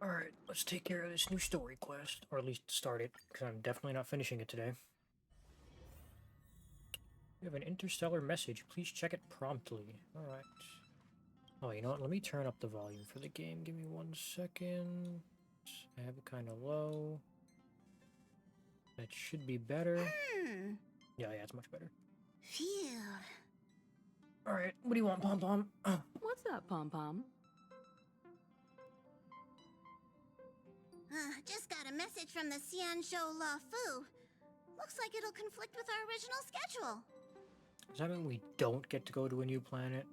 Alright, let's take care of this new story quest, or at least start it, because I'm definitely not finishing it today. We have an interstellar message. Please check it promptly. Alright. Oh, you know what? Let me turn up the volume for the game. Give me 1 second. I have it kind of low. That should be better. Yeah, it's much better. Phew. Alright, what do you want, Pom Pom? What's up, Pom Pom? Just got a message from the Xianzhou La Fu. Looks like it'll conflict with our original schedule. Does that mean we don't get to go to a new planet?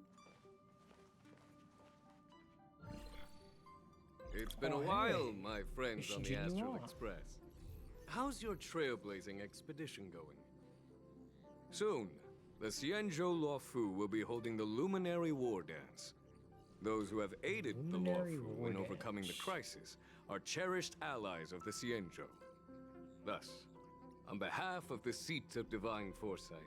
It's been a while, my friends on the Astral Express. How's your trailblazing expedition going? Soon, the Xianzhou La Fu will be holding the Luminary War Dance. Those who have aided the La Fu in overcoming the crisis are cherished allies of the Xianzhou. Thus, on behalf of the Seat of Divine Foresight,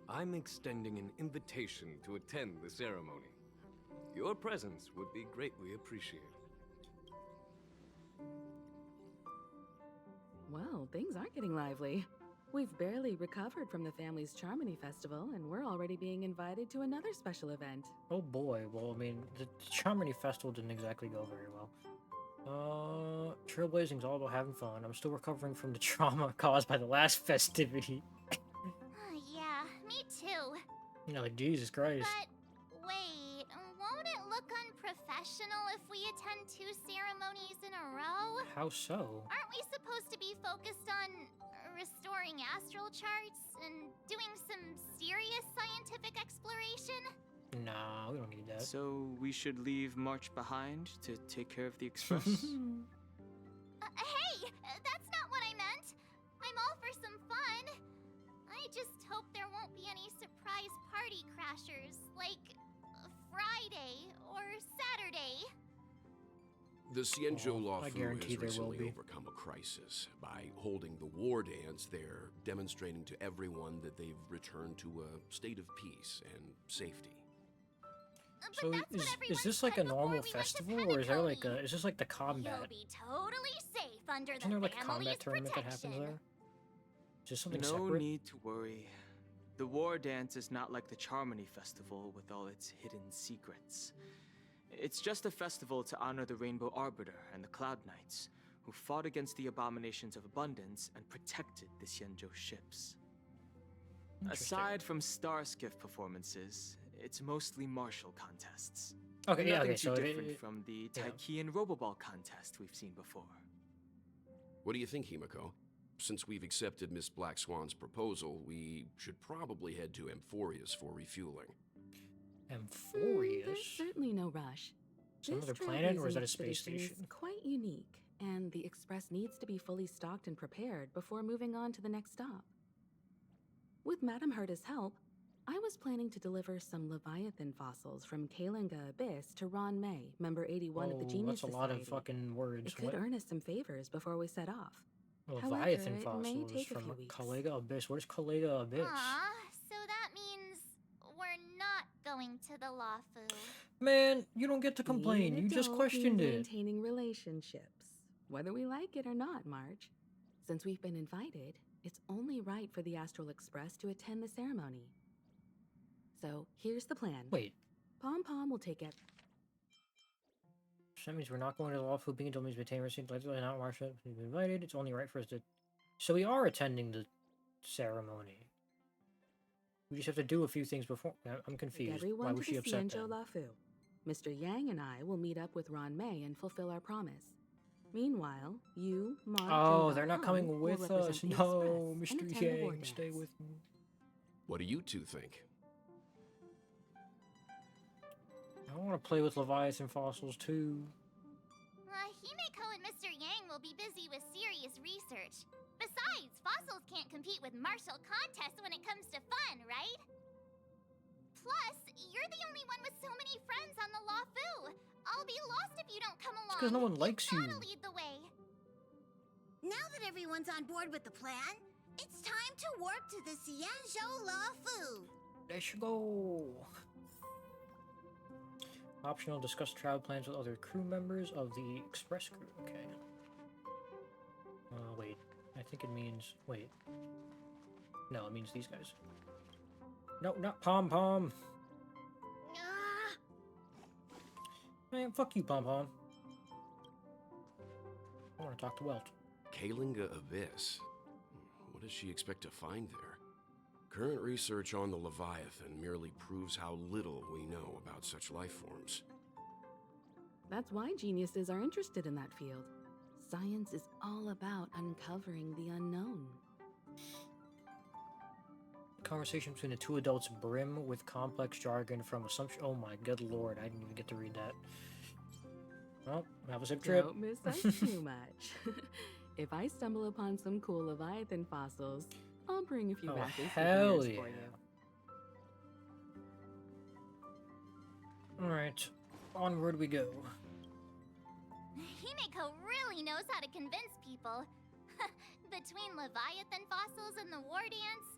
I'm extending an invitation to attend the ceremony. Your presence would be greatly appreciated. Well, things aren't getting lively. We've barely recovered from the family's Charmony Festival, and we're already being invited to another special event. Oh boy, well, I mean, the Charmony Festival didn't exactly go very well. Trailblazing's all about having fun. I'm still recovering from the trauma caused by the last festivity. Yeah, me too. You know, like, Jesus Christ. But wait, won't it look unprofessional if we attend 2 ceremonies in a row? How so? Aren't we supposed to be focused on restoring astral charts and doing some serious scientific exploration? Nah, we don't need that. So we should leave March behind to take care of the Express? Hey, that's not what I meant. I'm all for some fun. I just hope there won't be any surprise party crashers, like Friday or Saturday. The Xianzhou La I Fu guarantee has there will recently be. overcome a crisis. By holding the war dance, they're demonstrating to everyone that they've returned to a state of peace and safety. So is this like a normal festival, or is there like a is this like the combat? You'll be totally safe under Isn't there the like a family's combat tournament that happens protection. there? Is this something No separate? need to worry. The war dance is not like the Charmony Festival with all its hidden secrets. It's just a festival to honor the Rainbow Arbiter and the Cloud Knights, who fought against the abominations of abundance and protected the Xianzhou ships. Interesting. Aside from star skiff performances, it's mostly martial contests. Okay, yeah, Nothing okay, too so different from the Taiki and Roboball contest we've seen before. What do you think, Himiko? Since we've accepted Miss Black Swan's proposal, we should probably head to Amphorius for refueling. Amphorius? There's certainly no rush. Is it another This planet, or is that a trailblazing space expedition station? is quite unique, and the Express needs to be fully stocked and prepared before moving on to the next stop. With Madame Herta's help, I was planning to deliver some Leviathan fossils from Kalinga Abyss to Ron May, member 81 of the Genius that's a lot of Society. fucking words. It could earn us some favors before we set off. Leviathan However, it may fossils take a from few weeks. Kalega Abyss. What is Kalega Abyss? Aw, so that means we're not going to the La Fu. Man, you don't get to complain. Being an You just adult questioned means it. Maintaining relationships, whether we like it or not, Marge. Since we've been invited, it's only right for the Astral Express to attend the ceremony. So here's the plan. Wait, Pom Pom will take it. so that means we're not going to the lawful being until Ms. Batain received likely not Marsha. We've been invited. It's only right for us to. So we are attending the ceremony. We just have to do a few things before. I'm Take confused. Why everyone was to she the upset Xianzhou then? La Fu. Mr. Yang and I will meet up with Ron May and fulfill our promise. Meanwhile, you, Marge, Oh, and they're not Balhan coming will with represent us. the No, Express and Mr. attend the war Yang, stay dance. with me. What do you two think? I want to play with Leviathan fossils too. Himeko and Mr. Yang will be busy with serious research. Besides, fossils can't compete with martial contests when it comes to fun, right? Plus, you're the only one with so many friends on the La Fu. I'll be lost if you don't come along. 'cause no one likes you. Gotta lead the way. Now that everyone's on board with the plan, it's time to warp to the Xianzhou La Fu. Let's go. Optional, discuss travel plans with other crew members of the express crew. Okay. Wait. I think it means... Wait. No, it means these guys. No, not Pom Pom. Ah, Man, fuck you, Pom Pom. I want to talk to Welt. Kalinga Abyss. What does she expect to find there? Current research on the Leviathan merely proves how little we know about such life forms. That's why geniuses are interested in that field. Science is all about uncovering the unknown. Conversation between the two adults brim with complex jargon from assumption. Oh my good lord, I didn't even get to read that. Well, have a zip trip. Don't miss us too much. If I stumble upon some cool Leviathan fossils, I'll bring a few Oh, back as hell souvenirs yeah. for you. Alright, onward we go. Himeko really knows how to convince people. Between Leviathan fossils and the war dance,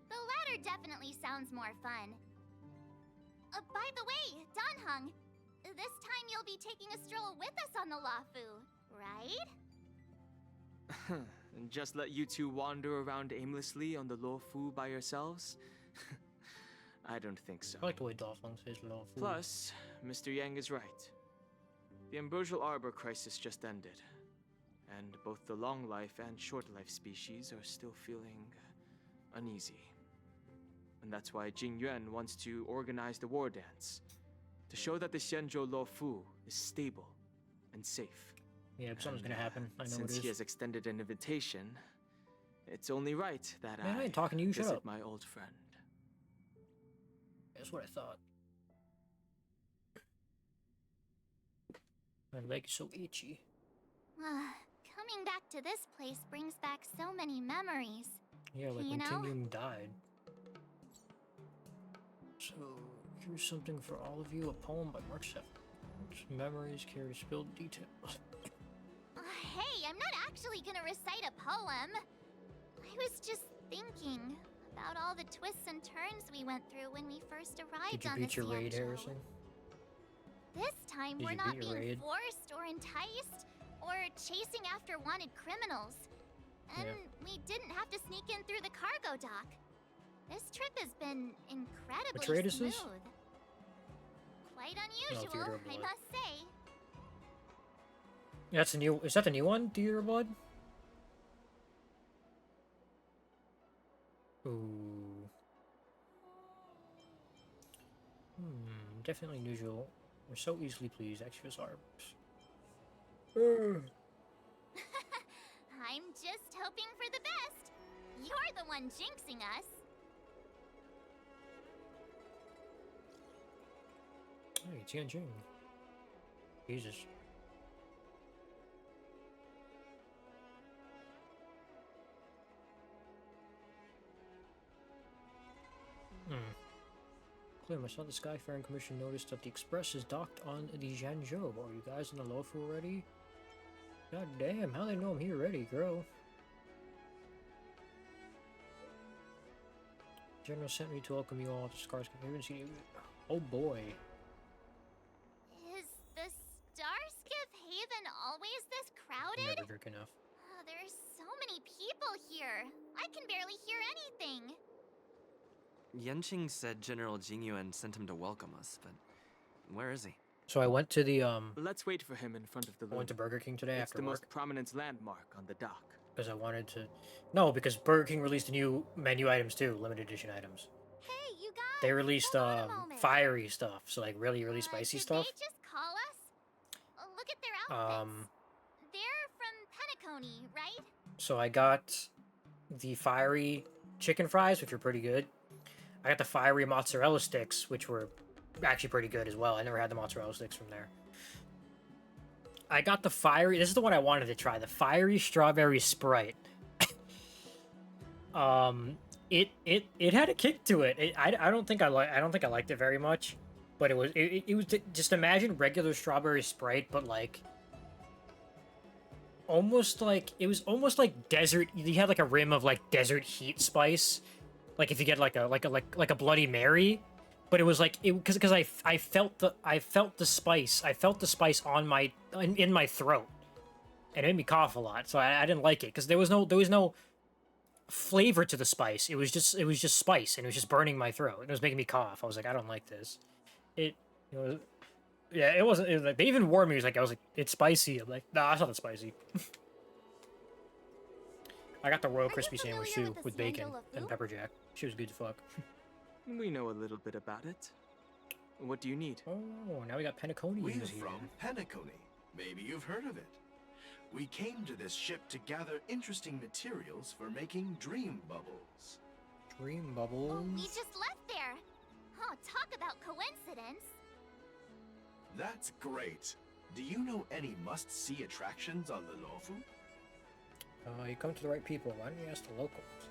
the latter definitely sounds more fun. By the way, Danhung, this time you'll be taking a stroll with us on the Lafu, right? And just let you two wander around aimlessly on the Luofu by yourselves? I don't think so. I like the way Dolphin says love. Plus, Mr. Yang is right. The Ambrosial Arbor crisis just ended, and both the long life and short life species are still feeling uneasy. And that's why Jing Yuan wants to organize the war dance, to show that the Xianzhou Luofu is stable and safe. Yeah, something's gonna happen. I know Since it he is. has extended an invitation, it's only right that Man, I ain't talking to you, shut visit up. my old friend. That's what I thought. My leg is so itchy. Coming back to this place brings back so many memories. Yeah, like You when know? Tingyun died. So, here's something for all of you, a poem by Mark Seff. Memories carry spilled details. Hey, I'm not actually gonna recite a poem. I was just thinking about all the twists and turns we went through when we first arrived Did you on beat the your raid, Xianzhou. Harrison? This time Did we're you not beat your being raid? forced or enticed or chasing after wanted criminals. And Yeah. we didn't have to sneak in through the cargo dock. This trip has been incredibly Which raid is smooth. this? Quite Theater unusual, of I Blood. must say. That's a new. Is that the new one? Theater of Blood? Ooh. Definitely unusual. We're so easily pleased. Extras are. I'm just hoping for the best. You're the one jinxing us. Hey, Tianjin. Jesus. Clem, I saw the Skyfaring Commission noticed that the Express is docked on the Zhangzhou. Are you guys in the Luofu already? God damn, how they know I'm here already, girl? General sent me to welcome you all to Scars Conservancy. Oh boy. Is the Starskiff Haven always this crowded? Never drink enough. There's so many people here. I can barely hear anything. Yenqing said General Jingyuan sent him to welcome us, but where is he? So I went to the Let's wait for him in front of the I went to loom. Burger King today It's after the work most prominent landmark on the dock. because I wanted to. No, because Burger King released new menu items too, limited edition items. Hey, you guys. They released hold on a moment. fiery stuff, so like really spicy did stuff. they just call us? Look at their outfits. They're from Penacony, right? So I got the fiery chicken fries, which were pretty good. I got the fiery mozzarella sticks, which were actually pretty good as well. I never had the mozzarella sticks from there. I got the fiery. This is the one I wanted to try. The fiery strawberry Sprite. It had a kick to it. I don't think I liked it very much, but it was just imagine regular strawberry Sprite, but like almost like it was almost like desert. You had like a rim of like desert heat spice, like if you get like a Bloody Mary, but it was like because I felt the spice on my in my throat, and it made me cough a lot. So I didn't like it because there was no flavor to the spice. It was just spice, and it was just burning my throat. It was making me cough. I was like, I don't like this. It was, yeah, it wasn't. It was like, they even warned me. I was like, it's spicy. I'm like, nah, it's not that spicy. I got the Royal Crispy sandwich too with bacon and pepper jack. She was good to fuck. We know a little bit about it. What do you need? Oh, now we got Penacony We're here. from Penacony. Maybe you've heard of it. We came to this ship to gather interesting materials for making dream bubbles. Dream bubbles. Oh, we just left there. Oh, talk about coincidence. That's great. Do you know any must-see attractions on the Lofu? You come to the right people. Why don't you ask the locals?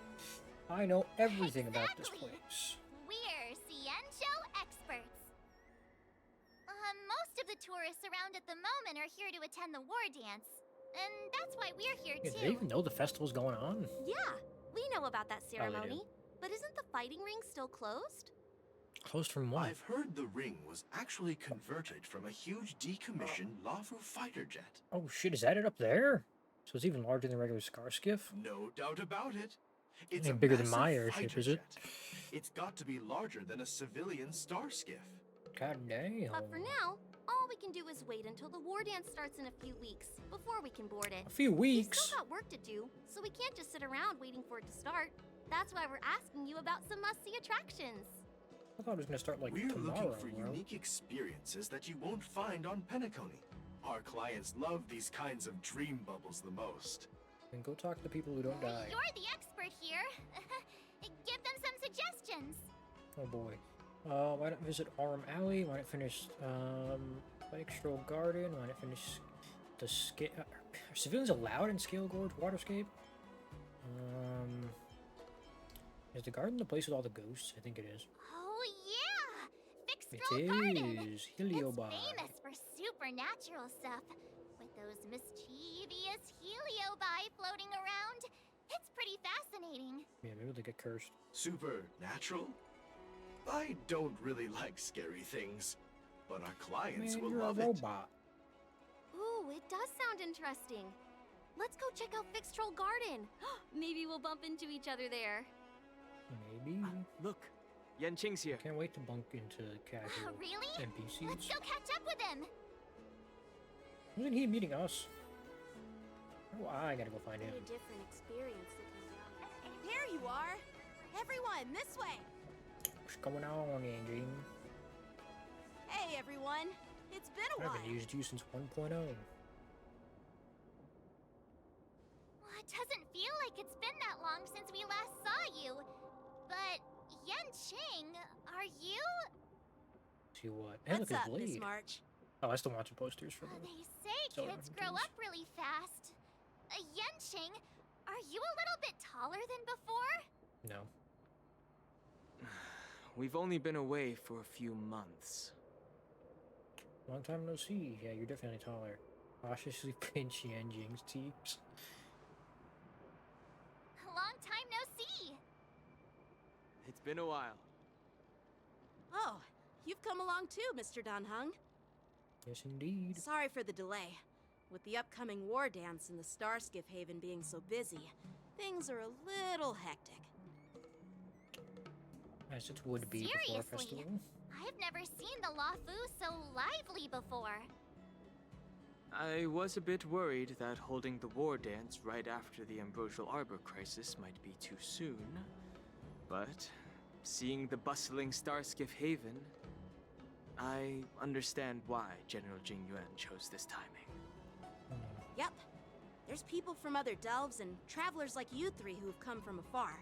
I know everything about this Exactly. place. We're Cienjo experts. Most of the tourists around at the moment are here to attend the war dance. And that's why we're here Yeah, too. do they even know the festival's going on? Yeah, we know about that do. ceremony. But isn't the fighting ring still closed? Closed from what? I've heard the ring was actually converted from a huge decommissioned Lofu fighter jet. Oh shit, is that it up there? So it's even larger than a regular Scar skiff? No doubt about it. It's Ain't a bigger than massive my airship, fighter is it? jet. It's got to be larger than a civilian star skiff. God damn. But for now, all we can do is wait until the war dance starts in a few weeks before we can board it. A few We've weeks? still got work to do, so we can't just sit around waiting for it to start. That's why we're asking you about some must-see attractions. I thought it was gonna start like We're tomorrow. looking for bro. unique experiences that you won't find on Penacony. Our clients love these kinds of dream bubbles the most. Then go talk to the people who don't die. You're the expert here. Give them some suggestions. Oh boy. Why not visit Aurum Alley? Why not finish Bike Stroll Garden? Why not finish the are civilians allowed in Scale Gorge Waterscape? Is the garden the place with all the ghosts? I think it is. Oh yeah, Fixed It Roll Garden. is Heliobar. It's famous for supernatural stuff, with those mischievous heliobi floating around. It's pretty fascinating. Yeah, maybe they get cursed. Supernatural? I don't really like scary things, but our clients Man, will you're a love it. robot. Ooh, it does sound interesting. Let's go check out Fixed Troll Garden. Maybe we'll bump into each other there. Maybe. Look, Yanqing's here. Can't wait to bunk into casual Really? NPCs. Let's go catch up with him. Wasn't he meeting us? Oh, I gotta go find him. What a different experience looking around. There you are. Everyone, this way. What's going on, Angie? Hey, everyone. It's been a I while. haven't used you since 1.0. Well, it doesn't feel like it's been that long since we last saw you. But, Yanqing, are you? See what? Hey, look What's at up, Miss Blade. March? Oh, I still watching posters for them. They say So kids grow references. up really fast. Yanqing, are you a little bit taller than before? No. We've only been away for a few months. Long time no see. Yeah, you're definitely taller. Cautiously pinch Yanjing's cheeks. Long time no see. It's been a while. Oh, you've come along too, Mr. Danhung. Yes, indeed. Sorry for the delay. With the upcoming war dance and the Starskiff Haven being so busy, things are a little hectic. As it would be before Seriously? festival. I've never seen the Lafu so lively before. I was a bit worried that holding the war dance right after the Ambrosial Arbor crisis might be too soon. But seeing the bustling Starskiff Haven, I understand why General Jing Yuan chose this timing. Yep. There's people from other delves and travelers like you three who've come from afar.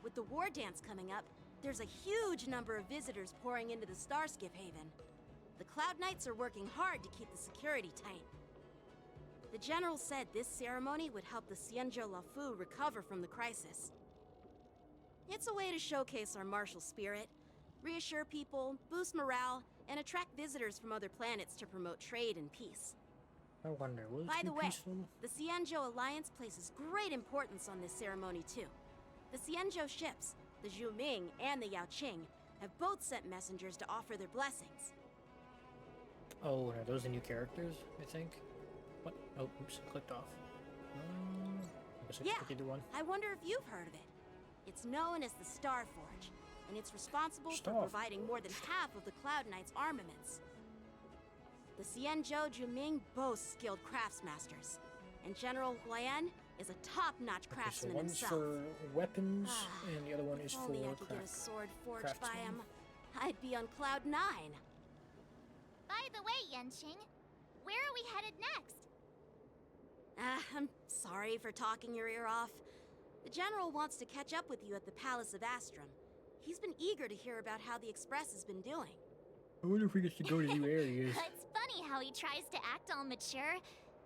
With the war dance coming up, there's a huge number of visitors pouring into the Starskiff Haven. The Cloud Knights are working hard to keep the security tight. The General said this ceremony would help the Cienjo Lafu recover from the crisis. It's a way to showcase our martial spirit, reassure people, boost morale, and attract visitors from other planets to promote trade and peace. I wonder, will it By be the way, peaceful? the Cienjo Alliance places great importance on this ceremony too. The Cienjo ships, the Zhu Ming and the Yao Qing, have both sent messengers to offer their blessings. Oh, and are those the new characters, I think? What? Oh, oops, I clicked off. I guess I Yeah, clicked either one. I wonder if you've heard of it. It's known as the Star Forge, and it's responsible Star for providing more than half of the Cloud Knight's armaments. The Xianzhou Juming boasts skilled craftsmasters, and General Huayan is a top-notch Okay, so craftsman one's himself. for weapons, and the other one is If for only I could get a sword forged by craftsman. him, I'd be on cloud 9. By the way, Yenching, where are we headed next? I'm sorry for talking your ear off. The General wants to catch up with you at the Palace of Astrum. He's been eager to hear about how the Express has been doing. I wonder if we get to go to new areas. It's funny how he tries to act all mature,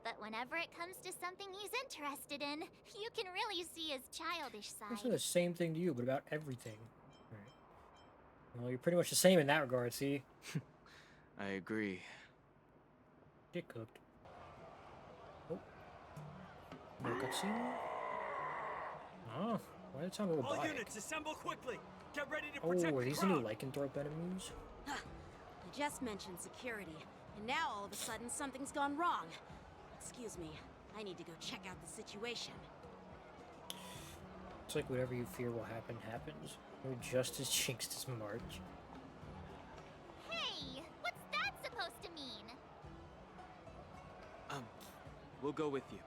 but whenever it comes to something he's interested in, you can really see his childish I said side. the same thing to you, but about everything. Right. Well, you're pretty much the same in that regard, see? I agree. Get cooked. Oh. No cutscene? Oh, why did it sound robotic? All units, assemble quickly! Get ready to Oh, protect are the these the new crowd! lycanthrope enemies? I just mentioned security, and now all of a sudden something's gone wrong. Excuse me, I need to go check out the situation. It's like whatever you fear will happen, happens. We're just as jinxed as March. Hey, what's that supposed to mean? We'll go with you.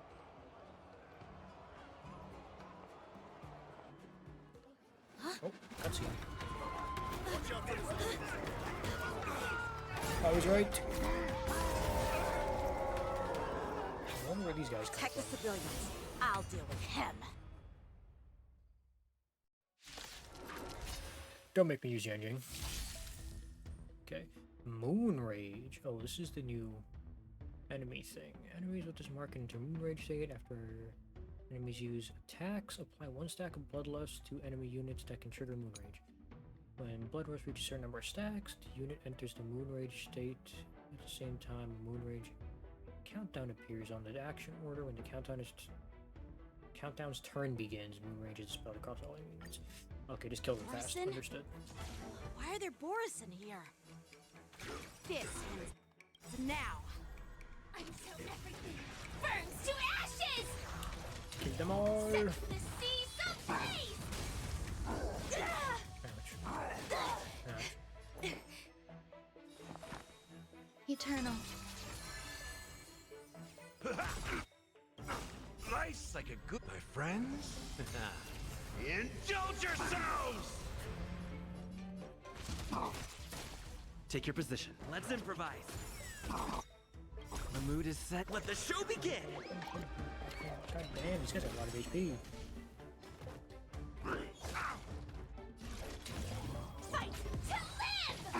Oh, cutscene. I was right. I wonder where these guys come Protect the from. civilians. I'll deal with him. Don't make me use Yanjing. Okay. Moon Rage. Oh, this is the new enemy thing. Enemies with this mark enter Moon Rage state after enemies use attacks. Apply 1 stack of Bloodlust to enemy units that can trigger Moon Rage. When Bloodlust reaches a certain number of stacks, the unit enters the Moon Rage state. At the same time, a Moon Rage countdown appears on the action order. When the countdown's turn begins, Moon Rage is dispelled across all enemy units. Okay, just kill them fast. Morrison? Understood. Why are there Boris in here? This ends now. Until everything burns to ashes! Kill them all. Set the seas ablaze! Ouch. Eternal. Nice like a good, my friends. Indulge yourselves! Take your position. Let's improvise. The mood is set. Let the show begin! God damn, these guys have a lot of HP. Fight to live!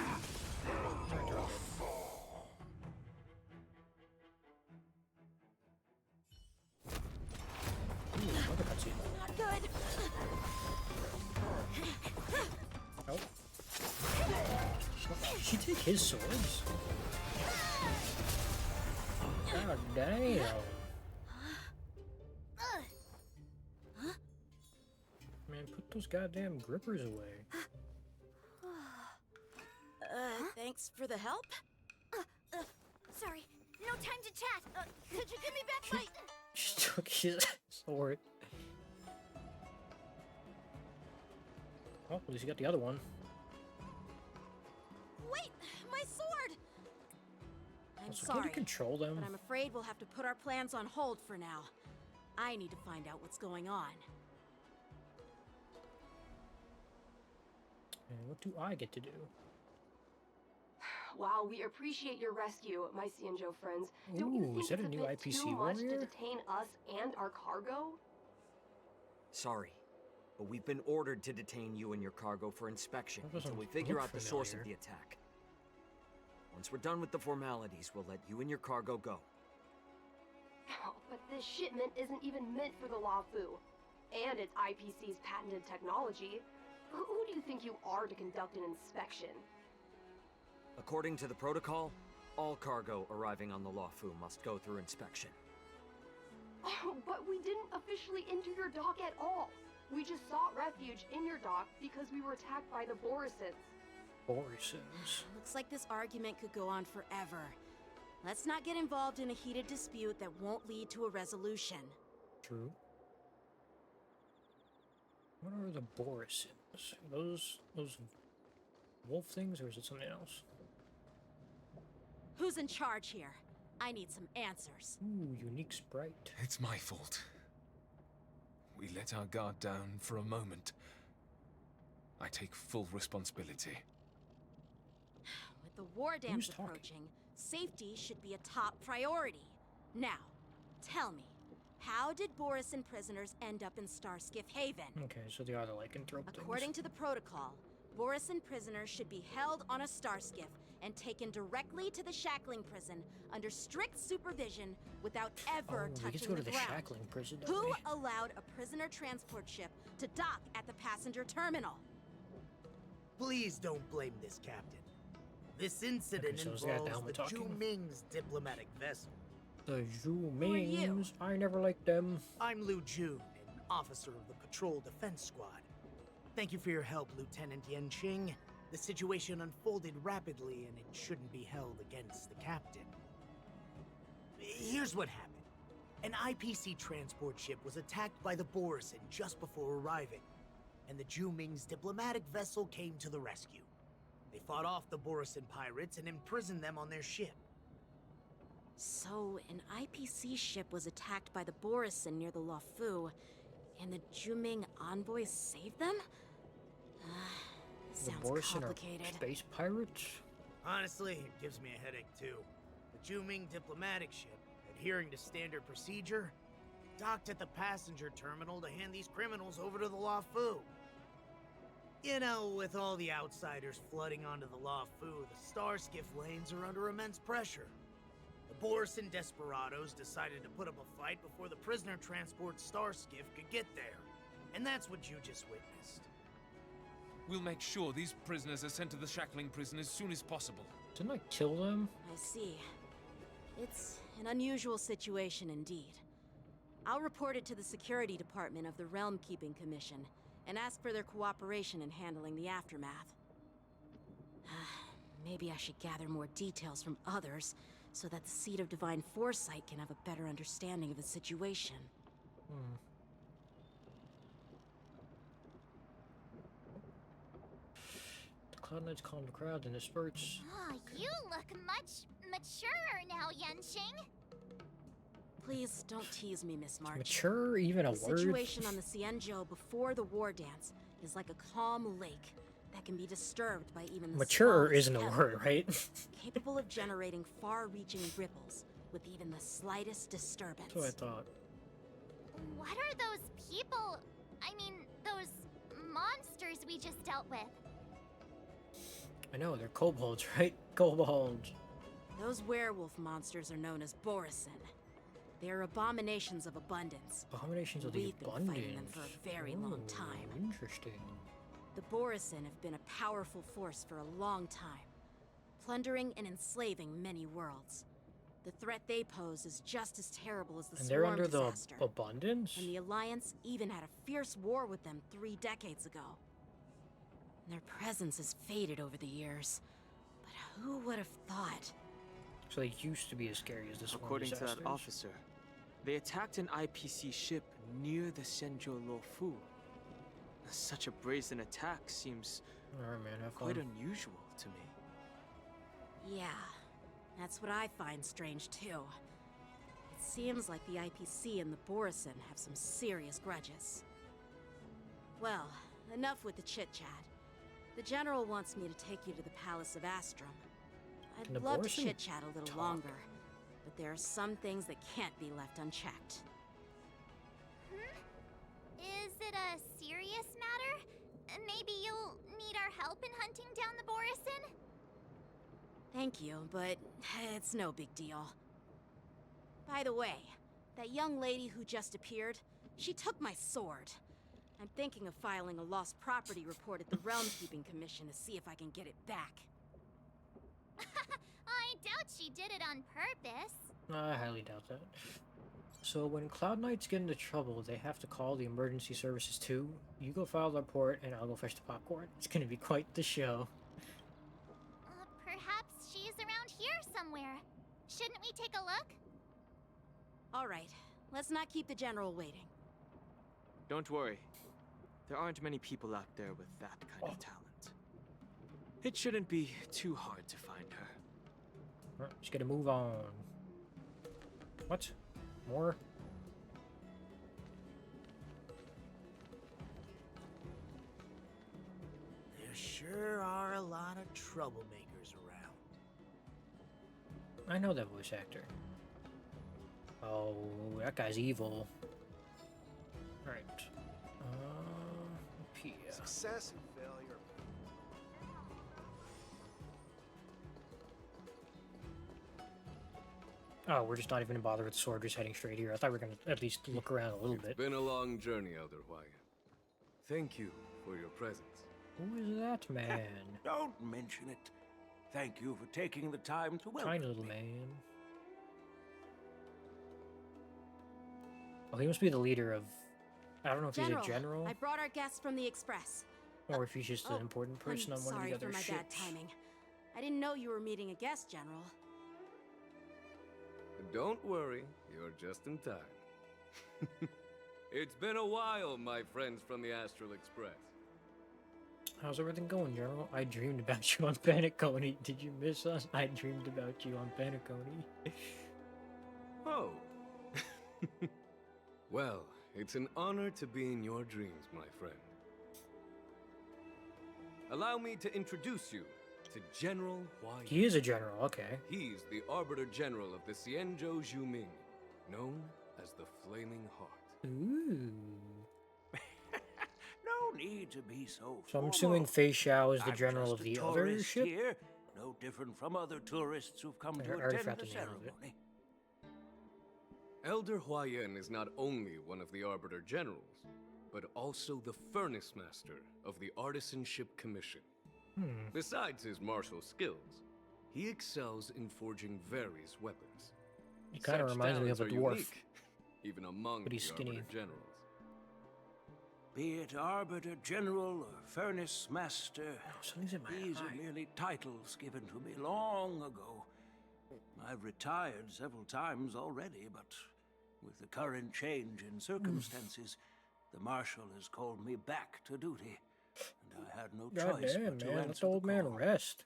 Ooh, another cutscene. Not good. Oh. Did she take his swords? God damn. Man, put those goddamn grippers away. Thanks for the help. Sorry, no time to chat. Could you give me back my... She took his sword. Oh, at least you got the other one. Wait, my sword! I'm So can sorry, you control them? but I'm afraid we'll have to put our plans on hold for now. I need to find out what's going on. And what do I get to do? While we appreciate your rescue, my Xianzhou friends, don't you Ooh, think is that it's a new bit IPC too much to warrior? detain us and our cargo? Sorry, but we've been ordered to detain you and your cargo for inspection That doesn't until we figure look out the source of familiar. the attack. Once we're done with the formalities, we'll let you and your cargo go. Oh, but this shipment isn't even meant for the Luofu. And it's IPC's patented technology. Who do you think you are to conduct an inspection? According to the protocol, all cargo arriving on the Luofu must go through inspection. Oh, but we didn't officially enter your dock at all. We just sought refuge in your dock because we were attacked by the Borisons. Borisons. Looks like this argument could go on forever. Let's not get involved in a heated dispute that won't lead to a resolution. True. What are the Borisons? Those wolf things, or is it something else? Who's in charge here? I need some answers. Ooh, unique sprite. It's my fault. We let our guard down for a moment. I take full responsibility. With the war dance approaching, safety should be a top priority. Now, tell me, how did Borison prisoners end up in Starskiff Haven? Okay, so they are the lycanthrope things. According to the protocol, Borison prisoners should be held on a Starskiff and taken directly to the shackling prison under strict supervision without ever touching we get to go to the ground. shackling prison, don't Who we? allowed a prisoner transport ship to dock at the passenger terminal? Please don't blame this captain. This incident Okay, so is that involves down the talking? Zhu Ming's diplomatic vessel. The Zhu Who are you? Mings. I never liked them. I'm Liu Jun, an officer of the Patrol Defense Squad. Thank you for your help, Lieutenant Yanqing. The situation unfolded rapidly, and it shouldn't be held against the captain. Here's what happened. An IPC transport ship was attacked by the Borison just before arriving, and the Zhu Ming's diplomatic vessel came to the rescue. They fought off the Borison pirates and imprisoned them on their ship. So, an IPC ship was attacked by the Borison near the Luofu, and the Juming envoys saved them? The Sounds Borison complicated. are space pirates? Honestly, it gives me a headache too. The Zhu Ming diplomatic ship, adhering to standard procedure, docked at the passenger terminal to hand these criminals over to the Luofu. You know, with all the outsiders flooding onto the Luofu, the Starskiff lanes are under immense pressure. The Borison desperados decided to put up a fight before the prisoner transport Starskiff could get there. And that's what you just witnessed. We'll make sure these prisoners are sent to the shackling prison as soon as possible. Didn't I kill them? I see. It's an unusual situation indeed. I'll report it to the security department of the Realm Keeping Commission and ask for their cooperation in handling the aftermath. Maybe I should gather more details from others so that the Seat of Divine Foresight can have a better understanding of the situation. The Cloud Knights calm the crowd and disperse. Ah, you look much maturer now, Yanqing. Please don't tease me, Miss March. Mature, even a The word? situation on the Xianzhou before the war dance is like a calm lake that can be disturbed by even the Mature smallest isn't a pebble, word, right? capable of generating far-reaching ripples with even the slightest disturbance. That's what I thought. What are those people? I mean, those monsters we just dealt with? I know, they're kobolds, right? Kobolds. Those werewolf monsters are known as Borison. They are abominations of abundance. Abominations of the We've been abundance. fighting them for a very long time. Interesting. The Borison have been a powerful force for a long time, plundering and enslaving many worlds. The threat they pose is just as terrible as the And they're swarm under disaster. the abundance? And the Alliance even had a fierce war with them 3 decades ago. Their presence has faded over the years, but who would have thought? So they used to be as scary as the swarm According to that disasters? officer, they attacked an IPC ship near the Xianzhou Luofu. Such a brazen attack seems Alright, man, have quite fun. unusual to me. Yeah, that's what I find strange too. It seems like the IPC and the Borison have some serious grudges. Well, enough with the chit-chat. The General wants me to take you to the Palace of Astrum. Can the I'd love to Borison chit-chat a little talk? longer, but there are some things that can't be left unchecked. Is it a serious matter? Maybe you'll need our help in hunting down the Borison? Thank you, but it's no big deal. By the way, that young lady who just appeared, she took my sword. I'm thinking of filing a lost property report at the Realm Keeping Commission to see if I can get it back. I doubt she did it on purpose. I highly doubt that. So when Cloud Knights get into trouble, they have to call the emergency services too. You go file the report, and I'll go fetch the popcorn. It's gonna be quite the show. Shouldn't we take a look? All right, let's not keep the General waiting. Don't worry. There aren't many people out there with that kind of talent. It shouldn't be too hard to find her. Alright, just gotta move on. What? More? There sure are a lot of troublemakers around. I know that voice actor. Oh, that guy's evil. Alright. Here. Success and failure. Oh, we're just not even gonna bother with the sword, just heading straight here. I thought we were gonna at least look around a little bit. It's been a long journey, Elder Hwaya. Thank you for your presence. Who is that man? Don't mention it. Thank you for taking the time to welcome Tiny little me. man. Oh, he must be the leader of... I don't know if he's a general, I brought our guest from the Express. or if he's just an important person on one of the other Sorry for my bad ships. timing. I didn't know you were meeting a guest, General. Don't worry, you're just in time. It's been a while, my friends from the Astral Express. How's everything going, General? I dreamed about you on Paniconi. Did you miss us? I dreamed about you on Paniconi. Oh. Well, it's an honor to be in your dreams, my friend. Allow me to introduce you to General Hwaya. He is a general, okay. He's the Arbiter General of the Xianzhou Zhuming, known as the Flaming Heart. Ooh. No need to be so So I'm formal. assuming Fei Xiao is the I'm general just of a the other tourist ship? Here, no different from other tourists who've come I to already attend forgot the the name of it. ceremony. Elder Huayan is not only one of the Arbiter Generals, but also the Furnace Master of the Artisanship Commission. Besides his martial skills, he excels in forging various weapons. He kind of Such reminds me of a talents are dwarf. unique, even among But he's the skinny. Arbiter Generals. Be it Arbiter General or Furnace Master, something's in my these are eye. merely titles given to me long ago. I've retired several times already, but with the current change in circumstances, the Marshal has called me back to duty, and I had no God choice damn, but to man. Let answer the old man call. rest.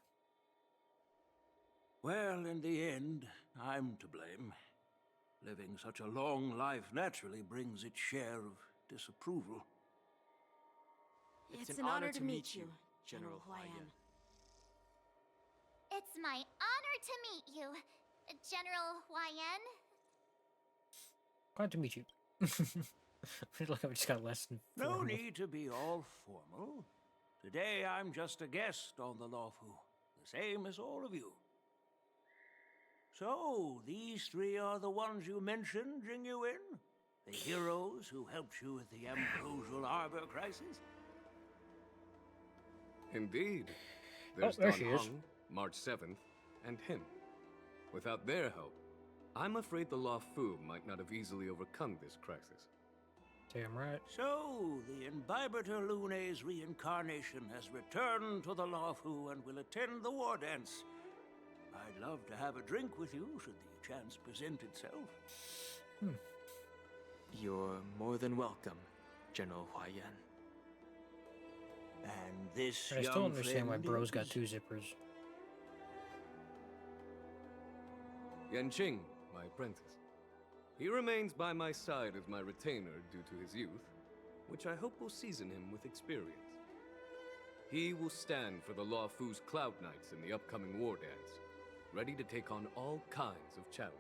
Well, in the end, I'm to blame. Living such a long life naturally brings its share of disapproval. It's an honor to meet you, General Huayan. It's my honor to meet you, General Huayan. Glad to meet you. I feel like I just got less than No formal. need to be all formal. Today I'm just a guest on the Lawfu, the same as all of you. So, these three are the ones you mentioned, Jingyuin? The heroes who helped you with the Ambrosial Arbor crisis? Indeed. There's there Don she is. Hung, March 7th, and him. Without their help, I'm afraid the Law Fu might not have easily overcome this crisis. Damn right. So, the Imbibitor Lune's reincarnation has returned to the Lawfu and will attend the war dance. I'd love to have a drink with you should the chance present itself. You're more than welcome, General Huayan. And this I still young understand why friend bro's got is- 2 zippers. Yanqing, my apprentice. He remains by my side as my retainer due to his youth, which I hope will season him with experience. He will stand for the Law Fu's Cloud Knights in the upcoming war dance, ready to take on all kinds of challenges.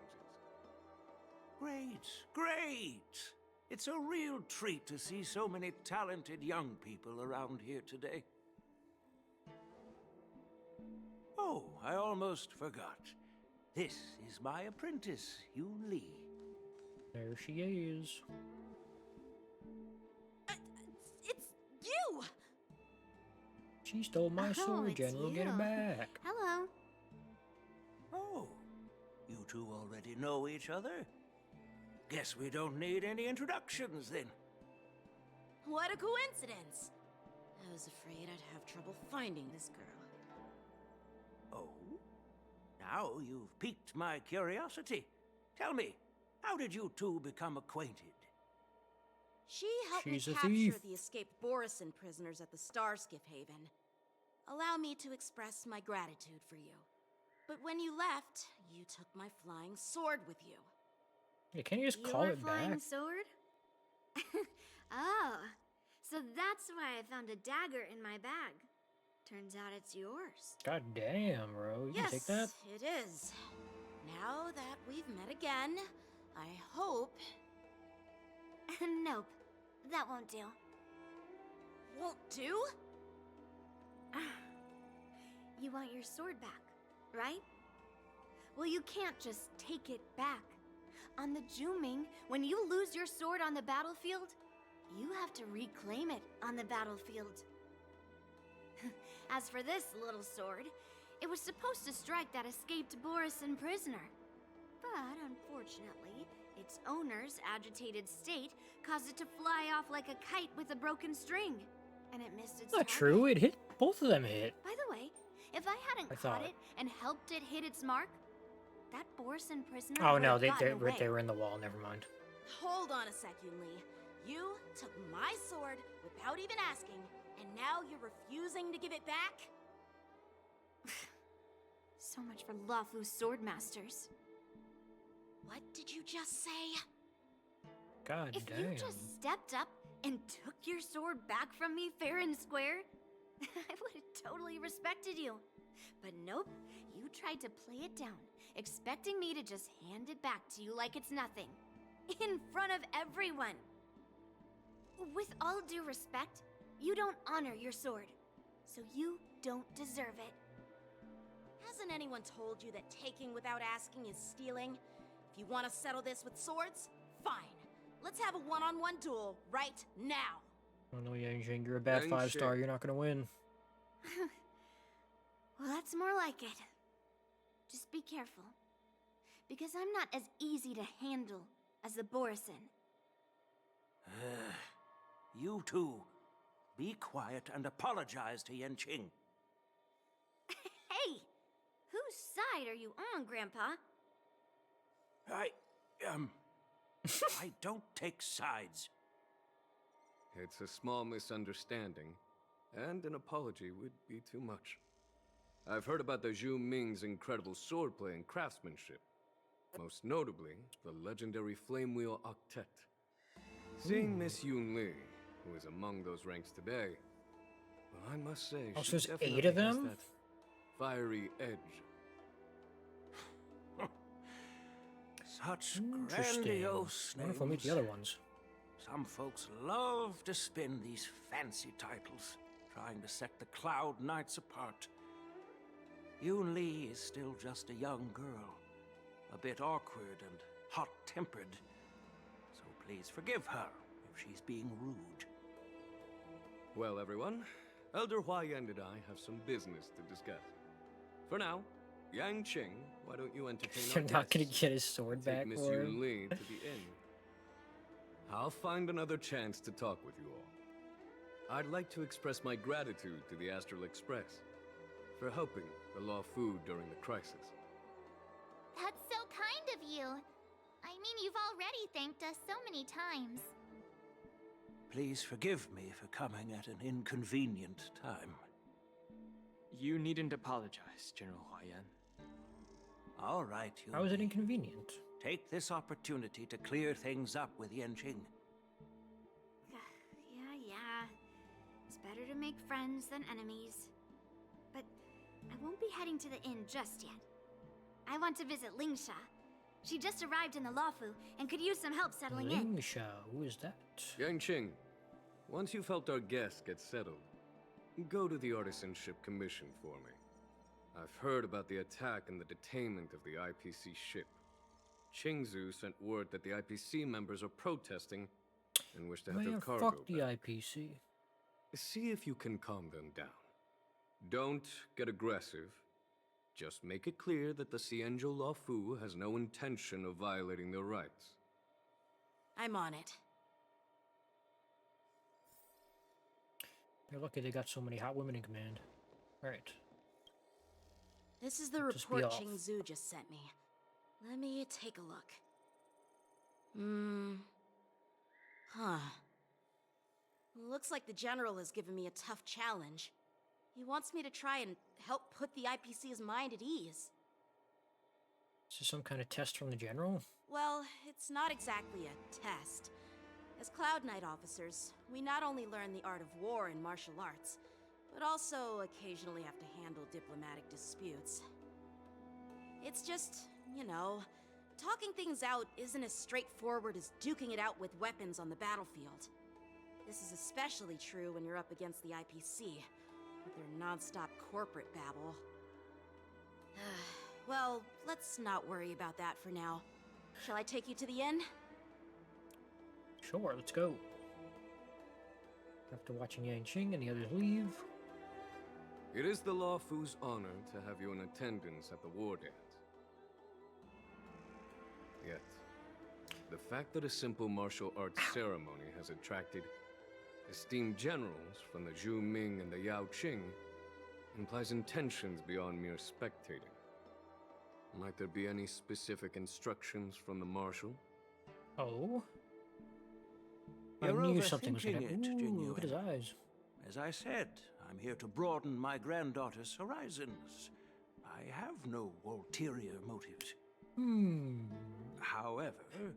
Great, great! It's a real treat to see so many talented young people around here today. Oh, I almost forgot. This is my apprentice, Yoon Lee. There she is. It's you! She stole my Oh, sword, it's General. Get it you. back. Hello. Oh, you two already know each other? Guess we don't need any introductions then. What a coincidence! I was afraid I'd have trouble finding this girl. Oh? Now you've piqued my curiosity. Tell me, how did you two become acquainted? She helped She's me a capture thief. the escaped Borison prisoners at the Starskiff Haven. Allow me to express my gratitude for you. But when you left, you took my flying sword with you. Yeah, can't you just call Your it flying back? sword? Oh, so that's why I found a dagger in my bag. Turns out it's yours. God damn, bro. You can take that? It is. Now that we've met again, I hope... Nope, that won't do. Won't do? You want your sword back, right? Well, you can't just take it back. On the Juming, when you lose your sword on the battlefield, you have to reclaim it on the battlefield. As for this little sword, it was supposed to strike that escaped Borison prisoner. But unfortunately, its owner's agitated state caused it to fly off like a kite with a broken string. And it missed its Not target. true. It hit. Both of them hit. By the way, if I hadn't I caught thought. it and helped it hit its mark, that Borison prisoner Oh would no, have they gotten away. were in the wall. Never mind. Hold on a sec, Yunli. You took my sword without even asking, and now you're refusing to give it back? So much for Lafu swordmasters. What did you just say? God If damn. you just stepped up and took your sword back from me fair and square, I would have totally respected you. But nope, you tried to play it down, expecting me to just hand it back to you like it's nothing. In front of everyone. With all due respect, you don't honor your sword, so you don't deserve it. Hasn't anyone told you that taking without asking is stealing? If you want to settle this with swords, fine. Let's have a one-on-one duel right now. Oh no, Yang Jing, you're a bad Yang 5-star. Jing. You're not gonna win. Well, that's more like it. Just be careful. Because I'm not as easy to handle as the Borison. You two, be quiet and apologize to Yanqing. Hey! Whose side are you on, Grandpa? I don't take sides. It's a small misunderstanding, and an apology would be too much. I've heard about the Zhu Ming's incredible swordplay and craftsmanship. Most notably, the legendary Flame Wheel Octet. Seeing Miss Yunli, who is among those ranks today, well, I must say, Oh, she so there's definitely 8 of has them? that fiery edge. Such Interesting. grandiose I wonder if we'll meet the names. other ones. Some folks love to spin these fancy titles, trying to set the Cloud Knights apart. Yoon Lee is still just a young girl, a bit awkward and hot-tempered. So please forgive her if she's being rude. Well, everyone, Elder Huayan and I have some business to discuss. For now, Yang Qing, why don't you entertain our You're not gonna guests? get his sword Take back Miss for Yun him. Li to the inn. I'll find another chance to talk with you all. I'd like to express my gratitude to the Astral Express for helping the Law Fu during the crisis. That's so kind of you. I mean, you've already thanked us so many times. Please forgive me for coming at an inconvenient time. You needn't apologize, General Huayan. All right, you. How is it inconvenient? Take this opportunity to clear things up with Yanqing. Yeah. It's better to make friends than enemies. But I won't be heading to the inn just yet. I want to visit Lingsha. She just arrived in the Lafu and could use some help settling in. Lingsha, who is that? Yang Qing, once you've helped our guests get settled, go to the Artisanship Commission for me. I've heard about the attack and the detainment of the IPC ship. Qingzu sent word that the IPC members are protesting and wish to have their Man, cargo fuck the back. IPC. See if you can calm them down. Don't get aggressive. Just make it clear that the Xianzhou Law Fu has no intention of violating their rights. I'm on it. They're lucky they got so many hot women in command. Alright. This is the Just be report off. Qingzu just sent me. Let me take a look. Huh. Looks like the General has given me a tough challenge. He wants me to try and help put the IPC's mind at ease. Is this some kind of test from the General? Well, it's not exactly a test. As Cloud Knight officers, we not only learn the art of war and martial arts, but also occasionally have to handle diplomatic disputes. It's just, you know, talking things out isn't as straightforward as duking it out with weapons on the battlefield. This is especially true when you're up against the IPC, with their non-stop corporate babble. Well, let's not worry about that for now. Shall I take you to the inn? Sure, let's go. After watching Yanqing and the others leave. It is the Lawfu's honor to have you in attendance at the war dance. Yet, the fact that a simple martial arts ceremony has attracted esteemed generals from the Zhu Ming and the Yao Qing implies intentions beyond mere spectating. Might there be any specific instructions from the marshal? Oh? I You're knew something was gonna overthinking it, happen. Jing Ooh, look at his eyes. As I said, I'm here to broaden my granddaughter's horizons. I have no ulterior motives. However,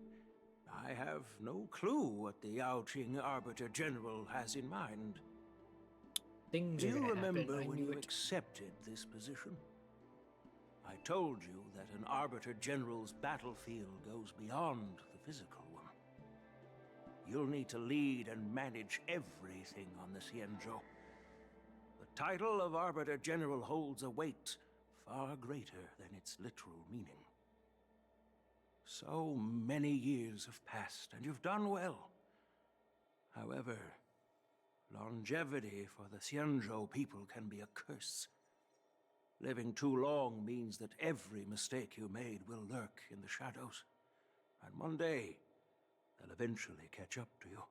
I have no clue what the Yaoqing Arbiter General has in mind. Things Do are you gonna remember happen. I when knew you it. accepted this position? I told you that an Arbiter General's battlefield goes beyond the physical one. You'll need to lead and manage everything on the Xianzhou. The title of Arbiter General holds a weight far greater than its literal meaning. So many years have passed, and you've done well. However, longevity for the Xianzhou people can be a curse. Living too long means that every mistake you made will lurk in the shadows. And one day, they'll eventually catch up to you.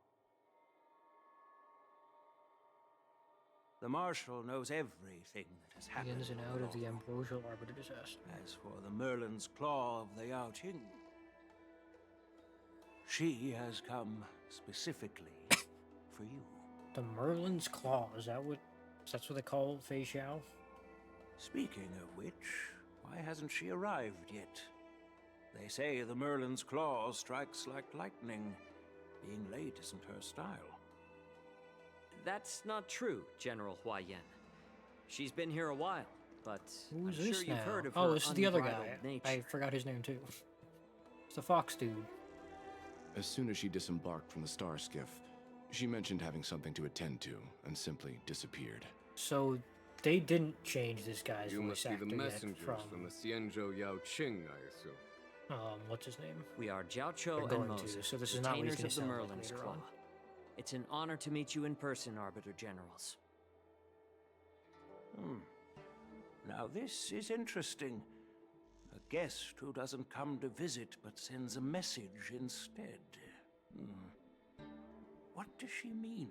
The Marshal knows everything that has happened. Ins and out of the Ambrosial Arbiter disaster. As for the Merlin's Claw of the Yaoqing, she has come specifically for you. The Merlin's Claw, that's what they call Fei Xiao? Speaking of which, why hasn't she arrived yet? They say the Merlin's Claw strikes like lightning. Being late isn't her style. That's not true, General Huayan. She's been here a while, but Who's I'm this sure now? you've heard of Oh, her this is the other guy. unbridled nature. I forgot his name too. It's the fox dude. As soon as she disembarked from the star skiff, she mentioned having something to attend to and simply disappeared. So they didn't change this guy's You voice must be the actor yet messengers from the Xianzhou Yao Qing, I assume. What's his name? We are Jiao They're going and to, Moses, so this is not what he's retainers gonna of the sound like Merlin's later Claw. on. It's an honor to meet you in person, Arbiter Generals. Now this is interesting. A guest who doesn't come to visit but sends a message instead. What does she mean?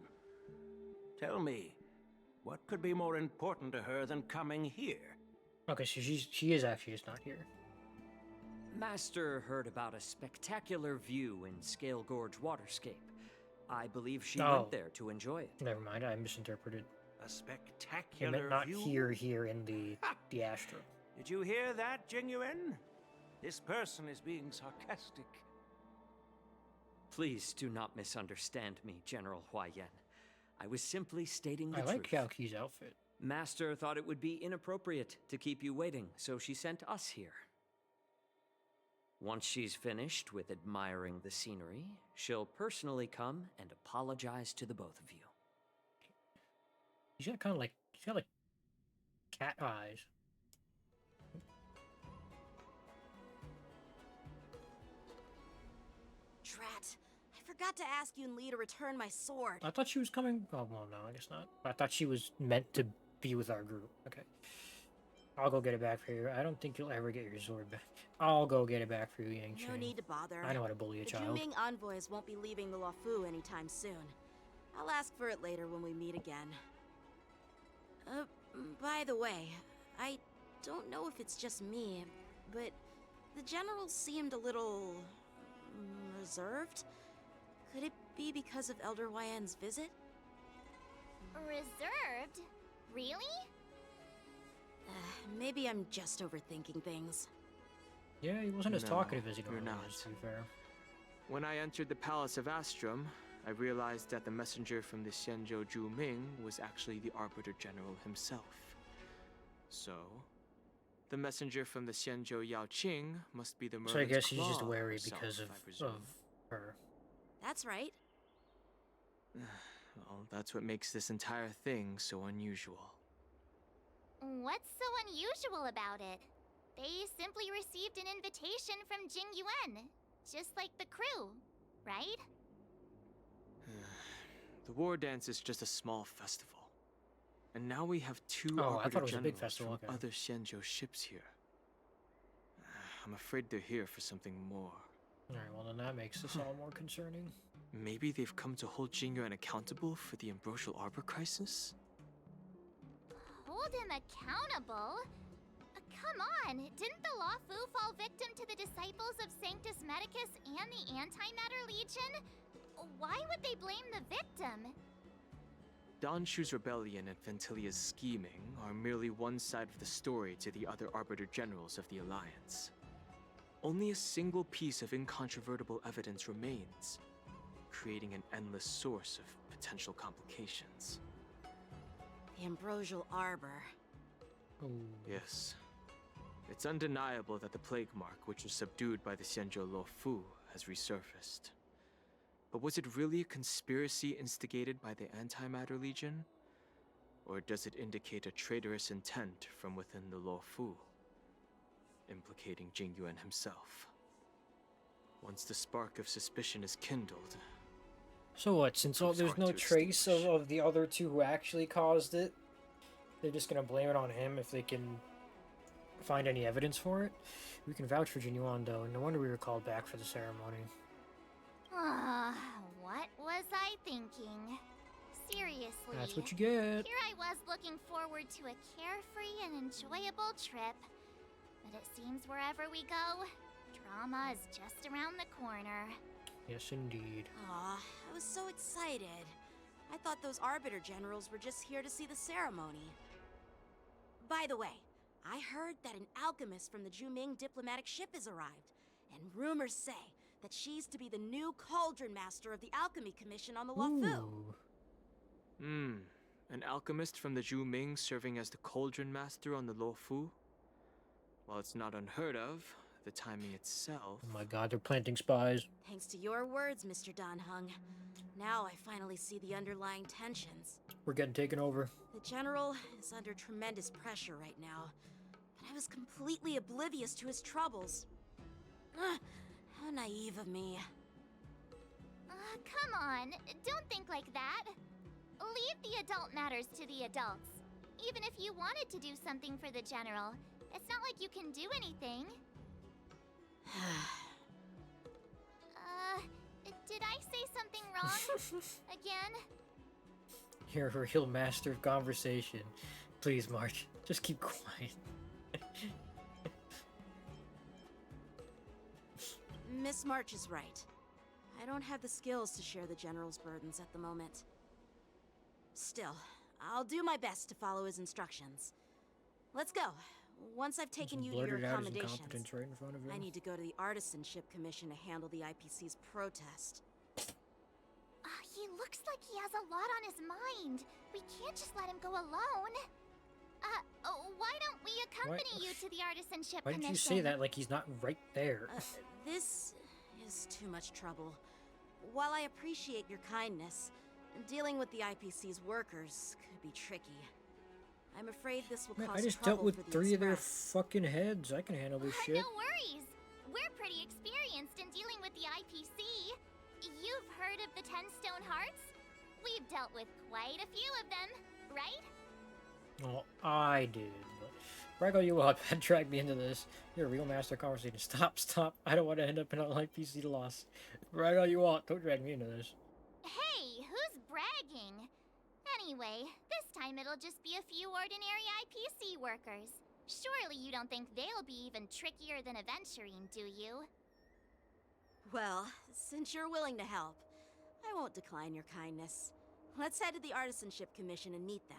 Tell me, what could be more important to her than coming here? Okay, so she is actually just not here. Master heard about a spectacular view in Scale Gorge Waterscape. I believe she Oh. went there to enjoy it. Never mind, I misinterpreted. A He spectacular meant not view? here in the Astro. Did you hear that, Jingyuan? This person is being sarcastic. Please do not misunderstand me, General Huayan. I was simply stating the I like truth. Yao Qi's outfit. Master thought it would be inappropriate to keep you waiting, so she sent us here. Once she's finished with admiring the scenery, she'll personally come and apologize to the both of you. He's got like cat eyes. Drat. I forgot to ask Yun Li to return my sword. I thought she was coming. Oh, well, no, I guess not. I thought she was meant to be with our group. Okay. I'll go get it back for you. I don't think you'll ever get your sword back. I'll go get it back for you, Yanqing. No need to bother. I know how to bully a the child. Juming envoys won't be leaving the Luofu anytime soon. I'll ask for it later when we meet again. By the way, I don't know if it's just me, but the general seemed a little reserved. Could it be because of Elder YN's visit? Reserved? Really? Maybe I'm just overthinking things. Yeah, he wasn't as No, talkative as he you're normally not. is, to be fair. When I entered the Palace of Astrum, I realized that the messenger from the Xianzhou Zhuming was actually the Arbiter General himself. So, the messenger from the Xianzhou Yaoqing must be the Merlin's So I guess he's just Claw wary herself, because I presume. of her. That's right. Well, that's what makes this entire thing so unusual. What's so unusual about it? They simply received an invitation from Jing Yuan, just like the crew, right? The war dance is just a small festival. And now we have two Oh, I Arbiter thought it was a big Generals festival, from okay. other Xianzhou ships here. I'm afraid they're here for something more. Alright, well then that makes this all more concerning. Maybe they've come to hold Jingyuan accountable for the Ambrosial Arbor crisis? Hold him accountable? Come on, didn't the Luofu fall victim to the disciples of Sanctus Medicus and the Antimatter Legion? Why would they blame the victim? Danshu's rebellion and Ventilia's scheming are merely one side of the story to the other Arbiter Generals of the Alliance. Only a single piece of incontrovertible evidence remains, creating an endless source of potential complications. The Ambrosial Arbor. Yes. It's undeniable that the Plague Mark, which was subdued by the Xianzhou Luofu, has resurfaced. But was it really a conspiracy instigated by the Antimatter Legion? Or does it indicate a traitorous intent from within the Luofu, implicating Jingyuan himself? Once the spark of suspicion is kindled... So what, since there's no trace of the other two who actually caused it, they're just gonna blame it on him if they can find any evidence for it? We can vouch for Jinyuan though, no wonder we were called back for the ceremony. What was I thinking? Seriously. That's what you get. Here I was looking forward to a carefree and enjoyable trip. But it seems wherever we go, drama is just around the corner. Yes, indeed. Aw, I was so excited. I thought those Arbiter Generals were just here to see the ceremony. By the way, I heard that an alchemist from the Zhuming diplomatic ship has arrived, and rumors say that she's to be the new Cauldron Master of the Alchemy Commission on the Luofu. An alchemist from the Zhuming serving as the Cauldron Master on the Luofu? While it's not unheard of, the timing itself... Oh my god, they're planting spies. Thanks to your words, Mr. Danheng. Now I finally see the underlying tensions. We're getting taken over. The General is under tremendous pressure right now, but I was completely oblivious to his troubles. How naive of me. Come on, don't think like that. Leave the adult matters to the adults. Even if you wanted to do something for the General, it's not like you can do anything. Did I say something wrong? Again? You're a real master of conversation. Please, March, just keep quiet. Miss March is right. I don't have the skills to share the General's burdens at the moment. Still, I'll do my best to follow his instructions. Let's go. Once I've taken you to your accommodations, right in front of him. I need to go to the Artisanship Commission to handle the IPC's protest. He looks like he has a lot on his mind. We can't just let him go alone. Why don't we accompany you to the Artisanship Why Commission? did you say that like he's not right there? This is too much trouble. While I appreciate your kindness, dealing with the IPC's workers could be tricky. I'm afraid this will Man, cause I just trouble dealt with for the 3 of their Express. fucking heads. I can handle this shit. No worries. We're pretty experienced in dealing with the IPC. You've heard of the 10 Stone Hearts? We've dealt with quite a few of them, right? Well, I did, but brag all you want and drag me into this. You're a real master of conversation. Stop. I don't want to end up in an IPC loss. Brag all you want. Don't drag me into this. Hey, who's bragging? Anyway, this time it'll just be a few ordinary IPC workers. Surely you don't think they'll be even trickier than Aventurine, do you? Well, since you're willing to help, I won't decline your kindness. Let's head to the Artisanship Commission and meet them.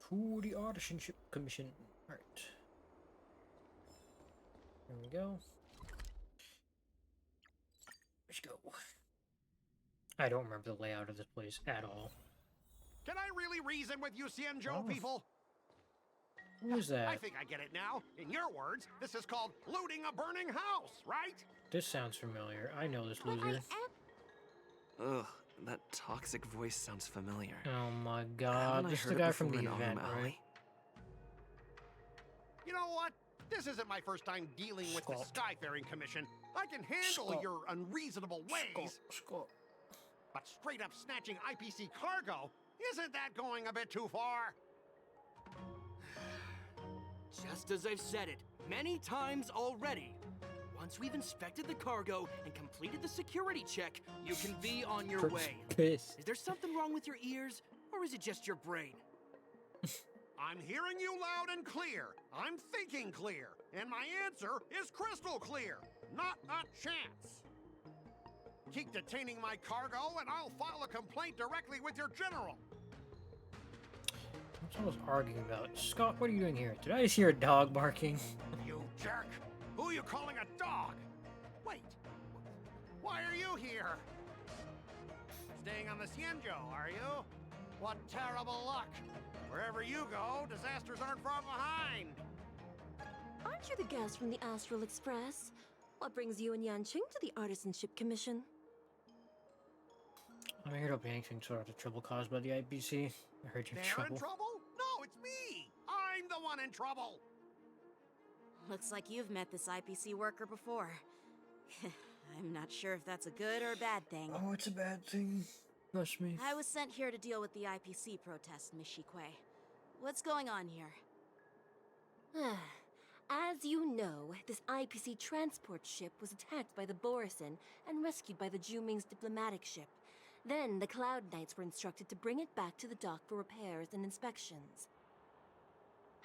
To the Artisanship Commission. Alright. There we go. Let's go. I don't remember the layout of this place at all. Can I really reason with you Xianzhou people? Who is that? I think I get it now. In your words, this is called looting a burning house, right? This sounds familiar. I know this loser. Ugh, that toxic voice sounds familiar. Oh my god, this is the guy from the event, right? You know what? This isn't my first time dealing with the Skyfaring Commission. I can handle your unreasonable ways. But straight up snatching IPC cargo, isn't that going a bit too far? Just as I've said it many times already. Once we've inspected the cargo and completed the security check, you can be on your way. Is there something wrong with your ears, or is it just your brain? I'm hearing you loud and clear. I'm thinking clear. And my answer is crystal clear. Not a chance. Keep detaining my cargo and I'll file a complaint directly with your general. What's all this arguing about? Scott, what are you doing here? Did I just hear a dog barking? You jerk! Who are you calling a dog? Wait, why are you here? Staying on the Xianzhou, are you? What terrible luck! Wherever you go, disasters aren't far behind. Aren't you the guest from the Astral Express? What brings you and Yanqing to the Artisanship Commission? I heard up Yanqing started the trouble caused by the IPC. I heard you're in trouble. They're in trouble? No, it's me! I'm the one in trouble! Looks like you've met this IPC worker before. I'm not sure if that's a good or a bad thing. Oh, it's a bad thing. Trust me. I was sent here to deal with the IPC protest, Miss Shikue. What's going on here? As you know, this IPC transport ship was attacked by the Borisin and rescued by the Juming's diplomatic ship. Then the Cloud Knights were instructed to bring it back to the dock for repairs and inspections.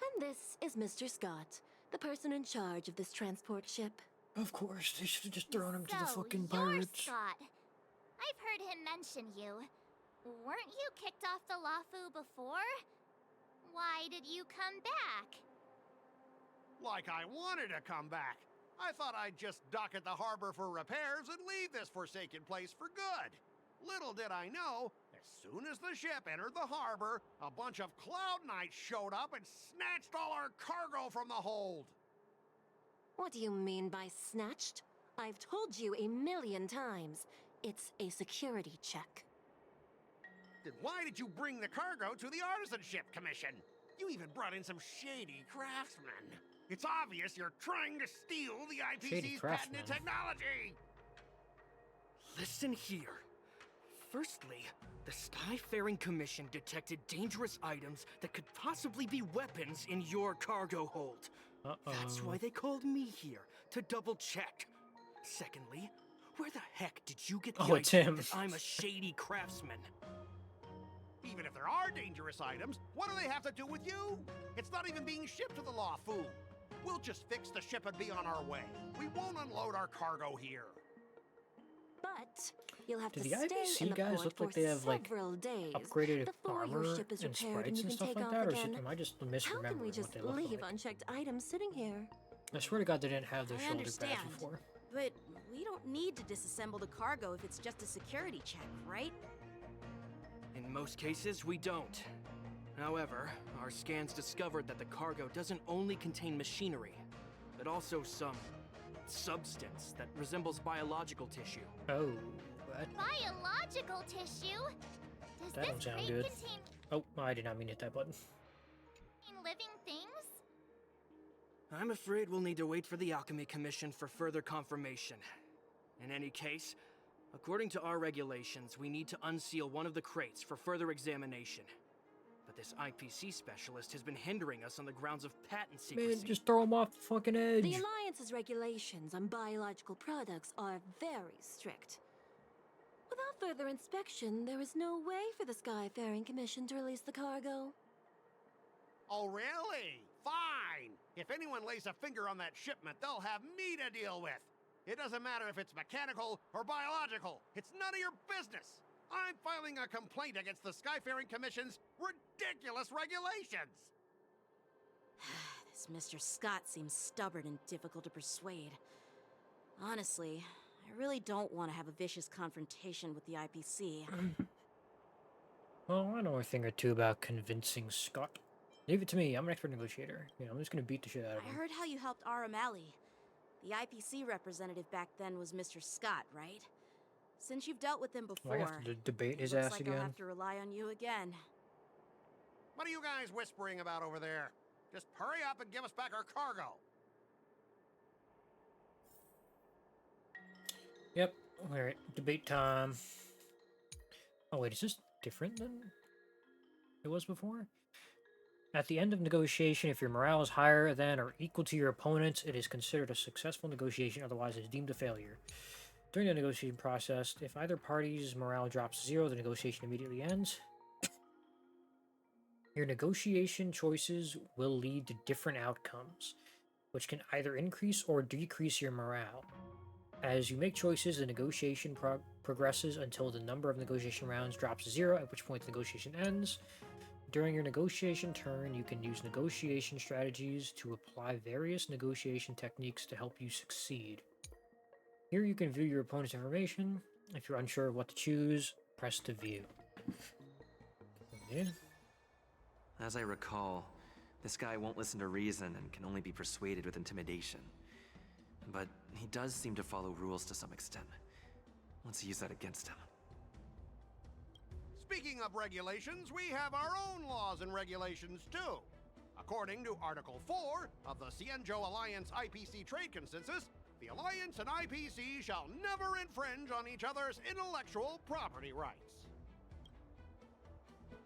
And this is Mr. Scott, the person in charge of this transport ship. Of course, they should have just thrown him to the fucking you're pirates. Scott. I've heard him mention you. Weren't you kicked off the Lafu before? Why did you come back? Like I wanted to come back. I thought I'd just dock at the harbor for repairs and leave this forsaken place for good. Little did I know, as soon as the ship entered the harbor, a bunch of Cloud Knights showed up and snatched all our cargo from the hold. What do you mean by snatched? I've told you 1,000,000 times. It's a security check. Then why did you bring the cargo to the Artisanship Commission? You even brought in some shady craftsmen. It's obvious you're trying to steal the IPC's patented technology! Listen here. Firstly, the Skyfaring Commission detected dangerous items that could possibly be weapons in your cargo hold. That's why they called me here, to double check. Secondly, where the heck did you get the idea that I'm a shady craftsman? Even if there are dangerous items, what do they have to do with you? It's not even being shipped to the Lafu. We'll just fix the ship and be on our way. We won't unload our cargo here. But you'll have Do to the stay in IPC the guys port look like for they have like several days upgraded before armor your ship is and repaired and sprites you and can stuff take like off that, or again. am I just misremembering How can we what just they look leave like? unchecked items sitting here? I swear to God, they didn't have those I shoulder understand, pads before. but we don't need to disassemble the cargo if it's just a security check, right? In most cases, we don't. However, our scans discovered that the cargo doesn't only contain machinery, but also some substance that resembles biological tissue. Oh, what? Biological tissue? Does That don't this sound crate good. contain Oh, I did not mean to hit that button. living things? I'm afraid we'll need to wait for the Alchemy Commission for further confirmation. In any case, according to our regulations, we need to unseal one of the crates for further examination. But this IPC specialist has been hindering us on the grounds of patent secrecy. Man, just throw him off the fucking edge. The Alliance's regulations on biological products are very strict. Without further inspection, there is no way for the Skyfaring Commission to release the cargo. Oh, really? Fine. If anyone lays a finger on that shipment, they'll have me to deal with. It doesn't matter if it's mechanical or biological. It's none of your business. I'm filing a complaint against the Skyfaring Commission's ridiculous regulations. This Mr. Scott seems stubborn and difficult to persuade. Honestly, I really don't want to have a vicious confrontation with the IPC. Well, I know a thing or two about convincing Scott. Leave it to me. I'm an expert negotiator. You know, I'm just gonna beat the shit out of I him. heard how you helped Aramali. The IPC representative back then was Mr. Scott, right? Since you've dealt with him before, I have to debate his looks ass like again. I'll have to rely on you again. What are you guys whispering about over there? Just hurry up and give us back our cargo. Yep. Alright, debate time. Oh wait, is this different than it was before? At the end of negotiation, if your morale is higher than or equal to your opponent's, it is considered a successful negotiation, otherwise it is deemed a failure. During the negotiation process, if either party's morale drops 0, the negotiation immediately ends. Your negotiation choices will lead to different outcomes, which can either increase or decrease your morale. As you make choices, the negotiation progresses until the number of negotiation rounds drops 0, at which point the negotiation ends. During your negotiation turn, you can use negotiation strategies to apply various negotiation techniques to help you succeed. Here you can view your opponent's information. If you're unsure of what to choose, press to view. Yeah. As I recall, this guy won't listen to reason and can only be persuaded with intimidation. But he does seem to follow rules to some extent. Let's use that against him. Speaking of regulations, we have our own laws and regulations too. According to Article 4 of the Cienjo Alliance IPC Trade Consensus, the Alliance and IPC shall never infringe on each other's intellectual property rights.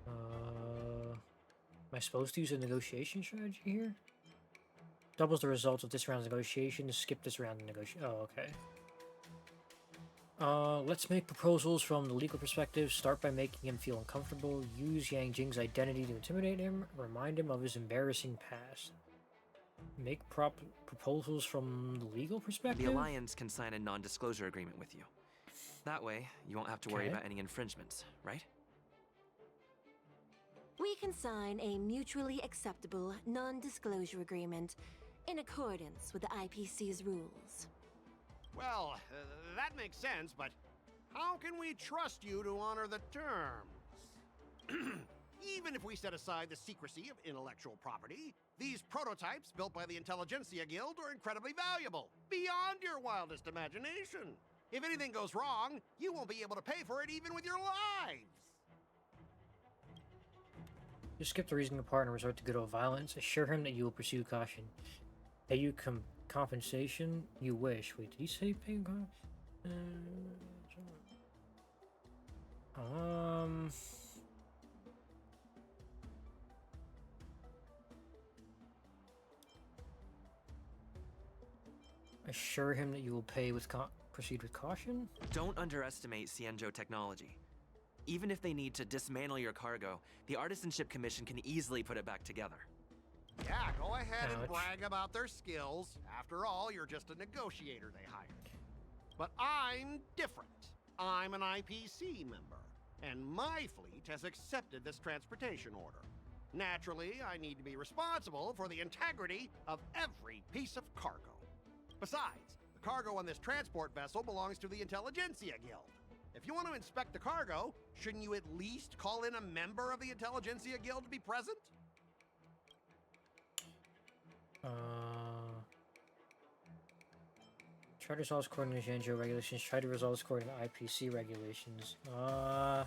Am I supposed to use a negotiation strategy here? Doubles the results of this round's negotiation. Skip this round of negotiation. Oh, okay. Let's make proposals from the legal perspective. Start by making him feel uncomfortable. Use Yang Jing's identity to intimidate him. Remind him of his embarrassing past. Make proposals from the legal perspective? The Alliance can sign a non-disclosure agreement with you. That way, you won't have to worry about any infringements, right? We can sign a mutually acceptable non-disclosure agreement in accordance with the IPC's rules. Well, that makes sense, but how can we trust you to honor the terms? Even if we set aside the secrecy of intellectual property, these prototypes built by the Intelligentsia Guild are incredibly valuable, beyond your wildest imagination. If anything goes wrong, you won't be able to pay for it even with your lives. Just skip the reasoning part and resort to good old violence. Assure him that you will pursue caution. Pay you compensation you wish. Wait, did he say pay assure him that you will pay with proceed with caution? Don't underestimate Cienjo technology. Even if they need to dismantle your cargo, the Artisanship Commission can easily put it back together. Yeah, go ahead and brag about their skills. After all, you're just a negotiator they hired. But I'm different. I'm an IPC member, and my fleet has accepted this transportation order. Naturally, I need to be responsible for the integrity of every piece of cargo. Besides, the cargo on this transport vessel belongs to the Intelligentsia Guild. If you want to inspect the cargo, shouldn't you at least call in a member of the Intelligentsia Guild to be present? Try to resolve this according to Cienjo regulations. Try to resolve this according to IPC regulations. Oh.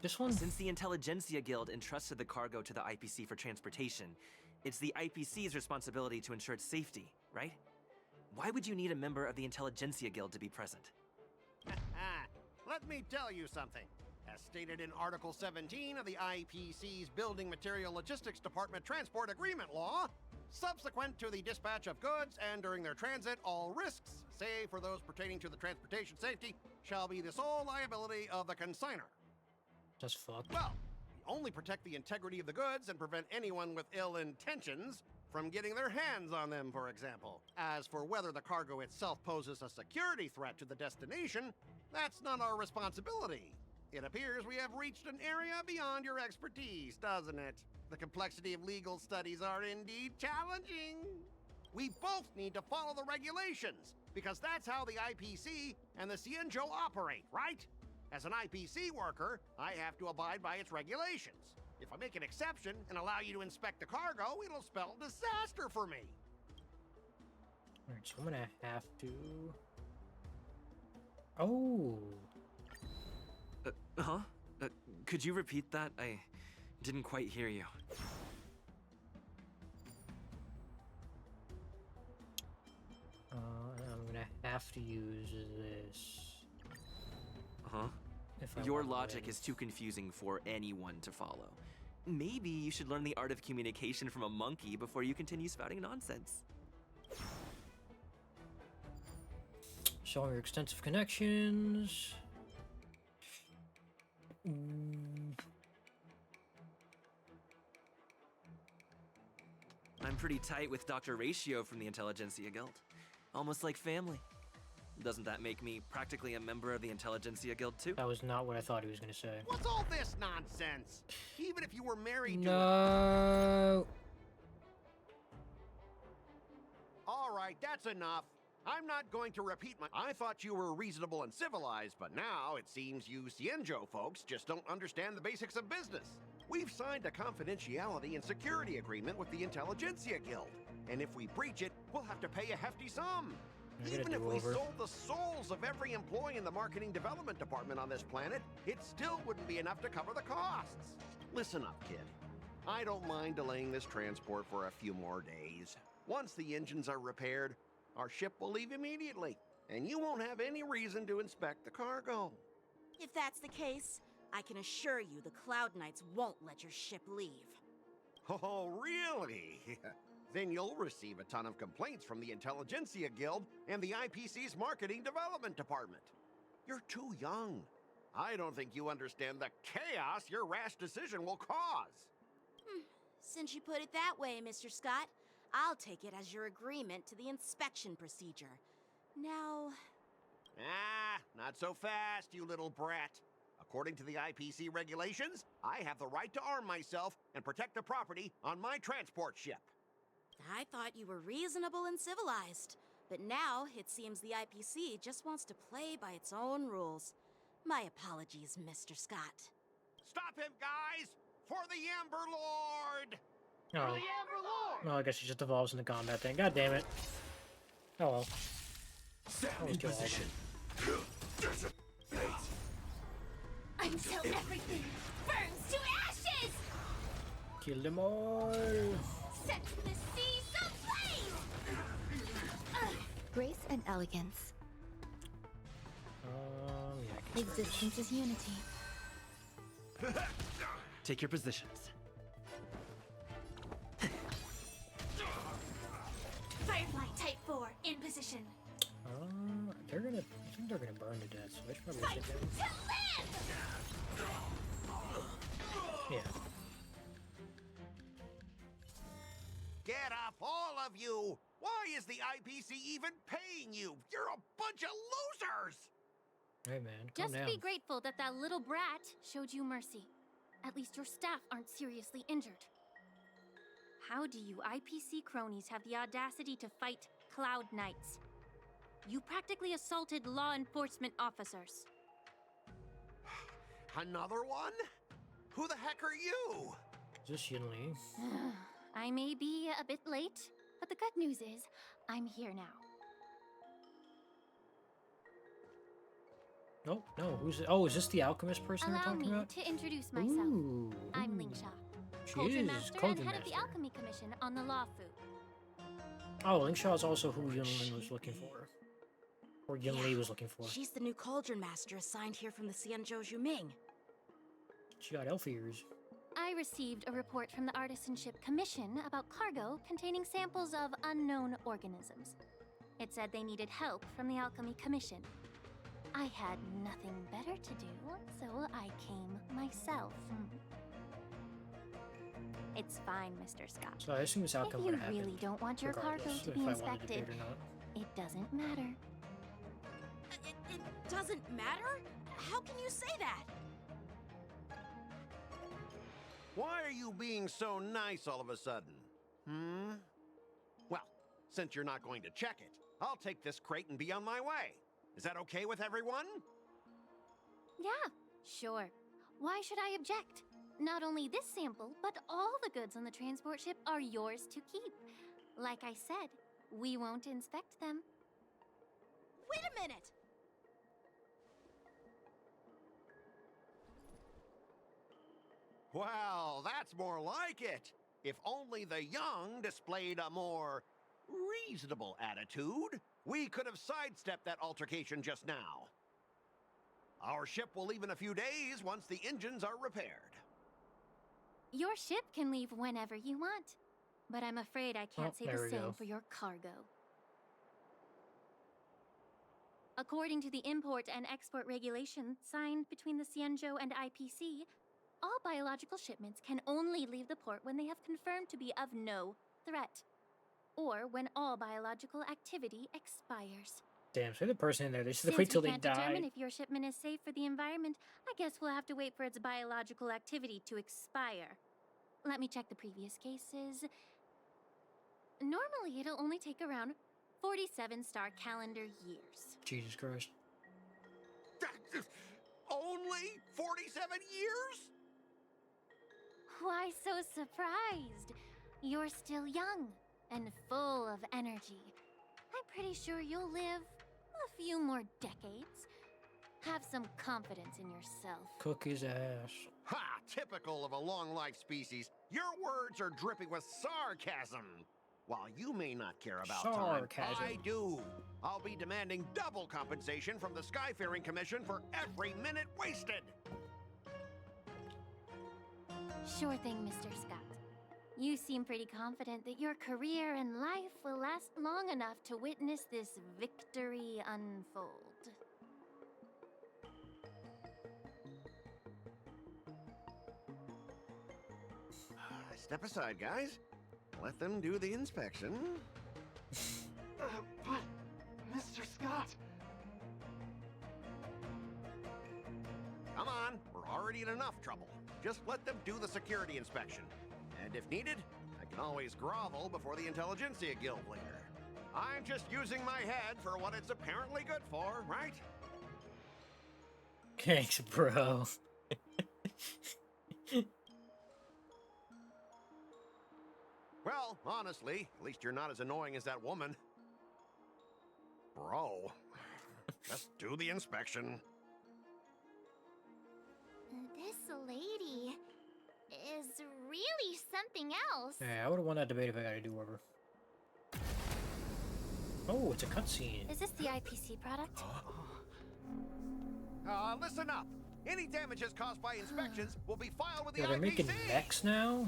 This one? Since the Intelligentsia Guild entrusted the cargo to the IPC for transportation, it's the IPC's responsibility to ensure its safety, right? Why would you need a member of the Intelligentsia Guild to be present? Let me tell you something. As stated in Article 17 of the IPC's Building Material Logistics Department Transport Agreement Law, subsequent to the dispatch of goods and during their transit, all risks, save for those pertaining to the transportation safety, shall be the sole liability of the consignor. That's fucked. Well, we only protect the integrity of the goods and prevent anyone with ill intentions from getting their hands on them, for example. As for whether the cargo itself poses a security threat to the destination, that's not our responsibility. It appears we have reached an area beyond your expertise, doesn't it? The complexity of legal studies are indeed challenging. We both need to follow the regulations, because that's how the IPC and the Cienjo operate, right? As an IPC worker, I have to abide by its regulations. If I make an exception and allow you to inspect the cargo, it'll spell disaster for me. Alright, so I'm gonna have to... Oh! Could you repeat that? I didn't quite hear you. I'm gonna have to use this. Your logic is too confusing for anyone to follow. Maybe you should learn the art of communication from a monkey before you continue spouting nonsense. Show your extensive connections. I'm pretty tight with Dr. Ratio from the Intelligentsia Guild. Almost like family. Doesn't that make me practically a member of the Intelligentsia Guild too? That was not what I thought he was gonna say. What's all this nonsense? Even if you were married to... No. All right, that's enough. I'm not going to repeat my... I thought you were reasonable and civilized, but now it seems you Cienjo folks just don't understand the basics of business. We've signed a confidentiality and security agreement with the Intelligentsia Guild, and if we breach it, we'll have to pay a hefty sum. Even if we sold the souls of every employee in the marketing development department on this planet, it still wouldn't be enough to cover the costs. Listen up, kid. I don't mind delaying this transport for a few more days. Once the engines are repaired, our ship will leave immediately, and you won't have any reason to inspect the cargo. If that's the case, I can assure you the Cloud Knights won't let your ship leave. Oh, really? Then you'll receive a ton of complaints from the Intelligentsia Guild and the IPC's Marketing Development Department. You're too young. I don't think you understand the chaos your rash decision will cause. Since you put it that way, Mr. Scott, I'll take it as your agreement to the inspection procedure. Now... Not so fast, you little brat. According to the IPC regulations, I have the right to arm myself and protect the property on my transport ship. I thought you were reasonable and civilized, but now it seems the IPC just wants to play by its own rules. My apologies, Mr. Scott. Stop him, guys! For the Amber Lord! Oh. For the Amber Lord! No, I guess he just evolves into combat thing. God damn it. Oh well. Stand in position. Until everything burns to ashes! Kill them all! Set the seas ablaze! Grace and elegance. Yeah, Existence is unity. Take your positions. Firefly Type 4 in position. I think they're gonna burn to death, so I should probably Fight sit to down. live! Yeah. Get up, all of you! Why is the IPC even paying you? You're a bunch of losers! Hey man, calm Just down. be grateful that that little brat showed you mercy. At least your staff aren't seriously injured. How do you IPC cronies have the audacity to fight Cloud Knights? You practically assaulted law enforcement officers. Another one? Who the heck are you? Is this Yinli? I may be a bit late, but the good news is I'm here now. Nope, no, who's it? Oh, is this the alchemist person we're Allow talking me about? to introduce myself. Ooh. I'm Ling Sha, She Cauldron is Master Cauldron and head of the Master. Alchemy Commission on the Law Fu. Oh, Ling Sha is also who Yinli was looking for. Or Yinli was looking for. She's the new Cauldron Master assigned here from the Cienjo Zhuming. She got elf ears. I received a report from the Artisanship Commission about cargo containing samples of unknown organisms. It said they needed help from the Alchemy Commission. I had nothing better to do, so I came myself. It's fine, Mr. Scott. So I assume this outcome if would you happen. really don't want your cargo regardless to if be I wanted to inspected, debate or not. it doesn't matter. It doesn't matter? How can you say that? Why are you being so nice all of a sudden? Well, since you're not going to check it, I'll take this crate and be on my way. Is that okay with everyone? Yeah, sure. Why should I object? Not only this sample, but all the goods on the transport ship are yours to keep. Like I said, we won't inspect them. Wait a minute! Well, that's more like it. If only the young displayed a more reasonable attitude, we could have sidestepped that altercation just now. Our ship will leave in a few days once the engines are repaired. Your ship can leave whenever you want, but I'm afraid I can't say the same for your cargo. According to the import and export regulations signed between the Xianzhou and IPC, all biological shipments can only leave the port when they have confirmed to be of no threat, or when all biological activity expires. Damn, say the person in there, they should wait till they Since we can't die. determine if your shipment is safe for the environment, I guess we'll have to wait for its biological activity to expire. Let me check the previous cases. Normally, it'll only take around 47 star calendar years. Jesus Christ. Only 47 years? Why so surprised? You're still young and full of energy. I'm pretty sure you'll live a few more decades. Have some confidence in yourself. Cook his ass. Ha! Typical of a long-life species. Your words are dripping with sarcasm. While you may not care about Sarcasm. time, I do. I'll be demanding double compensation from the Skyfaring Commission for every minute wasted. Sure thing, Mr. Scott. You seem pretty confident that your career and life will last long enough to witness this victory unfold. Step aside, guys. Let them do the inspection. But, Mr. Scott... Come on, we're already in enough trouble. Just let them do the security inspection. And if needed, I can always grovel before the Intelligentsia Guild later. I'm just using my head for what it's apparently good for, right? Thanks, bro. Well, honestly, at least you're not as annoying as that woman. Bro, just do the inspection. This lady is really something else. Yeah, I would have won that debate if I got a do-over. Oh, it's a cutscene. Is this the IPC product? Listen up. Any damages caused by inspections will be filed with the Yeah, they're IPC. making mechs now?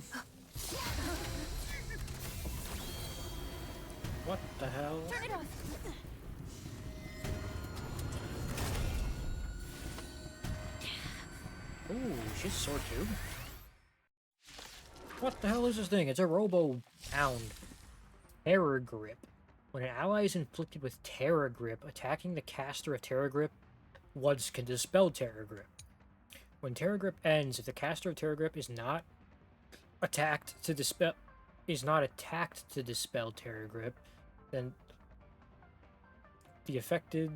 What the hell? Turn it off. Ooh, she's sword too. What the hell is this thing? It's a robo-hound. Terror Grip. When an ally is inflicted with Terror Grip, attacking the caster of Terror Grip once can dispel Terror Grip. When Terror Grip ends, if the caster of Terror Grip is not attacked to dispel Terror Grip, then the affected...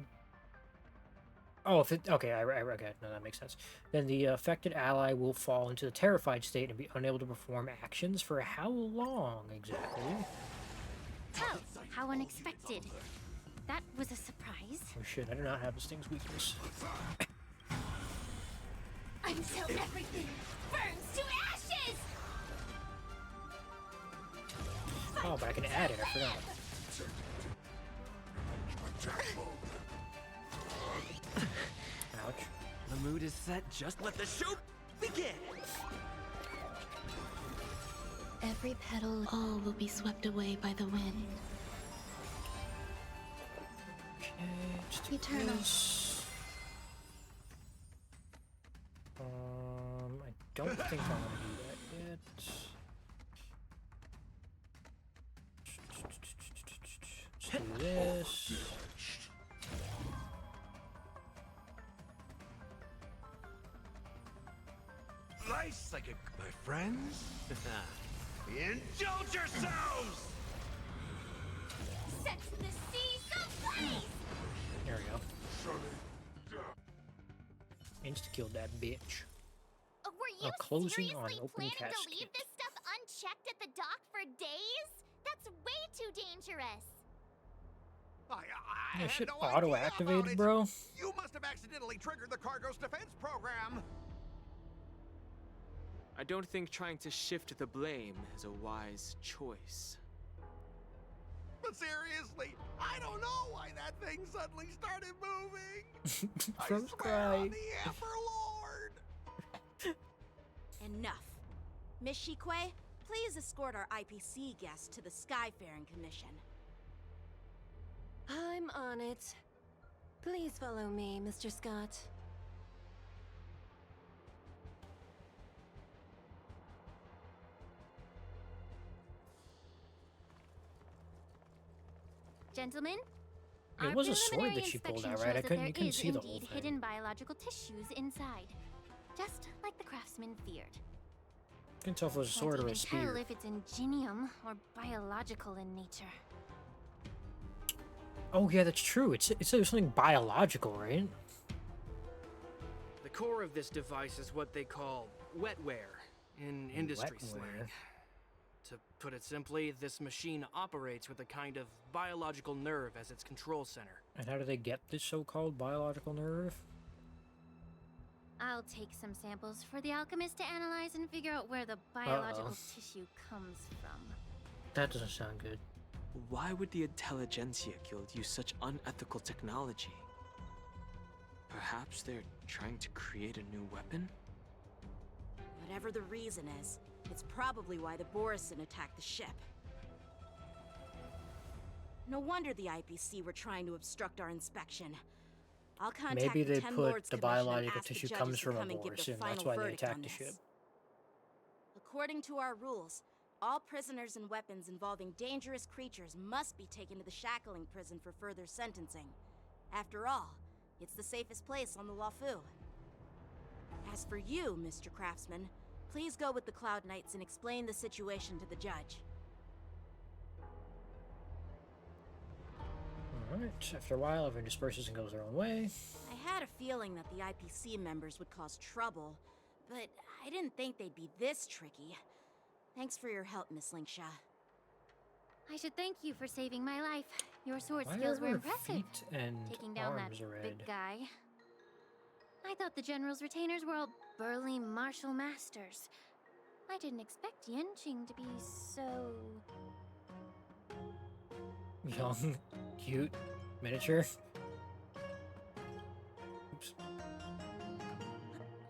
Oh, if it, okay, okay, no, that makes sense. Then the affected ally will fall into the terrified state and be unable to perform actions for how long exactly? Oh, how unexpected. That was a surprise. Oh shit, I do not have this thing's weakness. Until everything burns to ashes! Oh, but I can add it, I forgot. Ouch. The mood is set, just let the show begin! Every petal, all will be swept away by the wind. Okay, Eternal. don't think I want to do that yet. Let's do this. Nice, like my friends. Indulge yourselves! Set the seas ablaze! There we go. Insta-killed that bitch. Were you closing seriously on open planning to casket. leave this stuff unchecked at the dock for days? That's way too dangerous. I That had shit no idea about auto-activated, it. bro. You must have accidentally triggered the cargo's defense program. I don't think trying to shift the blame is a wise choice. But seriously, I don't know why that thing suddenly started moving. I Don't swear cry. on the Emperor Lord. Enough. Miss Shikwe, please escort our IPC guest to the Skyfaring Commission. I'm on it. Please follow me, Mr. Scott. Gentlemen, It our was a sword preliminary that she pulled inspection out, right? shows that You there couldn't is see the whole indeed thing. hidden biological tissues inside, just like the craftsman feared. Couldn't tell if it was a Can't sword or even a spear. tell if it's ingenium or biological in nature. Oh yeah, that's true. It said it was something biological, right? The core of this device is what they call wetware in industry slang. To put it simply, this machine operates with a kind of biological nerve as its control center. And how do they get this so-called biological nerve? I'll take some samples for the alchemist to analyze and figure out where the biological tissue comes from. That doesn't sound good. Why would the Intelligentsia Guild use such unethical technology? Perhaps they're trying to create a new weapon? Whatever the reason is, it's probably why the Borison attacked the ship. No wonder the IPC were trying to obstruct our inspection. I'll contact Maybe the they Ten put Lords the Commission and biological ask the tissue judges comes to from a come and give their Borison. That's final why they verdict attacked on the this. ship. According to our rules, all prisoners and weapons involving dangerous creatures must be taken to the shackling prison for further sentencing. After all, it's the safest place on the Luofu. As for you, Mr. Craftsman, please go with the Cloud Knights and explain the situation to the judge. Alright, after a while, everyone disperses and goes their own way. I had a feeling that the IPC members would cause trouble, but I didn't think they'd be this tricky. Thanks for your help, Miss Linksha. I should thank you for saving my life. Your sword Why skills are were her impressive. feet and Taking down that arms red? big guy. I thought the General's retainers were all burly martial masters. I didn't expect Yenching to be so... Young, cute, miniature. Oops.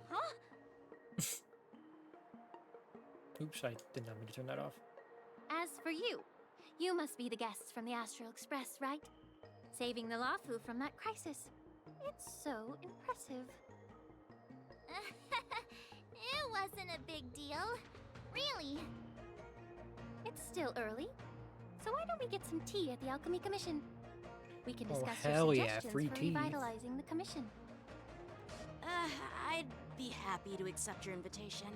Huh? Oops, I did not mean to turn that off. As for you, you must be the guests from the Astral Express, right? Saving the Luofu from that crisis. It's so impressive. It wasn't a big deal. Really. It's still early. So why don't we get some tea at the Alchemy Commission? We can Oh, discuss hell your yeah, suggestions free for tea. revitalizing the commission. I'd be happy to accept your invitation.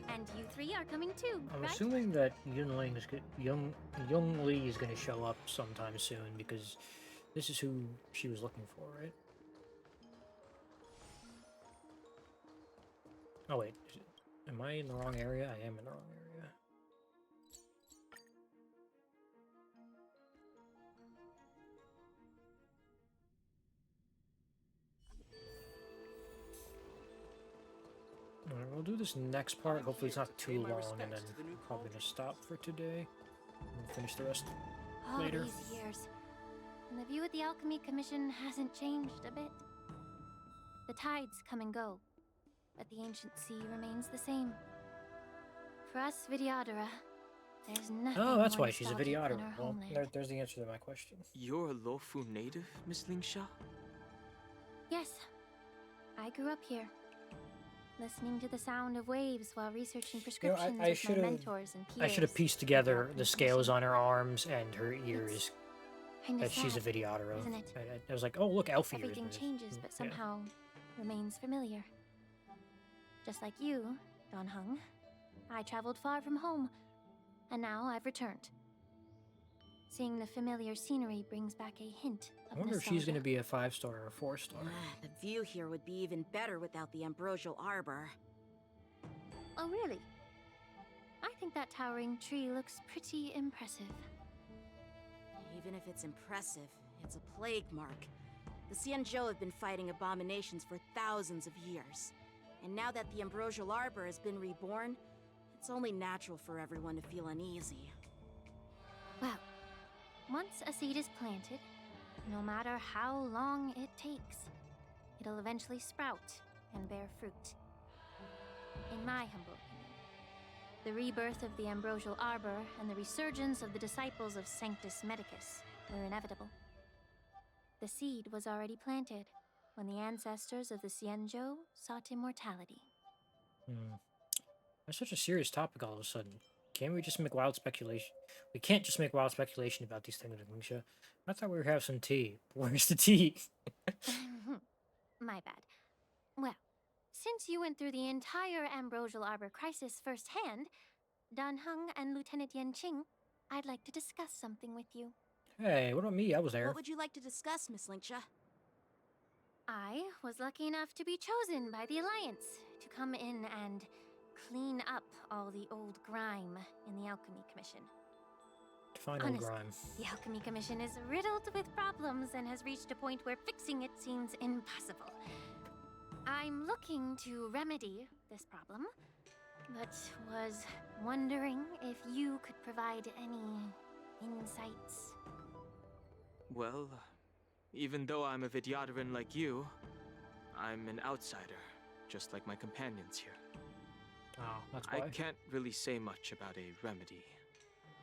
And you three are coming too, I'm right? assuming that Young Lee is going to show up sometime soon because this is who she was looking for, right? Oh wait, am I in the wrong area? I am in the wrong area. Alright, we'll do this next part. Hopefully it's not too long, and then I'm probably gonna stop for today. We'll finish the rest All later. these years, and the view of the Alchemy Commission hasn't changed a bit. The tides come and go, but the ancient sea remains the same. For us, Vidyadhara, there's nothing Oh, that's more why she's a nostalgic Vidyadhara. than our Well, homeland. there's the answer to my question. You're a Luofu native, Miss Linksha? Yes, I grew up here. listening to the sound of waves while researching You know, prescriptions I with should my have. mentors and peers. I should have pieced together the scales on her arms and her ears. Kinda That she's a sad, videotter of. isn't it? I was like, oh look, Elfie ears. Everything changes, but Yeah. somehow remains familiar. Just like you, Don Hung, I traveled far from home, and now I've returned. Seeing the familiar scenery brings back a hint I of wonder if she's nostalgia. going to be a 5-star or a 4-star. The view here would be even better without the ambrosial arbor. Oh, really? I think that towering tree looks pretty impressive. Even if it's impressive, it's a plague mark. The Xianzhou have been fighting abominations for thousands of years. And now that the ambrosial arbor has been reborn, it's only natural for everyone to feel uneasy. Well, once a seed is planted, no matter how long it takes, it'll eventually sprout and bear fruit. In my humble opinion, the rebirth of the ambrosial arbor and the resurgence of the disciples of Sanctus Medicus were inevitable. The seed was already planted when the ancestors of the Xianzhou sought immortality. That's such a serious topic all of a sudden. Can't we just make wild speculation? We can't just make wild speculation about these things, Alicia. I thought we were having some tea. Where's the tea? My bad. Well, since you went through the entire ambrosial arbor crisis firsthand, Dan Heng and Lieutenant Yan Qing, I'd like to discuss something with you. Hey, what about me? I was there. What would you like to discuss, Miss Linksha? I was lucky enough to be chosen by the Alliance to come in and clean up all the old grime in the Alchemy Commission. Define old grime. The Alchemy Commission is riddled with problems and has reached a point where fixing it seems impossible. I'm looking to remedy this problem, but was wondering if you could provide any insights. Well, even though I'm a Vidyadharan like you, I'm an outsider, just like my companions here. Oh, that's why. I can't really say much about a remedy,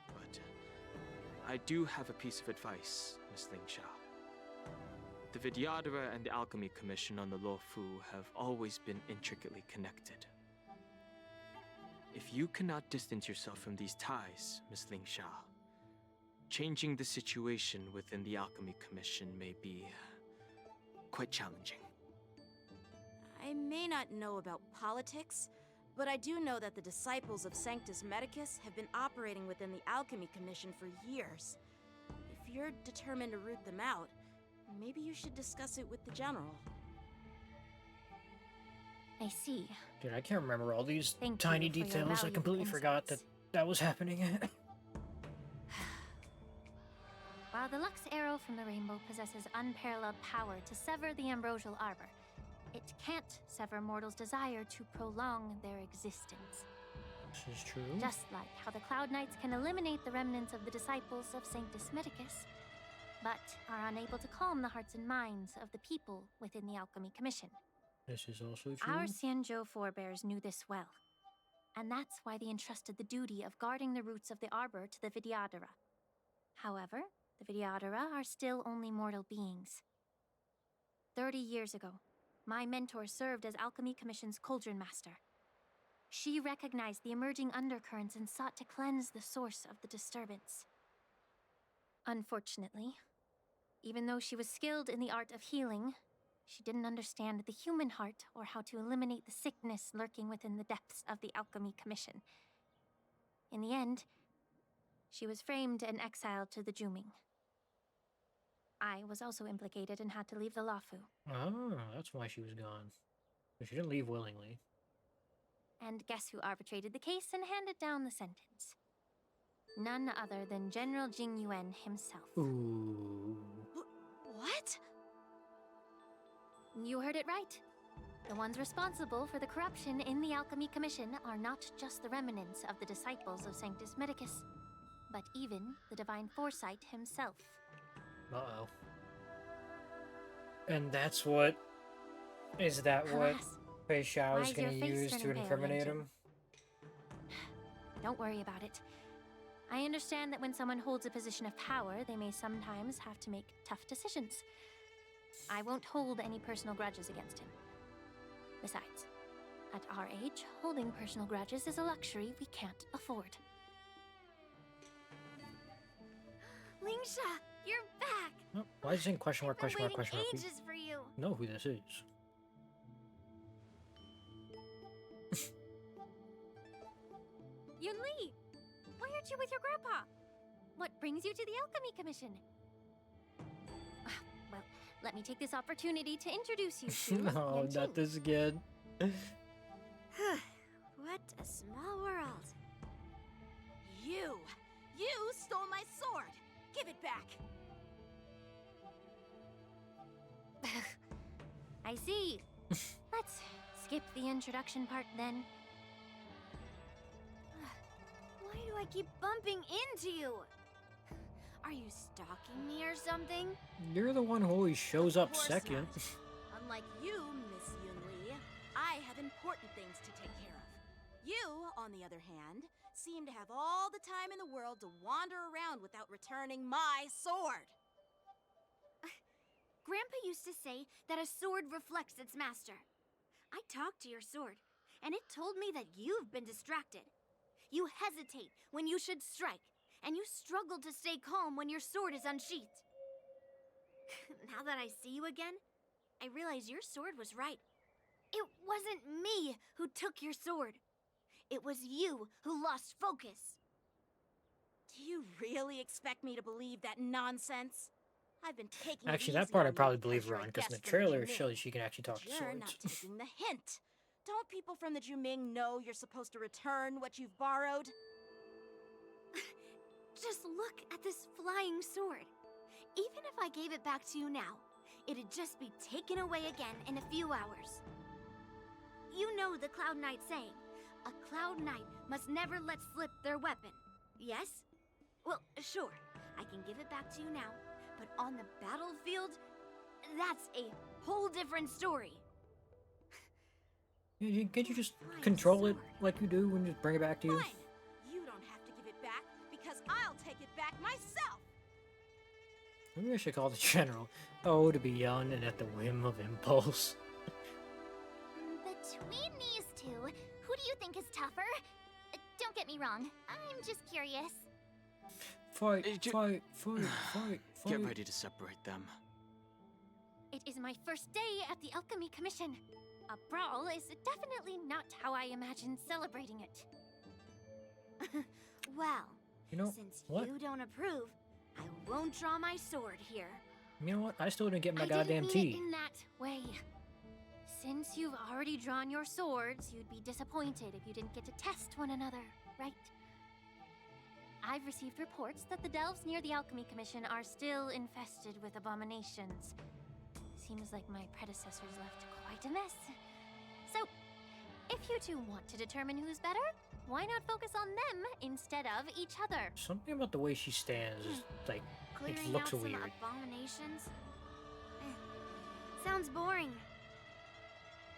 but I do have a piece of advice, Miss Lingsha. The Vidyadhara and the Alchemy Commission on the Luofu have always been intricately connected. If you cannot distance yourself from these ties, Miss Lingsha, changing the situation within the Alchemy Commission may be quite challenging. I may not know about politics, but I do know that the disciples of Sanctus Medicus have been operating within the Alchemy Commission for years. If you're determined to root them out, maybe you should discuss it with the General. I see. Dude, I can't remember all these Thank tiny you for your details. I valuable completely forgot that that was happening. While the Lux Arrow from the Rainbow possesses unparalleled power to sever the ambrosial arbor, it can't sever mortals' desire to prolong their existence. This is true. Just like how the Cloud Knights can eliminate the remnants of the disciples of Sanctus Medicus, but are unable to calm the hearts and minds of the people within the Alchemy Commission. This is also true. Our Xianzhou forebears knew this well, and that's why they entrusted the duty of guarding the roots of the arbor to the Vidyadhara. However, the Vidyadhara are still only mortal beings. 30 years ago, my mentor served as Alchemy Commission's Cauldron Master. She recognized the emerging undercurrents and sought to cleanse the source of the disturbance. Unfortunately, even though she was skilled in the art of healing, she didn't understand the human heart or how to eliminate the sickness lurking within the depths of the Alchemy Commission. In the end, she was framed and exiled to the Juming. I was also implicated and had to leave the Luofu. Oh, that's why she was gone. But she didn't leave willingly. And guess who arbitrated the case and handed down the sentence? None other than General Jing Yuan himself. Ooh. What? You heard it right. The ones responsible for the corruption in the Alchemy Commission are not just the remnants of the disciples of Sanctus Medicus, but even the Divine Foresight himself. Uh-oh. And that's what... Is that what Fei Xiao is Why is going your to face use to turning pale, incriminate Yanjun? him? Don't worry about it. I understand that when someone holds a position of power, they may sometimes have to make tough decisions. I won't hold any personal grudges against him. Besides, At our age, holding personal grudges is a luxury we can't afford. Lingsha, you're back! Oh, why is it saying question mark, I've question mark, been question mark? waiting ages for you. Know who this is. Yunli! Why aren't you with your grandpa? What brings you to the Alchemy Commission? Well, let me take this opportunity to introduce you to No, Yanqing. not this again. What a small world. You stole my sword! Give it back! I see. Let's skip the introduction part then. Why do I keep bumping into you? Are you stalking me or something? You're the one who always shows up Of course second. not. Unlike you, Miss Yunli, I have important things to take care of. You, on the other hand, seem to have all the time in the world to wander around without returning my sword. Grandpa used to say that a sword reflects its master. I talked to your sword, and it told me that you've been distracted. You hesitate when you should strike, and you struggle to stay calm when your sword is unsheathed. Now that I see you again, I realize your sword was right. It wasn't me who took your sword. It was you who lost focus. Do you really expect me to believe that nonsense? I've been taking Actually, it that easy part on I probably you believe because her you're on, a because in the guest from trailer it Juming. shows she can actually talk to You're swords. not taking the hint. Don't people from the Juming know you're supposed to return what you've borrowed? Just look at this flying sword. Even if I gave it back to you now, it'd just be taken away again in a few hours. You know the Cloud Knight saying, a Cloud Knight must never let slip their weapon, yes? Well, sure, I can give it back to you now, but on the battlefield, that's a whole different story. Can't you just control it like you do and just bring it back to you? Fine. You don't have to give it back because I'll take it back myself. Maybe I should call the general. Oh, to be young and at the whim of impulse. Between these two, who do you think is tougher? Don't get me wrong, I'm just curious. Fight, fight, fight, fight, fight. Get ready to separate them. It is my first day at the Alchemy Commission. A brawl is definitely not how I imagined celebrating it. Well, You know since what? you don't approve, I won't draw my sword here. You know what? I still didn't get my I goddamn didn't mean tea. it in that way. Since you've already drawn your swords, you'd be disappointed if you didn't get to test one another, right? I've received reports that the delves near the Alchemy Commission are still infested with abominations. Seems like my predecessors left quite a mess. So, if you two want to determine who's better, why not focus on them instead of each other? Something about the way she stands is like, Clearing it looks out weird. some abominations? Sounds boring.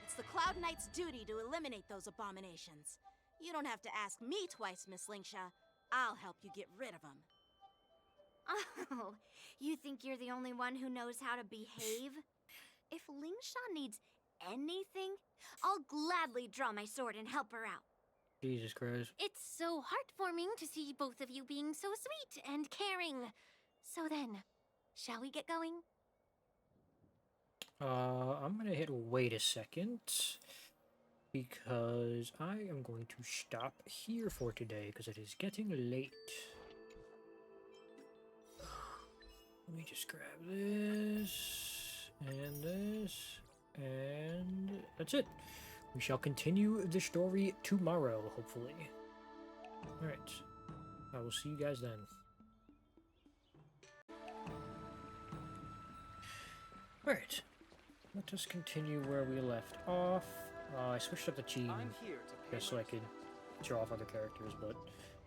It's the Cloud Knight's duty to eliminate those abominations. You don't have to ask me twice, Miss Lingsha. I'll help you get rid of them. Oh, you think you're the only one who knows how to behave? If Lingsha needs anything, I'll gladly draw my sword and help her out. Jesus Christ. It's so heartwarming to see both of you being so sweet and caring. So then, shall we get going? I'm gonna hit wait a second, because I am going to stop here for today, because it is getting late. Let me just grab this, and that's it. We shall continue the story tomorrow, hopefully. Alright, I will see you guys then. Alright, let us continue where we left off. I switched up the cheating just so I could draw off other characters, but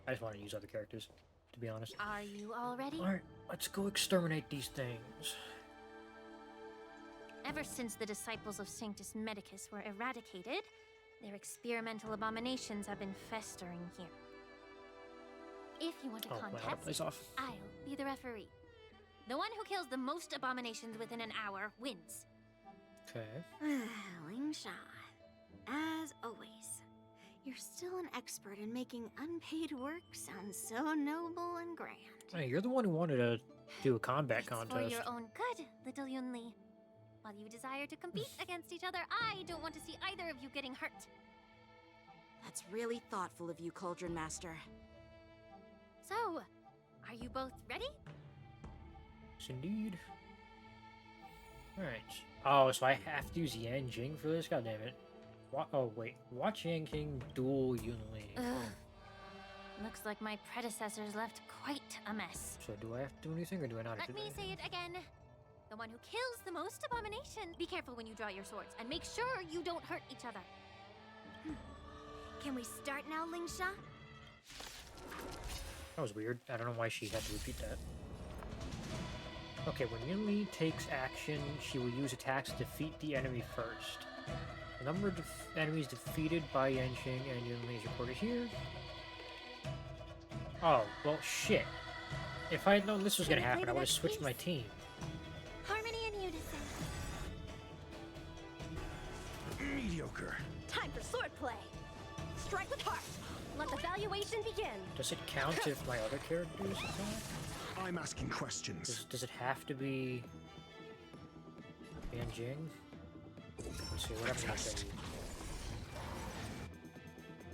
I just want to use other characters, to be honest. Are you all ready? Alright, let's go exterminate these things. Ever since the disciples of Sanctus Medicus were eradicated, their experimental abominations have been festering here. If you want a Oh, wait, I gotta place contest, off. I'll be the referee. The one who kills the most abominations within an hour wins. Okay. Lingsha. as always. You're still an expert in making unpaid work sound so noble and grand. Hey, you're the one who wanted to do a combat contest. For your own good, little Yunli. While you desire to compete against each other, I don't want to see either of you getting hurt. That's really thoughtful of you, Cauldron Master. So, are you both ready? Yes, indeed. Alright. Oh, so I have to use Yan Jing for this? God damn it. Oh, wait. Watch Yan King duel Yunli. Looks like my predecessors left quite a mess. So do I have to do anything, or do I not have to Let do me say it again. The one who kills the most abomination. Be careful when you draw your swords, and make sure you don't hurt each other. Can we start now, Lingsha? That was weird. I don't know why she had to repeat that. Okay, when Yunli takes action, she will use attacks to defeat the enemy first. The number of enemies defeated by Yanqing and Yunli is recorded here. Oh, well, shit. If I had known this was gonna happen, I would have switched my team. Harmony and unison. Mediocre. Time for swordplay. Strike with heart. Let the valuation begin. Does it count if my other characters attack? I'm asking questions. Does it have to be Yanqing? Let's see, what happens if I use...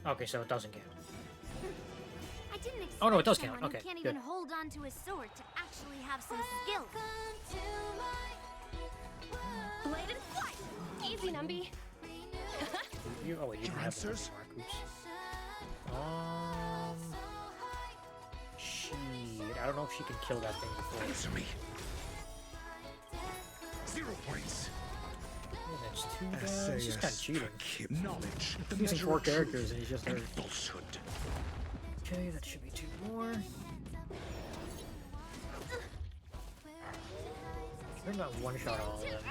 Okay, so it doesn't count. I didn't expect Oh no, it does count. someone Okay, who can't good. even hold on to his sword to actually have some skill. Bladed flight. Easy, Numby. Oh, wait, you didn't have the answers? mark. Oops. Shit. I don't know if she can kill that thing before. Answer me. 0 points. Oh, that's too bad. He's just kind of cheating. Knowledge. The He's using measure 4 of truth characters and he's just and hurt. falsehood. Okay, that should be 2 more. They're not one-shot all of them.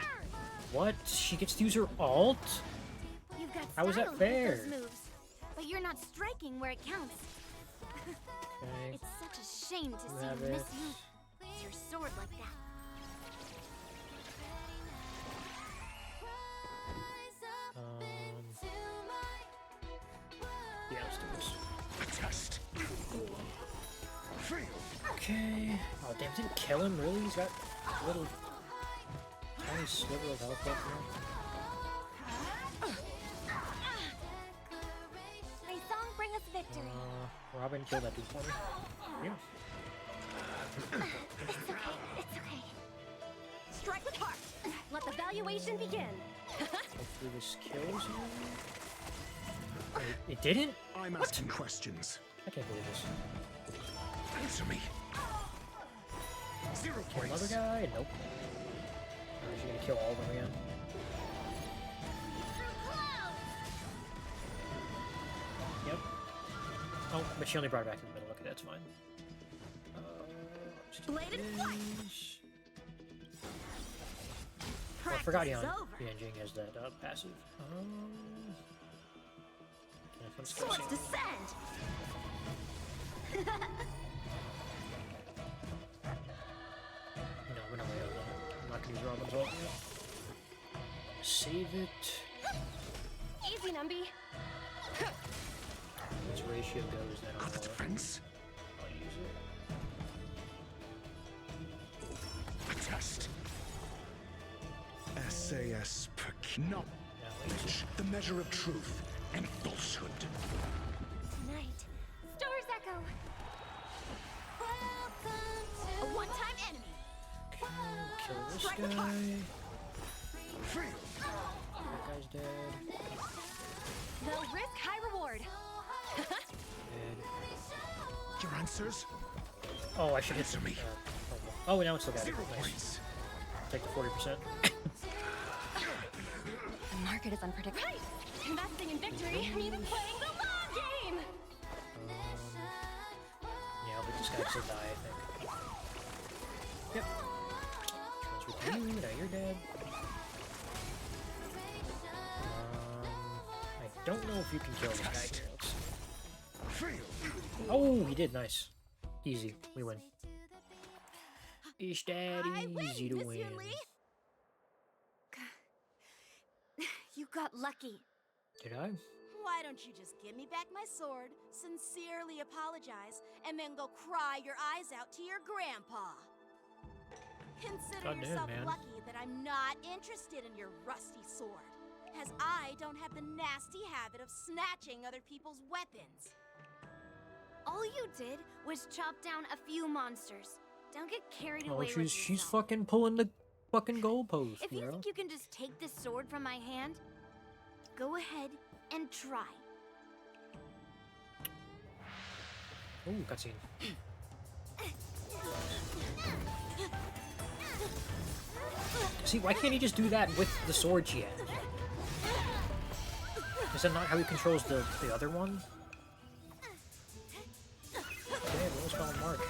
What? She gets to use her alt? You've got How is that style fair? with those moves, but you're not striking where it counts. Okay. It's such a shame to see Grab you it. misuse your sword like that. Yeah, let's do this. A test. Fail. Okay. Oh, damn, didn't kill him, really? He's got a little tiny sliver of health left here. May song bring us victory. Robin, kill that dude for me. Yeah. It's okay. It's okay. Strike with heart. Let the valuation begin. Hopefully this kills him. Wait, it didn't? I'm asking questions. I can't believe this. Answer me. 0 Kill another points. guy? Nope. Or is she gonna kill all of them again? Yep. Oh, but she only brought it back to the middle. Okay, that's fine. Bladed flight. Oh, I forgot Practice is Yanjing has that passive. Swords descend. No, we're not gonna use that. I'm not gonna use Robin's ult yet. Save it. Easy, Numby. Its ratio goes then Got the defense. I'll use it. A test. SAS per knowledge. The measure of truth and falsehood. Tonight, stars echo. A one-time enemy. Kill this Strike guy. with heart. That guy's dead. They'll risk high reward. Dead. Your answers? Oh, I should hit Answer me. Oh, now it's still got it. 0 Nice. points. Take the 40%. The market is unpredictable. Right. Investing in victory and even playing the long game. Yeah, I'll let this guy still die, I think. Yep. Transfer to you, now you're dead. I don't know if you can kill this guy here. Let's see. Oh, he did, nice. Easy, we win. Ish that easy to win. You got lucky. Did I? Why don't you just give me back my sword, sincerely apologize, and then go cry your eyes out to your grandpa? Consider Goddamn, yourself man. lucky that I'm not interested in your rusty sword, as I don't have the nasty habit of snatching other people's weapons. All you did was chop down a few monsters. Don't get carried Oh, away with she's yourself. fucking pulling the fucking goalpost, If you bro. think you can just take this sword from my hand, go ahead and try. Ooh, cutscene. See, why can't he just do that with the sword she has? Is that not how he controls the other one? Okay, what was called Mark?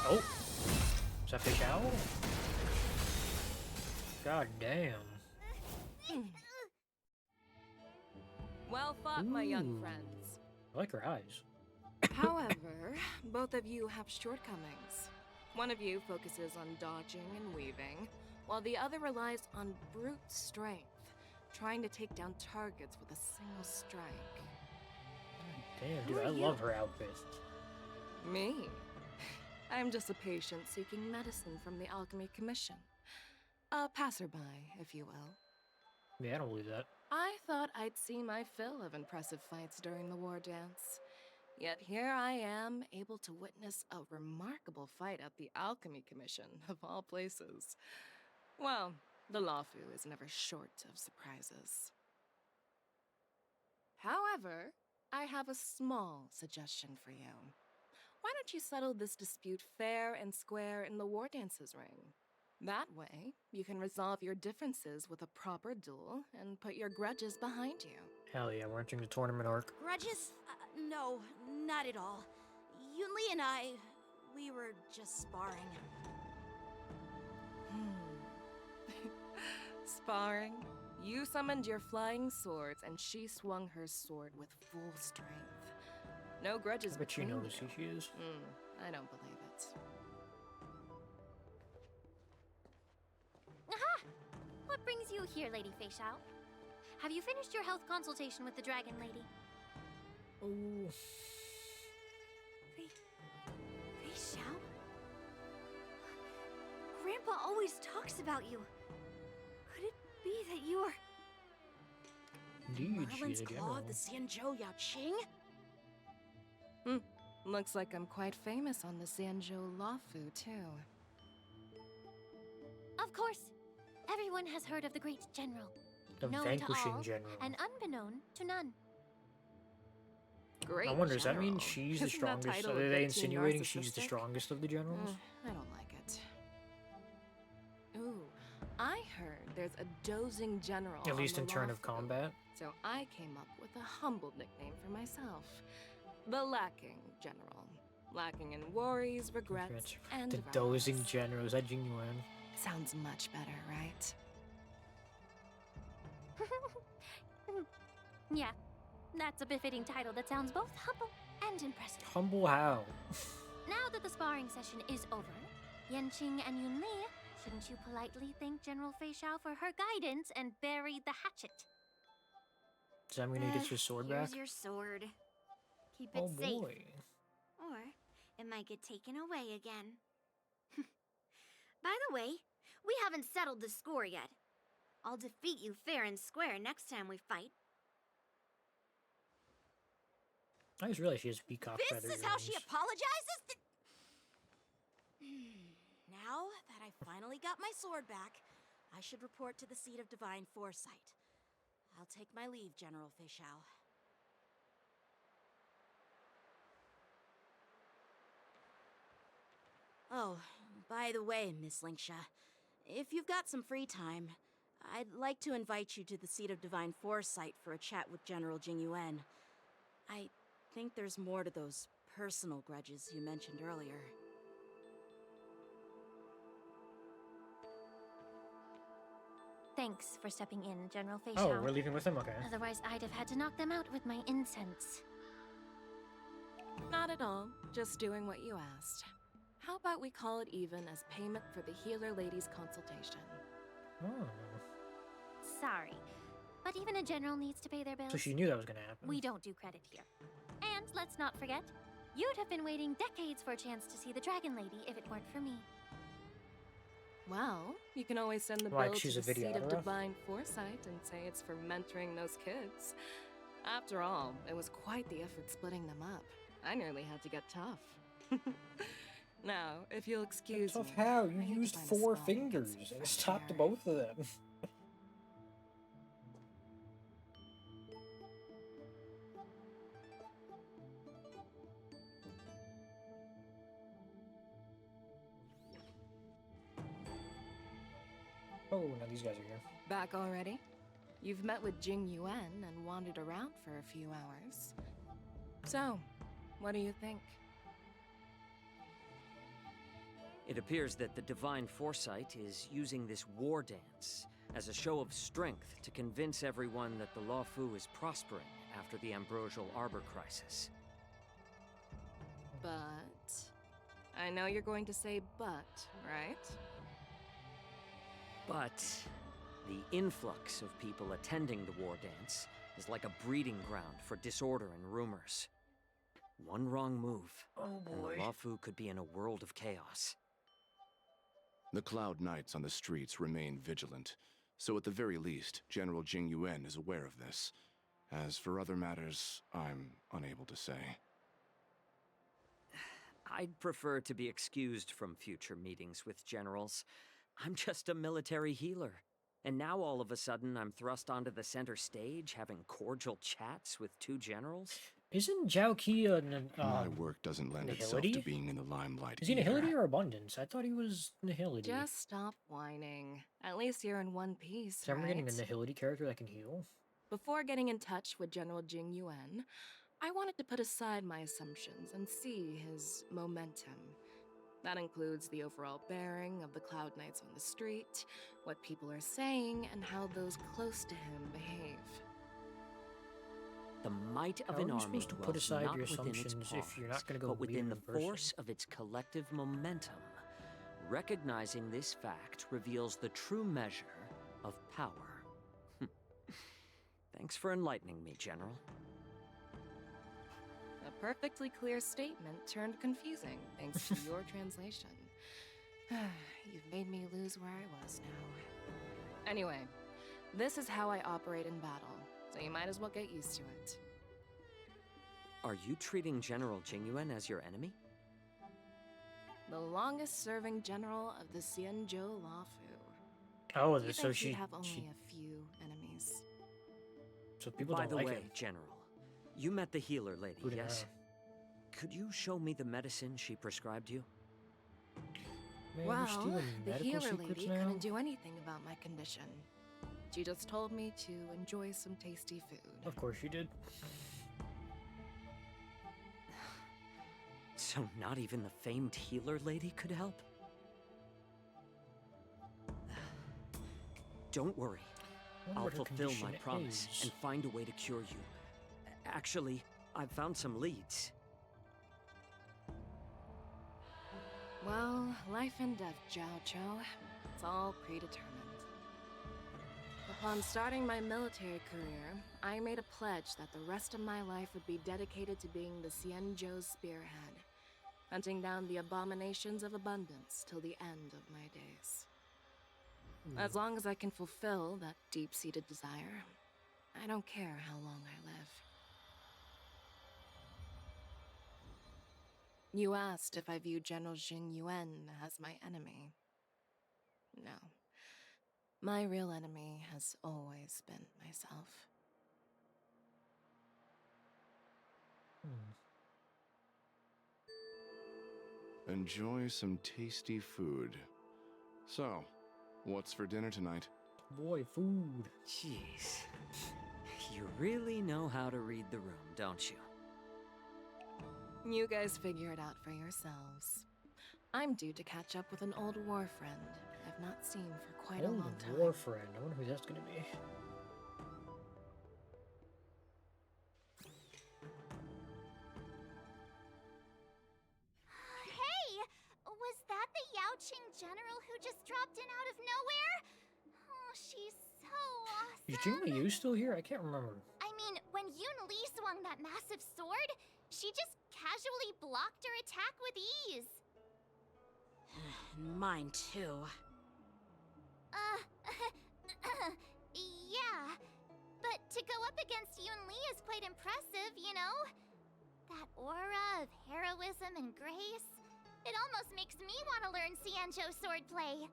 Oh! Is that fish owl? God damn. Well fought, my young Ooh. friends. I like her eyes. However, both of you have shortcomings. One of you focuses on dodging and weaving, while the other relies on brute strength, trying to take down targets with a single strike. Damn, Who dude, are I you? love her outfit. Me? I'm just a patient seeking medicine from the Alchemy Commission. A passerby, if you will. Yeah, I don't believe that. I thought I'd see my fill of impressive fights during the war dance. Yet here I am, able to witness a remarkable fight at the Alchemy Commission, of all places. Well, the Lawfu is never short of surprises. However, I have a small suggestion for you. Why don't you settle this dispute fair and square in the war dances ring? That way, you can resolve your differences with a proper duel and put your grudges behind you. Hell yeah, we're entering the tournament arc. Grudges? No, not at all. Yunli and I, we were just sparring. Sparring? You summoned your flying swords, and she swung her sword with full strength. No grudges I bet she between knows who you. she is. I don't believe it. Aha! What brings you here, Lady Feishao? Have you finished your health consultation with the Dragon Lady? Ooh. Feishao? Grandpa always talks about you. Could it be that you are... Indeed, she Merlin's is a claw general. of the Xianzhou Yaoqing? Looks like I'm quite famous on the Xianzhou Lawfu, too. Of course. Everyone has heard of the great general. The known vanquishing to all, general. and unbeknown to none. Great I wonder, does that mean general. she's the Isn't that strongest? title Are a they bit too insinuating she's the narcissistic? strongest of the generals? I don't like it. Ooh, I heard there's a dozing general. At on least the in turn of Lawfu. combat. So I came up with a humble nickname for myself. The Lacking General. Lacking in worries, regrets, and The violence. dozing general, is that genuine? Sounds much better, right? Yeah, that's a befitting title that sounds both humble and impressive. Humble how? Now that the sparring session is over, Yanqing and Yunli, shouldn't you politely thank General Feishao for her guidance and bury the hatchet? Does that mean he gets his sword back? Here's your sword. Keep it Oh safe. boy. Or it might get taken away again. By the way, we haven't settled the score yet. I'll defeat you fair and square next time we fight. I just realized she has peacock feather This is how she earrings. apologizes? Now that I finally got my sword back, I should report to the seat of divine foresight. I'll take my leave, General Feishao. Oh, by the way, Miss Linksha, if you've got some free time, I'd like to invite you to the seat of divine foresight for a chat with General Jingyuan. I think there's more to those personal grudges you mentioned earlier. Thanks for stepping in, General Fei Oh, Shao. we're leaving with him? Okay. Otherwise, I'd have had to knock them out with my incense. Not at all. Just doing what you asked. How about we call it even as payment for the healer lady's consultation? Oh. Sorry, but even a general needs to pay their bills. So she knew that was gonna happen. We don't do credit here. And let's not forget, you'd have been waiting decades for a chance to see the Dragon Lady if it weren't for me. Well, you can always send the Like bill she's to a the Seat of videographer? Divine Foresight and say it's for mentoring those kids. After all, it was quite the effort splitting them up. I nearly had to get tough. Now, if you'll excuse Tough me. how? You I need to used find a 4 spot and get fingers some and fresh stopped air. both of them. Oh, now these guys are here. Back already? You've met with Jing Yuan and wandered around for a few hours. So, what do you think? It appears that the Divine Foresight is using this war dance as a show of strength to convince everyone that the Luofu is prospering after the Ambrosial Arbor crisis. But... I know you're going to say but, right? But the influx of people attending the war dance is like a breeding ground for disorder and rumors. One wrong move, and the Luofu could be in a world of chaos. The Cloud Knights on the streets remain vigilant, so at the very least, General Jing Yuan is aware of this. As for other matters, I'm unable to say. I'd prefer to be excused from future meetings with generals. I'm just a military healer. And now all of a sudden I'm thrust onto the center stage having cordial chats with 2 generals? Isn't Zhao Qi My work doesn't lend itself Nihility? to being in the limelight. Is he either. Nihility or Abundance? I thought he was Nihility. Just stop whining. At least you're in one piece, So we're getting a right? Nihility character that can heal? Before getting in touch with General Jing Yuan, I wanted to put aside my assumptions and see his momentum. That includes the overall bearing of the Cloud Knights on the street, what people are saying, and how those close to him behave. The might of How an are you army supposed to put dwells aside not your within its assumptions if you're not pawns, gonna go but within weird the in person? force of its collective momentum. Recognizing this fact reveals the true measure of power. Thanks for enlightening me, General. A perfectly clear statement turned confusing thanks to your translation. You've made me lose where I was now. Anyway, this is how I operate in battle, so you might as well get used to it. Are you treating General Jingyuan as your enemy? The longest-serving general of the Xianzhou Luofu. Oh, Do you so think she- he'd have only she- a few enemies? So people By don't the like way, him. General, you met the healer lady, Who did yes? I? Could you show me the medicine she prescribed you? Man, Well, you're stealing the medical healer secrets lady now? couldn't do anything about my condition. She just told me to enjoy some tasty food. Of course you did. So not even the famed healer lady could help? Don't worry. Wonder I'll what her fulfill my condition promise is. and find a way to cure you. Actually, I've found some leads. Well, life and death, Zhao Chou. It's all predetermined. Upon starting my military career, I made a pledge that the rest of my life would be dedicated to being the Xianzhou spearhead, hunting down the abominations of abundance till the end of my days. As long as I can fulfill that deep-seated desire, I don't care how long I live. You asked if I view General Jing Yuan as my enemy. No. My real enemy has always been myself. Enjoy some tasty food. So, what's for dinner tonight? Boy, food. Jeez. You really know how to read the room, don't you? You guys figure it out for yourselves. I'm due to catch up with an old war friend, a have not seen for quite a Old long time. war friend. I wonder who that's gonna be. Hey! Was that the Yaoqing general who just dropped in out of nowhere? Oh, she's so awesome. Is Jing Liu still here? I can't remember. I mean, when Yun Li swung that massive sword, she just casually blocked her attack with ease. Mine too. Yeah. But to go up against Yun Li is quite impressive, you know? That aura of heroism and grace. It almost makes me want to learn Xianzhou swordplay.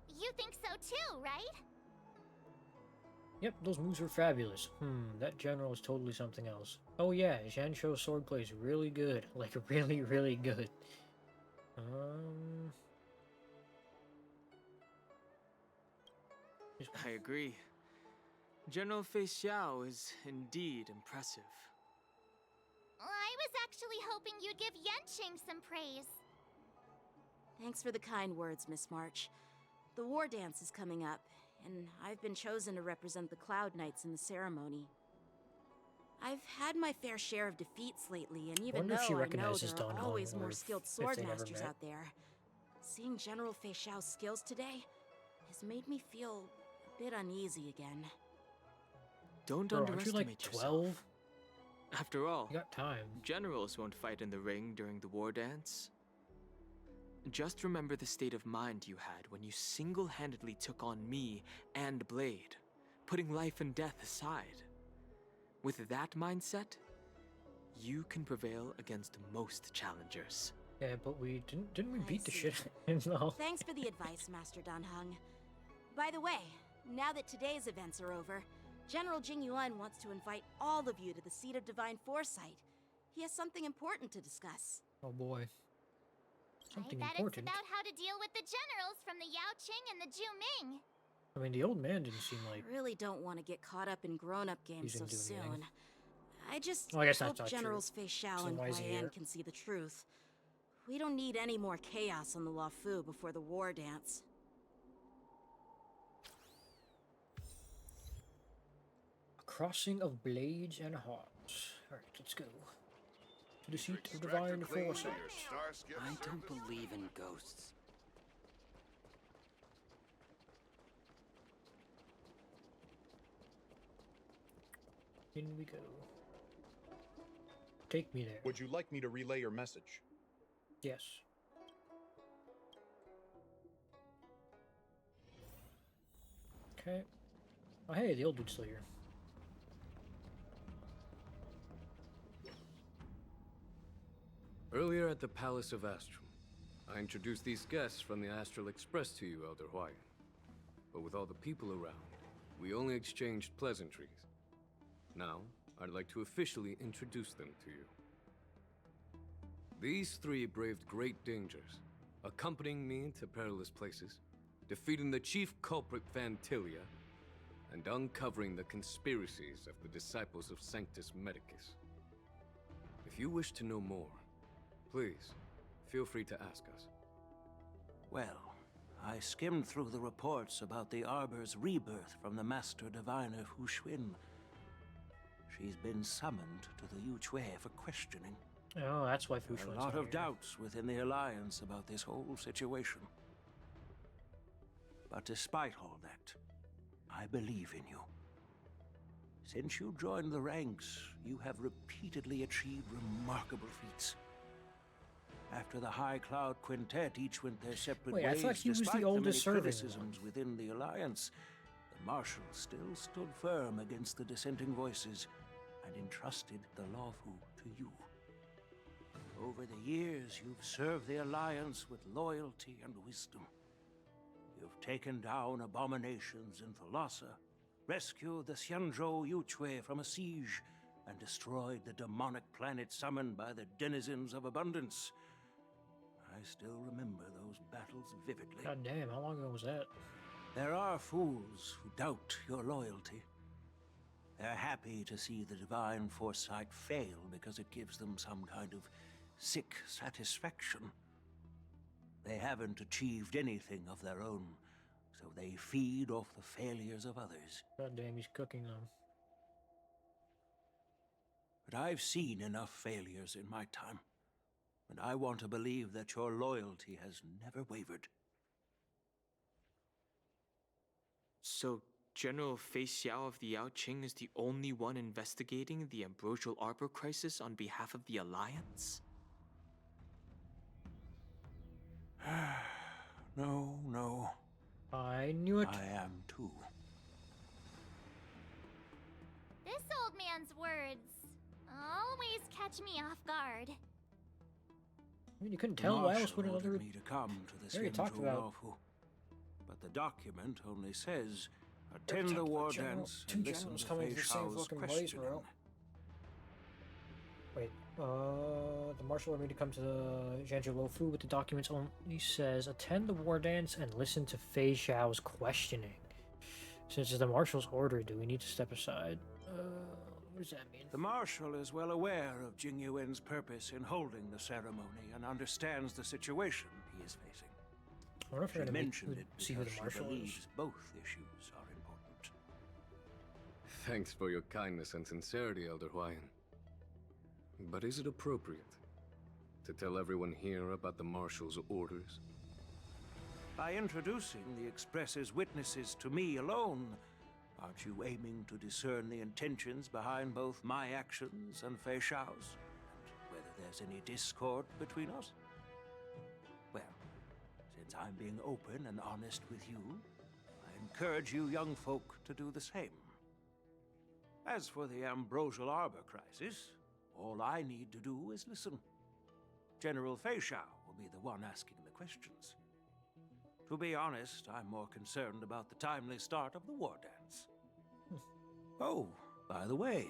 You think so too, right? Yep, those moves are fabulous. That general is totally something else. Oh yeah, Xianzhou swordplay is really good. Like, really, really good. I agree. General Fei Xiao is indeed impressive. I was actually hoping you'd give Yanqing some praise. Thanks for the kind words, Miss March. The war dance is coming up, and I've been chosen to represent the Cloud Knights in the ceremony. I've had my fair share of defeats lately, and even though I know there are always more skilled swordmasters out there, seeing General Fei Xiao's skills today has made me feel a bit uneasy again. Don't Bro, aren't you underestimate like yourself. 12? After all, you got time. Generals won't fight in the ring during the war dance. Just remember the state of mind you had when you single-handedly took on me and Blade, putting life and death aside. With that mindset, you can prevail against most challengers. Yeah, but we didn't we beat the shit out of him though? Thanks for the advice, Master Danheng. By the way, now that today's events are over, General Jing Yuan wants to invite all of you to the Seat of Divine Foresight. He has something important to discuss. Oh boy. Something I bet important. it's about how to deal with the generals from the Yaoqing and the Juming. I mean, the old man didn't seem like... I really don't want to get caught up in grown-up games so soon. Anything. I just well, I guess hope Generals Fei Xiao and Hua Yan can see the truth. We don't need any more chaos on the Luofu before the war dance. A crossing of blades and hearts. Alright, let's go. To the Seat of Divine Foresight. I don't believe in ghosts. In we go. Take me there. Would you like me to relay your message? Yes. Okay. Oh hey, the old dude's still here. Earlier at the Palace of Astral, I introduced these guests from the Astral Express to you, Elder Huayan. But with all the people around, we only exchanged pleasantries. Now, I'd like to officially introduce them to you. These three braved great dangers, accompanying me to perilous places, defeating the chief culprit Vantilia, and uncovering the conspiracies of the disciples of Sanctus Medicus. If you wish to know more, please, feel free to ask us. Well, I skimmed through the reports about the Arbor's rebirth from the Master Diviner Hu Xuan. She's been summoned to the Yu Chui for questioning. Oh, that's why Fu Xuan's There are a lot not of here. doubts within the Alliance about this whole situation. But despite all that, I believe in you. Since you joined the ranks, you have repeatedly achieved remarkable feats. After the High Cloud Quintet each went their separate Wait, I ways, thought he was the despite oldest many serving criticisms within the Alliance, the Marshal still stood firm against the dissenting voices and entrusted the Luofu to you. Over the years, you've served the Alliance with loyalty and wisdom. You've taken down abominations in Thalassa, rescued the Xianzhou Yu Chui from a siege, and destroyed the demonic planet summoned by the denizens of abundance. I still remember those battles vividly. God damn, how long ago was that? There are fools who doubt your loyalty. They're happy to see the divine foresight fail because it gives them some kind of sick satisfaction. They haven't achieved anything of their own, so they feed off the failures of others. God damn, he's cooking them. But I've seen enough failures in my time, and I want to believe that your loyalty has never wavered. So, General Fei Xiao of the Yaoqing is the only one investigating the Ambrosial Arbor crisis on behalf of the Alliance? No. I knew it. I am too. This old man's words always catch me off guard. I mean, you couldn't tell why else would another... Me to come to this already talked about. But the document only says, attend the war dance and listen to Fei Shao's questioning. Wait, the marshal ordered me to come to the Zhanzhou Luofu, but the documents only says, attend the war dance and listen to Fei Xiao's questioning. Since it's the marshal's order, do we need to step aside? What does that mean? The marshal is well aware of Jing Yuan's purpose in holding the ceremony and understands the situation he is facing. I wonder if She we're gonna mentioned it see who because the she marshal believes is. both issues are important. Thanks for your kindness and sincerity, Elder Huayan. But is it appropriate to tell everyone here about the Marshal's orders? By introducing the Express's witnesses to me alone, aren't you aiming to discern the intentions behind both my actions and Fei Shao's? And whether there's any discord between us? Well, since I'm being open and honest with you, I encourage you young folk to do the same. As for the Ambrosial Arbor crisis, all I need to do is listen. General Fei Xiao will be the one asking the questions. To be honest, I'm more concerned about the timely start of the war dance. Oh, by the way,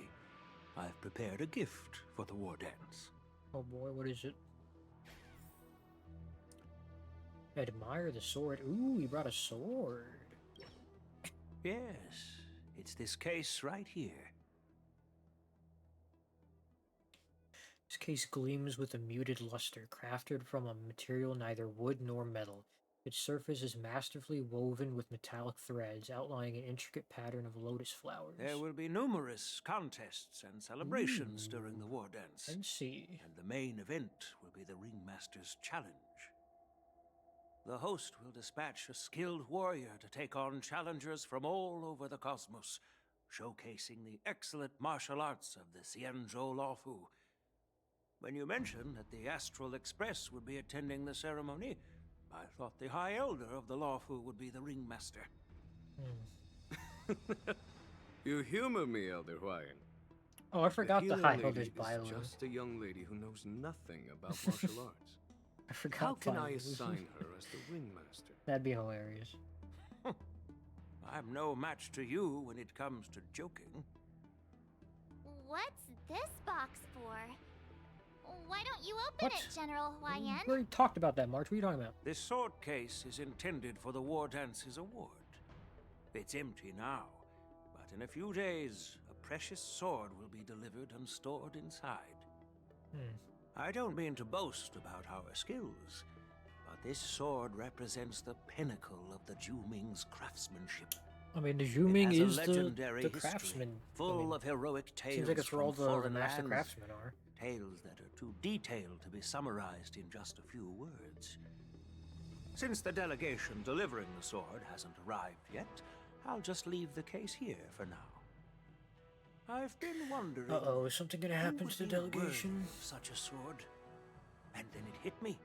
I've prepared a gift for the war dance. Oh boy, what is it? Admire the sword. Ooh, he brought a sword. Yes, it's this case right here. This case gleams with a muted luster, crafted from a material neither wood nor metal. Its surface is masterfully woven with metallic threads, outlining an intricate pattern of lotus flowers. There will be numerous contests and celebrations during the war dance. And see. And the main event will be the Ringmaster's Challenge. The host will dispatch a skilled warrior to take on challengers from all over the cosmos, showcasing the excellent martial arts of the Xianzhou Luofu. When you mentioned that the Astral Express would be attending the ceremony, I thought the High Elder of the Luofu would be the Ringmaster. You humor me, Elder Huayan. Oh, I forgot the healer High lady Elder's is bio. just a young lady who knows nothing about martial arts. I forgot. How can I bio. assign her as the Ringmaster? That'd be hilarious. I'm no match to you when it comes to joking. What's this box for? Why don't you open it, General Huayan? We already talked about that, March. What are you talking about? This sword case is intended for the War Dance's award. It's empty now, but in a few days, a precious sword will be delivered and stored inside. I don't mean to boast about our skills, but this sword represents the pinnacle of the Zhuming's craftsmanship. I mean, the Zhuming is legendary the history, craftsman. full of heroic tales. Seems like it's where all from the foreign master lands. craftsmen are. Tales that are too detailed to be summarized in just a few words. Since the delegation delivering the sword hasn't arrived yet, I'll just leave the case here for now. I've been wondering... Uh-oh, is something gonna happen to the delegation? Such a sword. And then it hit me.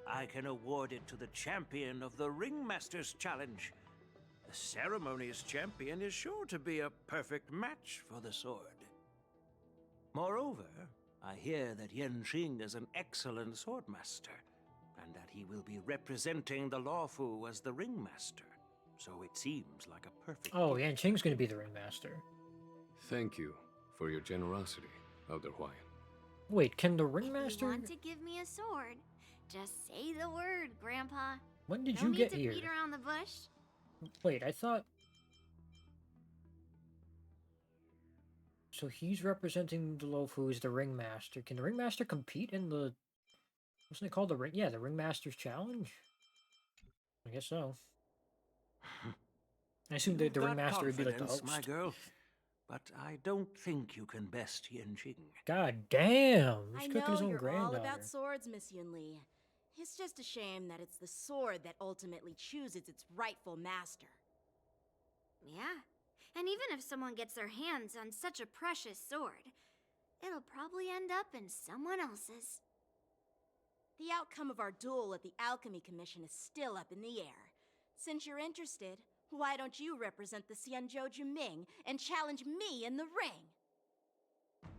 I can award it to the champion of the Ringmaster's Challenge. The ceremony's champion is sure to be a perfect match for the sword. Moreover, I hear that Yan Xing is an excellent swordmaster, and that he will be representing the Luofu as the Ringmaster. So it seems like a perfect... Oh, Yan Qing's gonna be the Ringmaster. Thank you for your generosity, Elder Huayan. Wait, can the If Ringmaster... you want to give me a sword, just say the word, Grandpa. When did no you get need here? to beat around the bush. Wait, I thought... So he's representing the Luofu as the Ringmaster. Can the Ringmaster compete in the Wasn't it called the Ring? Yeah, the Ringmaster's Challenge? I guess so. I assume the You've got Ringmaster would be like the confidence, host. my girl, but I don't think you can best Yanjing. God damn! I He's cooking know his own you're all granddaughter. about swords, Miss Yunli. It's just a shame that it's the sword that ultimately chooses its rightful master. Yeah. And even if someone gets their hands on such a precious sword, it'll probably end up in someone else's. The outcome of our duel at the Alchemy Commission is still up in the air. Since you're interested, why don't you represent the Xianzhou Juming and challenge me in the ring?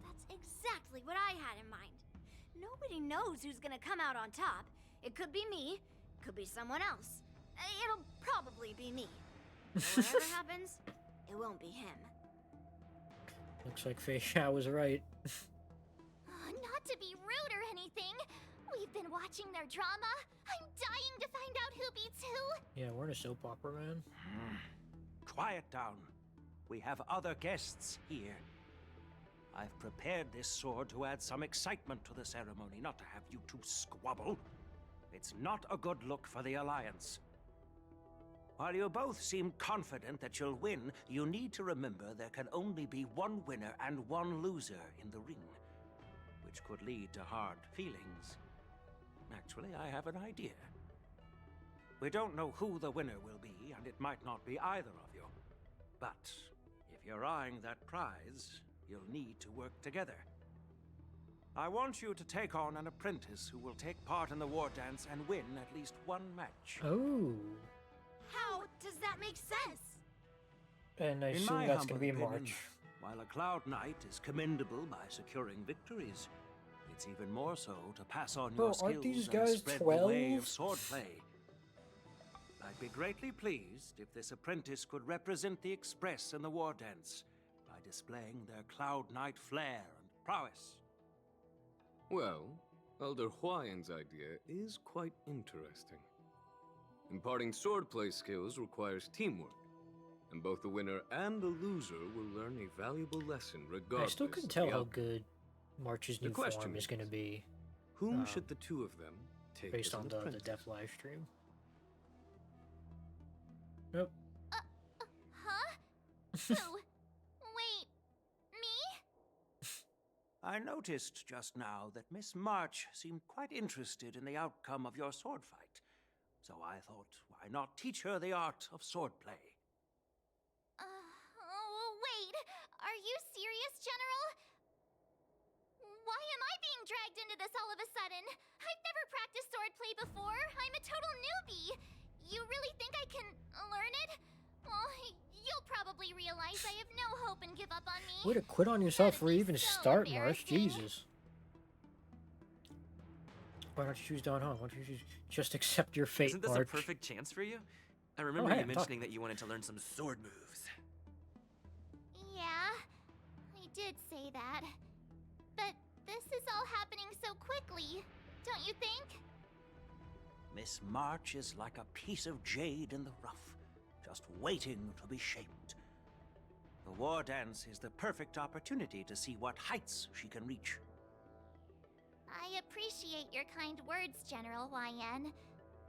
That's exactly what I had in mind. Nobody knows who's gonna come out on top. It could be me, could be someone else. It'll probably be me. Whatever happens, it won't be him. Looks like Fei Xiao was right. Not to be rude or anything, we've been watching their drama. I'm dying to find out who beats who. Yeah, we're in a soap opera, man. Quiet down. We have other guests here. I've prepared this sword to add some excitement to the ceremony, not to have you two squabble. It's not a good look for the Alliance. While you both seem confident that you'll win, you need to remember there can only be one winner and one loser in the ring, which could lead to hard feelings. Actually, I have an idea. We don't know who the winner will be, and it might not be either of you. But if you're eyeing that prize, you'll need to work together. I want you to take on an apprentice who will take part in the war dance and win at least one match. Oh. How does that make sense? And I In assume my that's gonna humble be in opinion, March. While a Cloud Knight is commendable by securing victories, it's even more so to pass on Bro, your skills aren't these and guys spread the way 12? of swordplay. I'd be greatly pleased if this apprentice could represent the Express in the war dance by displaying their Cloud Knight flair and prowess. Well, Elder Huayan's idea is quite interesting. Imparting swordplay skills requires teamwork, and both the winner and the loser will learn a valuable lesson regardless. I still couldn't of tell the how outcome. good March's The new question form is gonna be. Whom should the two of them take based as on an the apprentice? Def live stream? Nope. Huh? Who? Wait, me? I noticed just now that Miss March seemed quite interested in the outcome of your sword fight. So I thought, why not teach her the art of swordplay? Oh, wait. Are you serious, General? Why am I being dragged into this all of a sudden? I've never practiced swordplay before. I'm a total newbie. You really think I can learn it? Well, you'll probably realize I have no hope and give up on me. Way to quit on yourself before you even start, March. Jesus. Why don't you choose Don Hong? Why don't you just accept your fate, Isn't this March? a perfect chance for you? I remember hey, you I'm mentioning that you wanted to learn some sword moves. Yeah, I did say that. But this is all happening so quickly, don't you think? Miss March is like a piece of jade in the rough, just waiting to be shaped. The war dance is the perfect opportunity to see what heights she can reach. I appreciate your kind words, General YN.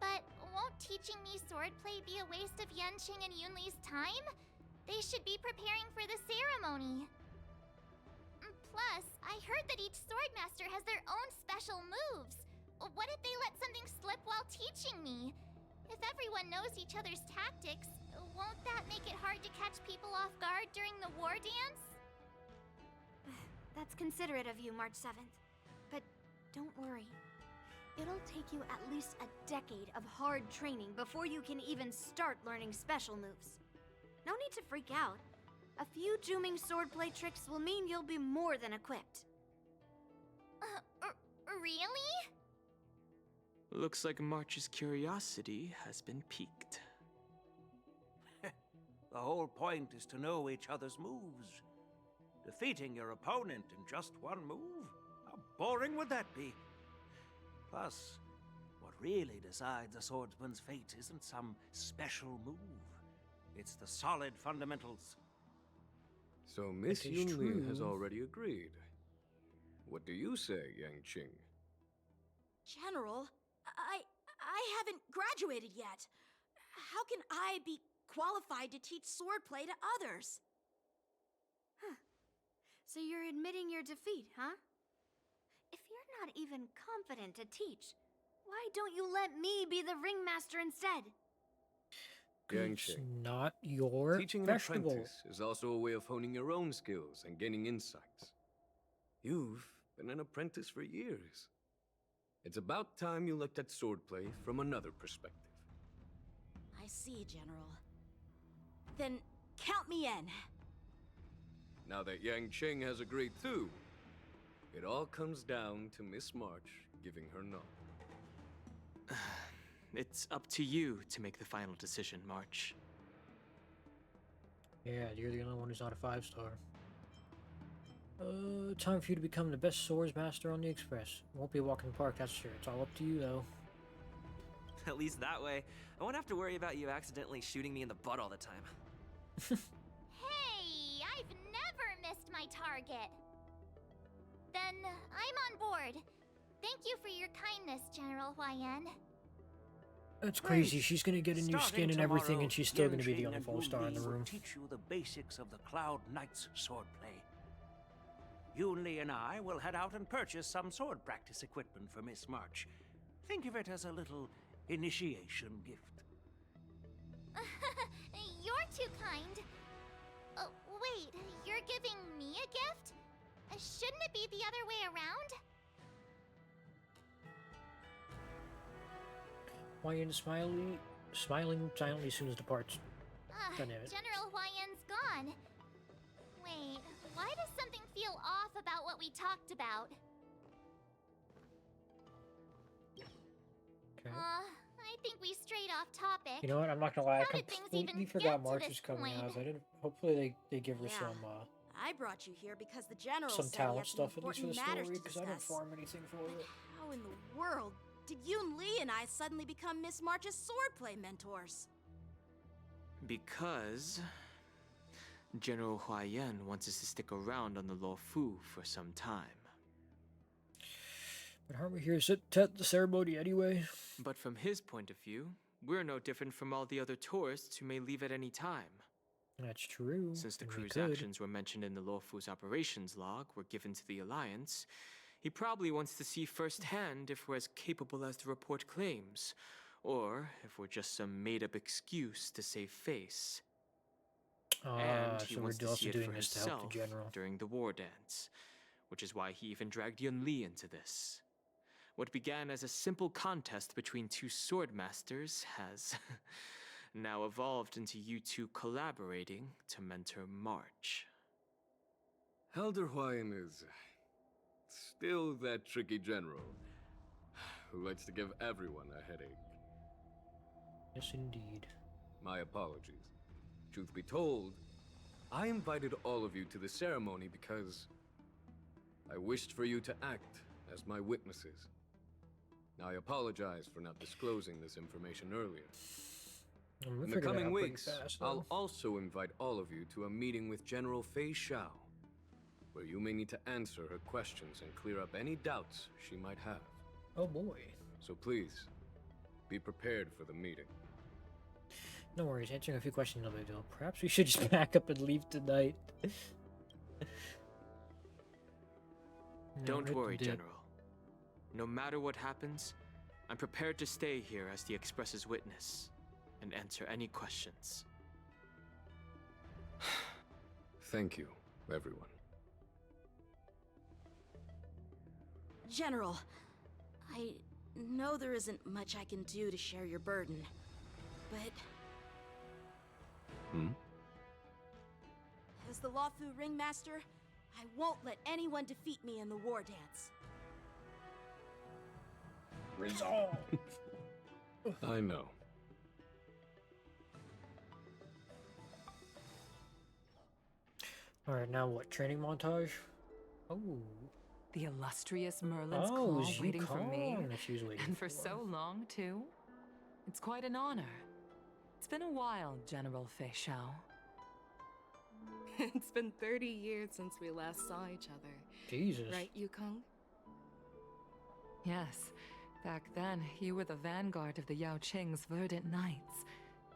But won't teaching me swordplay be a waste of Yanqing and Yunli's time? They should be preparing for the ceremony. Plus, I heard that each swordmaster has their own special moves. What if they let something slip while teaching me? If everyone knows each other's tactics, won't that make it hard to catch people off guard during the war dance? That's considerate of you, March 7th. But don't worry. It'll take you at least a decade of hard training before you can even start learning special moves. No need to freak out. A few Juming swordplay tricks will mean you'll be more than equipped. Really? Looks like March's curiosity has been piqued. The whole point is to know each other's moves. Defeating your opponent in just one move? How boring would that be? Plus, what really decides a swordsman's fate isn't some special move. It's the solid fundamentals. So Miss That is Yunli has true. already agreed. What do you say, Yang Qing? General, I haven't graduated yet. How can I be qualified to teach swordplay to others? Huh. So you're admitting your defeat, huh? If you're not even competent to teach, why don't you let me be the ringmaster instead? It's not your Teaching an vegetable. apprentice is also a way of honing your own skills and gaining insights. You've been an apprentice for years. It's about time you looked at swordplay from another perspective. I see, General. Then count me in. Now that Yang Cheng has agreed too, it all comes down to Miss March giving her nod. It's up to you to make the final decision, March. Yeah, you're the only one who's not a 5-star. Time for you to become the best swords master on the Express. Won't be a walk in the park, that's sure. It's all up to you, though. At least that way, I won't have to worry about you accidentally shooting me in the butt all the time. Hey, I've never missed my target. Then I'm on board. Thank you for your kindness, General Huayan. That's crazy. She's gonna get a new skin and everything, and she's still gonna be the only 4-star in the room. Teach you the basics of the Cloud Knight's swordplay. Yunli and I will head out and purchase some sword practice equipment for Miss March. Think of it as a little initiation gift. You're too kind. Wait, you're giving me a gift? Shouldn't it be the other way around? Huayan smiling silently as soon as departs. God damn it. General Huayan's gone. Wait, why does something feel off about what we talked about? Okay. I think we strayed off topic. You know what? I'm not gonna lie. How I did things completely even forgot get to March this is coming point? out. I didn't. Hopefully they give her Yeah. I brought you here because the General some said he talent had some stuff at least for the important matters story to because I didn't discuss. farm anything for it. How in the world did Yoon Lee and I suddenly become Miss March's swordplay mentors? Because General Huayan wants us to stick around on the Luo Fu for some time. But aren't we here to at the ceremony anyway? But from his point of view, we're no different from all the other tourists who may leave at any time. That's true. Since the and we crew's could. actions were mentioned in the Luo Fu's operations log were given to the Alliance, he probably wants to see firsthand if we're as capable as the report claims, or if we're just some made-up excuse to save face. And he So wants we're to see also it doing for this to help himself the general. during the war dance, which is why he even dragged Yun Li into this. What began as a simple contest between two sword masters has now evolved into you two collaborating to mentor March. Elder Huayan is still that tricky general who likes to give everyone a headache. Yes, indeed. My apologies. Truth be told, I invited all of you to the ceremony because I wished for you to act as my witnesses. Now, I apologize for not disclosing this information earlier. In the coming weeks, I'll also invite all of you to a meeting with General Fei Xiao, where you may need to answer her questions and clear up any doubts she might have. Oh boy. So please, be prepared for the meeting. No worries, answering a few questions no big deal. Perhaps we should just pack up and leave tonight. Don't worry, General. No matter what happens, I'm prepared to stay here as the Express's witness and answer any questions. Thank you, everyone. General, I know there isn't much I can do to share your burden, but as the Luo Fu ringmaster, I won't let anyone defeat me in the war dance. Resolve. I know. Alright, now what? Training montage? Oh. The illustrious Merlin's Oh, call Xi waiting for me. Kong that she was waiting And for so long, too. It's quite an honor. It's been a while, General Fei Xiao. It's been 30 years since we last saw each other. Jesus. Right, Yukong? Yes, Back then, you were the vanguard of the Yao Qing's Verdant Knights,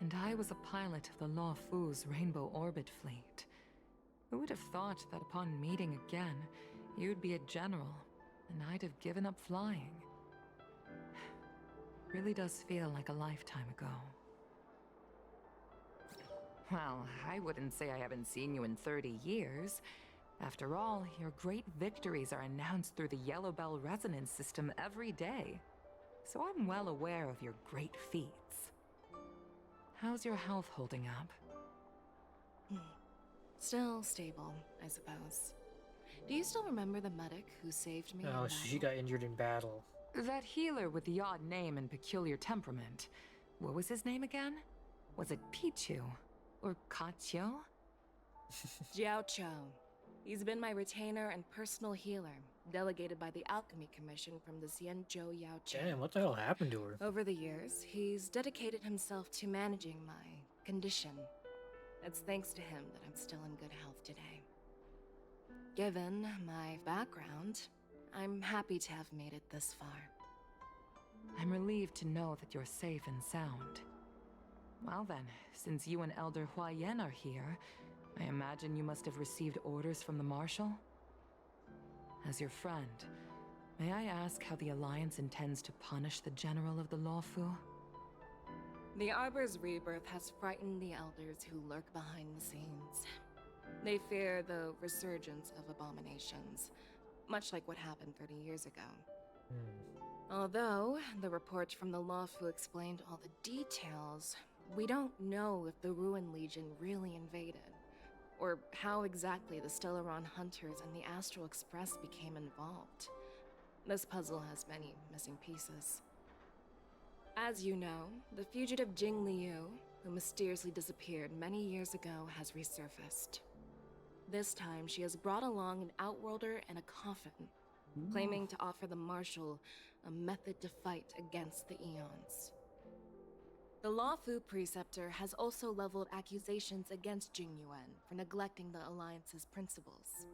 and I was a pilot of the Law Fu's Rainbow Orbit fleet. Who would have thought that upon meeting again, you'd be a general, and I'd have given up flying? Really does feel like a lifetime ago. Well, I wouldn't say I haven't seen you in 30 years. After all, your great victories are announced through the Yellow Bell resonance system every day. So I'm well aware of your great feats. How's your health holding up? Still stable, I suppose. Do you still remember the medic who saved me? Oh, so she got injured in battle. That healer with the odd name and peculiar temperament. What was his name again? Was it Pichu? Or Kachio? Jiao Cho. He's been my retainer and personal healer, delegated by the Alchemy Commission from the Xianzhou Yao Qing. Damn, what the hell happened to her? Over the years, he's dedicated himself to managing my condition. It's thanks to him that I'm still in good health today. Given my background, I'm happy to have made it this far. I'm relieved to know that you're safe and sound. Well then, since you and Elder Huayan are here, I imagine you must have received orders from the Marshal? As your friend, may I ask how the Alliance intends to punish the General of the Lawfu? The Arbor's rebirth has frightened the Elders who lurk behind the scenes. They fear the resurgence of abominations, much like what happened 30 years ago. Although the reports from the Lawfu explained all the details, we don't know if the Ruin Legion really invaded, or how exactly the Stellaron Hunters and the Astral Express became involved. This puzzle has many missing pieces. As you know, the fugitive Jing Liu, who mysteriously disappeared many years ago, has resurfaced. This time, she has brought along an Outworlder and a coffin, claiming to offer the Marshal a method to fight against the Eons. The Lawfu Preceptor has also leveled accusations against Jing Yuan for neglecting the Alliance's principles.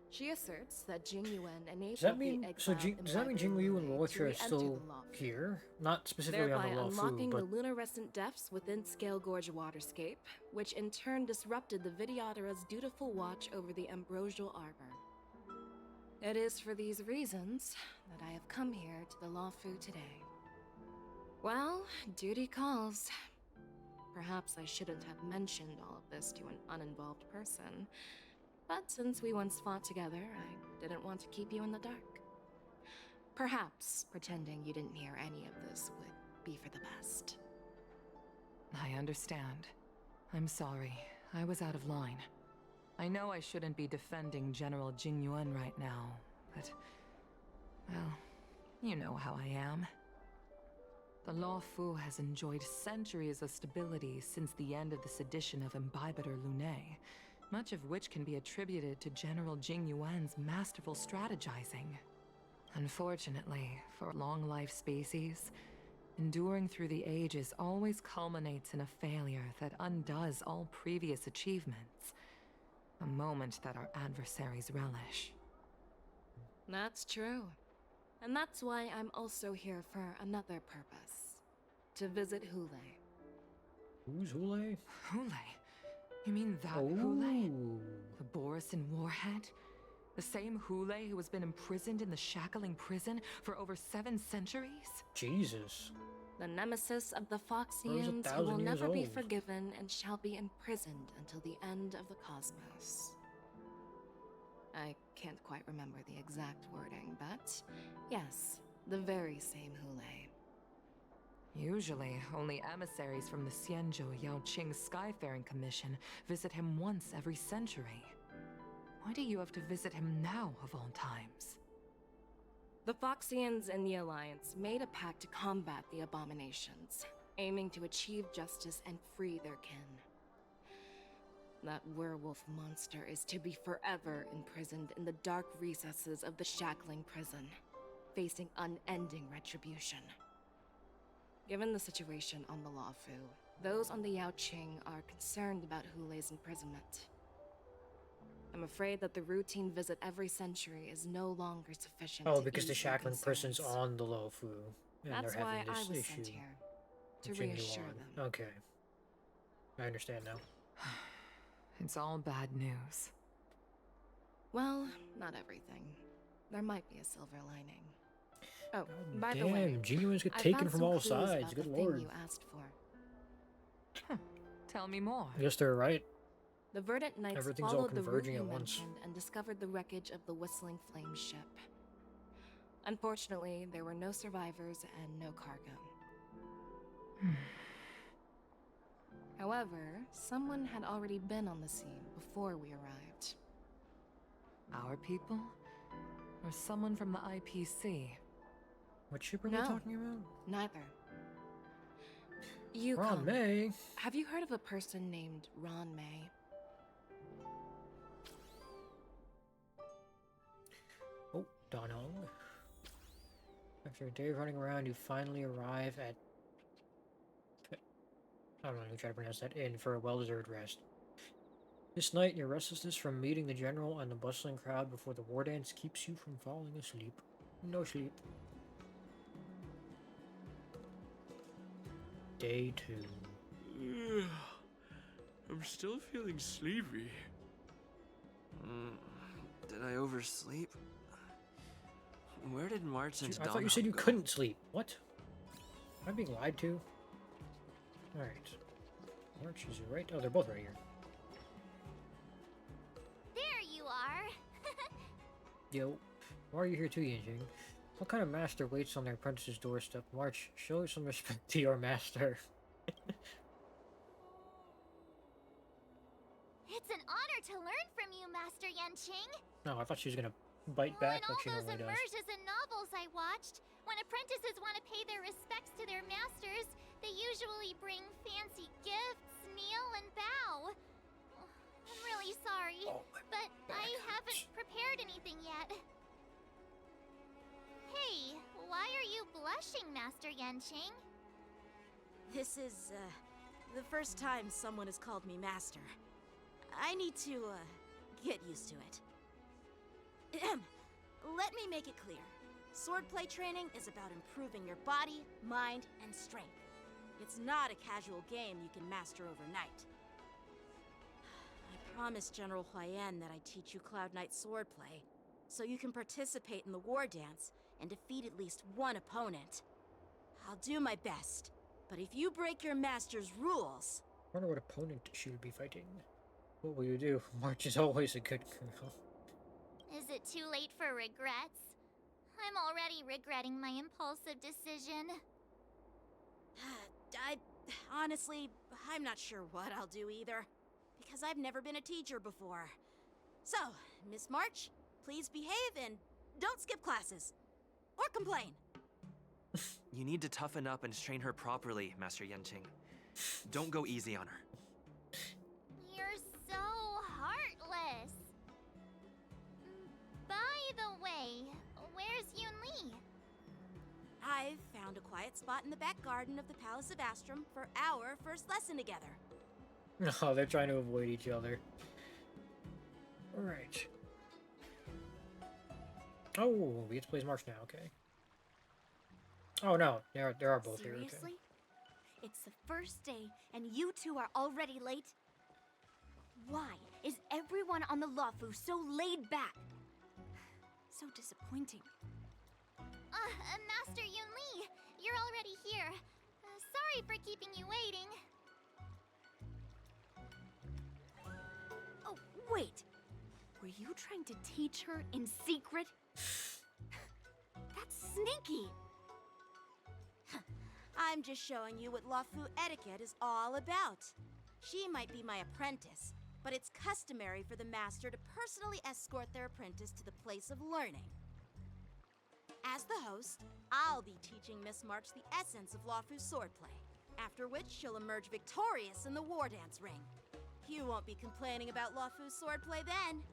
She asserts that Jing Yuan enabled Does that mean the exiled does that mean Jing Liu and Emperor Luocha are re-enter still the Lawfu, here? Not specifically on thereby the Lawfu, unlocking but the lunarescent depths within Scale Gorge waterscape, which in turn disrupted the Vidyadhara's dutiful watch over the Ambrosial Arbor. It is for these reasons that I have come here to the Lawfu today. Well, duty calls. Perhaps I shouldn't have mentioned all of this to an uninvolved person, but since we once fought together, I didn't want to keep you in the dark. Perhaps pretending you didn't hear any of this would be for the best. I understand. I'm sorry. I was out of line. I know I shouldn't be defending General Jing Yuan right now, but... well, you know how I am. The Lawfu has enjoyed centuries of stability since the end of the sedition of Imbibitor Lunae, much of which can be attributed to General Jing Yuan's masterful strategizing. Unfortunately, for long-life species, enduring through the ages always culminates in a failure that undoes all previous achievements. A moment that our adversaries relish. That's true. And that's why I'm also here for another purpose. To visit Hule. Who's Hule? Hule? You mean that Hule? The Borisin Warhead? The same Hule who has been imprisoned in the Shackling prison for over 7 centuries? Jesus. The nemesis of the Foxians who will never be forgiven and shall be imprisoned until the end of the cosmos. I can't quite remember the exact wording, but yes, the very same Hule. Usually, only emissaries from the Xianzhou Yao Qing Skyfaring Commission visit him once every century. Why do you have to visit him now, of all times? The Foxians and the Alliance made a pact to combat the abominations, aiming to achieve justice and free their kin. That werewolf monster is to be forever imprisoned in the dark recesses of the Shackling prison, facing unending retribution. Given the situation on the Lawfu, those on the Yao Qing are concerned about Hule's imprisonment. I'm afraid that the routine visit every century is no longer sufficient. Oh, to because the ease their Shackling prison's concerns. on the Lawfu. And That's they're why having I this was issue. sent here. To with Jing reassure Yuan. them. Okay. I understand now. It's all bad news. Well, not everything. There might be a silver lining. Oh, God by damn, the way, Genuines get I taken found from some all clues sides. about Good the lord. thing you asked for. Tell me more. I guess they're right. The Verdant Knights Everything's all followed the route converging you at once. mentioned and discovered the wreckage of the Whistling Flame ship. Unfortunately, there were no survivors and no cargo. However, someone had already been on the scene before we arrived. Our people? Or someone from the IPC? What ship are we talking about? Neither. You Ron May? Have you heard of a person named Ron May? Oh, Don Hung. After a day of running around, you finally arrive at... I don't know how to try to pronounce that. Inn for a well-deserved rest. This night, your restlessness from meeting the general and the bustling crowd before the war dance keeps you from falling asleep. No sleep. Day 2. I'm still feeling sleepy. Did I oversleep? Where did March and I thought you said you couldn't sleep. What? Am I being lied to? Alright. March is right. Oh, they're both right here. There you are. Yo. Why are you here too, Yinjing? What kind of master waits on their apprentice's doorstep? March, show some respect to your master. It's an honor to learn from you, Master Yanqing. No, I thought she was gonna bite back In like all she those normally does. immersions and novels I watched, when apprentices want to pay their respects to their masters, they usually bring fancy gifts, kneel, and bow. I'm really sorry, but I haven't prepared anything yet. Hey, why are you blushing, Master Yanqing? This is, the first time someone has called me master. I need to, get used to it. Let me make it clear. Swordplay training is about improving your body, mind, and strength. It's not a casual game you can master overnight. I promised General Huayan that I'd teach you Cloud Knight swordplay, so you can participate in the war dance and defeat at least one opponent. I'll do my best, but if you break your master's rules... I wonder what opponent she would be fighting. What will you do? March is always a good girl. Is it too late for regrets? I'm already regretting my impulsive decision. Honestly, I'm not sure what I'll do either, because I've never been a teacher before. So, Miss March, please behave and don't skip classes. Or complain. You need to toughen up and train her properly, Master Yanqing. Don't go easy on her. You're so heartless. By the way, where's Yunli? I've found a quiet spot in the back garden of the Palace of Astrum for our first lesson together. No, they're trying to avoid each other. Alright. Oh, we get to play as March now, okay. Oh no, there are both here, okay. Seriously? It's the first day, and you two are already late? Why is everyone on the Luofu so laid back? So disappointing. Master Yunli, you're already here. Sorry for keeping you waiting. Oh, wait. Were you trying to teach her in secret? That's sneaky. I'm just showing you what Luofu etiquette is all about. She might be my apprentice, but it's customary for the master to personally escort their apprentice to the place of learning. As the host, I'll be teaching Miss March the essence of Luofu's swordplay, after which she'll emerge victorious in the war dance ring. You won't be complaining about Luofu's swordplay then.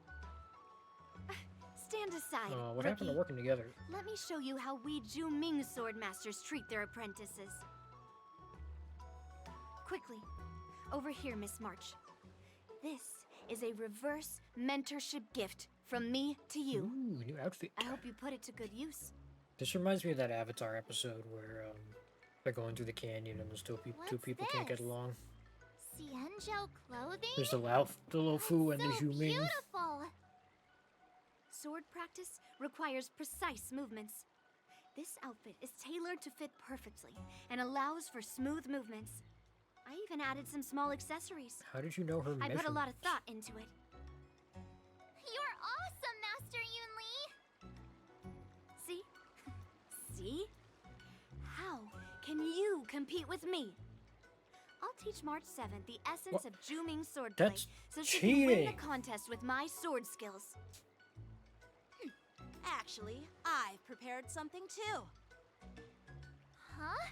Stand aside, What happened to rookie. working together? Let me show you how we Zhuming sword masters treat their apprentices. Quickly, over here, Miss March. This is a reverse mentorship gift from me to you. Ooh, new outfit. I hope you put it to good use. This reminds me of that Avatar episode where they're going through the canyon and those two people can't get along. Xianzhou clothing? There's the Luofu and the So Zhu Ming. beautiful. Sword practice requires precise movements. This outfit is tailored to fit perfectly and allows for smooth movements. I even added some small accessories. How did you know her I measurements? put a lot of thought into it. You're awesome, Master Yunli. See? See? How can you compete with me? I'll teach March 7th the essence of Juming swordplay, That's so she can win cheating. the contest with my sword skills. Actually, I've prepared something too. Huh?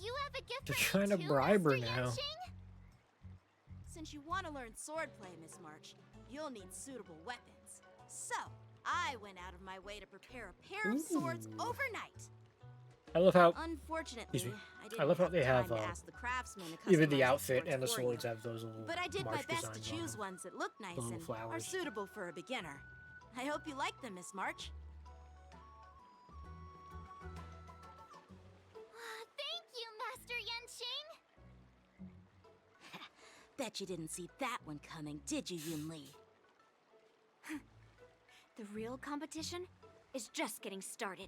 You have a gift You're for me trying to too, bribe her Master now. Yanqing? Since you want to learn swordplay, Miss March, you'll need suitable weapons. So, I went out of my way to prepare a pair of swords Ooh. overnight. I love how. Unfortunately, Excuse me. I didn't I love how have they time have to ask the craftsman to even customize the outfit and the swords for swords you. have those little But I did my marsh best to designs choose on them. ones that look nice little and are flowers. suitable for a beginner. I hope you like them, Miss March. Thank you, Master Yanqing. Bet you didn't see that one coming, did you, Yunli? The real competition is just getting started.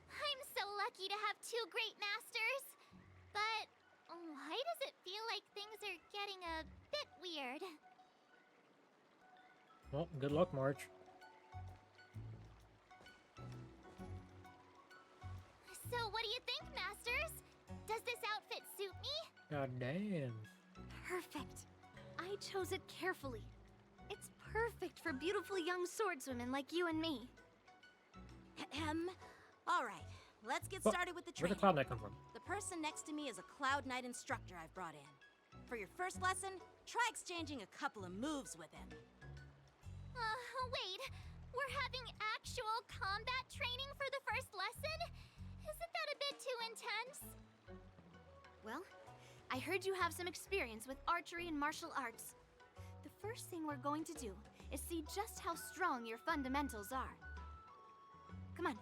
I'm so lucky to have two great masters. But why does it feel like things are getting a bit weird? Well, good luck, March. So what do you think, masters? Does this outfit suit me? God damn. Perfect. I chose it carefully. It's perfect for beautiful young swordswomen like you and me. All right, let's get Well, started with the where'd training. the Cloud Knight come from? The person next to me is a Cloud Knight instructor I've brought in. For your first lesson, try exchanging a couple of moves with him. Wait. We're having actual combat training for the first lesson? Isn't that a bit too intense? Well, I heard you have some experience with archery and martial arts. The first thing we're going to do is see just how strong your fundamentals are. Come on,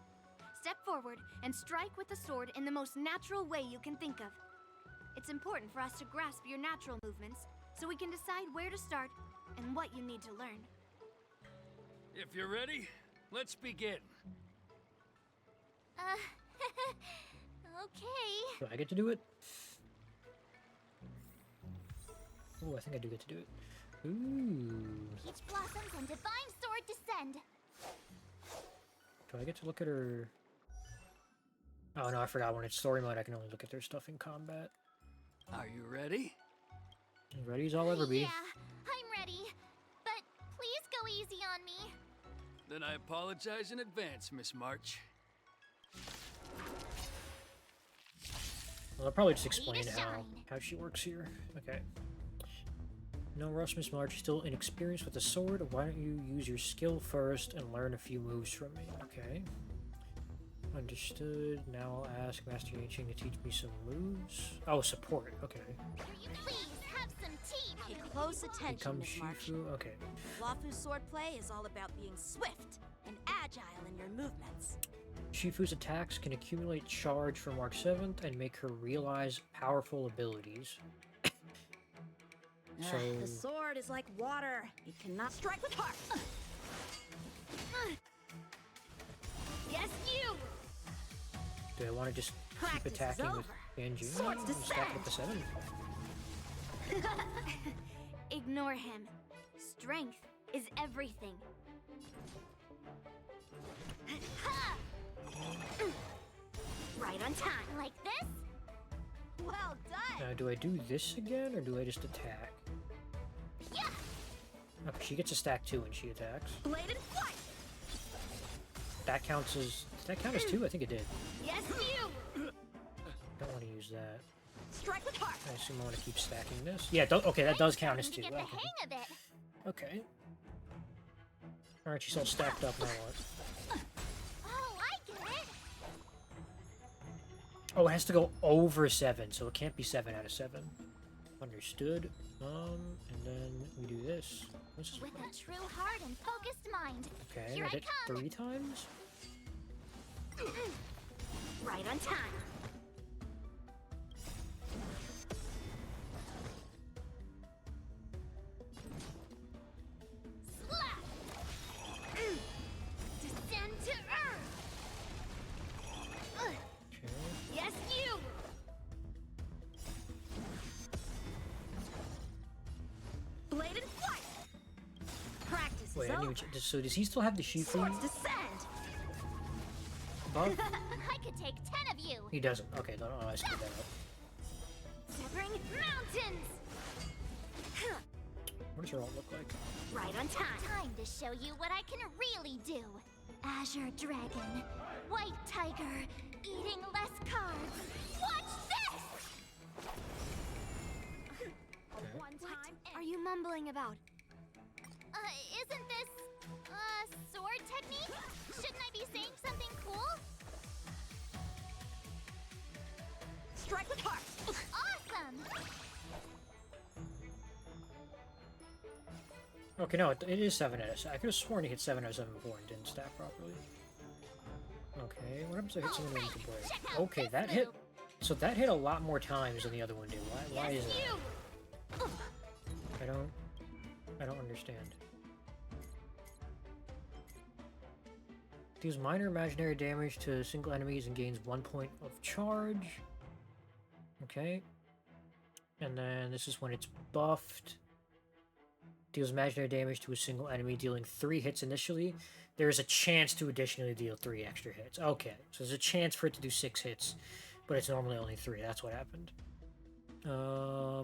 step forward and strike with the sword in the most natural way you can think of. It's important for us to grasp your natural movements so we can decide where to start and what you need to learn. If you're ready, let's begin. Okay. Do I get to do it? Oh, I think I do get to do it. Ooh. Peach blossoms and divine sword descend. Do I get to look at her? Oh no, I forgot. When it's story mode, I can only look at their stuff in combat. Are you ready? As ready as I'll ever be. Yeah, I'm ready. But please go easy on me. Then I apologize in advance, Miss March. Well, I'll probably just explain to how she works here. Okay. No rush, Miss March. Still inexperienced with the sword. Why don't you use your skill first and learn a few moves from me? Okay. Understood. Now I'll ask Master Yanqing to teach me some moves. Oh, support. Okay. Please have some tea. Pay close attention, Become Miss March. Shifu. Okay. Luofu swordplay is all about being swift and agile in your movements. Shifu's attacks can accumulate charge for March 7th and make her realize powerful abilities. So The sword is like water. It cannot strike with heart. Yes, you! do I want to just keep Practice is attacking with over. Yanjin Swords and stack with the 7? Ignore him. Strength is everything. Right on time. Like this? Well done. Now, do I do this again, or do I just attack? Yeah. Okay, she gets a stack 2 when she attacks. Bladed flight. That counts as... Does that count as 2? I think it did. Yes, you! Don't want to use that. Strike with heart. I assume I want to keep stacking this. Yeah, okay, that does count as 2. Get the Okay. hang of it. Okay. Alright, she's all stacked up now. What? Oh, I get it. Oh, it has to go over 7, so it can't be 7 out of 7. Understood. And then we do this. With a true heart and focused mind. Okay, Here I I hit come. 3 times? Right on time. Slap! Descend to earth! Yes, you! Bladed flight. Practice Wait, is I over. didn't even so does he still have the Shifu Swords descend. buff? I could take 10 of you! He doesn't. Okay, no, I screwed that up. Severing mountains! What does her ult look like? Right on time. Time to show you what I can really do. Azure Dragon, White Tiger, eating less carbs. Watch this! One time. What are you mumbling about? Isn't this, sword technique? Shouldn't I be saying something cool? Strike with heart. Awesome! Okay, no, it is 7 out of 7. I could have sworn he hit 7 out of 7 before and didn't stack properly. Okay, what happens if I hit someone with a break? Okay, that hit. So that hit a lot more times than the other one did. Why is that? I don't understand. Deals minor imaginary damage to single enemies and gains 1 point of charge. Okay. And then this is when it's buffed. Deals imaginary damage to a single enemy, dealing 3 hits initially. There is a chance to additionally deal 3 extra hits. Okay, so there's a chance for it to do 6 hits, but it's normally only 3. That's what happened.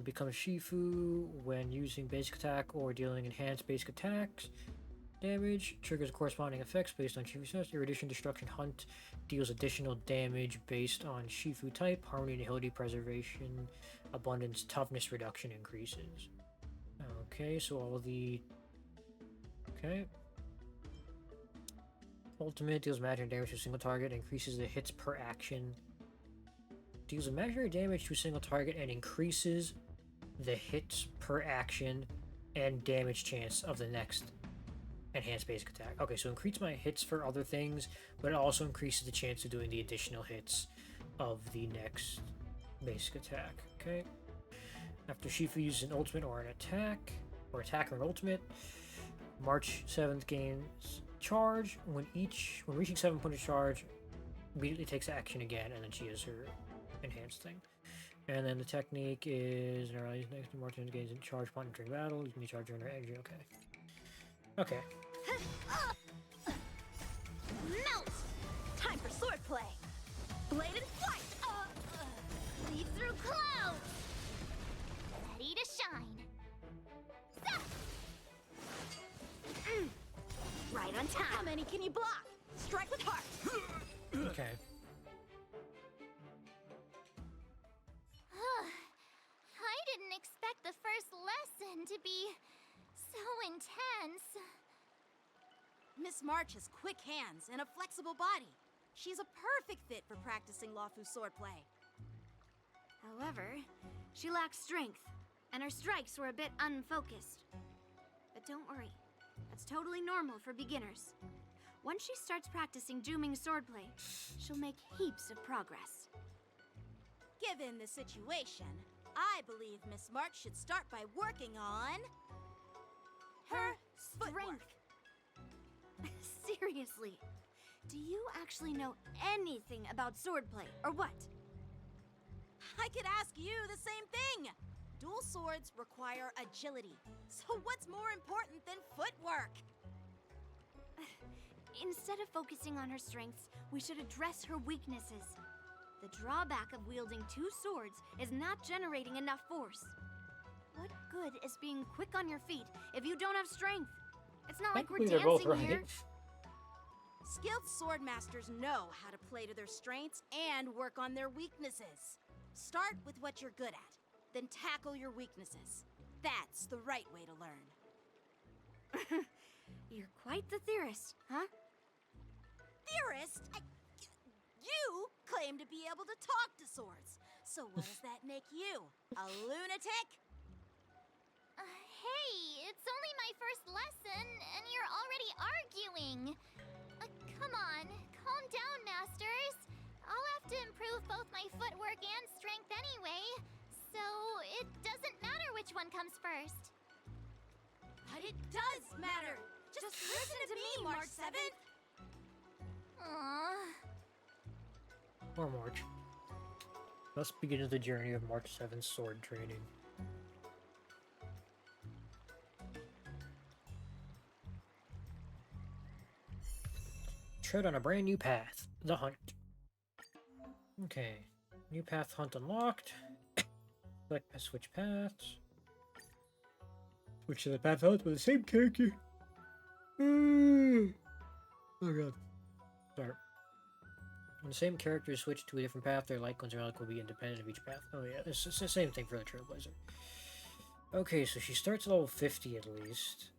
Becomes Shifu when using basic attack or dealing enhanced basic attacks. Damage triggers corresponding effects based on Shifu stats. Erudition, Destruction, Hunt deals additional damage based on Shifu type. Harmony, Nihility, Preservation, Abundance, Toughness reduction increases. Okay, so all the... Okay. Ultimate deals imaginary damage to a single target, increases the hits per action. Deals imaginary damage to a single target and increases the hits per action and damage chance of the next enhanced basic attack. Okay, so increase my hits for other things, but it also increases the chance of doing the additional hits of the next basic attack. Okay. After Shifu uses an ultimate or an attack, or an ultimate, March 7th gains charge. When reaching 7 points of charge, immediately takes action again, and then she has her enhanced thing. And then the technique is next to March 7th gains in charge point during battle. You can charge her energy. Okay. Okay. Melt! Time for sword play. Bladed flight. Leap through clouds! Ready to shine. Right on time. How many can you block? Strike with heart. Okay. I didn't expect the first lesson to be so intense. Miss March has quick hands and a flexible body. She's a perfect fit for practicing Lawfu swordplay. However, she lacks strength, and her strikes were a bit unfocused. But don't worry, that's totally normal for beginners. Once she starts practicing Juming swordplay, she'll make heaps of progress. Given the situation, I believe Miss March should start by working on her strength. Seriously, do you actually know anything about swordplay, or what? I could ask you the same thing. Dual swords require agility, so what's more important than footwork? Instead of focusing on her strengths, we should address her weaknesses. The drawback of wielding 2 swords is not generating enough force. What good is being quick on your feet if you don't have strength? It's not like we're Technically, they're both dancing here. right. Skilled sword masters know how to play to their strengths and work on their weaknesses. Start with what you're good at, then tackle your weaknesses. That's the right way to learn. You're quite the theorist, huh? Theorist? You claim to be able to talk to swords. So what does that make you? A lunatic? Hey, it's only my first lesson, and you're already arguing. come on. Calm down, Masters. I'll have to improve both my footwork and strength anyway, so it doesn't matter which one comes first. But it does matter! Just listen to me, March 7th! Aww. Or March. Thus begins the journey of March 7's sword training. Tread on a brand new path. The hunt. Okay. New path hunt unlocked. Select switch paths. Switch to the path hunt with the same character. Oh god. Sorry. When the same characters switch to a different path, their light cones and relic will be independent of each path. Oh yeah, it's the same thing for the Trailblazer. Okay, so she starts at level 50 at least.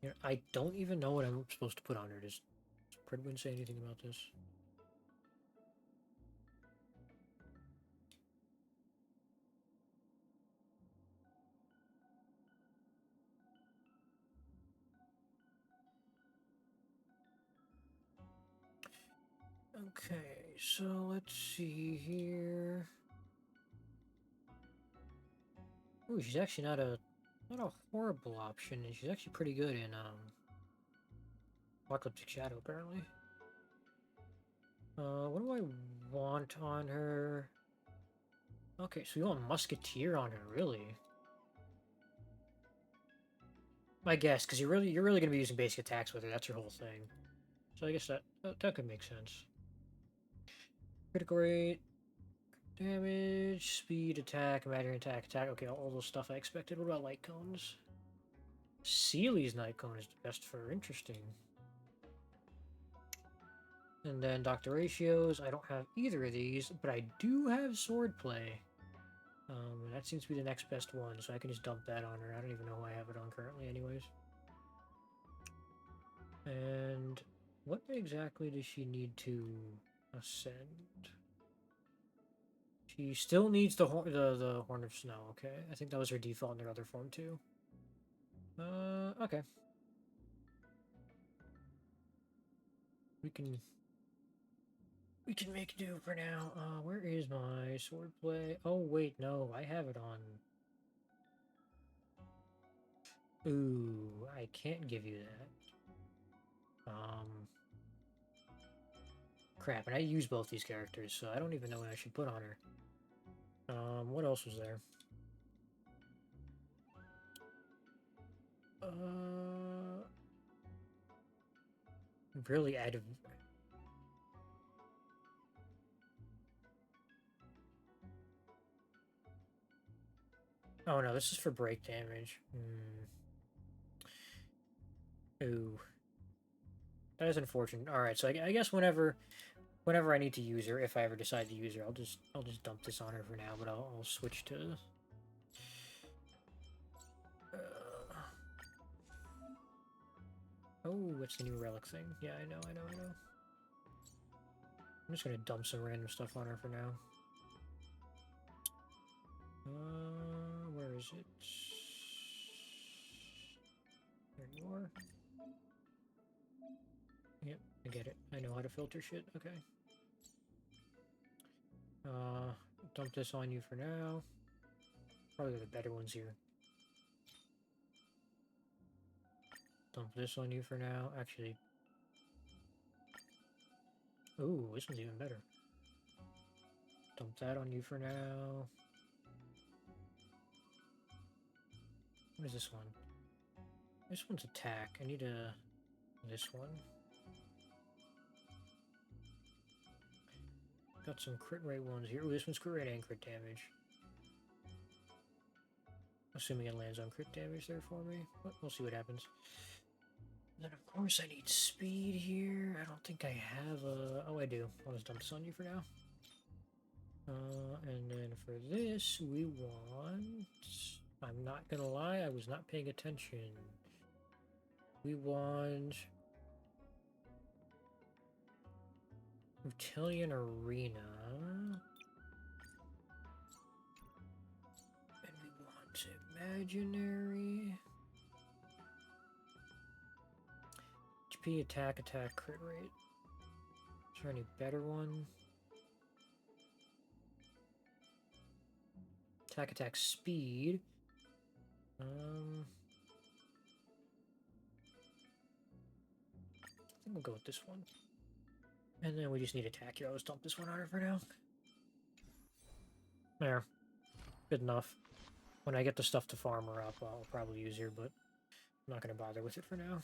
You know, I don't even know what I'm supposed to put on her. Does Pridwin say anything about this? Okay, so let's see here. Ooh, she's actually not a horrible option, and she's actually pretty good in Apocalyptic Shadow, apparently. What do I want on her? Okay, so you want Musketeer on her, really? I guess, because you're really gonna be using basic attacks with her. That's your whole thing. So I guess that could make sense. Critical rate, damage, speed, attack, imaginary attack. Okay, all those stuff I expected. What about light cones? Seely's night cone is the best for interesting. And then Doctor Ratios. I don't have either of these, but I do have Swordplay. And that seems to be the next best one, so I can just dump that on her. I don't even know who I have it on currently anyways. And what exactly does she need to ascend? She still needs the Horn of Snow, okay? I think that was her default in her other form too. Okay. We can make do for now. Where is my Swordplay? Oh wait, no, I have it on. Ooh, I can't give you that. Crap, and I use both these characters, so I don't even know what I should put on her. What else was there? Really out of... Oh no, this is for break damage. Ooh. That is unfortunate. Alright, so I guess whenever I need to use her, if I ever decide to use her, I'll just dump this on her for now, but I'll switch to... Oh, what's the new relic thing? Yeah, I know. I'm just gonna dump some random stuff on her for now. Where is it? There you are. Yep, I get it. I know how to filter shit. Okay. Dump this on you for now. Probably the better ones here. Dump this on you for now. Actually. Ooh, this one's even better. Dump that on you for now. What is this one? This one's attack. I need this one. Got some crit rate ones here. Ooh, this one's crit rate and crit damage. Assuming it lands on crit damage there for me. But we'll see what happens. Then of course I need speed here. I don't think I have a... Oh, I do. I'll just dump this on you for now. And then for this, we want... I'm not gonna lie, I was not paying attention. We want... Rutilian Arena. And we want Imaginary. HP, attack, crit rate. Is there any better one? Attack, speed. I think we'll go with this one. And then we just need attack here. I'll just dump this one on her for now. There. Good enough. When I get the stuff to farm her up, I'll probably use her, but I'm not going to bother with it for now.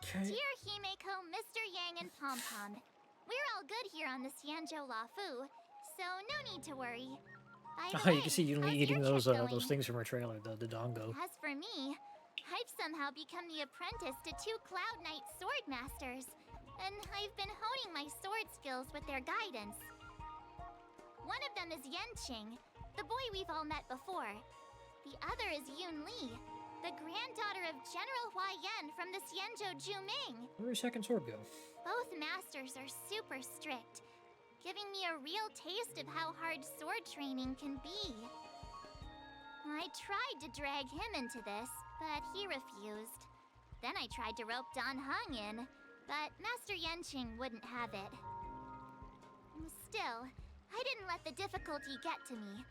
Okay. Dear Himeko, Mr. Yang, and Pom Pom, we're all good here on the Xianzhou Lafu, so no need to worry. By the way, You can see you eating those things from her trailer, the dongo. As for me, I've somehow become the apprentice to 2 Cloud Knight sword masters, and I've been honing my sword skills with their guidance. One of them is Yanqing, the boy we've all met before. The other is Yun Li, the granddaughter of General Hua Yan from the Xianzhou Juming. Where'd your second sword go? Both masters are super strict, giving me a real taste of how hard sword training can be. I tried to drag him into this, but he refused. Then I tried to rope Dan Heng in, but Master Yanqing wouldn't have it. Still, I didn't let the difficulty get to me.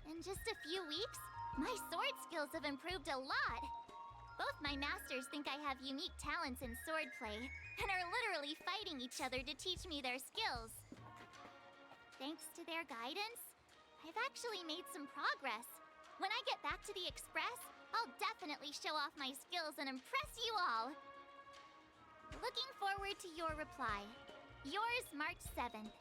In just a few weeks, my sword skills have improved a lot. Both my masters think I have unique talents in swordplay, and are literally fighting each other to teach me their skills. Thanks to their guidance, I've actually made some progress. When I get back to the Express, I'll definitely show off my skills and impress you all. Looking forward to your reply. Yours, March 7th.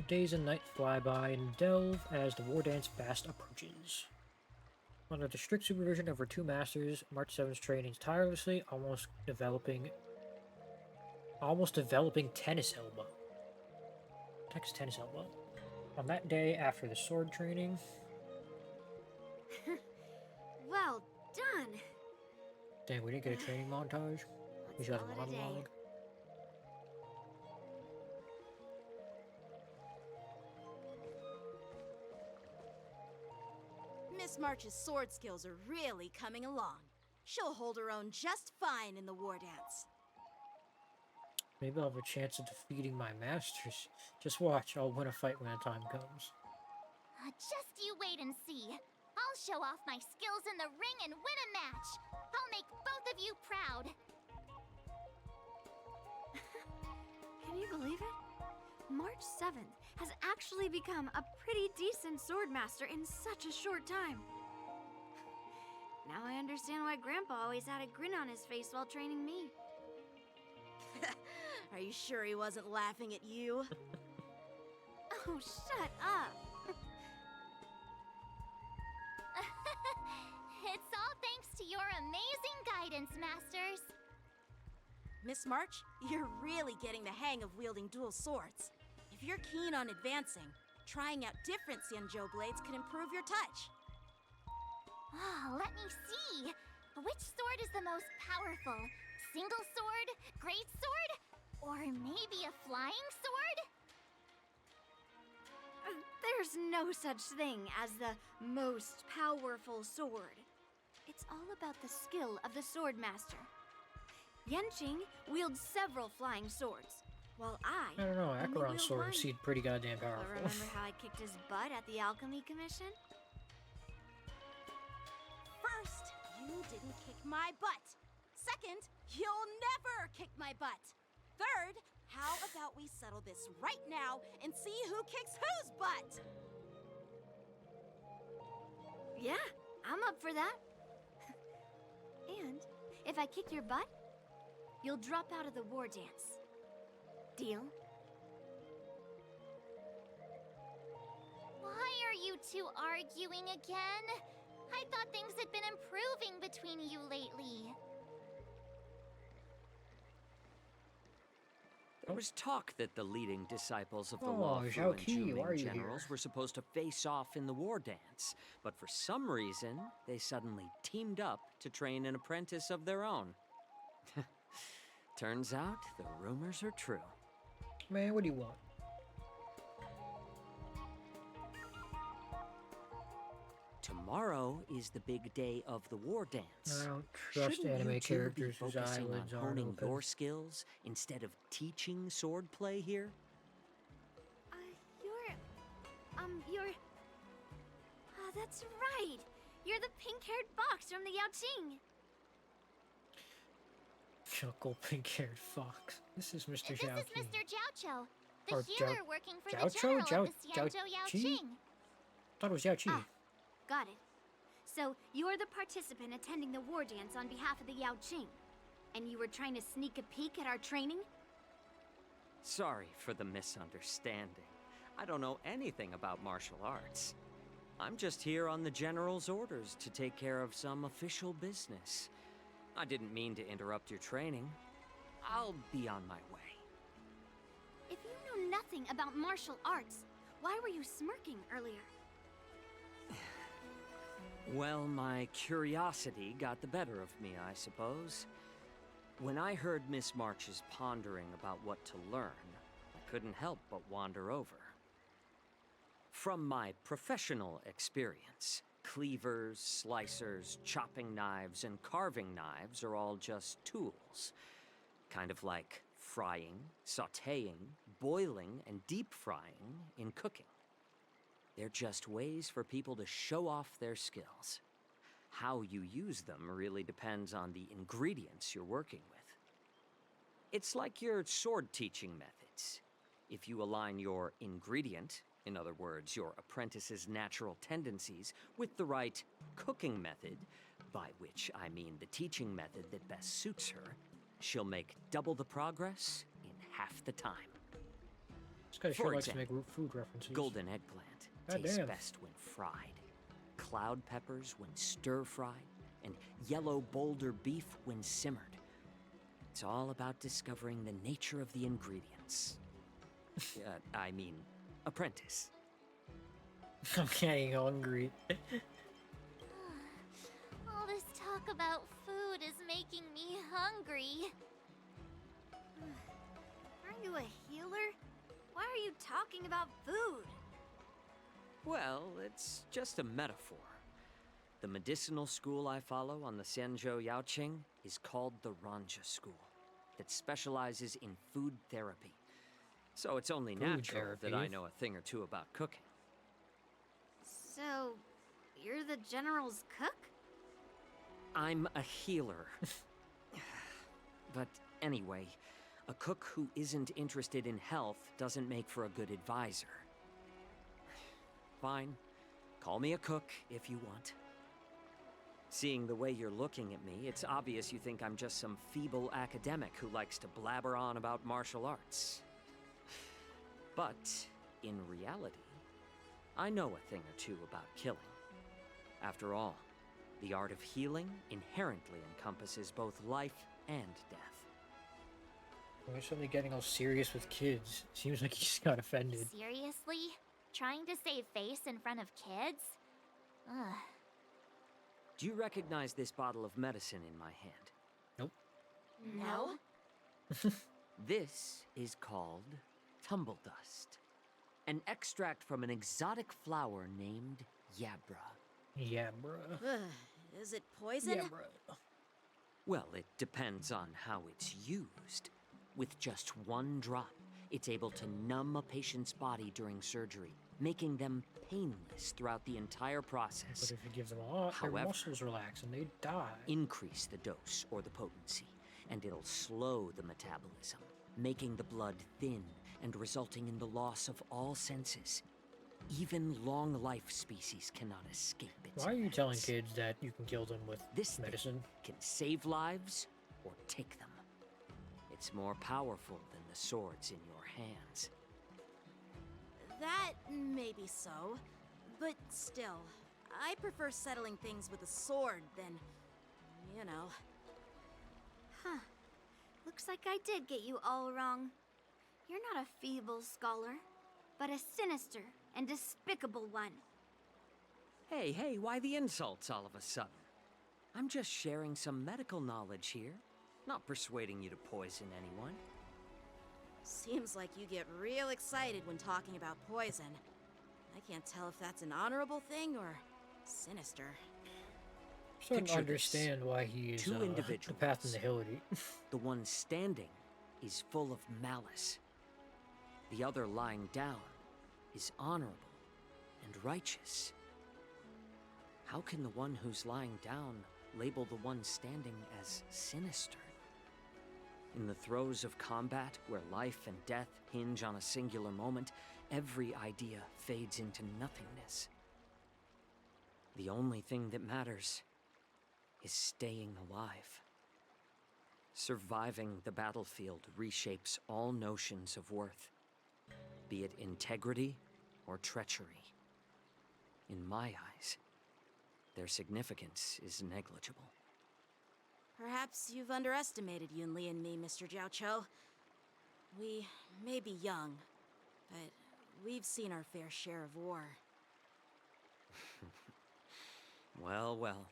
Days and nights fly by and delve as the war dance fast approaches. Under the strict supervision of her 2 masters, March 7th trains tirelessly, almost developing tennis elbow. Texas tennis elbow. On that day after the sword training. Well done. Dang, we didn't get a training montage. We should have a monologue. Miss March's sword skills are really coming along. She'll hold her own just fine in the war dance. Maybe I'll have a chance of defeating my masters. Just watch, I'll win a fight when the time comes. Just you wait and see. I'll show off my skills in the ring and win a match. I'll make both of you proud. Can you believe it? March 7th has actually become a pretty decent swordmaster in such a short time. Now I understand why Grandpa always had a grin on his face while training me. Are you sure he wasn't laughing at you? Oh, shut up! It's all thanks to your amazing guidance, Masters. Miss March, you're really getting the hang of wielding dual swords. If you're keen on advancing, trying out different Xianzhou blades can improve your touch. Let me see. Which sword is the most powerful? Single sword? Great sword? Or maybe a flying sword? There's no such thing as the most powerful sword. It's all about the skill of the swordmaster. Yanqing wields several flying swords, while I don't know, only Acheron's wield sword one. seemed pretty goddamn powerful. But remember how I kicked his butt at the Alchemy Commission? First, you didn't kick my butt. Second, you'll never kick my butt. Third, how about we settle this right now and see who kicks whose butt? Yeah, I'm up for that. And if I kick your butt, you'll drop out of the war dance. Deal? Why are you two arguing again? I thought things had been improving between you lately. There was talk that the leading disciples of the Oh, Law Fu Zhao and Qi, why are Juming you generals here? were supposed to face off in the war dance, but for some reason, they suddenly teamed up to train an apprentice of their own. Turns out the rumors are true. Man, what do you want? Tomorrow is the big day of the war dance. I don't trust Shouldn't anime you two characters be whose focusing on eyelids aren't honing open? your skills instead of teaching swordplay here? You're... Oh, that's right! You're the pink-haired fox from the Yaoqing! Chuckle pink-haired fox. This is Mr. This Zhao is Mr. Jiaoqiu, the Or healer working for the Jiaoqiu? general of the Jiao- Xianzhou Jiaoqi? Yaoqing. Thought it was Yao Qi. Ah, got it. So, you're the participant attending the war dance on behalf of the Yaoqing. And you were trying to sneak a peek at our training? Sorry for the misunderstanding. I don't know anything about martial arts. I'm just here on the General's orders to take care of some official business. I didn't mean to interrupt your training. I'll be on my way. If you know nothing about martial arts, why were you smirking earlier? Well, my curiosity got the better of me, I suppose. When I heard Miss March's pondering about what to learn, I couldn't help but wander over. From my professional experience, cleavers, slicers, chopping knives, and carving knives are all just tools. Kind of like frying, sautéing, boiling, and deep frying in cooking. They're just ways for people to show off their skills. How you use them really depends on the ingredients you're working with. It's like your sword teaching methods. If you align your ingredient, in other words, your apprentice's natural tendencies, with the right cooking method, by which I mean the teaching method that best suits her, she'll make double the progress in half the time. This guy For sure likes to example, make food references. golden eggplant God tastes damn. best when fried, cloud peppers when stir-fried, and yellow boulder beef when simmered. It's all about discovering the nature of the ingredients. I mean, apprentice. I'm getting hungry. All this talk about food is making me hungry. Aren't you a healer? Why are you talking about food? Well, it's just a metaphor. The medicinal school I follow on the Xianzhou Yaoqing is called the Ranja School, that specializes in food therapy. So it's only Food natural that I therapy? know a thing or two about cooking. So, you're the General's cook? I'm a healer. But anyway, a cook who isn't interested in health doesn't make for a good advisor. Fine. Call me a cook if you want. Seeing the way you're looking at me, it's obvious you think I'm just some feeble academic who likes to blabber on about martial arts. But, in reality, I know a thing or two about killing. After all, the art of healing inherently encompasses both life and death. Why suddenly getting all serious with kids? Seems like he just got offended. Seriously? Trying to save face in front of kids? Ugh. Do you recognize this bottle of medicine in my hand? Nope. No? This is called tumble dust, an extract from an exotic flower named Yabra. Yeah, bruh. Is it poison? Yeah, bruh. Well, it depends on how it's used. With just one drop, it's able to numb a patient's body during surgery, making them painless throughout the entire process. But if you give them a lot, their However, muscles relax and they die. increase the dose or the potency, and it'll slow the metabolism, making the blood thin and resulting in the loss of all senses. Even long-life species cannot escape its Why are you telling effects. kids that you can kill them with This medicine? thing can save lives or take them. It's more powerful than the swords in your hands. That may be so, but still, I prefer settling things with a sword than, you know. Huh. Looks like I did get you all wrong. You're not a feeble scholar, but a sinister and despicable one. Hey, why the insults all of a sudden? I'm just sharing some medical knowledge here. Not persuading you to poison anyone. Seems like you get real excited when talking about poison. I can't tell if that's an honorable thing or sinister. I don't understand why he is Two the individuals. path in the Hillary. The one standing is full of malice. The other lying down is honorable and righteous. How can the one who's lying down label the one standing as sinister? In the throes of combat, where life and death hinge on a singular moment, every idea fades into nothingness. The only thing that matters is staying alive. Surviving the battlefield reshapes all notions of worth, be it integrity or treachery. In my eyes, their significance is negligible. Perhaps you've underestimated Yunli and me, Mr. Jiaoqiu. We may be young, but we've seen our fair share of war. Well, well.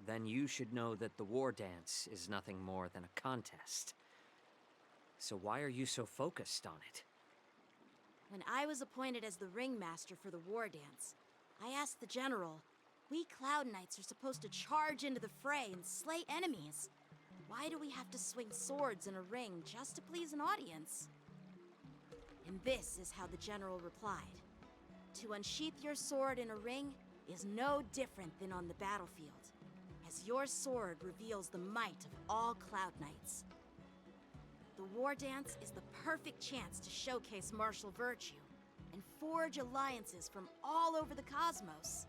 Then you should know that the war dance is nothing more than a contest. So why are you so focused on it? When I was appointed as the ringmaster for the war dance, I asked the general, we Cloud Knights are supposed to charge into the fray and slay enemies. Why do we have to swing swords in a ring just to please an audience? And this is how the general replied. To unsheath your sword in a ring is no different than on the battlefield, as your sword reveals the might of all Cloud Knights. The war dance is the perfect chance to showcase martial virtue and forge alliances from all over the cosmos.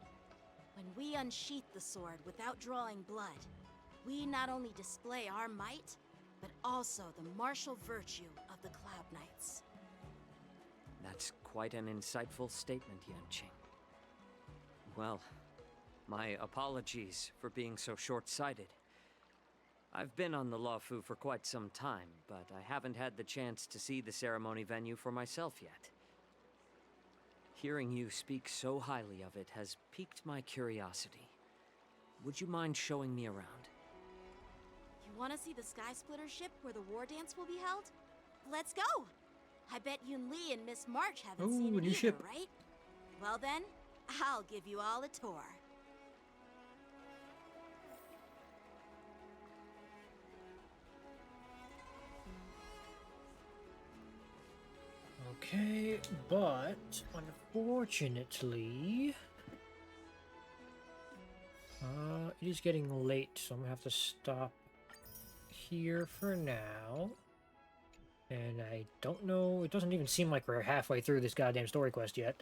When we unsheath the sword without drawing blood, we not only display our might, but also the martial virtue of the Cloud Knights. That's quite an insightful statement, Yanqing. Well, my apologies for being so short-sighted. I've been on the Luofu for quite some time, but I haven't had the chance to see the ceremony venue for myself yet. Hearing you speak so highly of it has piqued my curiosity. Would you mind showing me around? You want to see the Sky Splitter ship where the war dance will be held? Let's go! I bet Yunli and Miss March haven't seen it either, ship. right? Well then, I'll give you all a tour. Okay, but unfortunately, it is getting late, so I'm gonna have to stop here for now. And I don't know, it doesn't even seem like we're halfway through this goddamn story quest yet.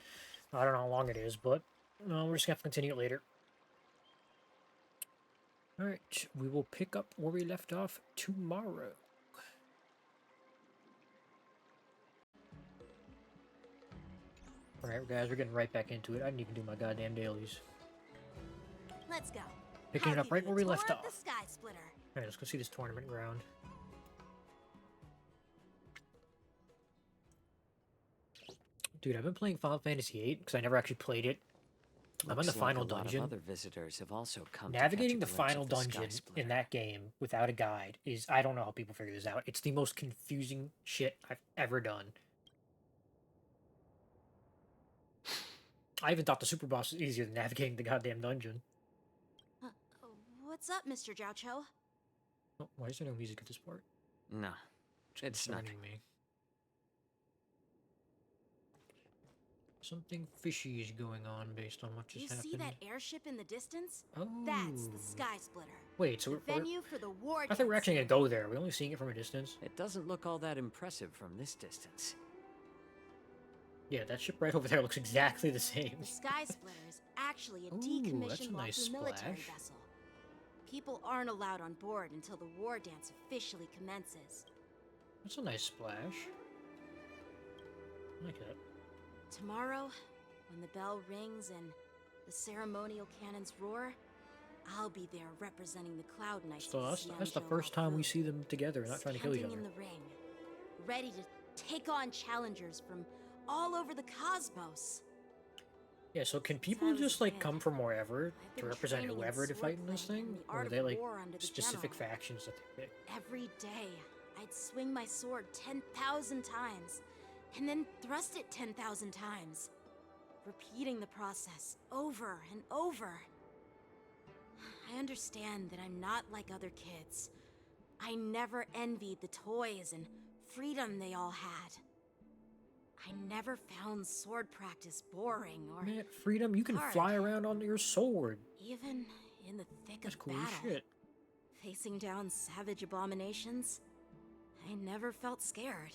I don't know how long it is, but no, we're just gonna have to continue it later. Alright, we will pick up where we left off tomorrow. Alright guys, we're getting right back into it. I didn't even do my goddamn dailies. Let's go. Picking it up right where we left off. The Sky Splitter. Alright, let's go see this tournament ground. Dude, I've been playing Final Fantasy VIII because I never actually played it. I'm in the final dungeon. Other visitors have also come Navigating the final dungeon in that game without a guide is, I don't know how people figure this out. It's the most confusing shit I've ever done. I even thought the super boss was easier than navigating the goddamn dungeon. What's up, Mr. Jiaoqiu? Oh, why is there no music at this part? No, it's nothing. Me. Something fishy is going on based on what just happened. You see that airship in the distance? Oh. That's the Sky Splitter. Wait, so the venue for the war I thought we were actually gonna go there. We're only seeing it from a distance. It doesn't look all that impressive from this distance. Yeah, that ship right over there looks exactly the same. The Sky Splitter is actually a decommissioned military vessel. People aren't allowed on board until the war dance officially commences. That's a nice splash. I like that. Tomorrow, when the bell rings and the ceremonial cannons roar, I'll be there representing the Cloud Knights. So that's the first time we see them together, not trying to kill each other. In the ring, ready to take on challengers from all over the cosmos. Yeah, so can Since I people was a just like kid, come from wherever I've to been represent training in whoever to fight in this swordplay thing? and the Or art are of they like war under the specific general. factions that they pick? Every day, I'd swing my sword 10,000 times, and then thrust it 10,000 times, repeating the process over and over. I understand that I'm not like other kids. I never envied the toys and freedom they all had. I never found sword practice boring or Man, freedom, you can hard. fly around on your sword. Even in the thick That's of cool as battle, shit. facing down savage abominations, I never felt scared.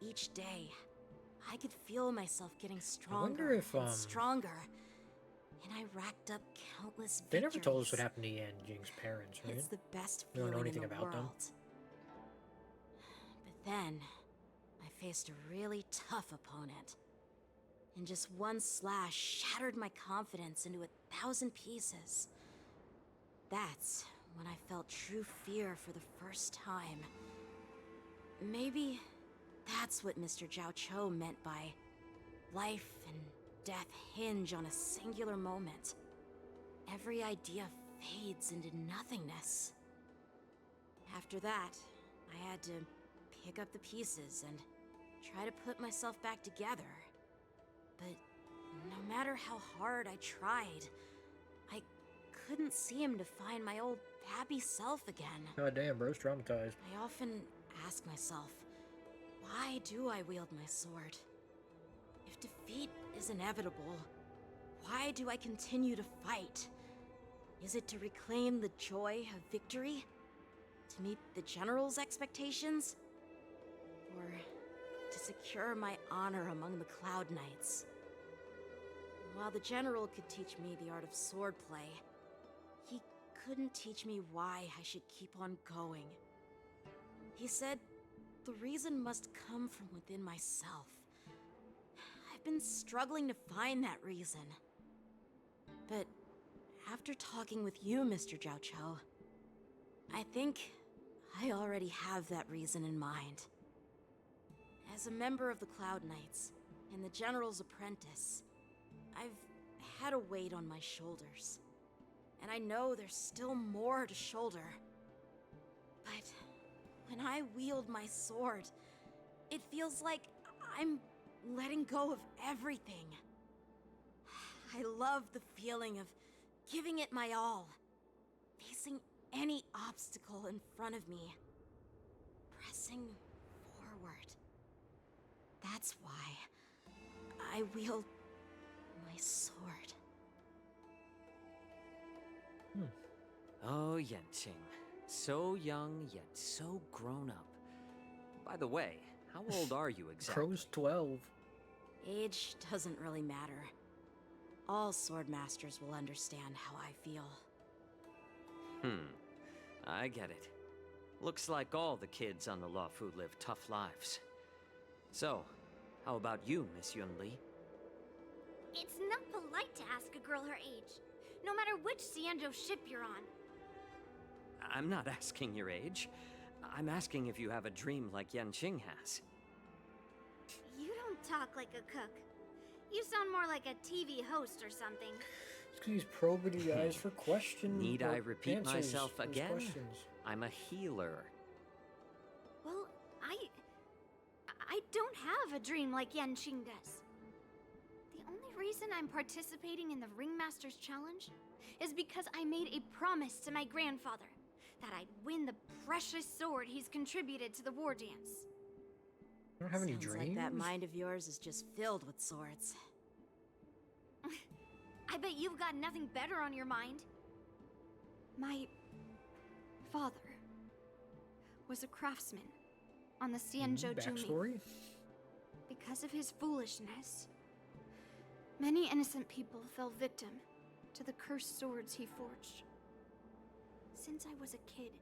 Each day, I could feel myself getting stronger if, and stronger, and I racked up countless They victories. never told us what happened to Yan Jing's parents, right? It's the best We don't feeling know in anything the about world. them. But then, I faced a really tough opponent. And just one slash shattered my confidence into 1,000 pieces. That's when I felt true fear for the first time. Maybe that's what Mr. Zhao Cho meant by life and death hinge on a singular moment. Every idea fades into nothingness. After that, I had to pick up the pieces and try to put myself back together. But no matter how hard I tried, I couldn't seem to find my old happy self again. God damn, bro's traumatized. I often ask myself, why do I wield my sword? If defeat is inevitable, why do I continue to fight? Is it to reclaim the joy of victory? To meet the General's expectations? Or to secure my honor among the Cloud Knights? While the General could teach me the art of swordplay, he couldn't teach me why I should keep on going. He said the reason must come from within myself. I've been struggling to find that reason. But after talking with you, Mr. Zhao Cho, I think I already have that reason in mind. As a member of the Cloud Knights and the General's apprentice, I've had a weight on my shoulders. And I know there's still more to shoulder. But when I wield my sword, it feels like I'm letting go of everything. I love the feeling of giving it my all, facing any obstacle in front of me, pressing forward. That's why I wield my sword. Oh, Yanqing. So young, yet so grown up. By the way, how old are you exactly? Crow's 12. Age doesn't really matter. All sword masters will understand how I feel. I get it. Looks like all the kids on the Luofu live tough lives. So, how about you, Miss Yunli? It's not polite to ask a girl her age, no matter which Xianzhou ship you're on. I'm not asking your age. I'm asking if you have a dream like Yanqing has. You don't talk like a cook. You sound more like a TV host or something. It's 'cause he's probing you guys for questions. Need or I repeat answers myself to his again? questions. I'm a healer. Well, I don't have a dream like Yanqing does. The only reason I'm participating in the Ringmaster's Challenge is because I made a promise to my grandfather that I'd win the precious sword he's contributed to the war dance. You don't have any Sounds dreams? like that mind of yours is just filled with swords. I bet you've got nothing better on your mind. My father was a craftsman on the Xianzhou Jumi. Backstory? Because of his foolishness, many innocent people fell victim to the cursed swords he forged. Since I was a kid,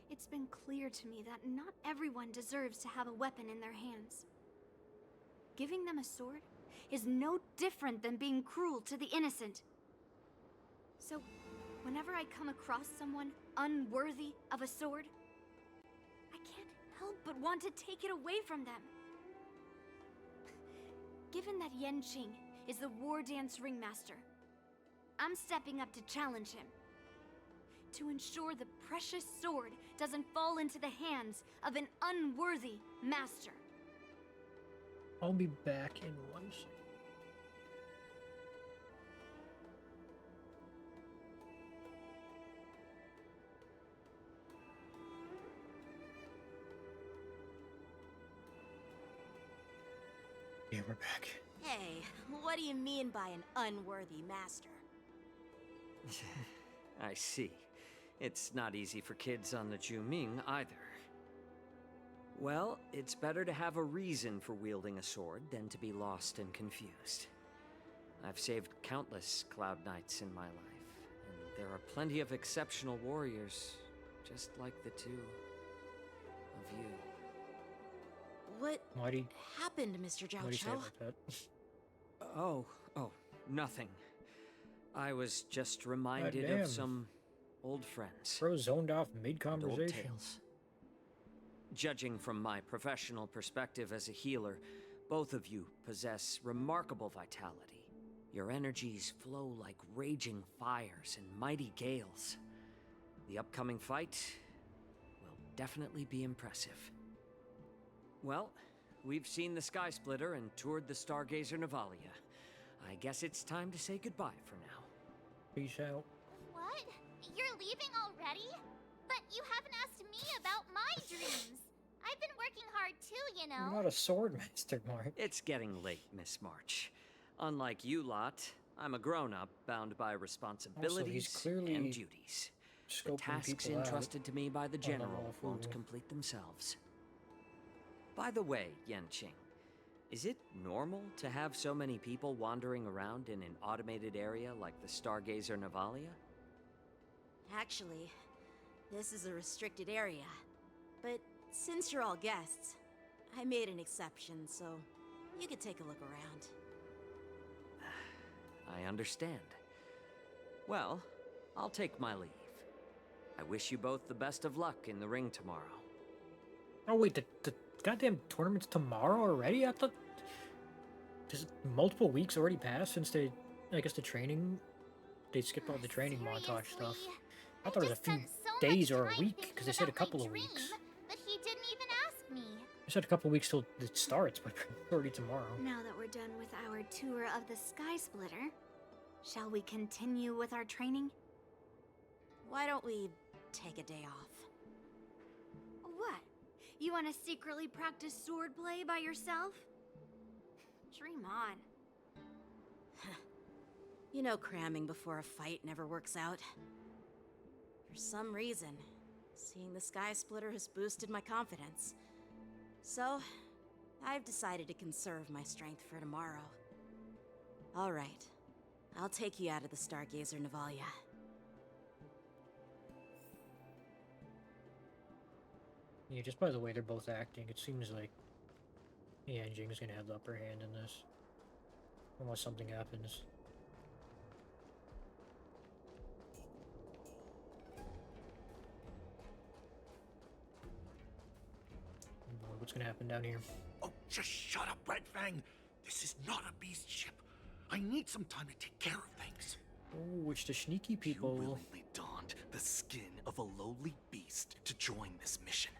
it's been clear to me that not everyone deserves to have a weapon in their hands. Giving them a sword is no different than being cruel to the innocent. So, whenever I come across someone unworthy of a sword, I can't help but want to take it away from them. Given that Yanqing is the War Dance Ringmaster. I'm stepping up to challenge him. To ensure the precious sword doesn't fall into the hands of an unworthy master. I'll be back in 1 second. Yeah, we're back. Hey, what do you mean by an unworthy master? I see. It's not easy for kids on the Juming either. Well, it's better to have a reason for wielding a sword than to be lost and confused. I've saved countless Cloud Knights in my life, and there are plenty of exceptional warriors, just like the two of you. What happened, Mr. Why do you say Zhao it like that? Oh, nothing. I was just reminded damn. of some old friends. Bro zoned off and mid-conversation. old tales. Judging from my professional perspective as a healer, both of you possess remarkable vitality. Your energies flow like raging fires and mighty gales. The upcoming fight will definitely be impressive. Well, we've seen the Sky Splitter and toured the Stargazer Navalia. I guess it's time to say goodbye for now. Peace out. What? You're leaving already? But you haven't asked me about my dreams. I've been working hard too, you know. You're not a sword master, Mark. It's getting late, Miss March. Unlike you lot, I'm a grown-up bound by responsibilities clearly and duties. The scoping tasks people out entrusted to me by the on the General Law won't Fu. complete themselves. By the way, Yanqing, is it normal to have so many people wandering around in an automated area like the Stargazer Navalia? Actually, this is a restricted area. But since you're all guests, I made an exception, so you could take a look around. I understand. Well, I'll take my leave. I wish you both the best of luck in the ring tomorrow. Oh wait, the goddamn tournament's tomorrow already? I thought... Does multiple weeks already pass since they... I guess the training... They skipped all the training montage stuff. I thought it was a few days or a week, because they said a couple of weeks. But he didn't even ask me. They said a couple of weeks till it starts, but it's already tomorrow. Now that we're done with our tour of the Sky Splitter, shall we continue with our training? Why don't we take a day off? What? You want to secretly practice swordplay by yourself? Dream on. You know cramming before a fight never works out. For some reason, seeing the Sky Splitter has boosted my confidence. So, I've decided to conserve my strength for tomorrow. Alright, I'll take you out of the Stargazer Navalia. Yeah, just by the way they're both acting, it seems like Yanjing's gonna have the upper hand in this. Unless something happens. What's gonna happen down here? Oh, just shut up, Red Fang. This is not a beast ship. I need some time to take care of things. Oh, it's the sneaky people. You willingly donned the skin of a lowly beast to join this mission,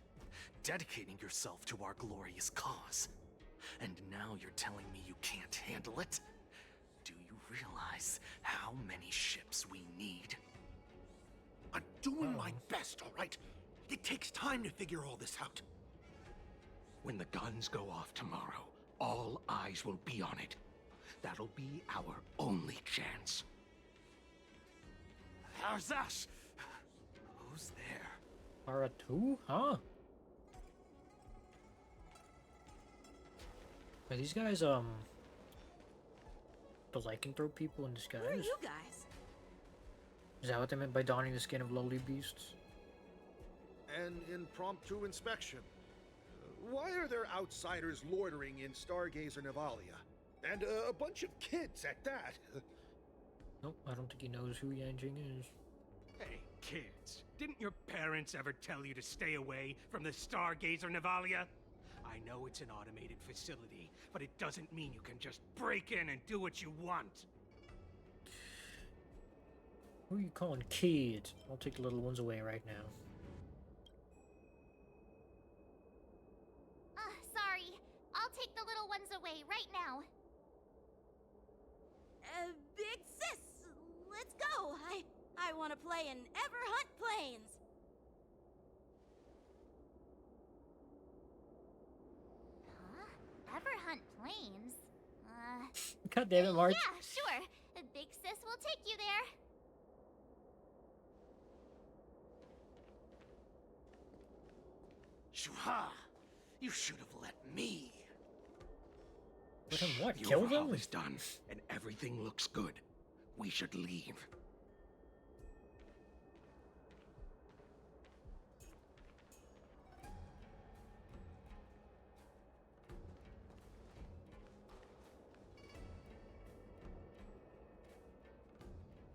dedicating yourself to our glorious cause. And now you're telling me you can't handle it? Do you realize how many ships we need? I'm doing my best, all right? It takes time to figure all this out. When the guns go off tomorrow, all eyes will be on it. That'll be our only chance. How's that? Who's there? R2? Huh? Are these guys, the lycanthrope people in disguise? Who are you guys? Is that what they meant by donning the skin of lowly beasts? An impromptu inspection. Why are there outsiders loitering in Stargazer Navalia? And a bunch of kids at that. Nope, I don't think he knows who Yanjing is. Hey, kids, didn't your parents ever tell you to stay away from the Stargazer Navalia? I know it's an automated facility, but it doesn't mean you can just break in and do what you want. Who are you calling kids? I'll take the little ones away right now. Sorry. I'll take the little ones away right now. Big sis, let's go. I want to play in Everhunt Plains. Huh? Everhunt Plains? God damn it, March. Yeah, sure. Big sis will take you there. Shuha! You should have let me. Let him what? The Kill overhaul them? is done, and everything looks good. We should leave.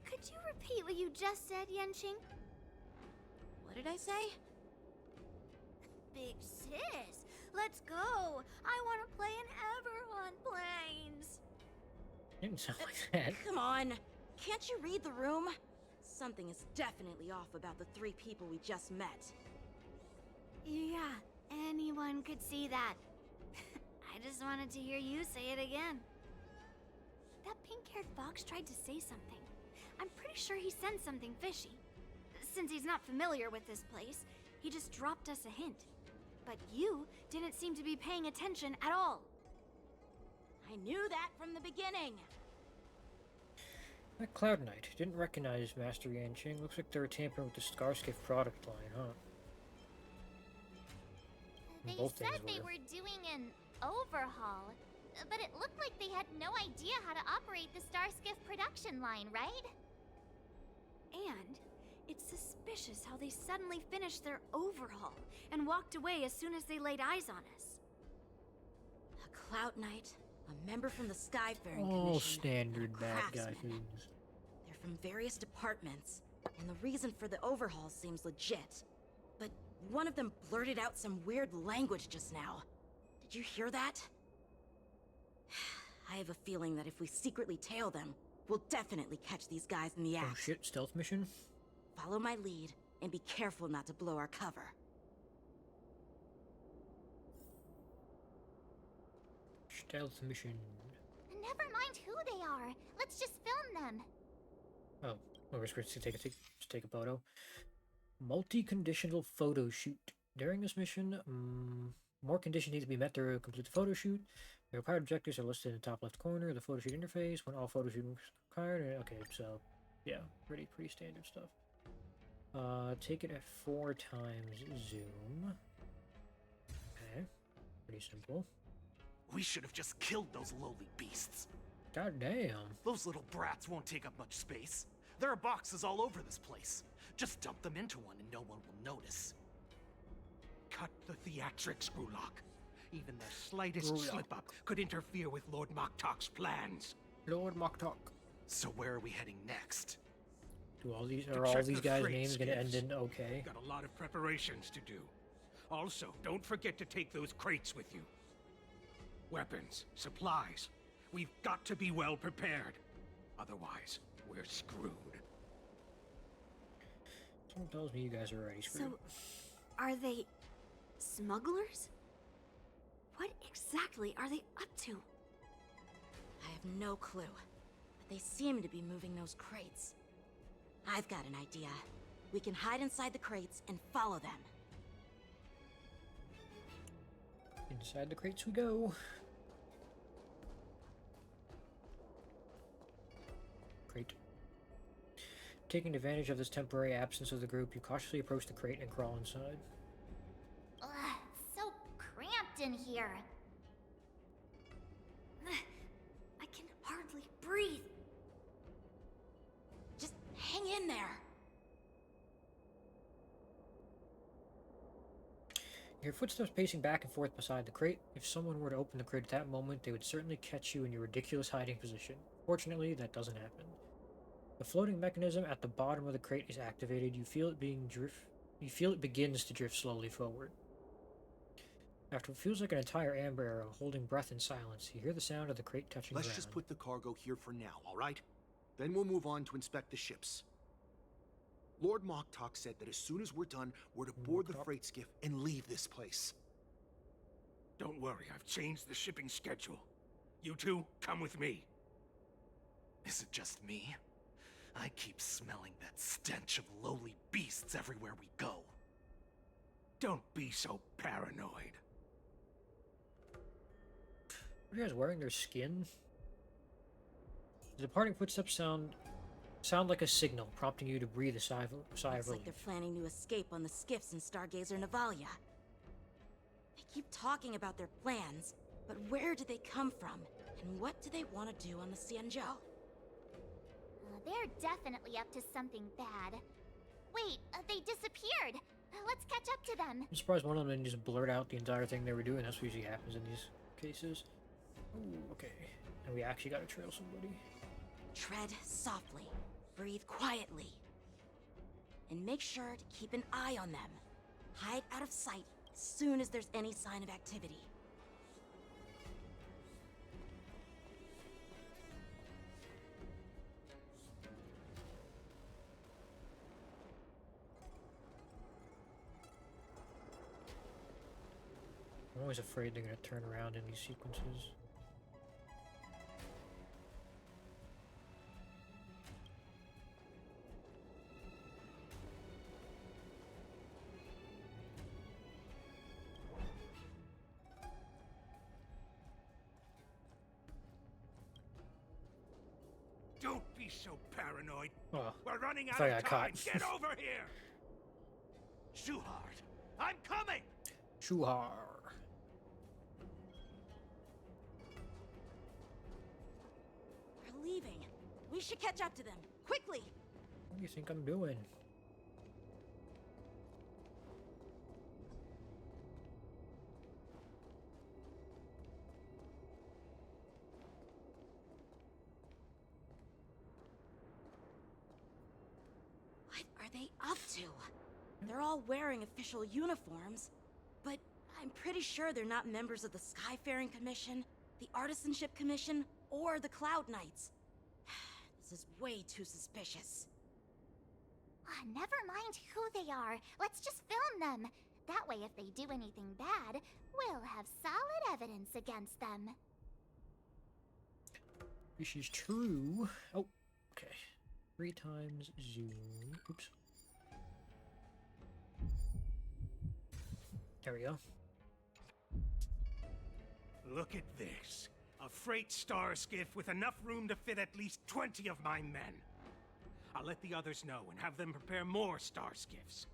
Could you repeat what you just said, Yenching? What did I say? Big sis, let's go. I want to play in Everhunt Plains. Didn't sound like that. Come on. Can't you read the room? Something is definitely off about the 3 people we just met. Yeah, anyone could see that. I just wanted to hear you say it again. That pink-haired fox tried to say something. I'm pretty sure he sensed something fishy. Since he's not familiar with this place, he just dropped us a hint. But you didn't seem to be paying attention at all. I knew that from the beginning. That Cloud Knight didn't recognize Master Yanqing. Looks like they were tampering with the Scarskiff product line, huh? They Both said things they were. were doing an overhaul, but it looked like they had no idea how to operate the Starskiff production line, right? And it's suspicious how they suddenly finished their overhaul and walked away as soon as they laid eyes on us. A Cloud Knight, a member from the Skyfaring All Commission, standard and a bad guy craftsman. things. They're from various departments, and the reason for the overhaul seems legit. But one of them blurted out some weird language just now. Did you hear that? I have a feeling that if we secretly tail them, we'll definitely catch these guys in the act. Oh shit, stealth mission? Follow my lead, and be careful not to blow our cover. Stealth mission. Never mind who they are. Let's just film them. Oh, we're supposed to take a photo. Multi-conditional photo shoot. During this mission, more conditions need to be met to complete the photo shoot. The required objectives are listed in the top left corner of the photo shoot interface. When all photo shooting is required. Okay, so yeah, pretty standard stuff. Take it at 4 times zoom. Okay, pretty simple. We should have just killed those lowly beasts. God damn. Those little brats won't take up much space. There are boxes all over this place. Just dump them into one and no one will notice. Cut the theatrics, Grulok. Even the slightest Grulok. slip-up could interfere with Lord Moktok's plans. Lord Moktok. So where are we heading next? Do all these To are all check these the guys' freight names gonna end skiffs. in okay? Got a lot of preparations to do. Also, don't forget to take those crates with you. Weapons, supplies. We've got to be well prepared. Otherwise, we're screwed. Someone tells me you guys are already screwed. So, are they smugglers? What exactly are they up to? I have no clue, but they seem to be moving those crates. I've got an idea. We can hide inside the crates and follow them. Inside the crates we go. Crate. Taking advantage of this temporary absence of the group, you cautiously approach the crate and crawl inside. Ugh, so cramped in here. I can hardly breathe. Just hang in there. Your footsteps pacing back and forth beside the crate. If someone were to open the crate at that moment, they would certainly catch you in your ridiculous hiding position. Fortunately, that doesn't happen. The floating mechanism at the bottom of the crate is activated. You feel it begins to drift slowly forward. After what feels like an entire amber arrow, holding breath in silence, you hear the sound of the crate touching Let's ground. just put the cargo here for now, all right? Then we'll move on to inspect the ships. Lord Moktok said that as soon as we're done, we're to board the freight skiff and leave this place. Don't worry, I've changed the shipping schedule. You two, come with me. Is it just me? I keep smelling that stench of lowly beasts everywhere we go. Don't be so paranoid. Are you guys wearing their skin? The departing footsteps sound like a signal, prompting you to breathe a sigh of Looks relief. like they're planning to escape on the skiffs in Stargazer Navalia. They keep talking about their plans, but where do they come from? And what do they want to do on the Xianzhou? They're definitely up to something bad. Wait, they disappeared. Let's catch up to them. I'm surprised one of them didn't just blurt out the entire thing they were doing. That's what usually happens in these cases. Ooh, okay. And we actually gotta trail somebody. Tread softly, breathe quietly, and make sure to keep an eye on them. Hide out of sight as soon as there's any sign of activity. I'm always afraid they're gonna turn around in these sequences. Don't be so paranoid. Oh, We're running if out I of got time. caught. Get over here. Shuhard, I'm coming. Shuhar. We're leaving. We should catch up to them. Quickly! What do you think I'm doing? What are they up to? They're all wearing official uniforms, but I'm pretty sure they're not members of the Skyfaring Commission, the Artisanship Commission, or the Cloud Knights. This is way too suspicious. Never mind who they are. Let's just film them. That way, if they do anything bad, we'll have solid evidence against them. This is true. Oh, okay. 3 times zoom. Oops. There we go. Look at this. A freight star skiff with enough room to fit at least 20 of my men. I'll let the others know and have them prepare more star skiffs.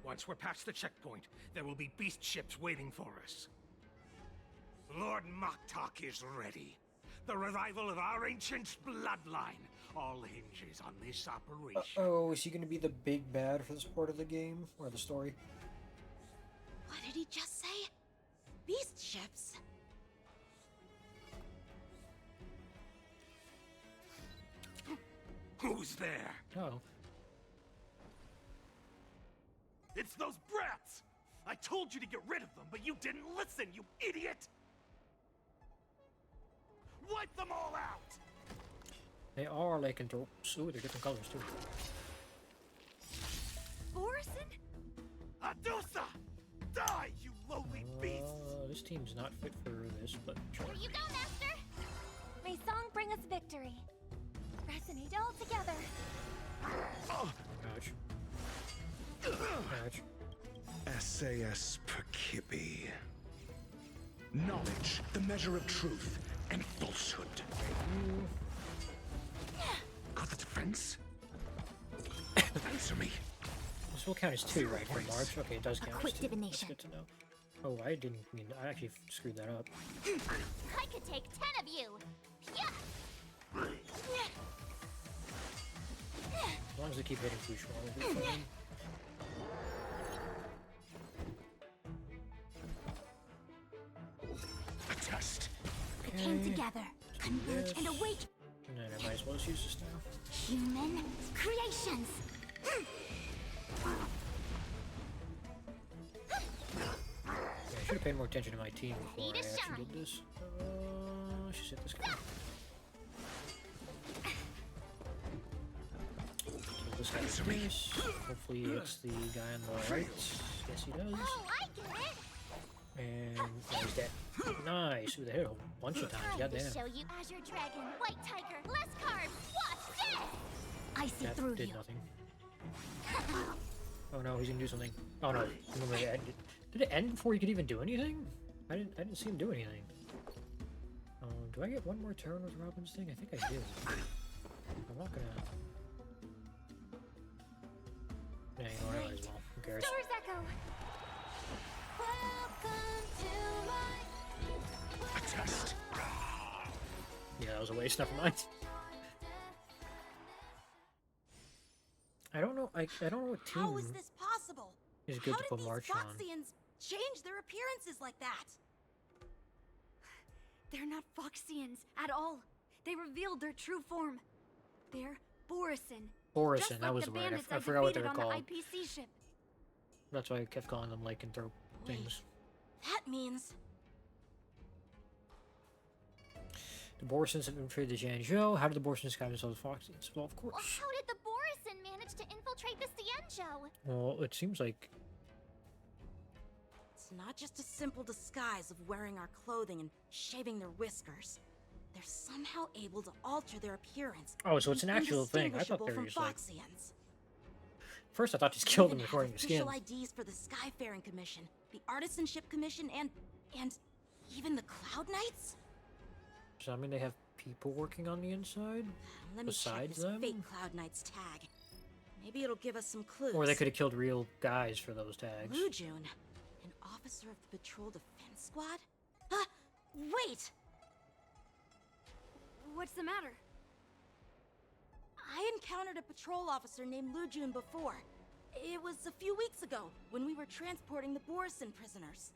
Once we're past the checkpoint, there will be beast ships waiting for us. Lord Moktok is ready. The revival of our ancient bloodline all hinges on this operation. Oh, is he gonna be the big bad for this part of the game? Or the story? What did he just say? Beast ships? Who's there? Oh. It's those brats! I told you to get rid of them, but you didn't listen, you idiot! Wipe them all out! They are lycanthropes. Ooh, they're different colors too. Orison? Adusa! Die, you lowly beast! This team's not fit for this, but sure. Here you go, Master! May song bring us victory. Resonate all together. Ouch. Ouch. SAS Perkibi. Knowledge, the measure of truth and falsehood. Got the defense? Answer me. This will count as 2, right, for March? Okay, it does count quick as 2. That's divination. good to know. Oh, I didn't mean... I actually screwed that up. I could take 10 of you! Yeah! As long as they keep hitting Fushua, we'll be fine. A test. We came together, converge and awake And then I might as well just use this now. human creations! should have paid more attention to my team before I actually did this. Let's just hit this guy. So this guy is this. Hopefully he hits the guy on the right. Yes, he does. Oh, I get it. And now he's dead. Nice. Ooh, they hit a whole bunch of times. Time to Goddamn. show you Azure Dragon, White Tiger, less carbs. Watch this. I see That through did you. nothing. Oh no, he's gonna do something. Oh no, remember it ended. Did it end before he could even do anything? I didn't see him do anything. Do I get one more turn with Robin's thing? I think I do. I'm not gonna. Yeah, you know what? I might as well. Who cares? Stars Echo. Welcome to my Test. Yeah, that was a waste. Never mind. I don't know. I don't know what team How is this possible? is good How to did put these March on. Foxians change their appearances like that? They're not Foxians at all. They revealed their true form. They're Borisin. Borisin, Just that like was the the word. bandits I forgot what they defeated were on called. the IPC ship. That's why I kept calling them lycanthrope things. That means The Borisons have infiltrated the Jianzhou. How did the Borisons disguise themselves as Foxians? Well, of course. Well, how did the Borisin manage to infiltrate the Xianzhou? Well, it seems like it's not just a simple disguise of wearing our clothing and shaving their whiskers. They're somehow able to alter their appearance. Oh, so it's an actual thing. I thought indistinguishable they were from just like. Foxians. First, I thought just killed them Even before have the skin. official IDs for the Skyfaring Commission, the Artisanship Commission, and even the Cloud Knights. Does that mean they have people working on the inside? Let me check besides this them? fake Cloud Knight's tag. Maybe it'll give us some clues. Or they could have killed real guys for those tags. Blue June, an officer of the Patrol Defense Squad? Wait! What's the matter? I encountered a patrol officer named Lu Jun before. It was a few weeks ago, when we were transporting the Borisin prisoners.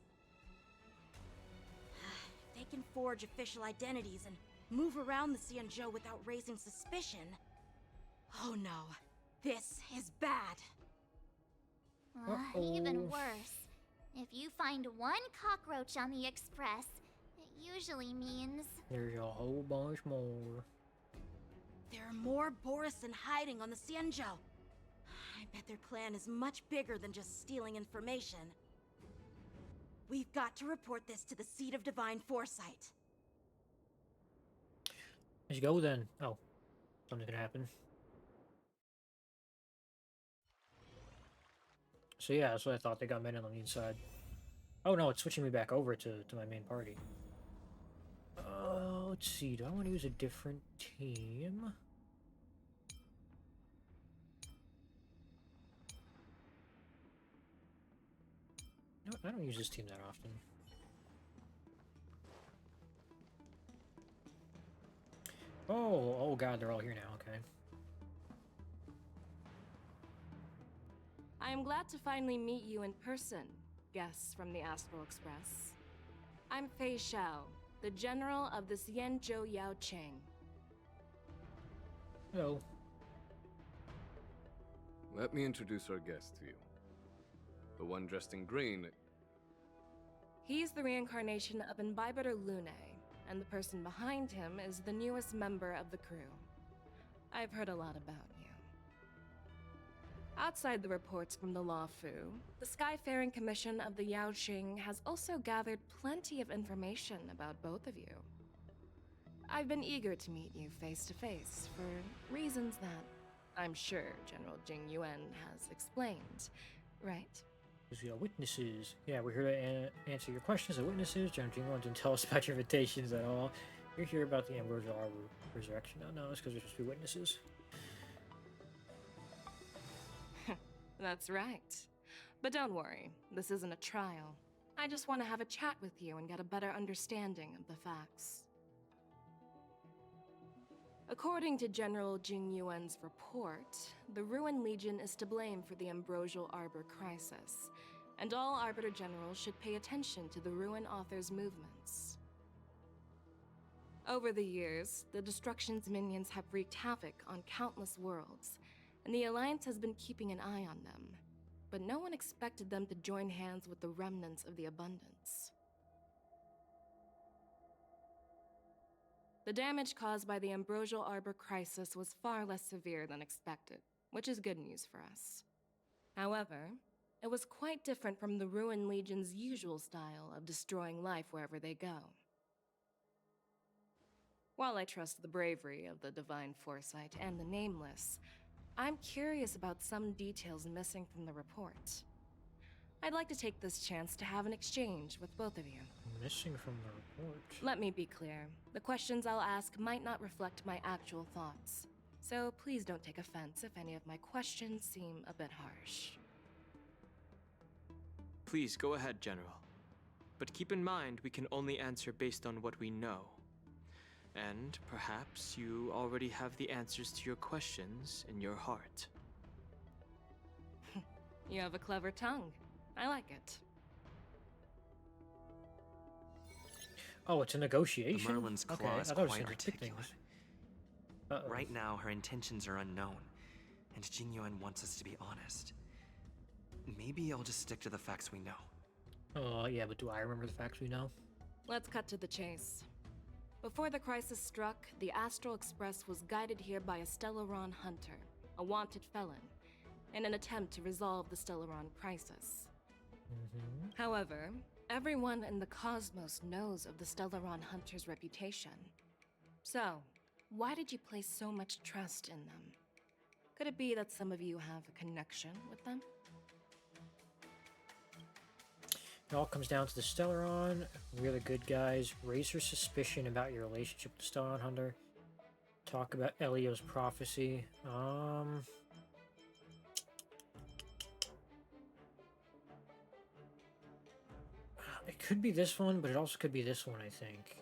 If they can forge official identities and move around the Xianzhou without raising suspicion... Oh no, this is bad. Even worse. If you find one cockroach on the Express, it usually means... There's a whole bunch more. There are more Borisin hiding on the Xianzhou. I bet their plan is much bigger than just stealing information. We've got to report this to the Seat of Divine Foresight. Let's go then. Oh, something's gonna happen. So yeah, that's what I thought. They got men on the inside. Oh no, it's switching me back over to my main party. Let's see. Do I want to use a different team? No, I don't use this team that often. Oh god, they're all here now, okay. I am glad to finally meet you in person, guests from the Astral Express. I'm Fei Xiao, the general of the Xianzhou Yaocheng. Hello. Let me introduce our guest to you. The one dressed in green. He's the reincarnation of Imbibitor Lune, and the person behind him is the newest member of the crew. I've heard a lot about you. Outside the reports from the Law Fu, the Skyfaring Commission of the Yaoqing has also gathered plenty of information about both of you. I've been eager to meet you face to face for reasons that I'm sure General Jing Yuan has explained, right? Because we are witnesses. Yeah, we're here to answer your questions as witnesses. General Jing didn't tell us about your invitations at all. You're here about the Ambrosial Arbor resurrection. No, it's because we're supposed to be witnesses. That's right. But don't worry, this isn't a trial. I just want to have a chat with you and get a better understanding of the facts. According to General Jing Yuan's report, the Ruin Legion is to blame for the Ambrosial Arbor crisis, and all Arbiter Generals should pay attention to the Ruin Author's movements. Over the years, the Destruction's minions have wreaked havoc on countless worlds, and the Alliance has been keeping an eye on them. but no one expected them to join hands with the remnants of the abundance. The damage caused by the Ambrosial Arbor crisis was far less severe than expected, which is good news for us. However, it was quite different from the Ruin Legion's usual style of destroying life wherever they go. While I trust the bravery of the Divine Foresight and the Nameless, I'm curious about some details missing from the report. I'd like to take this chance to have an exchange with both of you. Missing from the report? Let me be clear. The questions I'll ask might not reflect my actual thoughts, so please don't take offense if any of my questions seem a bit harsh. Please go ahead, General. But keep in mind, we can only answer based on what we know. And perhaps you already have the answers to your questions in your heart. You have a clever tongue. I like it. Oh, it's a negotiation? The Merlin's claw okay, is I thought it was quite gonna pick articulate. things. Right now, her intentions are unknown, and Jingyuan wants us to be honest. Maybe I'll just stick to the facts we know. Oh, yeah, but do I remember the facts we know? Let's cut to the chase. Before the crisis struck, the Astral Express was guided here by a Stellaron hunter, a wanted felon, in an attempt to resolve the Stellaron crisis. However, everyone in the cosmos knows of the Stellaron hunter's reputation. So, why did you place so much trust in them? Could it be that some of you have a connection with them? It all comes down to the Stellaron. We're the good guys. Raise her suspicion about your relationship with the Stellaron Hunter. Talk about Elio's prophecy. It could be this one, but it also could be this one, I think.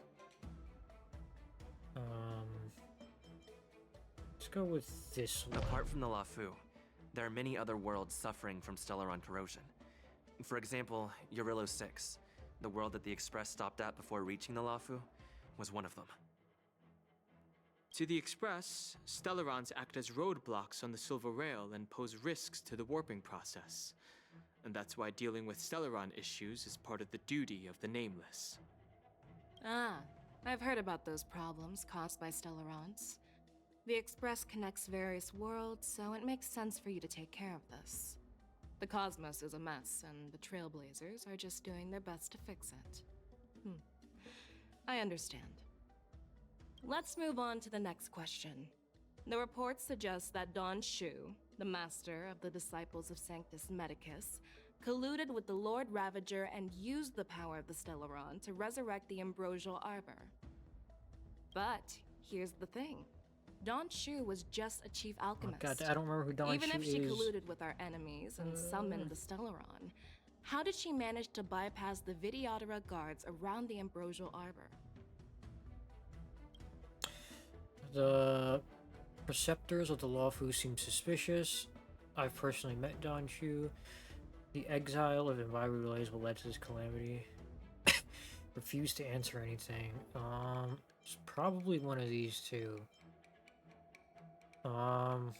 Let's go with this one. Apart from the Lafu, there are many other worlds suffering from Stellaron corrosion. For example, Eurillo 6, the world that the Express stopped at before reaching the Lafu, was one of them. To the Express, Stellarons act as roadblocks on the Silver Rail and pose risks to the warping process. And that's why dealing with Stellaron issues is part of the duty of the Nameless. Ah, I've heard about those problems caused by Stellarons. The Express connects various worlds, so it makes sense for you to take care of this. The cosmos is a mess, and the Trailblazers are just doing their best to fix it. I understand. Let's move on to the next question. The report suggests that Don Shu, the master of the Disciples of Sanctus Medicus, colluded with the Lord Ravager and used the power of the Stellaron to resurrect the Ambrosial Arbor. But here's the thing. Don Shu was just a chief alchemist. Oh God, I don't remember who Don Shu is. Even if she colluded with our enemies and summoned the Stellaron, how did she manage to bypass the Videodora guards around the Ambrosial Arbor? The Preceptors of the Lafu seem suspicious. I've personally met Don Shu. The exile of Enviru relays will lead to this calamity. Refuse to answer anything. It's probably one of these two. Well,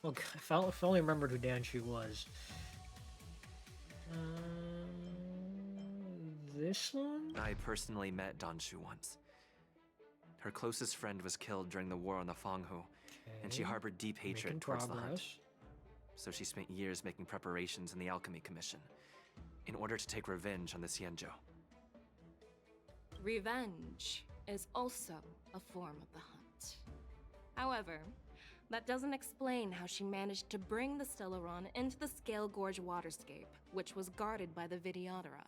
if I only remembered who Dan Shu was. This one? I personally met Don Shu once. Her closest friend was killed during the war on the Fanghu, and she harbored deep hatred towards the Hunt. So she spent years making preparations in the Alchemy Commission, in order to take revenge on the Xianzhou. Revenge is also a form of the Hunt. However, that doesn't explain how she managed to bring the Stellaron into the Scale Gorge waterscape, which was guarded by the Videodora.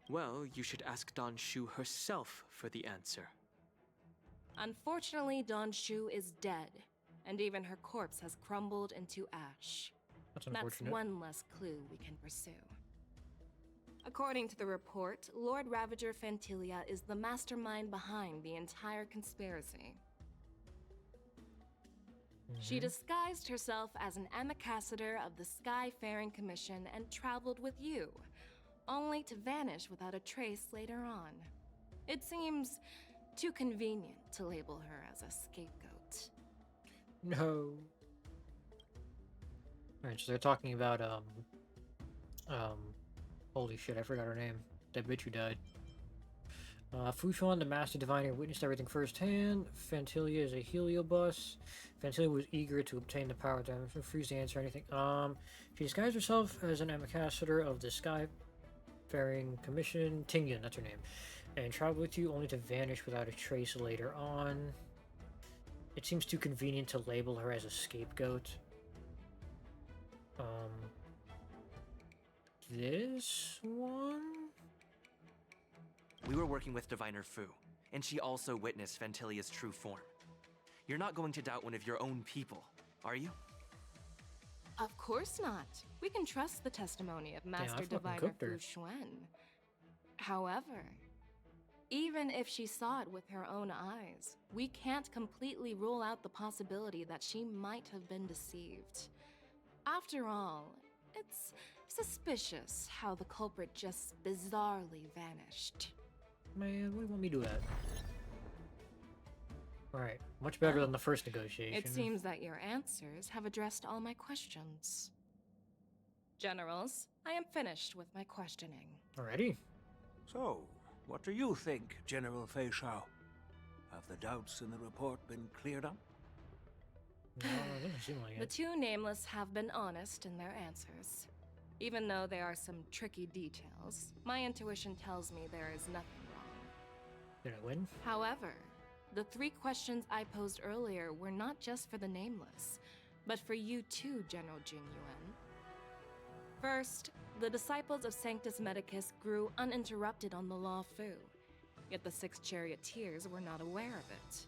Well, you should ask Don Shu herself for the answer. Unfortunately, Don Shu is dead, and even her corpse has crumbled into ash. That's unfortunate. That's one less clue we can pursue. According to the report, Lord Ravager Fantilia is the mastermind behind the entire conspiracy. She disguised herself as an ambassador of the Skyfaring Commission and traveled with you, only to vanish without a trace later on. It seems Too convenient to label her as a scapegoat. No. Alright, so they're talking about, holy shit, I forgot her name. That bitch who died. Fu Xuan, the Master Diviner, witnessed everything firsthand. Fantilia is a heliobus. Fantilia was eager to obtain the power to refuse to answer anything. She disguised herself as an ambassador of the Skyfaring Commission. Tingyan, that's her name. And traveled with you only to vanish without a trace later on. It seems too convenient to label her as a scapegoat. This one? We were working with Diviner Fu, and she also witnessed Fantilia's true form. You're not going to doubt one of your own people, are you? Of course not. We can trust the testimony of Master Diviner Fu Xuan. However, even if she saw it with her own eyes, we can't completely rule out the possibility that she might have been deceived. After all, it's suspicious how the culprit just bizarrely vanished. Man, what do you want me to do that? Alright, much better than the first negotiation. It seems that your answers have addressed all my questions. Generals, I am finished with my questioning. Already? So, what do you think, General Fei Shao? Have the doubts in the report been cleared up? No, it doesn't seem like it. The two nameless have been honest in their answers. Even though there are some tricky details, my intuition tells me there is nothing wrong. Did I win? However, the 3 questions I posed earlier were not just for the nameless, but for you too, General Jingyuan. First, the disciples of Sanctus Medicus grew uninterrupted on the Law Fu, yet the 6 charioteers were not aware of it.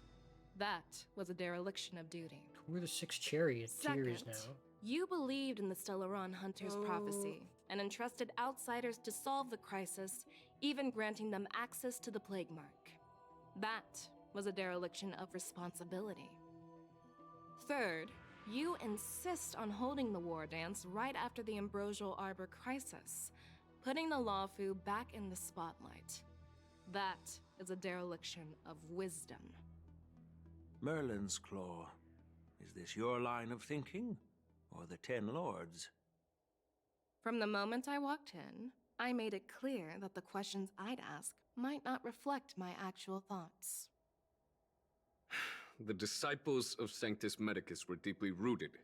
That was a dereliction of duty. Who are the 6 charioteers now? You believed in the Stellaron Hunter's prophecy and entrusted outsiders to solve the crisis, even granting them access to the Plague Mark. That was a dereliction of responsibility. Third, you insist on holding the war dance right after the Ambrosial Arbor crisis, putting the Lawfu back in the spotlight. That is a dereliction of wisdom. Merlin's Claw. Is this your line of thinking, or the 10 Lords? From the moment I walked in, I made it clear that the questions I'd ask might not reflect my actual thoughts. The disciples of Sanctus Medicus were deeply rooted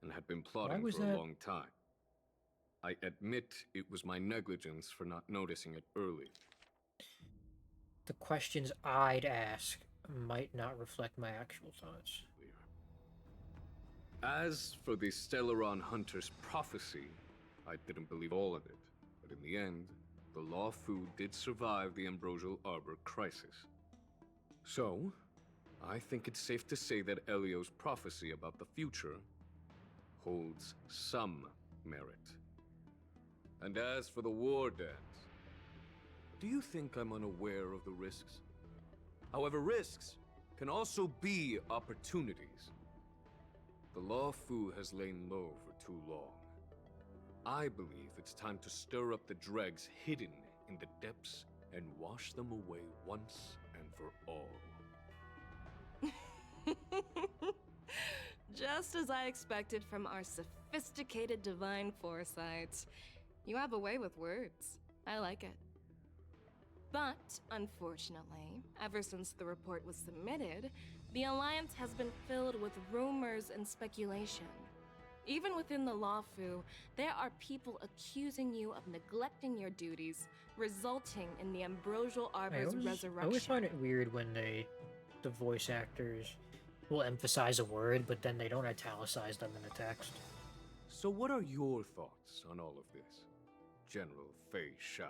and had been plotting for a long time. I admit it was my negligence for not noticing it early. The questions I'd ask might not reflect my actual thoughts. As for the Stellaron Hunter's prophecy, I didn't believe all of it. But in the end, the Law Fu did survive the Ambrosial Arbor crisis. So, I think it's safe to say that Elio's prophecy about the future holds some merit. And as for the war dance, do you think I'm unaware of the risks? However, risks can also be opportunities. The Law Fu has lain low for too long. I believe it's time to stir up the dregs hidden in the depths and wash them away once and for all. Just as I expected from our sophisticated divine foresight. You have a way with words. I like it. But, unfortunately, ever since the report was submitted, the Alliance has been filled with rumors and speculation. Even within the Lawfu, there are people accusing you of neglecting your duties, resulting in the Ambrosial Arbor's resurrection. I always find it weird when the voice actors will emphasize a word, but then they don't italicize them in the text. So what are your thoughts on all of this, General Fei Shao?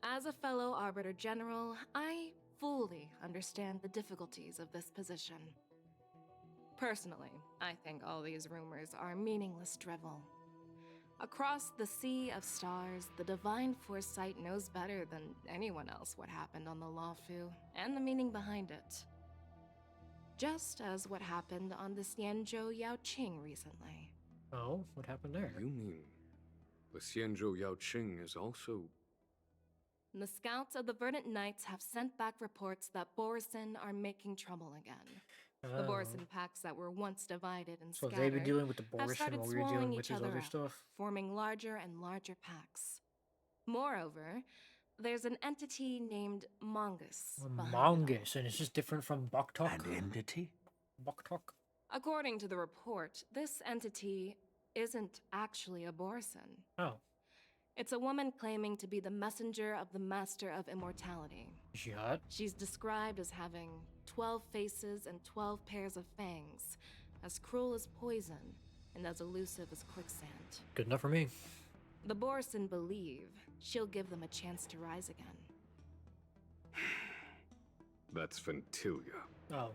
As a fellow Arbiter General, I fully understand the difficulties of this position. Personally, I think all these rumors are meaningless drivel. Across the sea of stars, the divine foresight knows better than anyone else what happened on the Lawfu and the meaning behind it. Just as what happened on the Xianzhou Yaoqing recently. Oh, what happened there? You mean the Xianzhou Yaoqing is also The scouts of the Verdant Knights have sent back reports that Borison are making trouble again. The Borison packs that were once divided and So scattered they've been dealing with the have Borison started while we were swallowing dealing with each this other other up, stuff. forming larger and larger packs. Moreover, there's an entity named Mongoose behind it all. Mongoose, and it's just different from Boktok. An entity? Boktok? According to the report, this entity isn't actually a Borison. Oh. It's a woman claiming to be the messenger of the Master of Immortality. Is she hot? She's described as having 12 faces and 12 pairs of fangs, as cruel as poison, and as elusive as quicksand. Good enough for me. The Borison believe she'll give them a chance to rise again. That's Ventilia. Oh.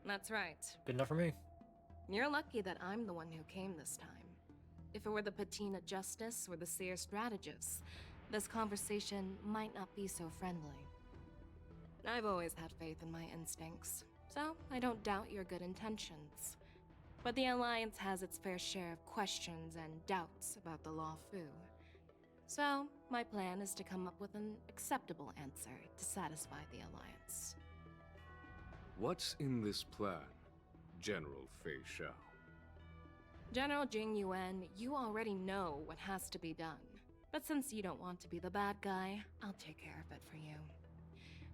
That's right. Good enough for me. You're lucky that I'm the one who came this time. If it were the Patina Justice or the Seer Strategist, this conversation might not be so friendly. I've always had faith in my instincts, so I don't doubt your good intentions. But the Alliance has its fair share of questions and doubts about the Law Fu. So, my plan is to come up with an acceptable answer to satisfy the Alliance. What's in this plan, General Fei Xiao? General Jing Yuan, you already know what has to be done. But since you don't want to be the bad guy, I'll take care of it for you.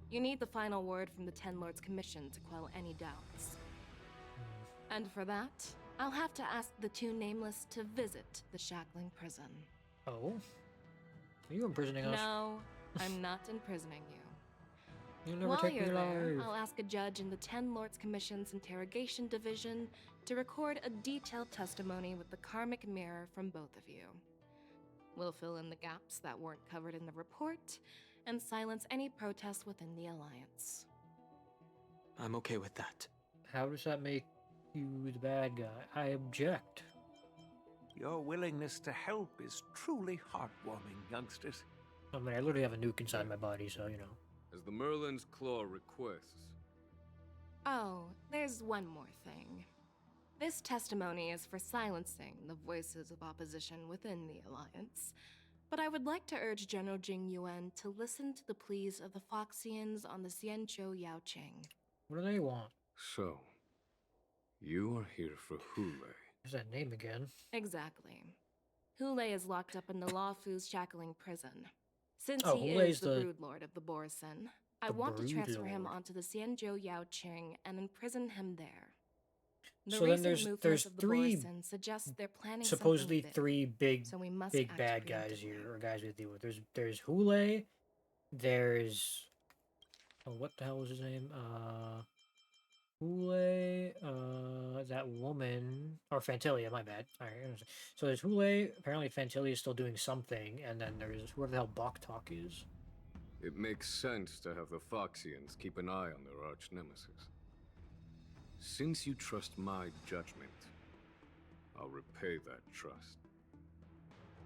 You need the final word from the Ten Lords Commission to quell any doubts. And for that, I'll have to ask the two Nameless to visit the Shackling Prison. Oh? Are you imprisoning us? No, I'm not imprisoning you. You'll never While take you're me there, alive. I'll ask a judge in the Ten Lords Commission's Interrogation Division to record a detailed testimony with the karmic mirror from both of you. We'll fill in the gaps that weren't covered in the report, and silence any protests within the Alliance. I'm okay with that. How does that make you the bad guy? I object. Your willingness to help is truly heartwarming, youngsters. I mean, I literally have a nuke inside my body, so, you know. As the Merlin's Claw requests. Oh, there's one more thing. This testimony is for silencing the voices of opposition within the Alliance, but I would like to urge General Jing Yuan to listen to the pleas of the Foxians on the Xianzhou Yaoqing. What do they want? So, you are here for Hule. There's that name again. Exactly. Hule is locked up in the Law Fu's Shackling Prison. Since Oh, he Hule's is the Broodlord of the Borison, I want to transfer him onto the Xianzhou Yaoqing and imprison him there. The So then recent there's movements of the three, Borison suggest they're planning supposedly something big, three big, so we must big act bad guys here, or guys we deal with. There's Hule, there's, oh, what the hell was his name? Hule, that woman, or Fantilia, my bad. All right, so there's Hule. Apparently Fantilia is still doing something, and then there's whoever the hell Boktok is. It makes sense to have the Foxians keep an eye on their arch nemesis. Since you trust my judgment, I'll repay that trust.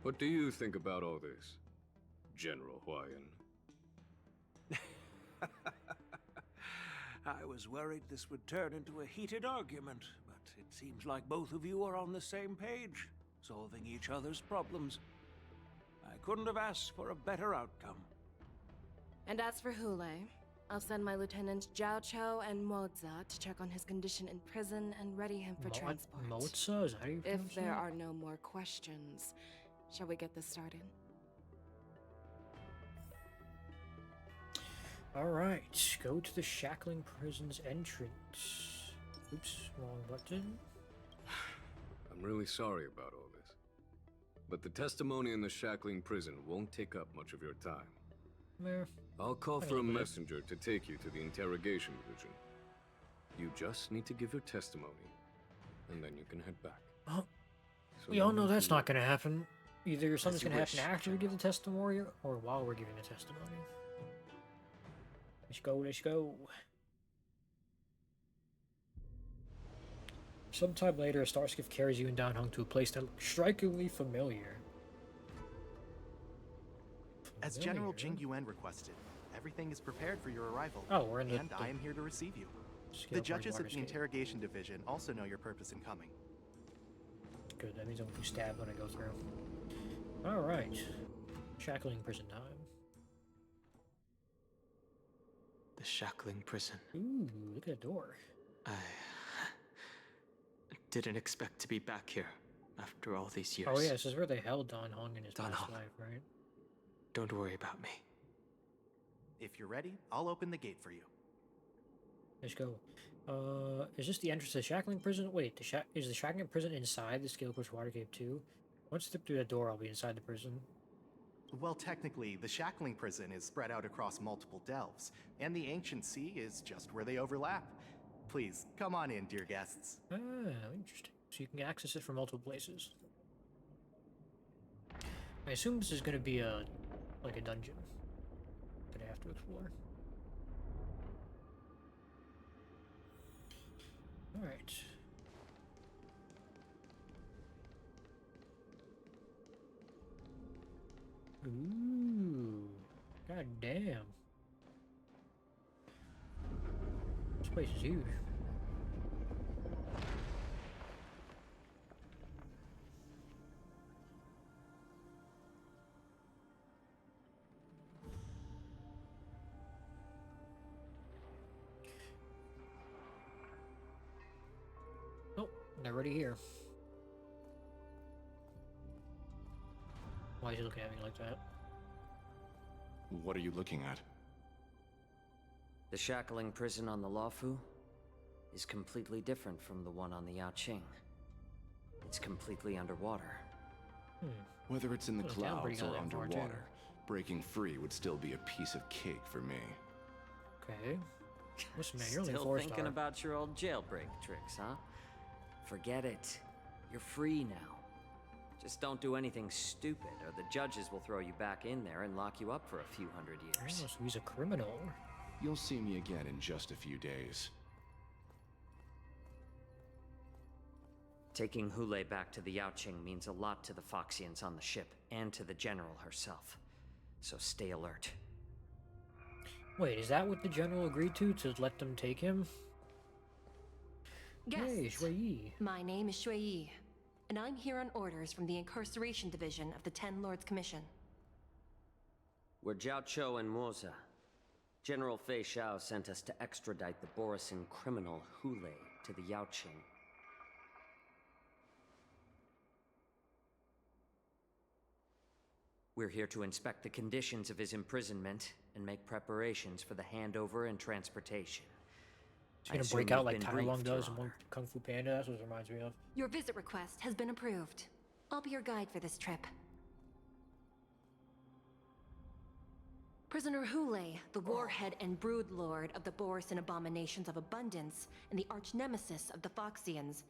What do you think about all this, General Huayan? I was worried this would turn into a heated argument, but it seems like both of you are on the same page, solving each other's problems. I couldn't have asked for a better outcome. And as for Hule, I'll send my lieutenants Zhao Chou and Moza to check on his condition in prison and ready him for transport. Moza? Is that how you pronounce If there that? are no more questions, shall we get this started? Alright, go to the Shackling Prison's entrance. Oops, wrong button. I'm really sorry about all this. But the testimony in the Shackling prison won't take up much of your time. Meh. I'll call I for a need it. messenger to take you to the interrogation division. You just need to give your testimony, and then you can head back. Oh, So we all no know need to that's not worry. going to happen. Either something's you going to happen wish, after we give the testimony, or while we're giving the testimony. Let's go, let's go. Sometime later, a star skiff carries you and Downhung to a place that looks strikingly familiar. As General Jing Yuan requested, everything is prepared for your arrival. Oh, we're in the- and I am here to receive you. Scale The part judges water at the scale. interrogation division also know your purpose in coming. Good, that means I won't be stabbed when I go through. Alright. Shackling prison time. The shackling prison. Ooh, look at the door. I didn't expect to be back here after all these years. Oh yeah, this is where they held Don Hong in his past life, right? Don't worry about me. If you're ready, I'll open the gate for you. Let's go. Is this the entrance to the shackling prison? Wait, is the shackling prison inside the Scale Course Water Cave too? Once I step through that door, I'll be inside the prison. Well, technically, the shackling prison is spread out across multiple delves, and the ancient sea is just where they overlap. Please, come on in, dear guests. Ah, interesting. So you can access it from multiple places. I assume this is going to be like a dungeon that I have to explore. Alright. Ooh. God damn. This place is huge. Oh, they're already here. Why is he looking at me like that? What are you looking at? The shackling prison on the Luofu is completely different from the one on the Yaoqing. It's completely underwater. Whether it's in the clouds or too. underwater, breaking free would still be a piece of cake for me. Okay. Listen, man, you're only Still 4-star. thinking about your old jailbreak tricks, huh? Forget it. You're free now. Just don't do anything stupid, or the judges will throw you back in there and lock you up for a few hundred years. Oh, so he's a criminal. You'll see me again in just a few days. Taking Hule back to the Yaoqing means a lot to the Foxians on the ship, and to the General herself. So stay alert. Wait, is that what the General agreed to let them take him? Guests, Hey, Shui Yi. my name is Shui Yi, and I'm here on orders from the Incarceration Division of the Ten Lords Commission. We're Jiao Cho and Moza. General Fei Xiao sent us to extradite the Borisin criminal Hule to the Yaoqing. We're here to inspect the conditions of his imprisonment and make preparations for the handover and transportation. He's gonna break out like Tai Lung does in Kung Fu Panda. That's what it reminds me of. Your visit request has been approved. I'll be your guide for this trip. Prisoner Hule, the warhead and brood lord of the Borisin Abominations of Abundance and the arch-nemesis of the Foxians,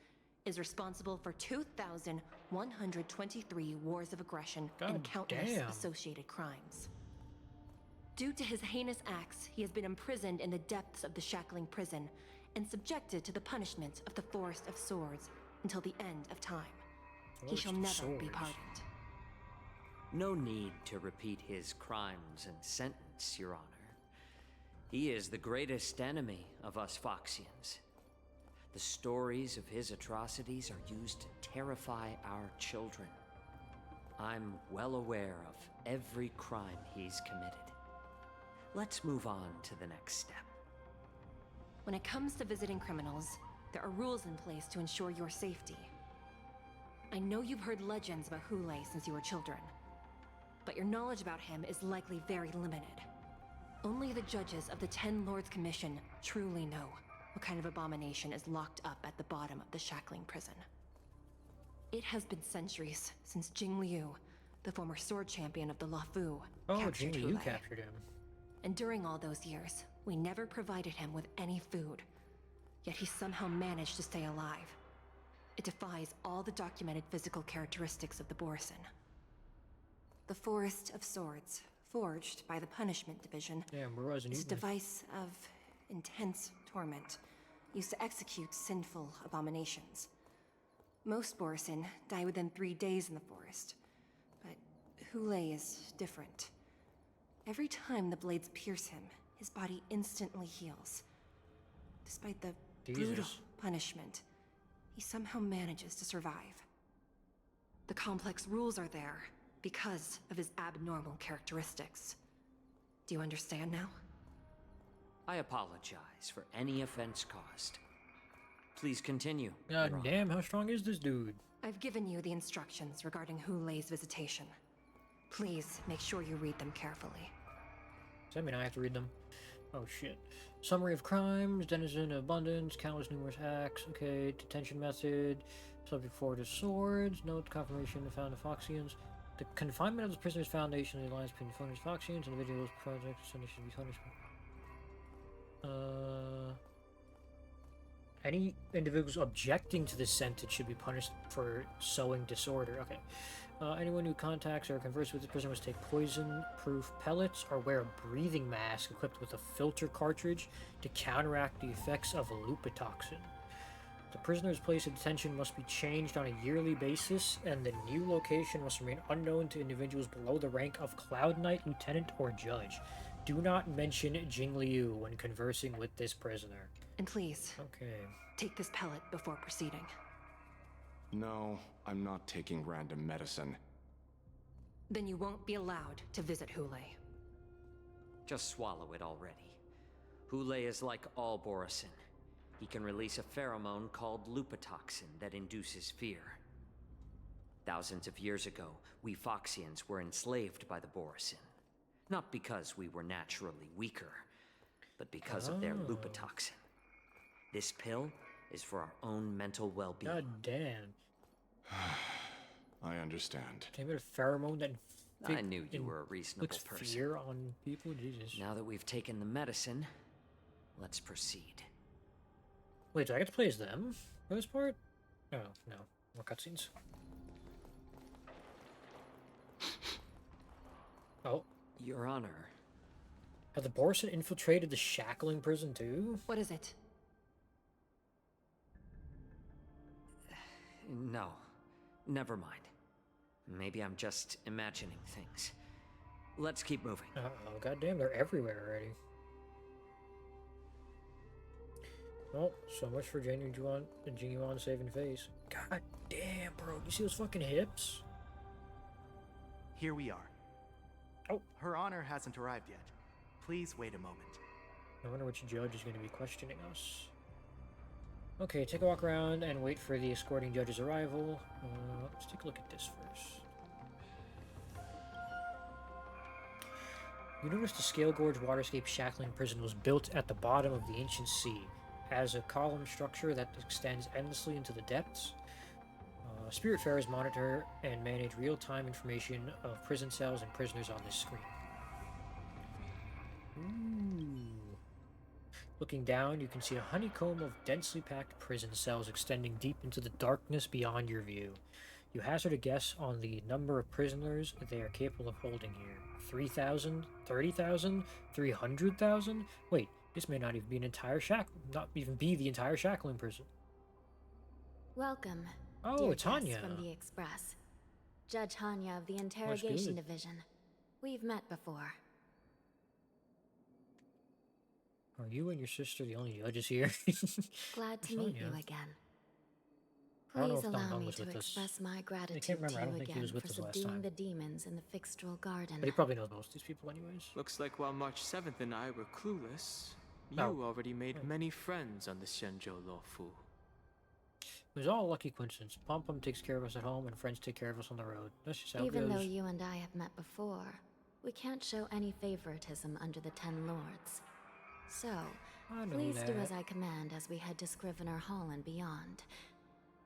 is responsible for 2,123 wars of aggression and countless associated crimes. Due to his heinous acts, he has been imprisoned in the depths of the shackling prison and subjected to the punishment of the Forest of Swords until the end of time. He shall never be pardoned. No need to repeat his crimes and sentence, Your Honor. He is the greatest enemy of us Foxians. The stories of his atrocities are used to terrify our children. I'm well aware of every crime he's committed. Let's move on to the next step. When it comes to visiting criminals, there are rules in place to ensure your safety. I know you've heard legends about Hule since you were children, but your knowledge about him is likely very limited. Only the judges of the Ten Lords Commission truly know what kind of abomination is locked up at the bottom of the shackling prison. It has been centuries since Jing Liu, the former sword champion of the Luofu, captured Jing Liu Hule. captured him. And during all those years, we never provided him with any food. Yet he somehow managed to stay alive. It defies all the documented physical characteristics of the Borisin. The Forest of Swords, forged by the Punishment Division, is a device of intense torment, used to execute sinful abominations. Most Borisin die within 3 days in the forest, but Hule is different. Every time the blades pierce him, his body instantly heals. Despite the brutal punishment, he somehow manages to survive. The complex rules are there because of his abnormal characteristics. Do you understand now? I apologize for any offense caused. Please continue. God Your Honor. damn, how strong is this dude? I've given you the instructions regarding Hulei's visitation. Please make sure you read them carefully. Does that mean I have to read them? Oh shit. Summary of crimes, denizen of abundance, countless numerous acts, okay, detention method, subject forward to swords, note confirmation of found the Foxians. The confinement of the prisoner's foundation, the alliance between the Foxians, individuals, projects, and should be punished. Any individuals objecting to this sentence should be punished for sowing disorder. Okay. Anyone who contacts or converses with the prisoner must take poison-proof pellets or wear a breathing mask equipped with a filter cartridge to counteract the effects of lupitoxin. The prisoner's place of detention must be changed on a yearly basis, and the new location must remain unknown to individuals below the rank of Cloud Knight, Lieutenant, or Judge. Do not mention Jing Liu when conversing with this prisoner. And please, okay, take this pellet before proceeding. No, I'm not taking random medicine. Then you won't be allowed to visit Hulei. Just swallow it already. Hulei is like all Borisin. He can release a pheromone called lupitoxin that induces fear. Thousands of years ago, we Foxians were enslaved by the Borisin. Not because we were naturally weaker, but because of their lupitoxin. This pill is for our own mental well-being. God damn. I understand. Can you a pheromone that I knew you were a reasonable person. Fear on people? Jesus. Now that we've taken the medicine, let's proceed. Wait, do I get to play as them for this part? Oh, no. More cutscenes. Oh. Your Honor. Have the Borisin infiltrated the shackling prison too? What is it? No. Never mind. Maybe I'm just imagining things. Let's keep moving. Uh-oh, goddamn, they're everywhere already. Well, so much for Jingyuan saving face. God damn, bro. You see those fucking hips? Here we are. Oh. Her Honor hasn't arrived yet. Please wait a moment. I wonder which judge is going to be questioning us. Okay, take a walk around and wait for the escorting judge's arrival. Let's take a look at this first. You notice the Scale Gorge Waterscape Shackling Prison was built at the bottom of the ancient sea, as a column structure that extends endlessly into the depths. Spiritfarers monitor and manage real-time information of prison cells and prisoners on this screen. Ooh. Looking down, you can see a honeycomb of densely packed prison cells extending deep into the darkness beyond your view. You hazard a guess on the number of prisoners they are capable of holding here. 3,000? 30,000? 300,000? Wait, this may not even be an entire not even be the entire shackling prison. Welcome. Oh, dear it's Hanya. guests from the Express. Judge Hanya of the Interrogation Division. We've met before. Are you and your sister the only judges here? Glad to meet you again. I don't know Please if allow Dong me was to with us. express my I gratitude can't remember. to I don't you think he was again with for us last subduing time. the demons in the Fixtral Garden. But he probably knows most of these people anyways. Looks like while March 7th and I were clueless, Oh. you already made many friends on the Xianzhou Luofu. It was all a lucky coincidence. Pom Pom takes care of us at home, and friends take care of us on the road. That's just how Even it goes. though you and I have met before, we can't show any favoritism under the Ten Lords. So, I know please do that. as I command as we head to Scrivener Hall and beyond.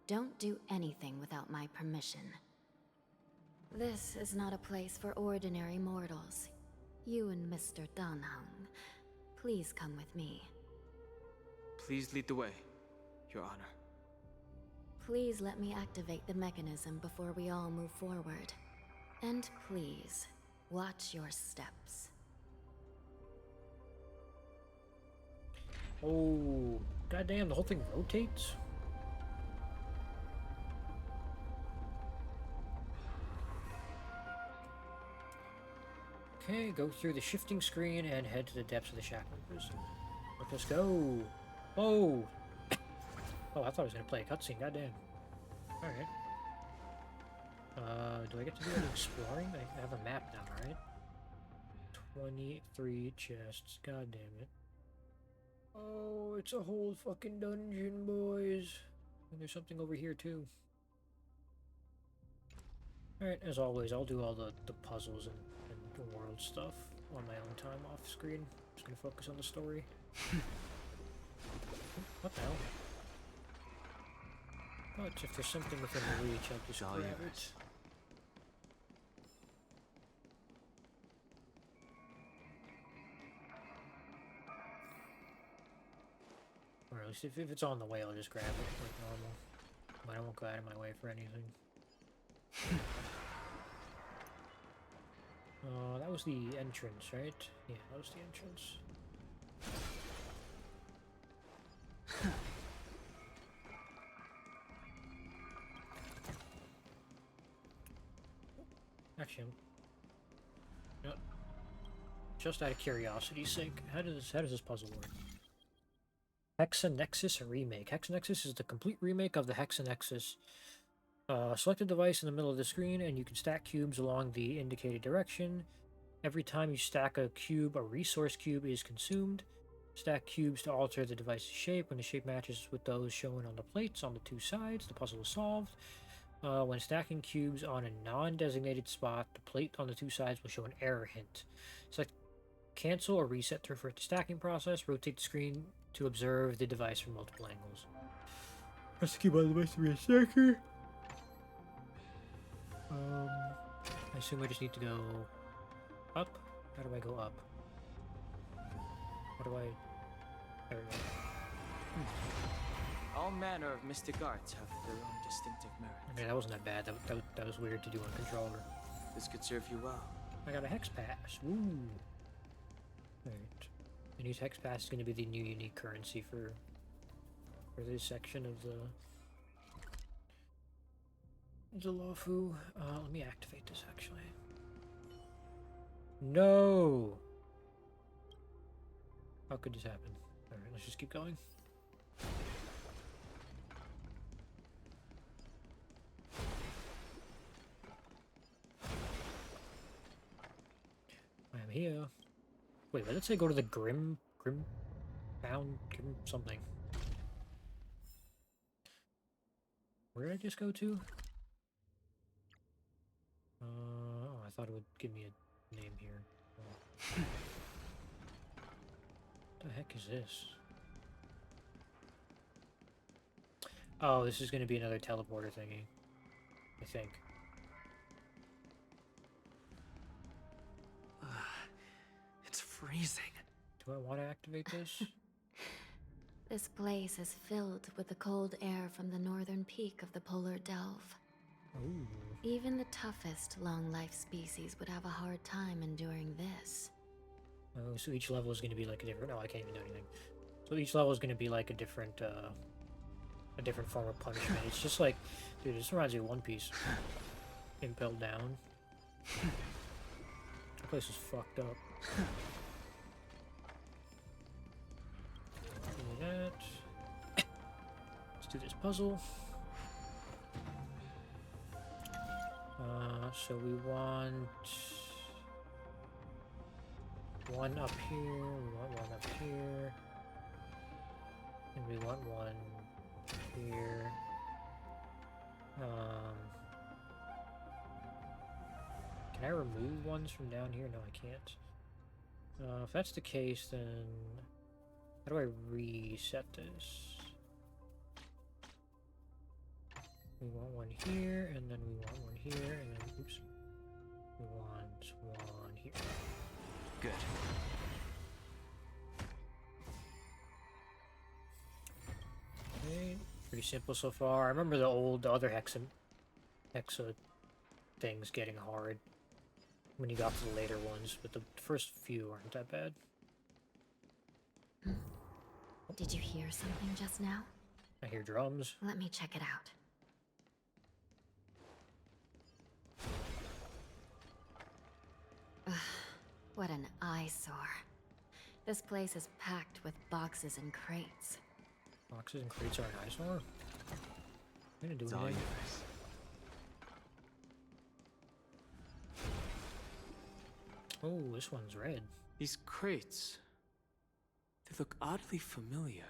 Don't do anything without my permission. This is not a place for ordinary mortals. You and Mr. Danheng, please come with me. Please lead the way, Your Honor. Please let me activate the mechanism before we all move forward. And please, watch your steps. Oh, goddamn! The whole thing rotates. Okay, go through the shifting screen and head to the depths of the shackling prison. Let us go. Oh. Oh, I thought I was gonna play a cutscene. Goddamn. All right. Do I get to do any exploring? I have a map now, right? 23 chests. God damn it. Oh, it's a whole fucking dungeon, boys. And there's something over here, too. Alright, as always, I'll do all the puzzles and the world stuff on my own time off screen. Just gonna focus on the story. What the hell? But if there's something within the reach, I'll just grab it. Or at least if it's on the way, I'll just grab it like normal. But I won't go out of my way for anything. That was the entrance, right? Yeah, that was the entrance. Actually, you know, just out of curiosity's sake, how does this puzzle work? Hexanexus Remake. Hexanexus is the complete remake of the Hexanexus. Select a device in the middle of the screen, and you can stack cubes along the indicated direction. Every time you stack a cube, a resource cube is consumed. Stack cubes to alter the device's shape. When the shape matches with those shown on the plates on the two sides, the puzzle is solved. When stacking cubes on a non-designated spot, the plate on the two sides will show an error hint. Select cancel or reset to refer to the stacking process. Rotate the screen to observe the device from multiple angles. Press the key on the device to reset. I assume I just need to go up. How do I go up? How do I? There we go. All manner of mystic arts have their own distinctive merit. Okay, that wasn't that bad. That was weird to do on controller. This could serve you well. I got a hex pass. Woo! Alright. And use hex pass is going to be the new unique currency for this section of the Lawfu. Let me activate this actually. No! How could this happen? Alright, let's just keep going. I'm here. Wait, let's say go to the Grim something. Where did I just go to? Oh, I thought it would give me a name here. Oh. What the heck is this? Oh, this is going to be another teleporter thingy. I think. It's freezing. Do I want to activate this? This place is filled with the cold air from the northern peak of the polar delve. Ooh. Even the toughest long-life species would have a hard time enduring this. Oh, so each level is going to be like a different... No, I can't even do anything. So each level is going to be like a different form of punishment. It's just like... Dude, this reminds me of One Piece. Impelled down. That place is fucked up. Do that. Let's do this puzzle. So we want one up here, we want one up here, and we want one here. Can I remove ones from down here? No, I can't. If that's the case, then how do I reset this? We want one here, and then we want one here, and then, oops, we want one here. Good. Okay, pretty simple so far. I remember the other hexa things getting hard when you got to the later ones, but the first few aren't that bad. Did you hear something just now? I hear drums. Let me check it out. Ugh, what an eyesore. This place is packed with boxes and crates. Boxes and crates are an eyesore? I didn't do It's all anything. yours. Oh, this one's red. These crates. They look oddly familiar.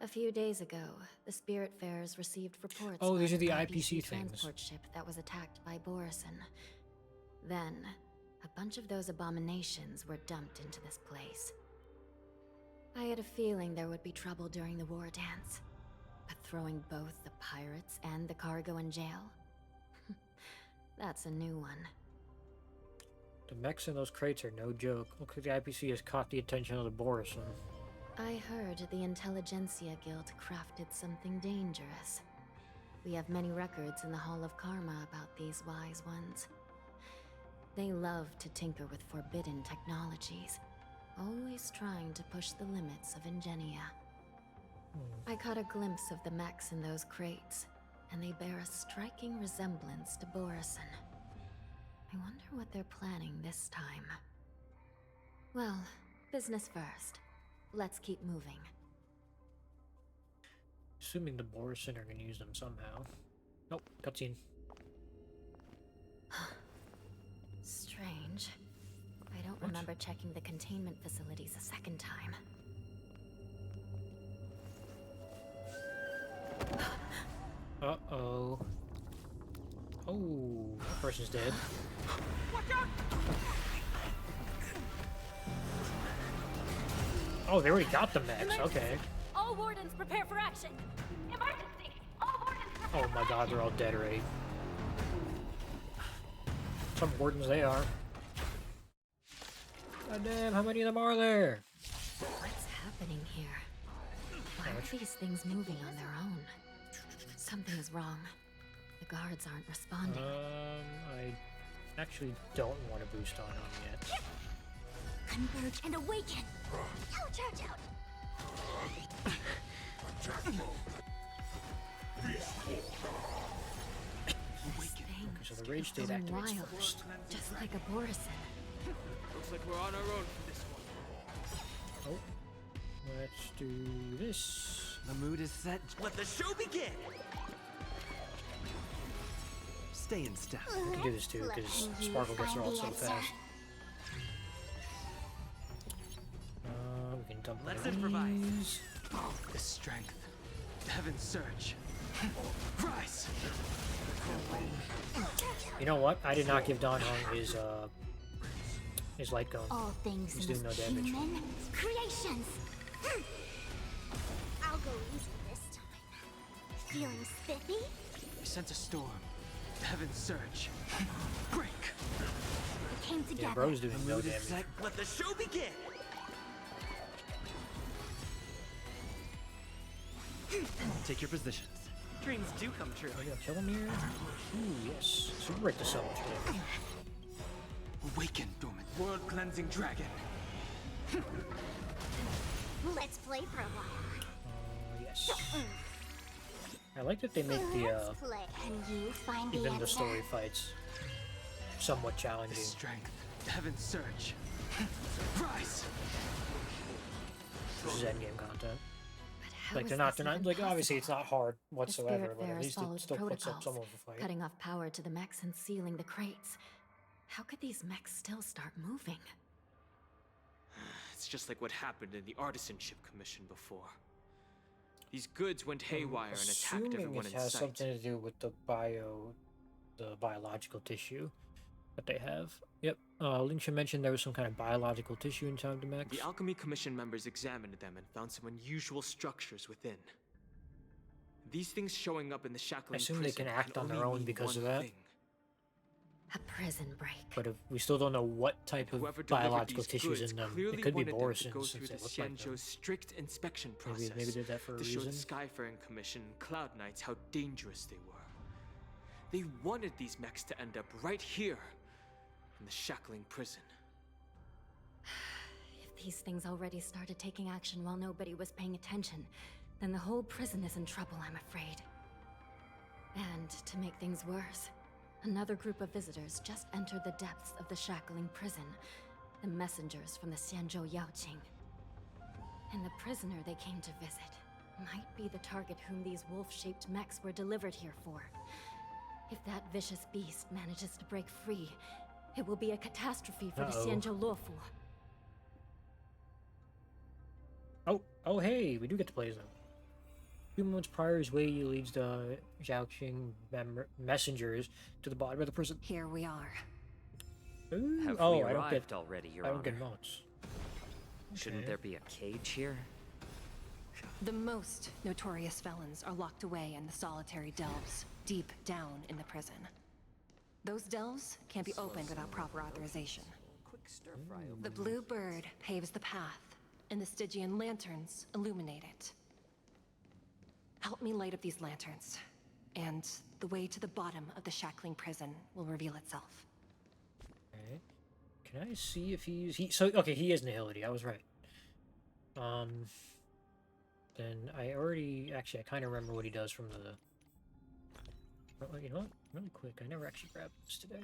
A few days ago, the Spiritfarers received reports Oh, these are the about an IPC things. transport ship that was attacked by Borison. Then, a bunch of those abominations were dumped into this place. I had a feeling there would be trouble during the war dance, but throwing both the pirates and the cargo in jail? That's a new one. The mechs in those crates are no joke. Looks like the IPC has caught the attention of the Borison. I heard the Intelligentsia Guild crafted something dangerous. We have many records in the Hall of Karma about these wise ones. They love to tinker with forbidden technologies, always trying to push the limits of Ingenia. I caught a glimpse of the mechs in those crates, and they bear a striking resemblance to Borison. I wonder what they're planning this time. Well, business first. Let's keep moving. Assuming the Borison are going to use them somehow. Nope, cutscene. Strange. I don't remember checking the containment facilities a second time. Uh-oh. Oh, that person's dead. Oh, they already got the mechs. Okay. All wardens prepare for action. Emergency! All wardens prepare. Oh my god, they're all dead already. Some wardens they are. God damn, how many of them are there? What's happening here? Why are these things moving on their own? Something is wrong. The guards aren't responding. I actually don't want to boost on them yet. Converge and awaken! Ouch, ouch, ouch! Okay, so the rage state activates wild, first. just like a Borison. Looks like we're on our own for this one. Oh, let's do this. The mood is set. Let the show begin! Stay in step. I can do this too, because Sparkle gets her all so fast. We can dump Let's these. improvise. The strength. Heaven's surge. Rise! You know what? I did not give Don Hung his light cone. All things He's doing no must damage. human creations. I'll go easy this time. Feeling spiffy? We sense a storm. Heaven's surge. Break! We came together. Yeah, bro's doing The no mood is damage. set. Let the show begin! Take your positions. Dreams do come true. Are you gonna kill him here? Ooh, yes. Super break to so much damage. Awaken, dormant world-cleansing dragon. Let's play for a while. Yes. I like that they make the Let's play. Can you find the even the answer? story fights somewhat The challenging. strength. Heaven's surge. Rise! This is endgame content. How Like is they're not this even like obviously it's not hard The whatsoever, but at Spiritfarers least it followed still puts up protocols, some of a fight. cutting off power to the mechs and sealing the crates. How could these mechs still start moving? It's just like what happened in the Artisanship Commission before. These goods went haywire and attacked Assuming everyone it in has sight. something to do with the biological tissue that they have. Yep. Lingsha mentioned there was some kind of biological tissue inside the mechs. The Alchemy Commission members examined them and found some unusual structures within. These things showing up in the I shackling assume they prison can act on their only own mean because of one that. thing. A prison break. But if we still don't know what type of Whoever delivered biological these tissues goods in them. clearly It could be wanted them to Borisons go since through they the look like them. Xianzhou's strict inspection process Maybe they did that for a to show the reason. Skyfaring Commission and Cloud Knights how dangerous they were. They wanted these mechs to end up right here in the shackling prison. If these things already started taking action while nobody was paying attention, then the whole prison is in trouble, I'm afraid. And to make things worse, another group of visitors just entered the depths of the shackling prison, the messengers from the Xianzhou Yaoqing. And the prisoner they came to visit might be the target whom these wolf-shaped mechs were delivered here for. If that vicious beast manages to break free, it will be a catastrophe for the Xianzhou Luofu. Oh, hey, we do get to play as them. 2 months prior, his way leads the Zhaoqing messengers to the bottom of the prison. Here we are. Ooh, Have oh, we I don't get arrived already, Your I don't Honor? get moats. Shouldn't Okay. there be a cage here? The most notorious felons are locked away in the solitary delves, deep down in the prison. Those delves can't be opened without proper authorization. Quick stir fry over. The blue bird paves the path, and the Stygian lanterns illuminate it. Help me light up these lanterns, and the way to the bottom of the shackling prison will reveal itself. Okay. Can I see if okay, he is Nihility, I was right. Then I kind of remember what he does from the... Oh, you know what? Really quick, I never actually grabbed this today.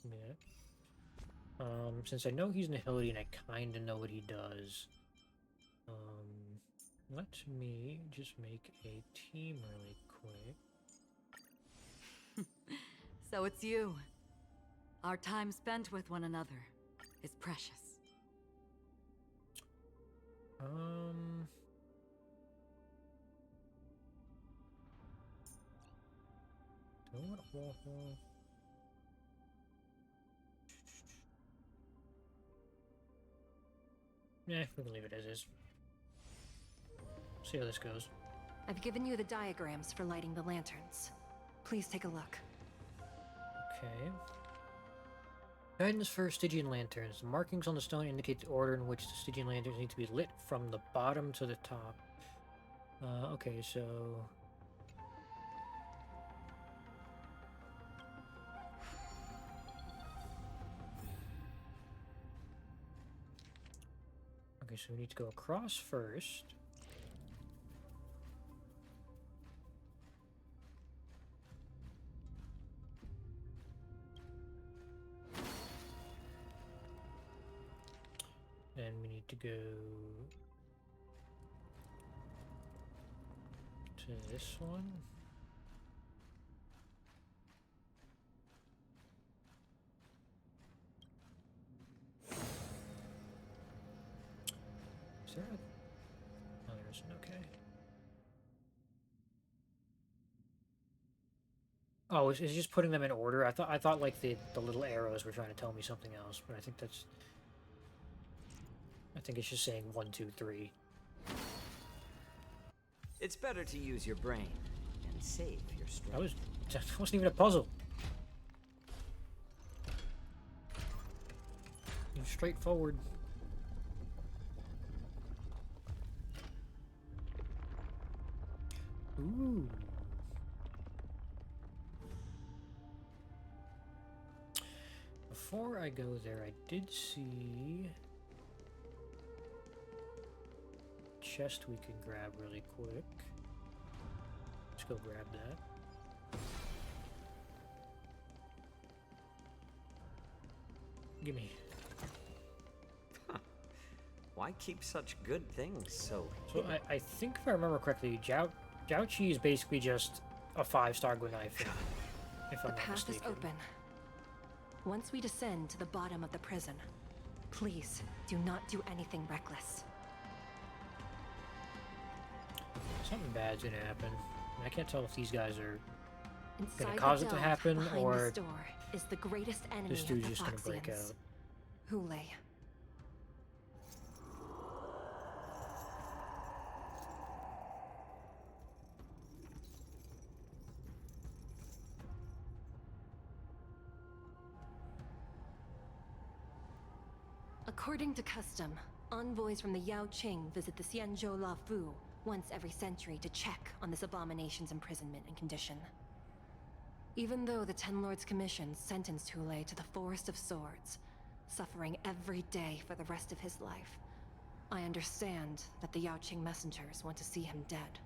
Yeah. Since I know he's Nihility and I kind of know what he does, let me just make a team really quick. So it's you. Our time spent with one another is precious. Yeah, we can leave it as is. See how this goes. I've given you the diagrams for lighting the lanterns. Please take a look. Okay. Guidance for Stygian lanterns. The markings on the stone indicate the order in which the Stygian lanterns need to be lit from the bottom to the top. Okay, so... Okay, so we need to go across first. And we need to go to this one. Is there a... Oh, there isn't. Okay. Oh, it's just putting them in order. I thought like the little arrows were trying to tell me something else, but I think it's just saying 1, 2, 3. It's better to use your brain and save your strength. That wasn't even a puzzle. It was straightforward. Ooh. Before I go there, I did see chest we can grab really quick. Let's go grab that. Gimme. Huh. Why keep such good things so I think if I remember correctly, Jiaoqi is basically just a 5-star good knife. If I'm The not path is mistaken. open. Once we descend to the bottom of the prison, please do not do anything reckless. Something bad's gonna happen. I can't tell if these guys are Inside gonna cause the it to delve happen behind or this door is the greatest enemy this of dude's the just gonna break Foxians. out. Hule. According to custom, envoys from the Yao Qing visit the Xianzhou La Fu once every century to check on this abomination's imprisonment and condition. Even though the Ten Lords Commission sentenced Hule to the Forest of Swords, suffering every day for the rest of his life, I understand that the Yao Qing messengers want to see him dead.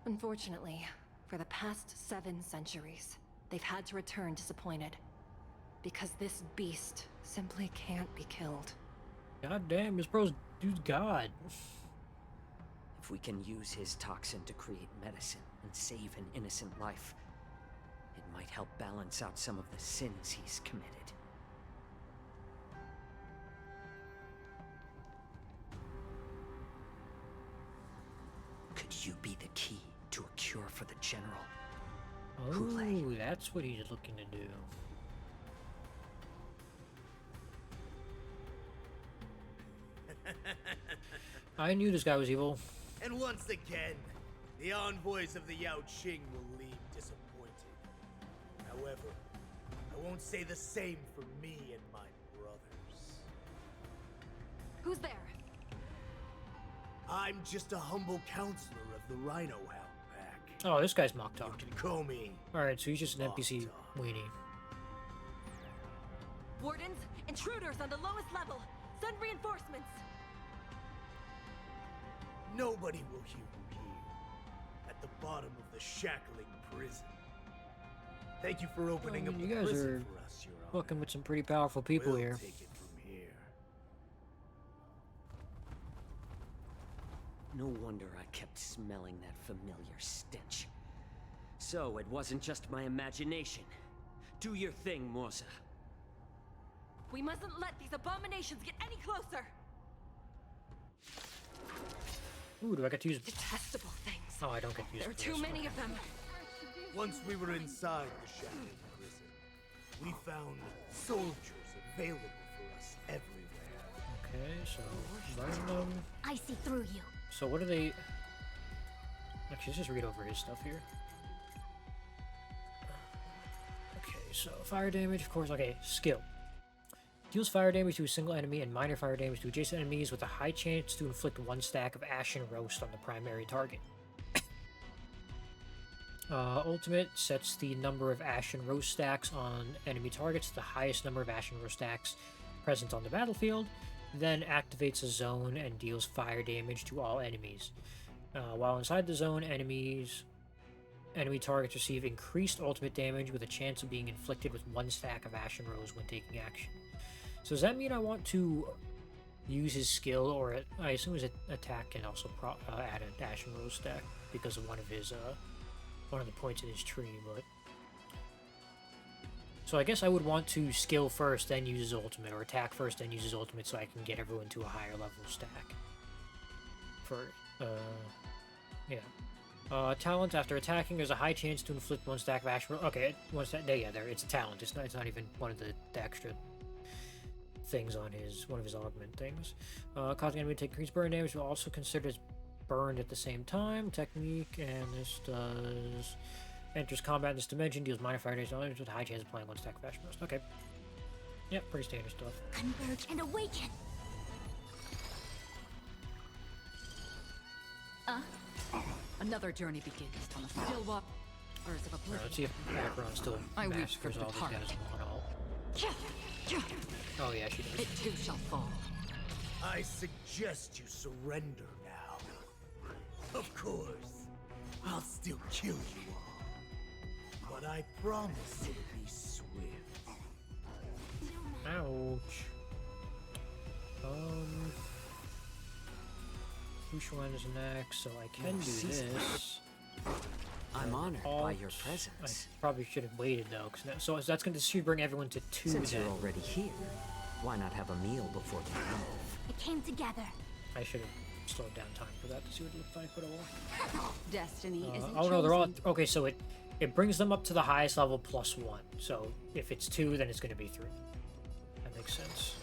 Unfortunately, for the past 7 centuries, they've had to return disappointed. Because this beast simply can't be killed. God damn, this dude's God. If we can use his toxin to create medicine and save an innocent life, it might help balance out some of the sins he's committed. you be the key to a cure for the General? Oh, that's what he's looking to do. I knew this guy was evil. And once again, the envoys of the Yao Qing will leave disappointed. However, I won't say the same for me and my brothers. Who's there? I'm just a humble counselor of the Rhino Hound Pack. Oh, this guy's Mock Talk. You can call me. Alright, so he's just an NPC weenie. Wardens, intruders on the lowest level. Send reinforcements. Nobody will hear you here. At the bottom of the shackling prison. Thank you for opening up the You guys prison are for us, Your Honor. fucking with some pretty powerful people We'll here. take it from here. No wonder I kept smelling that familiar stench. So it wasn't just my imagination. Do your thing, Morza. We mustn't let these abominations get any closer. Ooh, do I get to use... Detestable things. Oh, I don't get to use There are too this. many of them. Once we were inside the shackling prison, we found soldiers available for us everywhere. Okay, so... Random... I see through you. So what are they... Actually, let's just read over his stuff here. Okay, so fire damage, of course. Okay, skill. Deals fire damage to a single enemy and minor fire damage to adjacent enemies with a high chance to inflict 1 stack of Ashen Roast on the primary target. Ultimate sets the number of Ashen Roast stacks on enemy targets to the highest number of Ashen Roast stacks present on the battlefield, then activates a zone and deals fire damage to all enemies. While inside the zone, enemy targets receive increased ultimate damage with a chance of being inflicted with 1 stack of Ashen Rose when taking action. So does that mean I want to use his skill, or I assume his attack can also add an Ashen Rose stack because of one of the points in his tree, but... So I guess I would want to skill first, then use his ultimate, or attack first, then use his ultimate, so I can get everyone to a higher level stack. For, yeah. Talent, after attacking, there's a high chance to inflict 1 stack of Ashen... Okay, 1 stack... Yeah, there, it's a talent. It's not even one of the extra things on one of his augment things. Causing enemy to take increased burn damage will also consider as burned at the same time. Technique, and this does... Enters combat in this dimension, deals minor fire damage with a high chance of applying 1 stack of Ashen Roast. Okay. Yep, pretty standard stuff. Converge and awaken. Another journey begins on a still waters of oblivion. Let's see if Akron still I weep for massacres the all these departed. guys in one all. Oh yeah, she does. It too shall fall. I suggest you surrender now. Of course, I'll still kill you all. But I promise it'll be swift. Ouch. Wushuan is next, so I can do this. I'm honored by your presence. I probably should have waited though, so that's going to bring everyone to 2 Since then. you're already here, why not have a meal before the move? It came together. I should have slowed down time for that to see what it looked like, but oh well. Destiny isn't Oh no, they're all... chosen. Okay, so it brings them up to the highest level +1. So if it's 2, then it's going to be 3. That makes sense.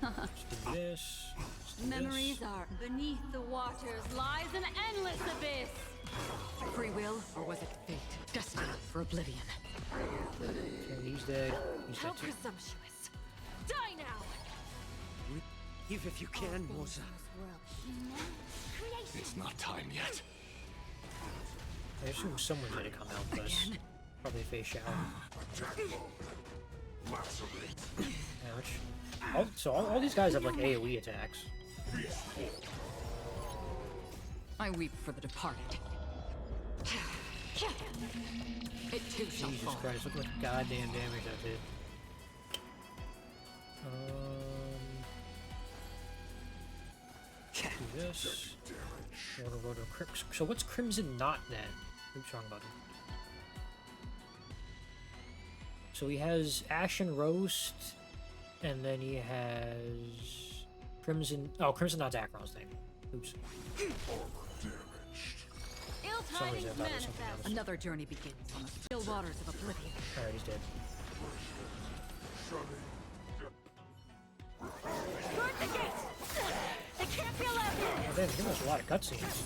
Let's do this. Let's do Memories this. are beneath the waters lies an endless abyss. Free will, or was it fate? Destiny for oblivion. Okay, he's dead. He's How dead too. presumptuous. Die now! Leave if you can, Morza. It's not time yet. I assume someone's gonna come out this. Probably Fei Shao. Ouch. All these guys have like AoE attacks. I weep for the departed. It too shall Jesus fall. Christ, look what goddamn damage I did. Do this. So what's Crimson Knot then? Who's wrong about him? So he has Ashen Roast, and then he has Crimson. Oh, Crimson Knight's Acheron's name. Oops. Ill Sorry, tidings that was something manifest. else. Another journey begins on the still waters of oblivion. Alright, he's dead. Guard the gate! They can't be allowed in! Oh, damn, give us a lot of cutscenes.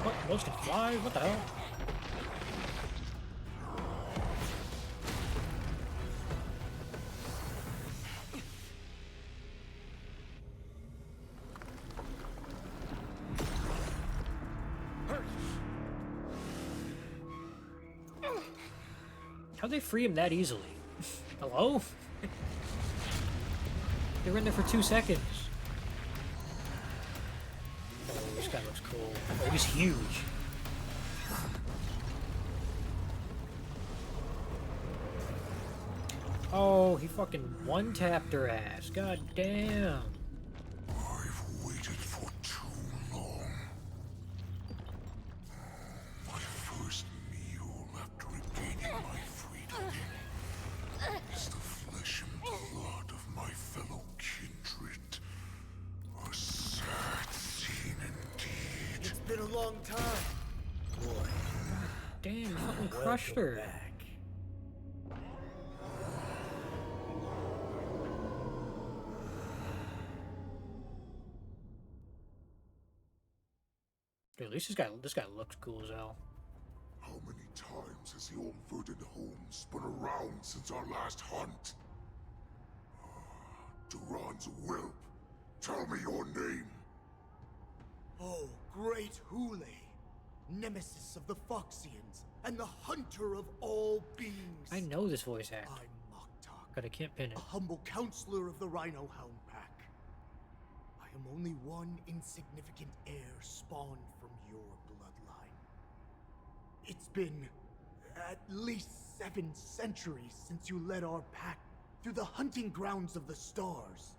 What? Those can fly? What the hell? How'd they free him that easily? Hello? They were in there for 2 seconds. Oh, this guy looks cool. Oh, he's huge. Oh, he fucking one-tapped her ass. God damn. I've waited for too long. My first meal after regaining my freedom is the flesh and blood of my fellow kindred. A sad scene indeed. It's been a long time. Boy. Damn, you fucking crushed her. Back. Dude, at least this guy looks cool as hell. How many times has the old verdant home spun around since our last hunt? Duran's whelp. Tell me your name. Oh, great Hule, nemesis of the Foxians, and the hunter of all beings. I know this voice actor, I'm Moktok, but I can't pin it. a humble counselor of the Rhino Hound Pack. I am only one insignificant heir spawned from your bloodline. It's been at least 7 centuries since you led our pack through the hunting grounds of the stars.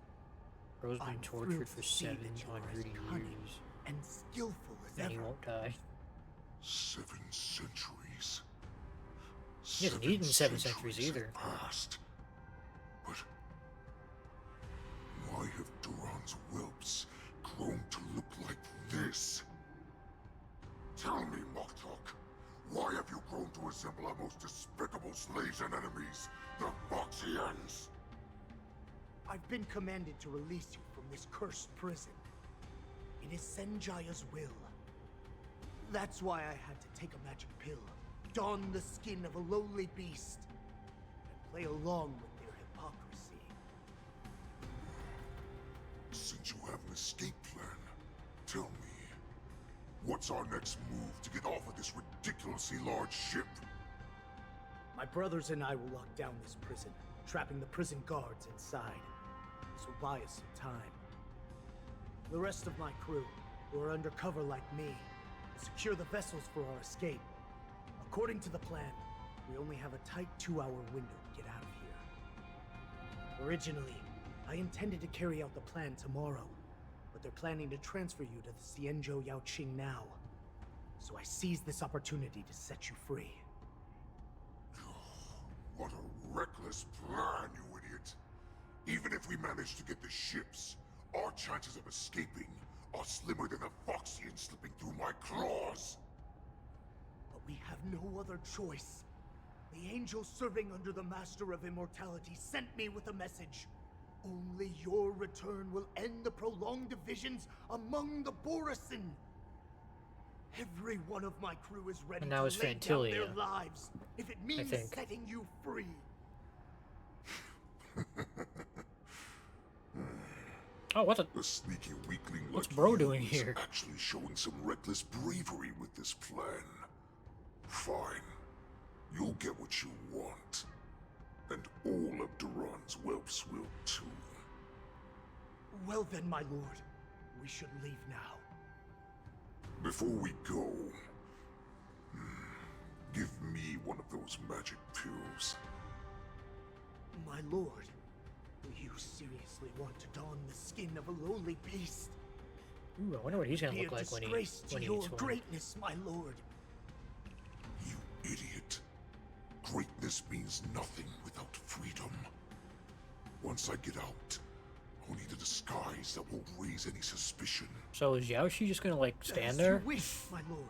Bro's been I'm tortured thrilled for to see that you are 700 as cunning years. and skillful as And he ever. won't die. 7 centuries. He hasn't eaten 7 centuries either. Past. But why have Duran's whelps grown to look like this? Tell me, Moktok, why have you grown to resemble our most despicable slaves and enemies, the Foxians? I've been commanded to release you from this cursed prison. It is Senjaya's will. That's why I had to take a magic pill, don the skin of a lowly beast, and play along with their hypocrisy. Since you have an escape plan, tell me, what's our next move to get off of this ridiculously large ship? My brothers and I will lock down this prison, trapping the prison guards inside. This will buy us some time. The rest of my crew, who are undercover like me, will secure the vessels for our escape. According to the plan, we only have a tight 2-hour window to get out of here. Originally, I intended to carry out the plan tomorrow, but they're planning to transfer you to the Xianzhou Yaoqing now. So I seized this opportunity to set you free. What a reckless plan, you idiot! Even if we manage to get the ships, our chances of escaping are slimmer than a Foxian slipping through my claws! But we have no other choice. The angel serving under the Master of Immortality sent me with a message. Only your return will end the prolonged divisions among the Borisin. Every one of my crew is ready And now to it's lay down their Fantilia, lives if it means think. setting you free. Oh, what the? The sneaky weakling What's like Bro you doing is here? actually showing some reckless bravery with this plan. Fine. You'll get what you want. And all of Duran's whelps will too. Well then, my lord, we should leave now. Before we go, give me one of those magic pills. My lord, do you seriously want to don the skin of a lowly beast? Ooh, I wonder what he's gonna Be look a like when he disgrace to eats your one. greatness, my lord. This means nothing without freedom. Once I get out, I'll need a disguise that won't raise any suspicion. So is Yaoshi just gonna, like, stand As there? you wish, my lord.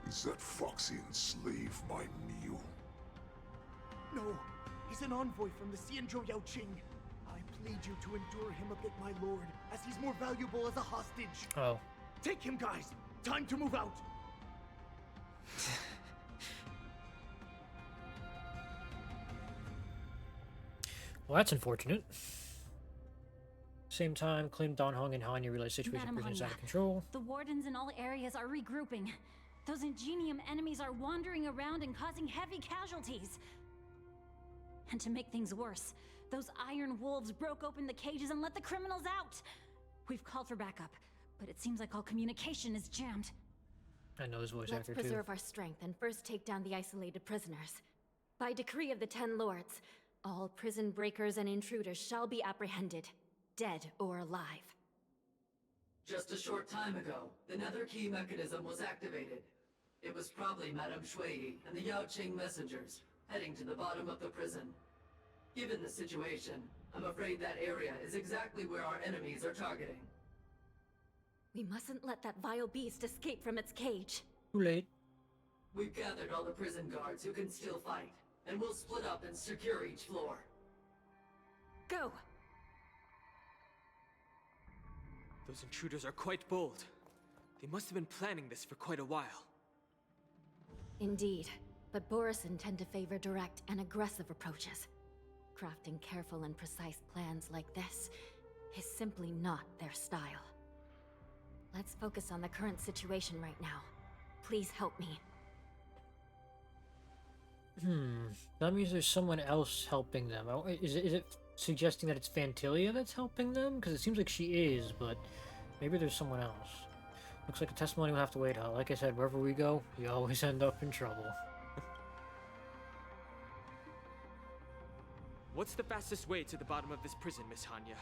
Is that Foxian slave my Neo? No, he's an envoy from the Xianzhou Yaoqing. I plead you to endure him a bit, my lord, as he's more valuable as a hostage. Oh. Take him, guys. Time to move out. Well, that's unfortunate. Same time, Klim, Donghong, and Hanya realize the situation Madam prison is out Hanya, of control. the wardens in all areas are regrouping. Those Ingenium enemies are wandering around and causing heavy casualties. And to make things worse, those iron wolves broke open the cages and let the criminals out. We've called for backup, but it seems like all communication is jammed. I know his voice Let's actor, too. preserve our strength and first take down the isolated prisoners. By decree of the 10 Lords, all prison breakers and intruders shall be apprehended, dead or alive. Just a short time ago, the Nether Key mechanism was activated. It was probably Madame Shui and the Yaoqing messengers, heading to the bottom of the prison. Given the situation, I'm afraid that area is exactly where our enemies are targeting. We mustn't let that vile beast escape from its cage. Too late. We've gathered all the prison guards who can still fight, and we'll split up and secure each floor. Go! Those intruders are quite bold. They must have been planning this for quite a while. Indeed, but Borison tend to favor direct and aggressive approaches. Crafting careful and precise plans like this is simply not their style. Let's focus on the current situation right now. Please help me. That means there's someone else helping them. Is it suggesting that it's Fantilia that's helping them? Because it seems like she is, but maybe there's someone else. Looks like a testimony will have to wait out. Like I said, wherever we go, we always end up in trouble. What's the fastest way to the bottom of this prison, Miss Hanya?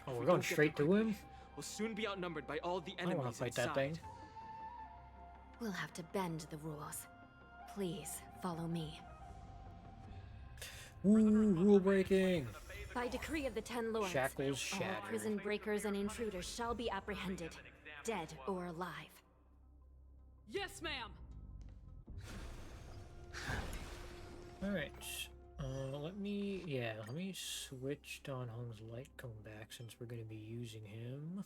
Oh, If we're we going don't get straight there to him? quickly, we'll soon be outnumbered by all the I don't enemies want to fight inside. that thing. We'll have to bend the rules. Please, follow me. Ooh, rule breaking! By decree of the 10 Lords, Shackles all shattered. prison breakers and intruders shall be apprehended, dead or alive. Yes, ma'am. Alright. Let me switch Don Hong's light cone back since we're going to be using him.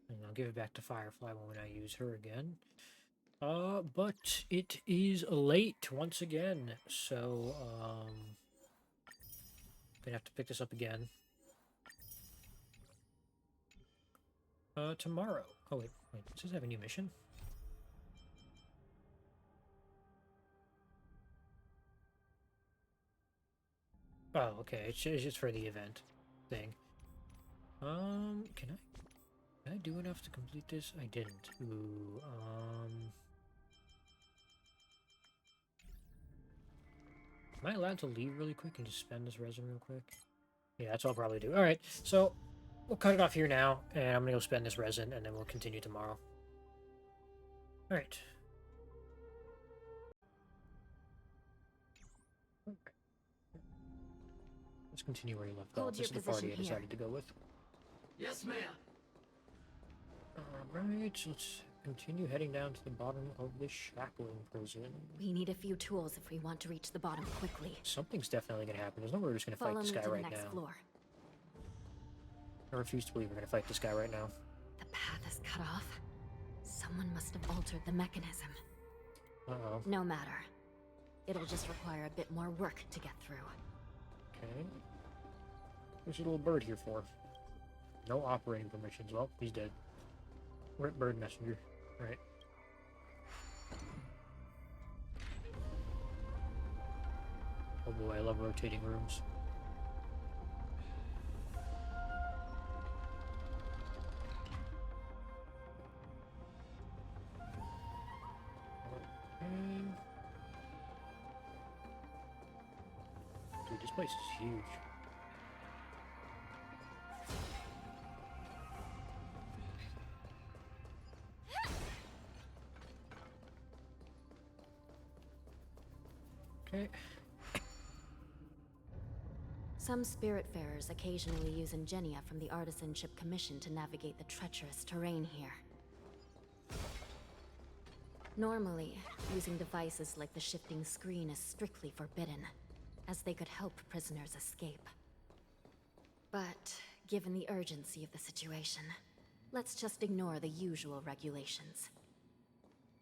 And I'll give it back to Firefly when I use her again. But it is late once again, so, gonna have to pick this up again. Tomorrow. Oh, wait, does this have a new mission? Oh, okay, it's just for the event thing. Can I do enough to complete this? I didn't. Ooh, am I allowed to leave really quick and just spend this resin real quick? Yeah, that's what I'll probably do. Alright, so we'll cut it off here now, and I'm gonna go spend this resin, and then we'll continue tomorrow. Alright. Let's continue where you left Hold off. This is your the party I position here. decided to go with. Yes, ma'am. Alright, so let's continue heading down to the bottom of this shackling prison. We need a few tools if we want to reach the bottom quickly. Something's definitely gonna happen. There's no way we're just gonna Follow fight this me guy to the right next now. floor. I refuse to believe we're gonna fight this guy right now. The path is cut off. Someone must have altered the mechanism. Uh-oh. No matter. It'll just require a bit more work to get through. Okay. What's your little bird here for? No operating permissions. Well, he's dead. Bird messenger. Right. Oh boy, I love rotating rooms. Dude, this place is huge. Okay. Some Spiritfarers occasionally use ingenia from the Artisanship Commission to navigate the treacherous terrain here. Normally, using devices like the shifting screen is strictly forbidden, as they could help prisoners escape. But, given the urgency of the situation, let's just ignore the usual regulations.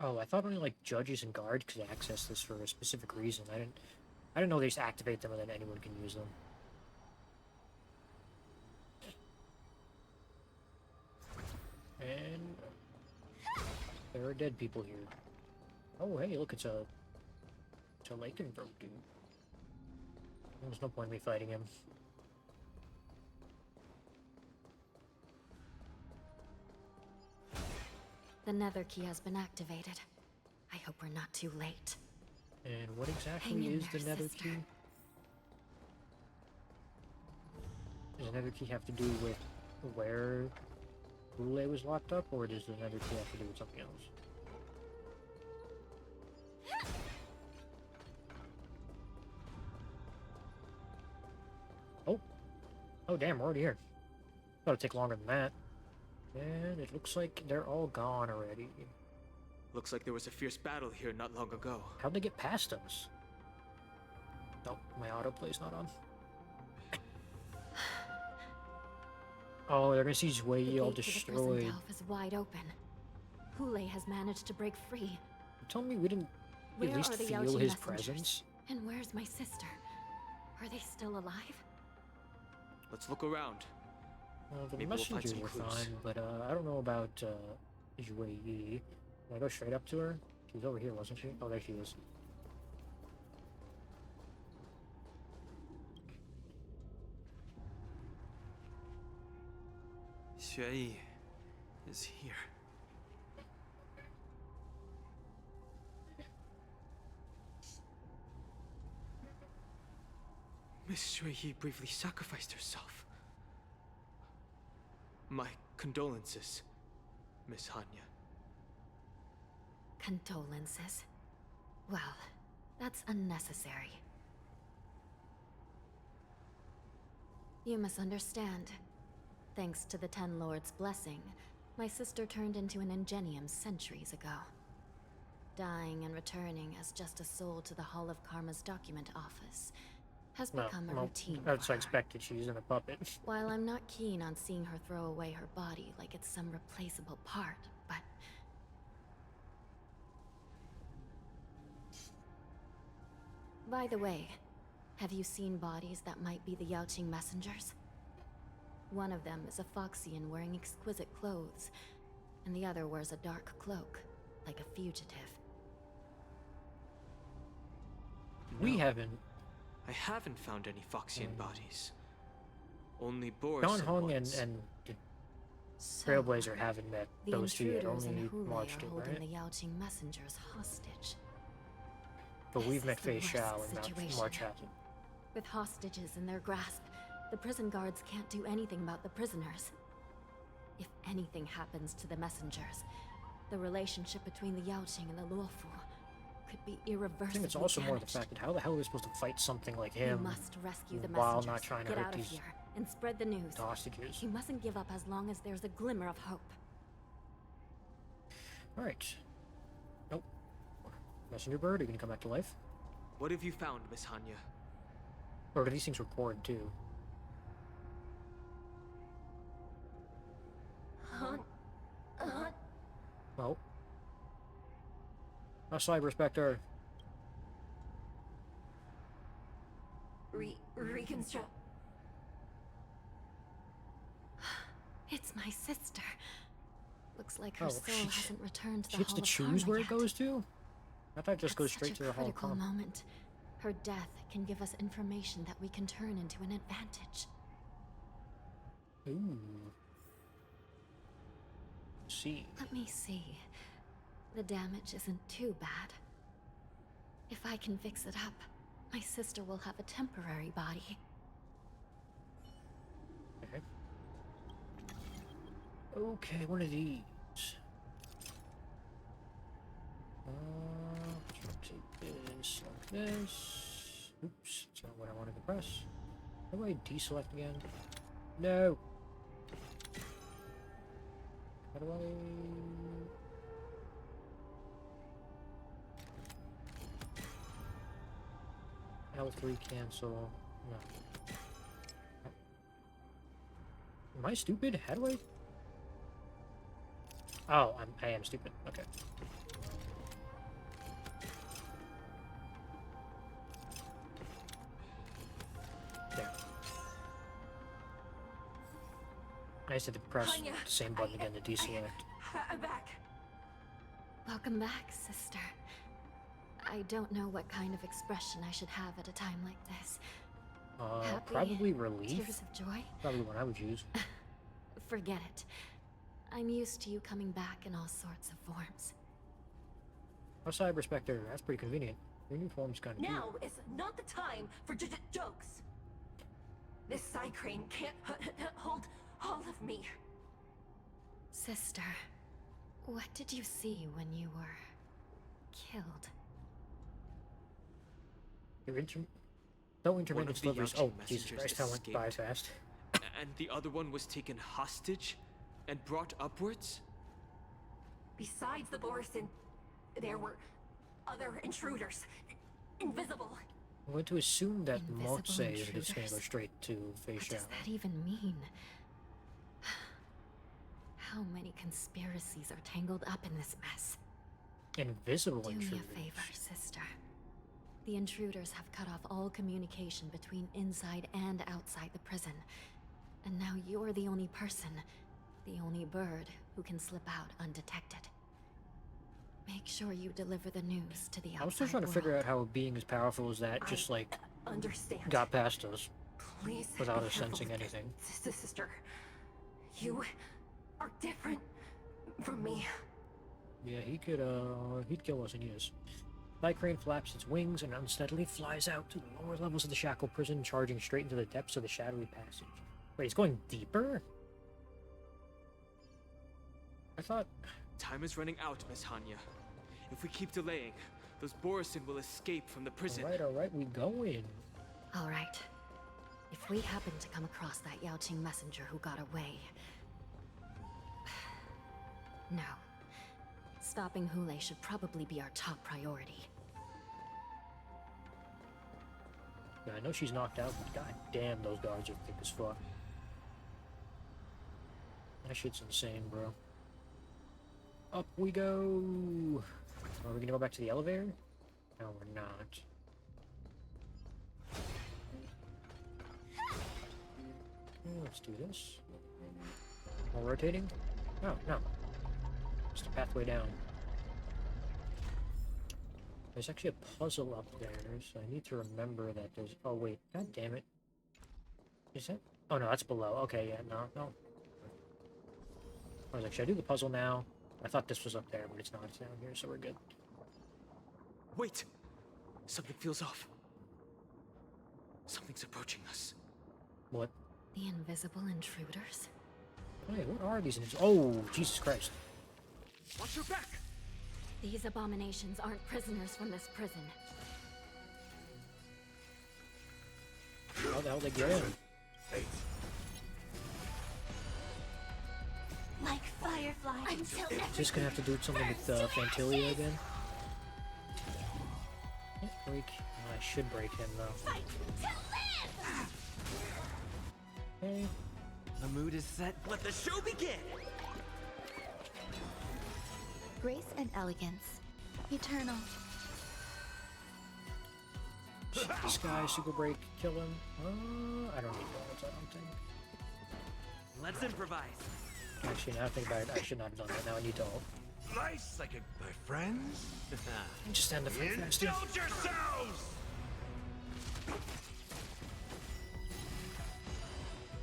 Oh, I thought only like judges and guards could access this for a specific reason. I didn't know they just activate them and then anyone can use them. And there are dead people here. Oh, hey, look, it's a Lycanthrope dude. There's no point in me fighting him. The Nether Key has been activated. I hope we're not too late. And what exactly is the Nether Key? Does the Nether Key have to do with where Hule was locked up, or does the Nether Key have to do with something else? Oh damn, we're already here. Thought it'd take longer than that. And it looks like they're all gone already. Looks like there was a fierce battle here not long ago. How'd they get past us? Oh, my autoplay's not on. Oh, they're gonna see Zway all destroyed. The delve is wide open. Hule has managed to break free. You told me we didn't at least feel his presence. And where's my sister? Are they still alive? Let's look around. Well, the Maybe we'll find messengers some were clues. fine, but I don't know about Zway. Can I go straight up to her? She was over here, wasn't she? Oh, there she is. Xue is here. Miss Xue briefly sacrificed herself. My condolences, Miss Hanya. Condolences? Well, that's unnecessary. You misunderstand. Thanks to the Ten Lords' blessing, my sister turned into an Ingenium centuries ago. Dying and returning as just a soul to the Hall of Karma's document office has become a routine for That's her. expected. She's in a puppet. While I'm not keen on seeing her throw away her body like it's some replaceable part, but... By the way, have you seen bodies that might be the Yaoqing messengers? One of them is a Foxian wearing exquisite clothes, and the other wears a dark cloak, like a fugitive. We haven't. I haven't found any Foxian bodies. Only Boris Don Hung and ones. the Trailblazer haven't met The those two yet. intruders Only and Hule watched are it, holding right? the Yaoqing messengers hostage. But we've This met is the Fei Xiao worst and not situation. March hasn't. With hostages in their grasp, the prison guards can't do anything about the prisoners. If anything happens to the messengers, the relationship between the Yaoqing and the Luofu could be irreversibly I think it's also more the damaged. fact that how the hell are we supposed to fight something like We him must rescue the while messengers. not trying to Get hurt out of these here and spread the news. hostages? You mustn't give up as long as there's a glimmer of hope. Alright. Nope. Messenger bird, are you gonna come back to life? What have you found, Miss Hanya? Or do these things record too? Oh. A Cyber Spectre. Reconstruct. It's my sister. Looks like her Oh, soul she- hasn't returned to the She gets Hall to of choose Karma where yet. it goes to? I thought it just goes At straight such to a the Hall of critical Karma. moment. Her death can give us information that we can turn into an advantage. Ooh. See. Let me see. The damage isn't too bad. If I can fix it up, my sister will have a temporary body. Okay. Okay, one of these. Let's take this like this. Oops, that's not what I wanted to press. How do I deselect again? No! How do I... L3 cancel. No. Am I stupid? How do I... Oh, I am stupid. Okay. There. I just had to press the same button again to deselect. I'm back. Welcome back, sister. I don't know what kind of expression I should have at a time like this. Happy, probably relief. Tears of joy? Probably what I would use. Forget it. I'm used to you coming back in all sorts of forms. Oh, Cyber Spectre, that's pretty convenient. Your new form's kind of cute. Now is not the time for jokes. This side crane can't hold all of me. Sister, what did you see when you were killed? No intermittent One of the deliveries. Yao-Qing Oh, Jesus messengers Christ, that went by escaped. fast. And the other one was taken hostage and brought upwards? Besides the Borison, there were other intruders. Invisible. I'm going to assume that Invisible Montse is just going to go intruders? straight to Fei What does Xiao. that even mean? How many conspiracies are tangled up in this mess? Invisible Do me intruders. a favor, sister. The intruders have cut off all communication between inside and outside the prison. And now you're the only person, the only bird, who can slip out undetected. Make sure you deliver the news to the outside I was still trying to world. figure out how a being as powerful as that just, like, Understand. got past us Please. without be us careful sensing with anything. Sister, you are different from me. Yeah, he'd kill us and eat us. Night Crane flaps its wings and unsteadily flies out to the lower levels of the shackle prison, charging straight into the depths of the shadowy passage. Wait, it's going deeper? I thought... Time is running out, Miss Hanya. If we keep delaying, those Borison will escape from the prison. Alright, we go in. Alright. If we happen to come across that Yao-Qing messenger who got away... No. Stopping Hule should probably be our top priority. Yeah, I know she's knocked out, but god damn, those guards are thick as fuck. That shit's insane, bro. Up we go! Are we gonna go back to the elevator? No, we're not. Okay, let's do this. More rotating? Oh, no. Just a pathway down. There's actually a puzzle up there, so I need to remember that there's... Oh, wait. God damn it. Is that... Oh, no, that's below. Okay, yeah, no. I was like, should I do the puzzle now? I thought this was up there, but it's not. It's down here, so we're good. Wait! Something feels off. Something's approaching us. What? The invisible intruders? Hey, what are these? Oh, Jesus Christ. Watch your back! These abominations aren't prisoners from this prison. How the hell they get in? Like fireflies until Just gonna have to do something with Fantilia again. Can't break. I should break him though. Okay. The mood is set. Let the show begin! grace and elegance, eternal. This guy, super break, kill him. I don't need bullets, I don't think. Let's improvise. Actually, now I think about it, I should not have done that. Now I need to ult. Nice, like my friends. Just end the fight faster. Indulge yourselves!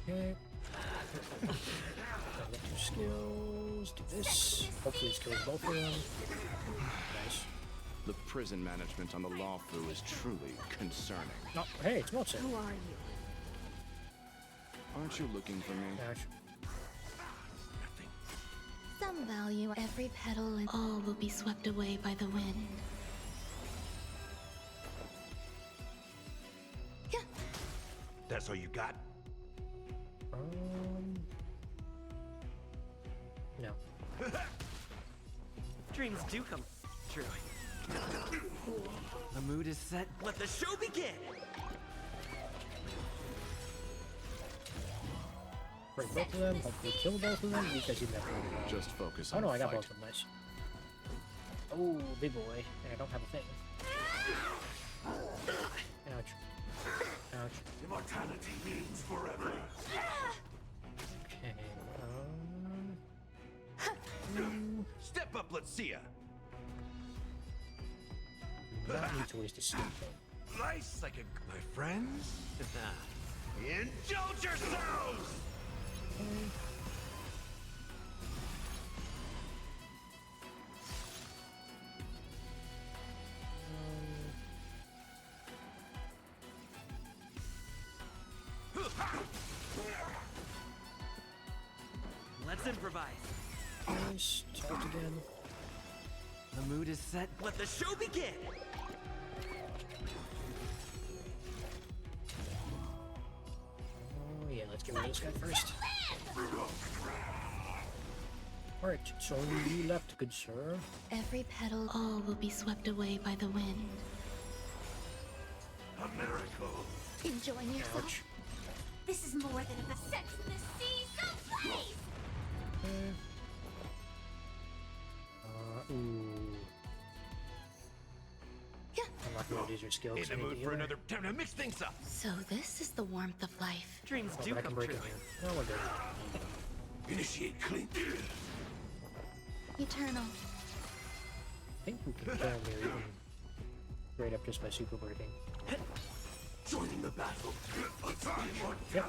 Okay. Get your skills. Do this. Hopefully this kills both of them. Nice. The prison management on the Lawfu is truly concerning. Oh, hey, it's Motse. Who are you? Aren't you looking for me? Gosh. Some value every petal and all will be swept away by the wind. That's all you got? No. Dreams do come true. The mood is set. Let the show begin! Break both of them, hopefully kill both of them, because you never know. Just focus Oh on no, the I got fight. both of them, nice. Oh, big boy. And I don't have a thing. Ouch. Ouch. Immortality means forever. Okay, Step up, let's see ya. do not need to waste a skill point. Nice, like my friends. Indulge yourselves! Let's improvise. Nice. Charge again. The mood is set. Let the show begin! Oh yeah, let's get rid of this guy first. Alright, it's only you left, good sir. Every petal, all will be swept away by the wind. A miracle. Enjoying yourself? Ouch. This is more than the Sex in the Sea, so please! Ooh. I'm not gonna use your skill. In the mood for another time to mix things up. So this is the warmth of life. Dreams Oh, do but I can come break true. it here. No, we're good. Initiate clean. Eternal. I think we can kill him here even straight up just by super breaking. Joining the battle. Yep.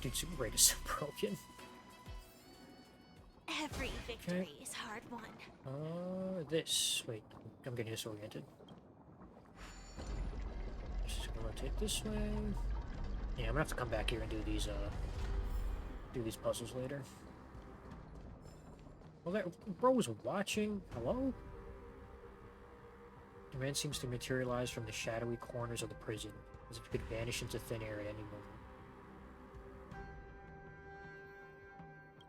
Dude, super break is so broken. Every victory is hard won. This. Wait, I'm getting disoriented. Just gonna rotate this way. Yeah, I'm gonna have to come back here and do these puzzles later. Well, that bro was watching. Hello? The man seems to materialize from the shadowy corners of the prison, as if he could vanish into thin air at any moment.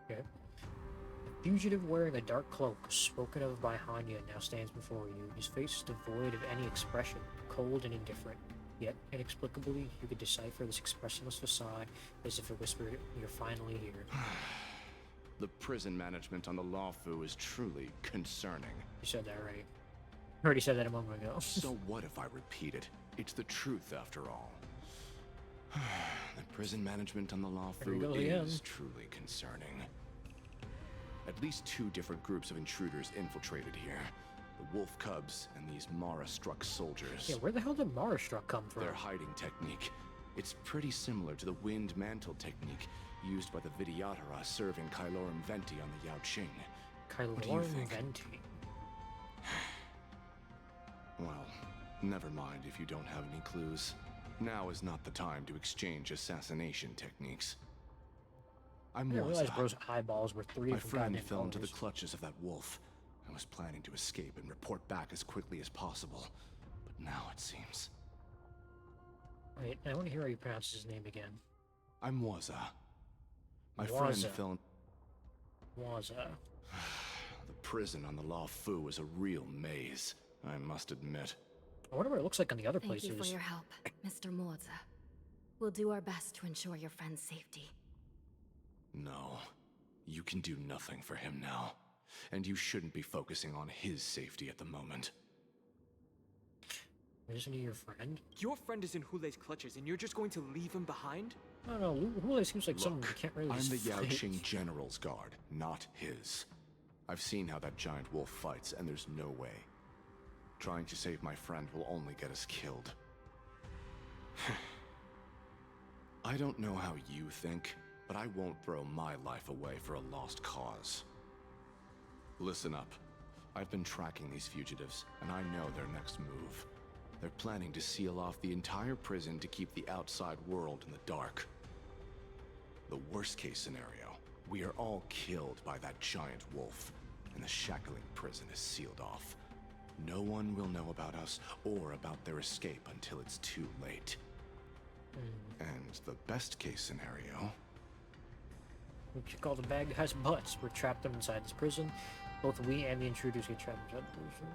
Okay. A fugitive wearing a dark cloak, spoken of by Hanya, now stands before you. His face is devoid of any expression, cold and indifferent. Yet, inexplicably, you could decipher this expressionless facade as if it whispered, "You're finally here." The prison management on the Lawfu is truly concerning. You said that right. I already said that a moment ago. So what if I repeat it? It's the truth after all. The prison management on the Lawfu is truly concerning. At least 2 different groups of intruders infiltrated here. The Wolf Cubs and these Mara-struck soldiers. Yeah, where the hell did Mara-struck come from? Their hiding technique. It's pretty similar to the wind mantle technique used by the Vidyadhara serving Kailorum Venti on the Yao Qing. What do you Kailorum think? Venti. Well, never mind if you don't have any clues. Now is not the time to exchange assassination techniques. I didn't realize bro's eyeballs were 3 My different friend goddamn fell into the colors. clutches of that wolf. I was planning to escape and report back as quickly as possible. But now it seems. Wait, I want to hear how you pronounce his name again. I'm Waza. My friend Waza. fell in... Waza. The prison on the Lawfu is a real maze, I must admit. I wonder what it looks like on the other Thank places. you for your help, Mr. Morza. We'll do our best to ensure your friend's safety. No. You can do nothing for him now. And you shouldn't be focusing on his safety at the moment. Isn't he your friend? Your friend is in Hule's clutches, and you're just going to leave him behind? I don't know. Hule seems like someone you Look, can't really I'm the just Yao fight. Qing General's guard, not his. I've seen how that giant wolf fights, and there's no way. Trying to save my friend will only get us killed. I don't know how you think, but I won't throw my life away for a lost cause. Listen up. I've been tracking these fugitives, and I know their next move. They're planning to seal off the entire prison to keep the outside world in the dark. The worst case scenario, we are all killed by that giant wolf, and the shackling prison is sealed off. No one will know about us or about their escape until it's too late. And the best case scenario... We could call the bag that has butts. We're trapped them inside this prison. Both we and the intruders get trapped inside the prison.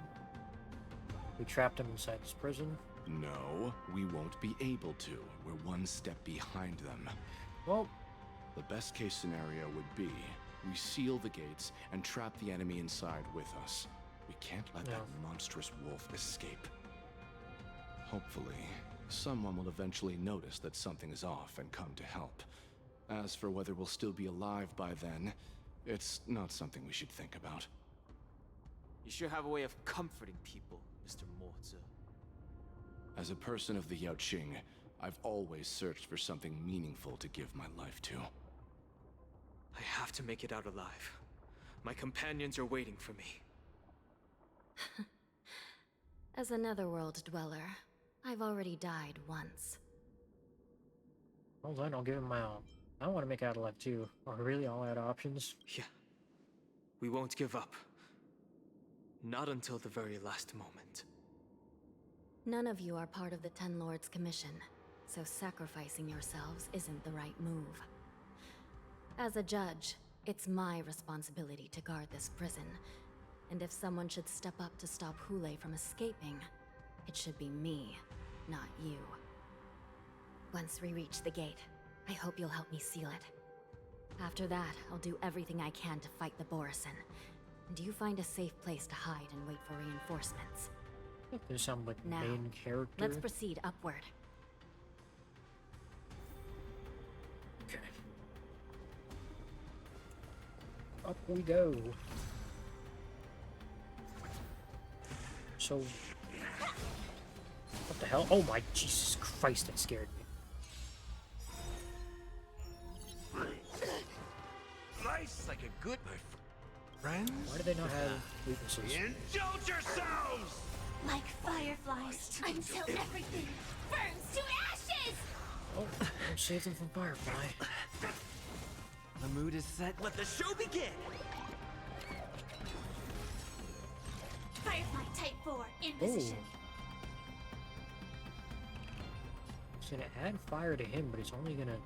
We trapped them inside this prison. No, we won't be able to. We're one step behind them. Well, the best case scenario would be we seal the gates and trap the enemy inside with us. We can't let that monstrous wolf escape. Hopefully, someone will eventually notice that something is off and come to help. As for whether we'll still be alive by then, it's not something we should think about. You sure have a way of comforting people, Mr. Morza. As a person of the Yaoqing, I've always searched for something meaningful to give my life to. I have to make it out alive. My companions are waiting for me. As a netherworld dweller, I've already died once. Well then, I'll give him my all. I want to make it out alive too. Are we really all out of options? Yeah. We won't give up. Not until the very last moment. None of you are part of the Ten Lords Commission, so sacrificing yourselves isn't the right move. As a judge, it's my responsibility to guard this prison, and if someone should step up to stop Hule from escaping, it should be me, not you. Once we reach the gate, I hope you'll help me seal it. After that, I'll do everything I can to fight the Borisin, and you find a safe place to hide and wait for reinforcements. They sound like Now, main character. let's proceed upward. Okay. Up we go. So, what the hell? Oh my Jesus Christ! That scared me. Nice, like a good friends. Why do they not have weaknesses? Indulge yourselves! Like fireflies, until everything burns to ashes! Oh, don't save them from Firefly. The mood is set. Let the show begin! Firefly Type 4 in Oh. position. It's gonna add fire to him, but it's only gonna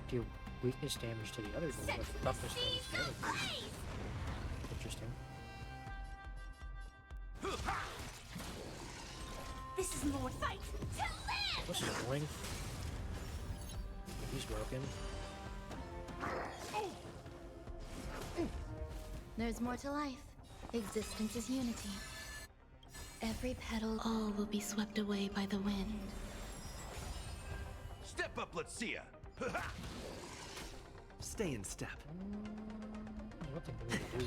do weakness damage to the other one. With toughness damage to the other one. Interesting. This is more fight to live! What's he doing? He's broken. There's more to life. Existence is unity. Every petal, all will be swept away by the wind. Step up, let's see ya. Stay in step. What did we do?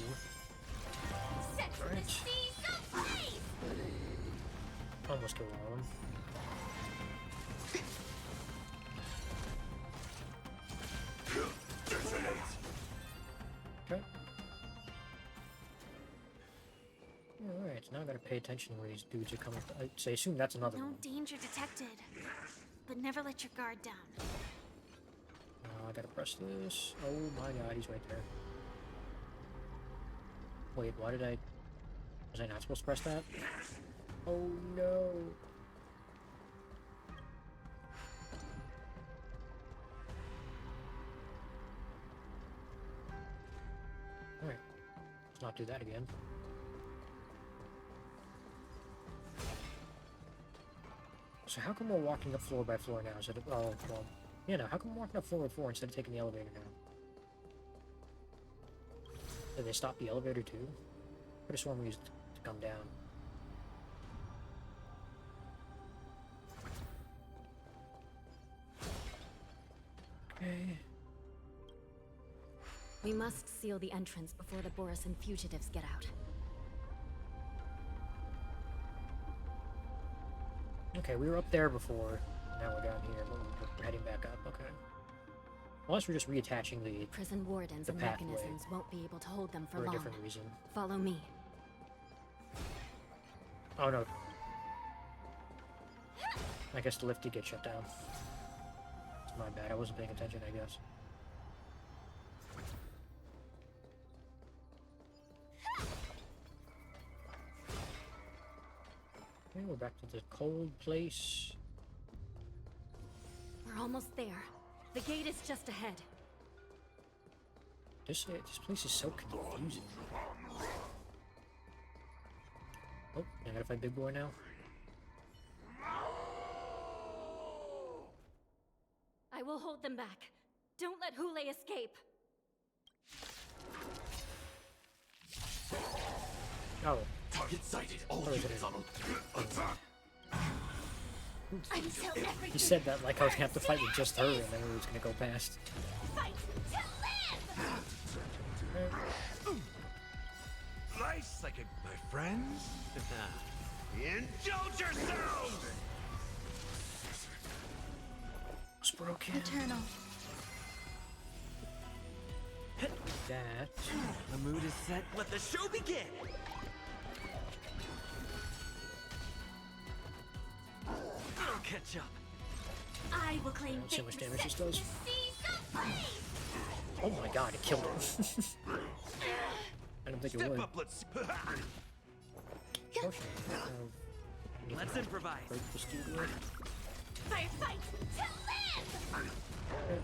Set the seas ablaze! Almost go on. Okay. Alright, now I gotta pay attention where these dudes are coming from. I assume that's another No one. danger detected. But never let your guard down. I gotta press this. Oh my god, he's right there. Wait, why did I... Was I not supposed to press that? Oh no! Alright, let's not do that again. So how come we're walking up floor by floor now instead of... Oh, well... Yeah, no, how come we're walking up floor by floor instead of taking the elevator now? Did they stop the elevator too? Could have sworn we used to come down. Okay. We must seal the entrance before the Borisin fugitives get out. Okay, we were up there before. Now we're down here, but we're heading back up. Okay. Unless we're just reattaching the Prison wardens the and pathway mechanisms won't be able to hold them for for a long. different reason. Follow me. Oh no. I guess the lift did get shut down. It's my bad. I wasn't paying attention, I guess. Okay, we're back to the cold place. We're almost there. The gate is just ahead. This place is so confusing. Oh, I gotta fight Big Boy now. I will hold them back. Don't let Hule escape. Oh. Target sighted. All units on attack. He said that like I was gonna have to fight with just her, and then we was gonna go past. Fight to live! Nice, like my friends. Indulge yourselves! It's broken. Eternal. That. The mood is set. Let the show begin! I'll catch up. I will claim See how much damage this set does. the seas ablaze! Oh my god, it killed him. I don't think it would. Up, let's. Let's improvise. Break the studio. Firefight to live!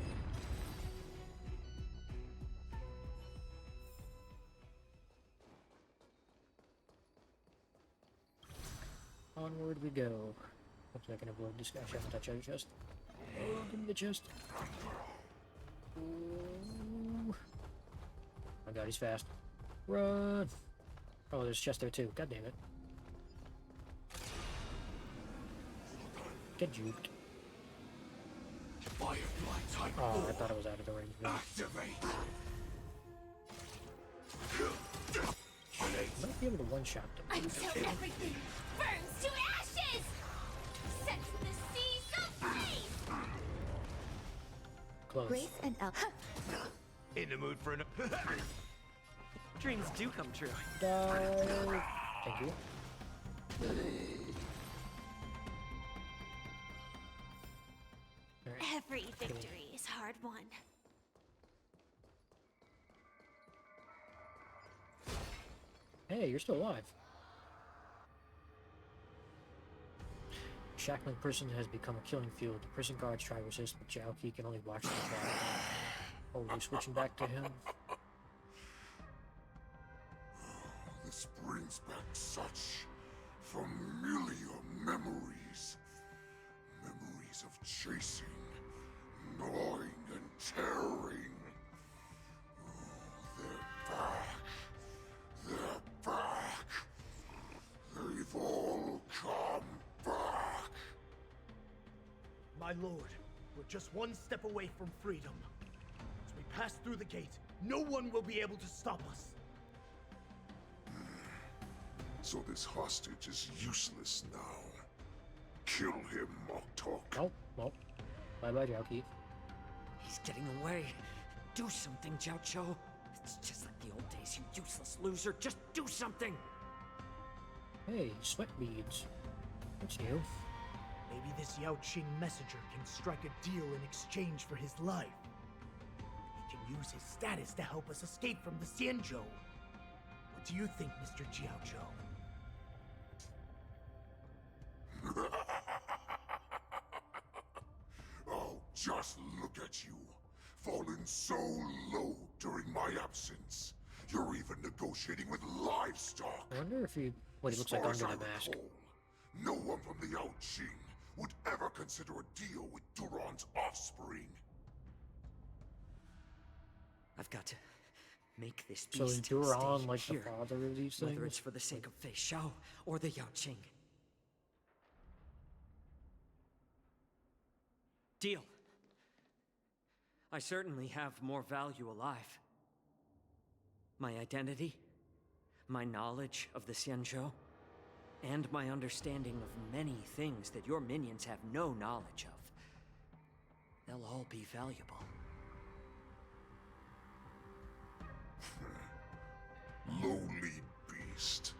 Onward we go. Hopefully I can avoid this guy. I haven't touched the chest. Oh, give me the chest. Ooh. Oh my god, he's fast. Run! Oh, there's a chest there too. God damn it. Get juked. Oh, I thought it was out of the range. I might be able to one-shot them. Until everything burns to ashes! Set the seas ablaze! Close. Grace and El. In the mood for an. Dreams do come true. Die. Thank you. Every victory is hard won. Hey, you're still alive. Shackling prison has become a killing field. The prison guards try to resist, but Jiaoqi can only watch them fly. Oh, we're switching back to him. This brings back such familiar memories. Memories of chasing, gnawing, and tearing. Oh, they're back. They're back. They've all come back. My lord, we're just one step away from freedom. As we pass through the gate, no one will be able to stop us. So this hostage is useless now. Kill him, Moktok. Nope, nope. Bye-bye, Jiaoqi. He's getting away. Do something, Jiao Cho. It's just like the old days, you useless loser. Just do something! Hey, sweat beads. What's new? Maybe this Yao Qing messenger can strike a deal in exchange for his life. He can use his status to help us escape from the Xianzhou. What do you think, Mr. Jiao Zhou? Oh, just look at you. Fallen so low during my absence. You're even negotiating with livestock. I wonder if what he looks like under the mask. No one from the Yao Qing would ever consider a deal with Duran's offspring. I've got to make this So is beast Duran stay like here, the father of these things? whether it's for the sake of Fei Xiao or the Yao Qing. Deal. I certainly have more value alive. My identity, my knowledge of the Xianzhou, and my understanding of many things that your minions have no knowledge of. They'll all be valuable. Lowly beast.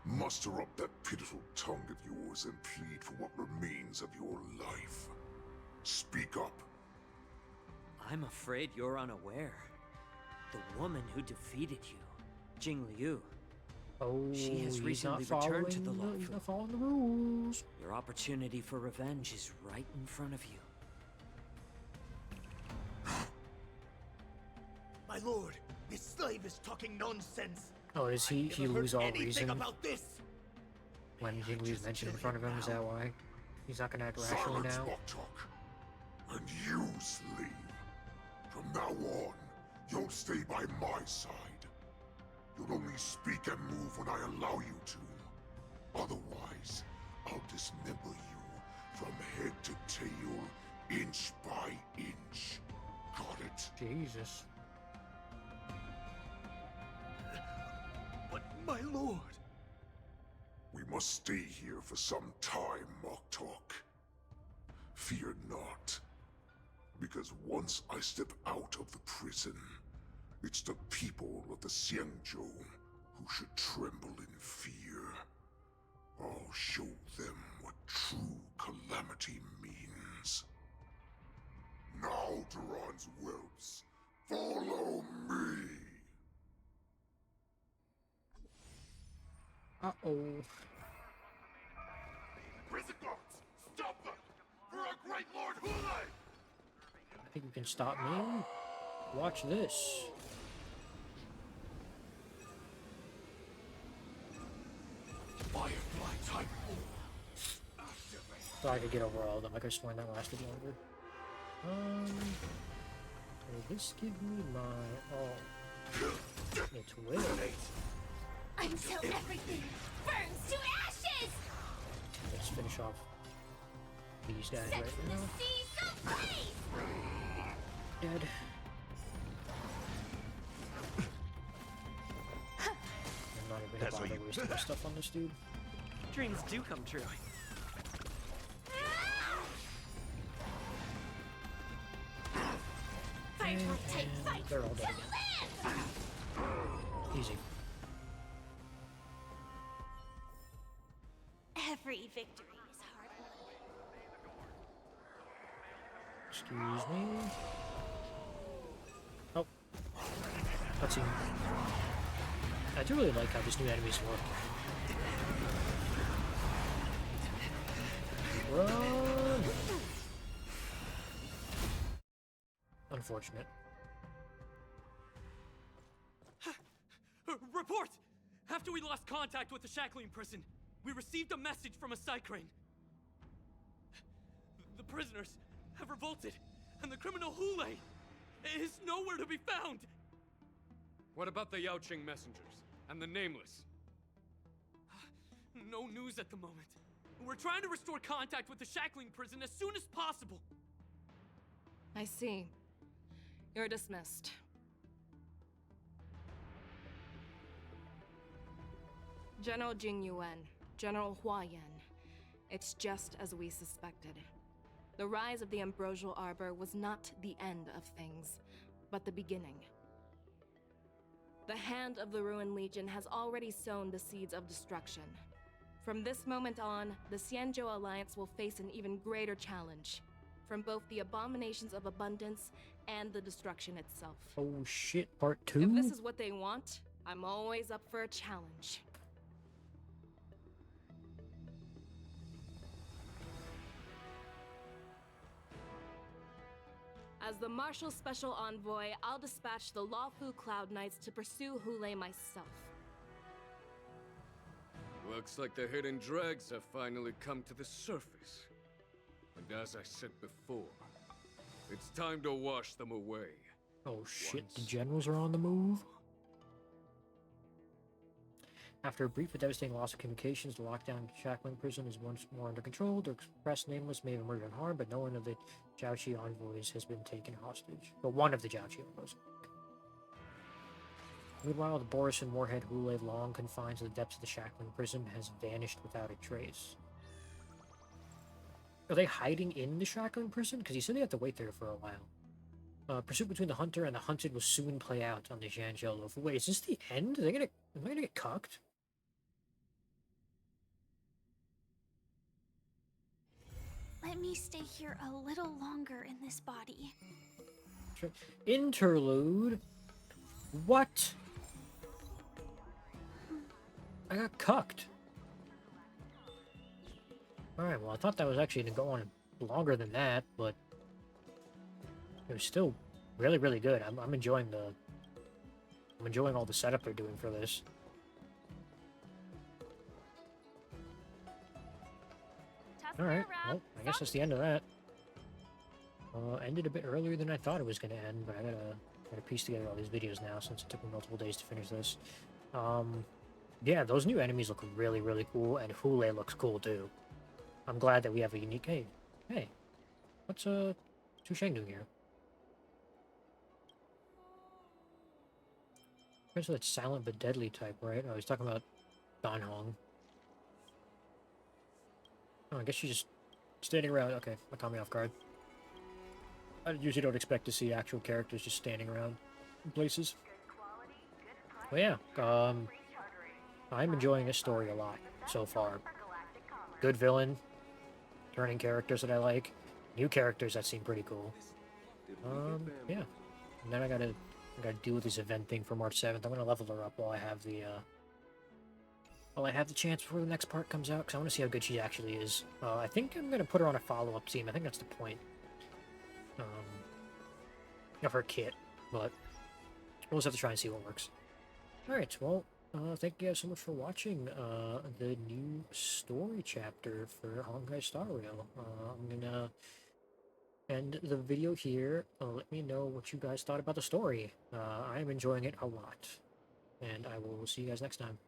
Muster up that pitiful tongue of yours and plead for what remains of your life. Speak up. I'm afraid you're unaware. The woman who defeated you, Jing Liu. Oh, She has he's recently not returned to the he's Luofu. not following the rules. Your opportunity for revenge is right in front of you. My lord, this slave is talking nonsense. Oh, does he Never heard lose all anything reason about this. when Jingli's mentioned in front of him? Is that why? He's not gonna act rationally Silence, now? Moktok. And you, slave. From now on, you'll stay by my side. You'll only speak and move when I allow you to. Otherwise, I'll dismember you from head to tail, inch by inch. Got it? Jesus. But my lord... We must stay here for some time, Moktok. Fear not. Because once I step out of the prison, it's the people of the Xianzhou who should tremble in fear. I'll show them what true calamity means. Now, Duran's whelps, follow me! Uh-oh. Prison guards, stop them! For our great Lord Hule! I think you can stop me. Watch this. Firefly type. Thought I could get over all of them. I could have sworn that lasted longer. Will this give me my... Oh. It will. Until everything burns to ashes! Let's finish off these guys Set right the now. seas ablaze! Dead. I'm not even gonna bother wasting my stuff on this dude. Dreams do come true. Fight, fight, fight! They're all dead To again. live! Easy. Every victory is hard won. Excuse me. Oh. Let's see. I do really like how these new enemies look. Run! Unfortunate. Report! After we lost contact with the Shackling prison, we received a message from a Psycrane. The prisoners have revolted, and the criminal Hule is nowhere to be found! What about the Yaoqing messengers and the Nameless? No news at the moment. We're trying to restore contact with the Shackling prison as soon as possible. I see. You're dismissed. General Jing Yuan, General Hua Yan. It's just as we suspected. The rise of the Ambrosial Arbor was not the end of things, but the beginning. The hand of the Ruined Legion has already sown the seeds of destruction. From this moment on, the Xianzhou Alliance will face an even greater challenge, from both the abominations of abundance and the destruction itself. Oh shit, part 2? If this is what they want, I'm always up for a challenge. As the Marshal Special Envoy, I'll dispatch the Lawfu Cloud Knights to pursue Hule myself. Looks like the hidden dregs have finally come to the surface. And as I said before, it's time to wash them away. Oh shit, the generals are on the move? After a brief but devastating loss of communications, the lockdown Shackling prison is once more under control. The express Nameless may have emerged unharmed, but no one of the Jiaoqi envoys has been taken hostage. But one of the Jiaoqi envoys. Meanwhile, the Boris and Warhead Hule, long confined to the depths of the Shackling prison, has vanished without a trace. Are they hiding in the Shackling prison? Because you said they have to wait there for a while. Pursuit between the hunter and the hunted will soon play out on the Xianzhou Loaf. Wait, is this the end? Am I gonna get cucked? Let me stay here a little longer in this body. Interlude? What? I got cucked. Alright, well I thought that was actually going to go on longer than that, but it was still really, really good. I'm enjoying I'm enjoying all the setup they're doing for this. Alright, well, I guess that's the end of that. Ended a bit earlier than I thought it was going to end, but I gotta piece together all these videos now since it took me multiple days to finish this. Yeah, those new enemies look really, really cool, and Hule looks cool too. I'm glad that we have a unique... Hey, what's Susheng doing here? There's that silent but deadly type, right? Oh, he's talking about Danhong. Oh, I guess she's just standing around. Okay, that caught me off guard. I usually don't expect to see actual characters just standing around in places. But yeah, I'm enjoying this story a lot so far. Good villain, turning characters that I like, new characters that seem pretty cool. Yeah. And then I gotta deal with this event thing for March 7th. I'm gonna level her up while I have the chance before the next part comes out, because I want to see how good she actually is. I think I'm gonna put her on a follow-up team. I think that's the point. Of her kit, but we'll just have to try and see what works. Alright, well, thank you guys so much for watching the new story chapter for Honkai Star Rail. I'm gonna end the video here. Let me know what you guys thought about the story. I'm enjoying it a lot, and I will see you guys next time.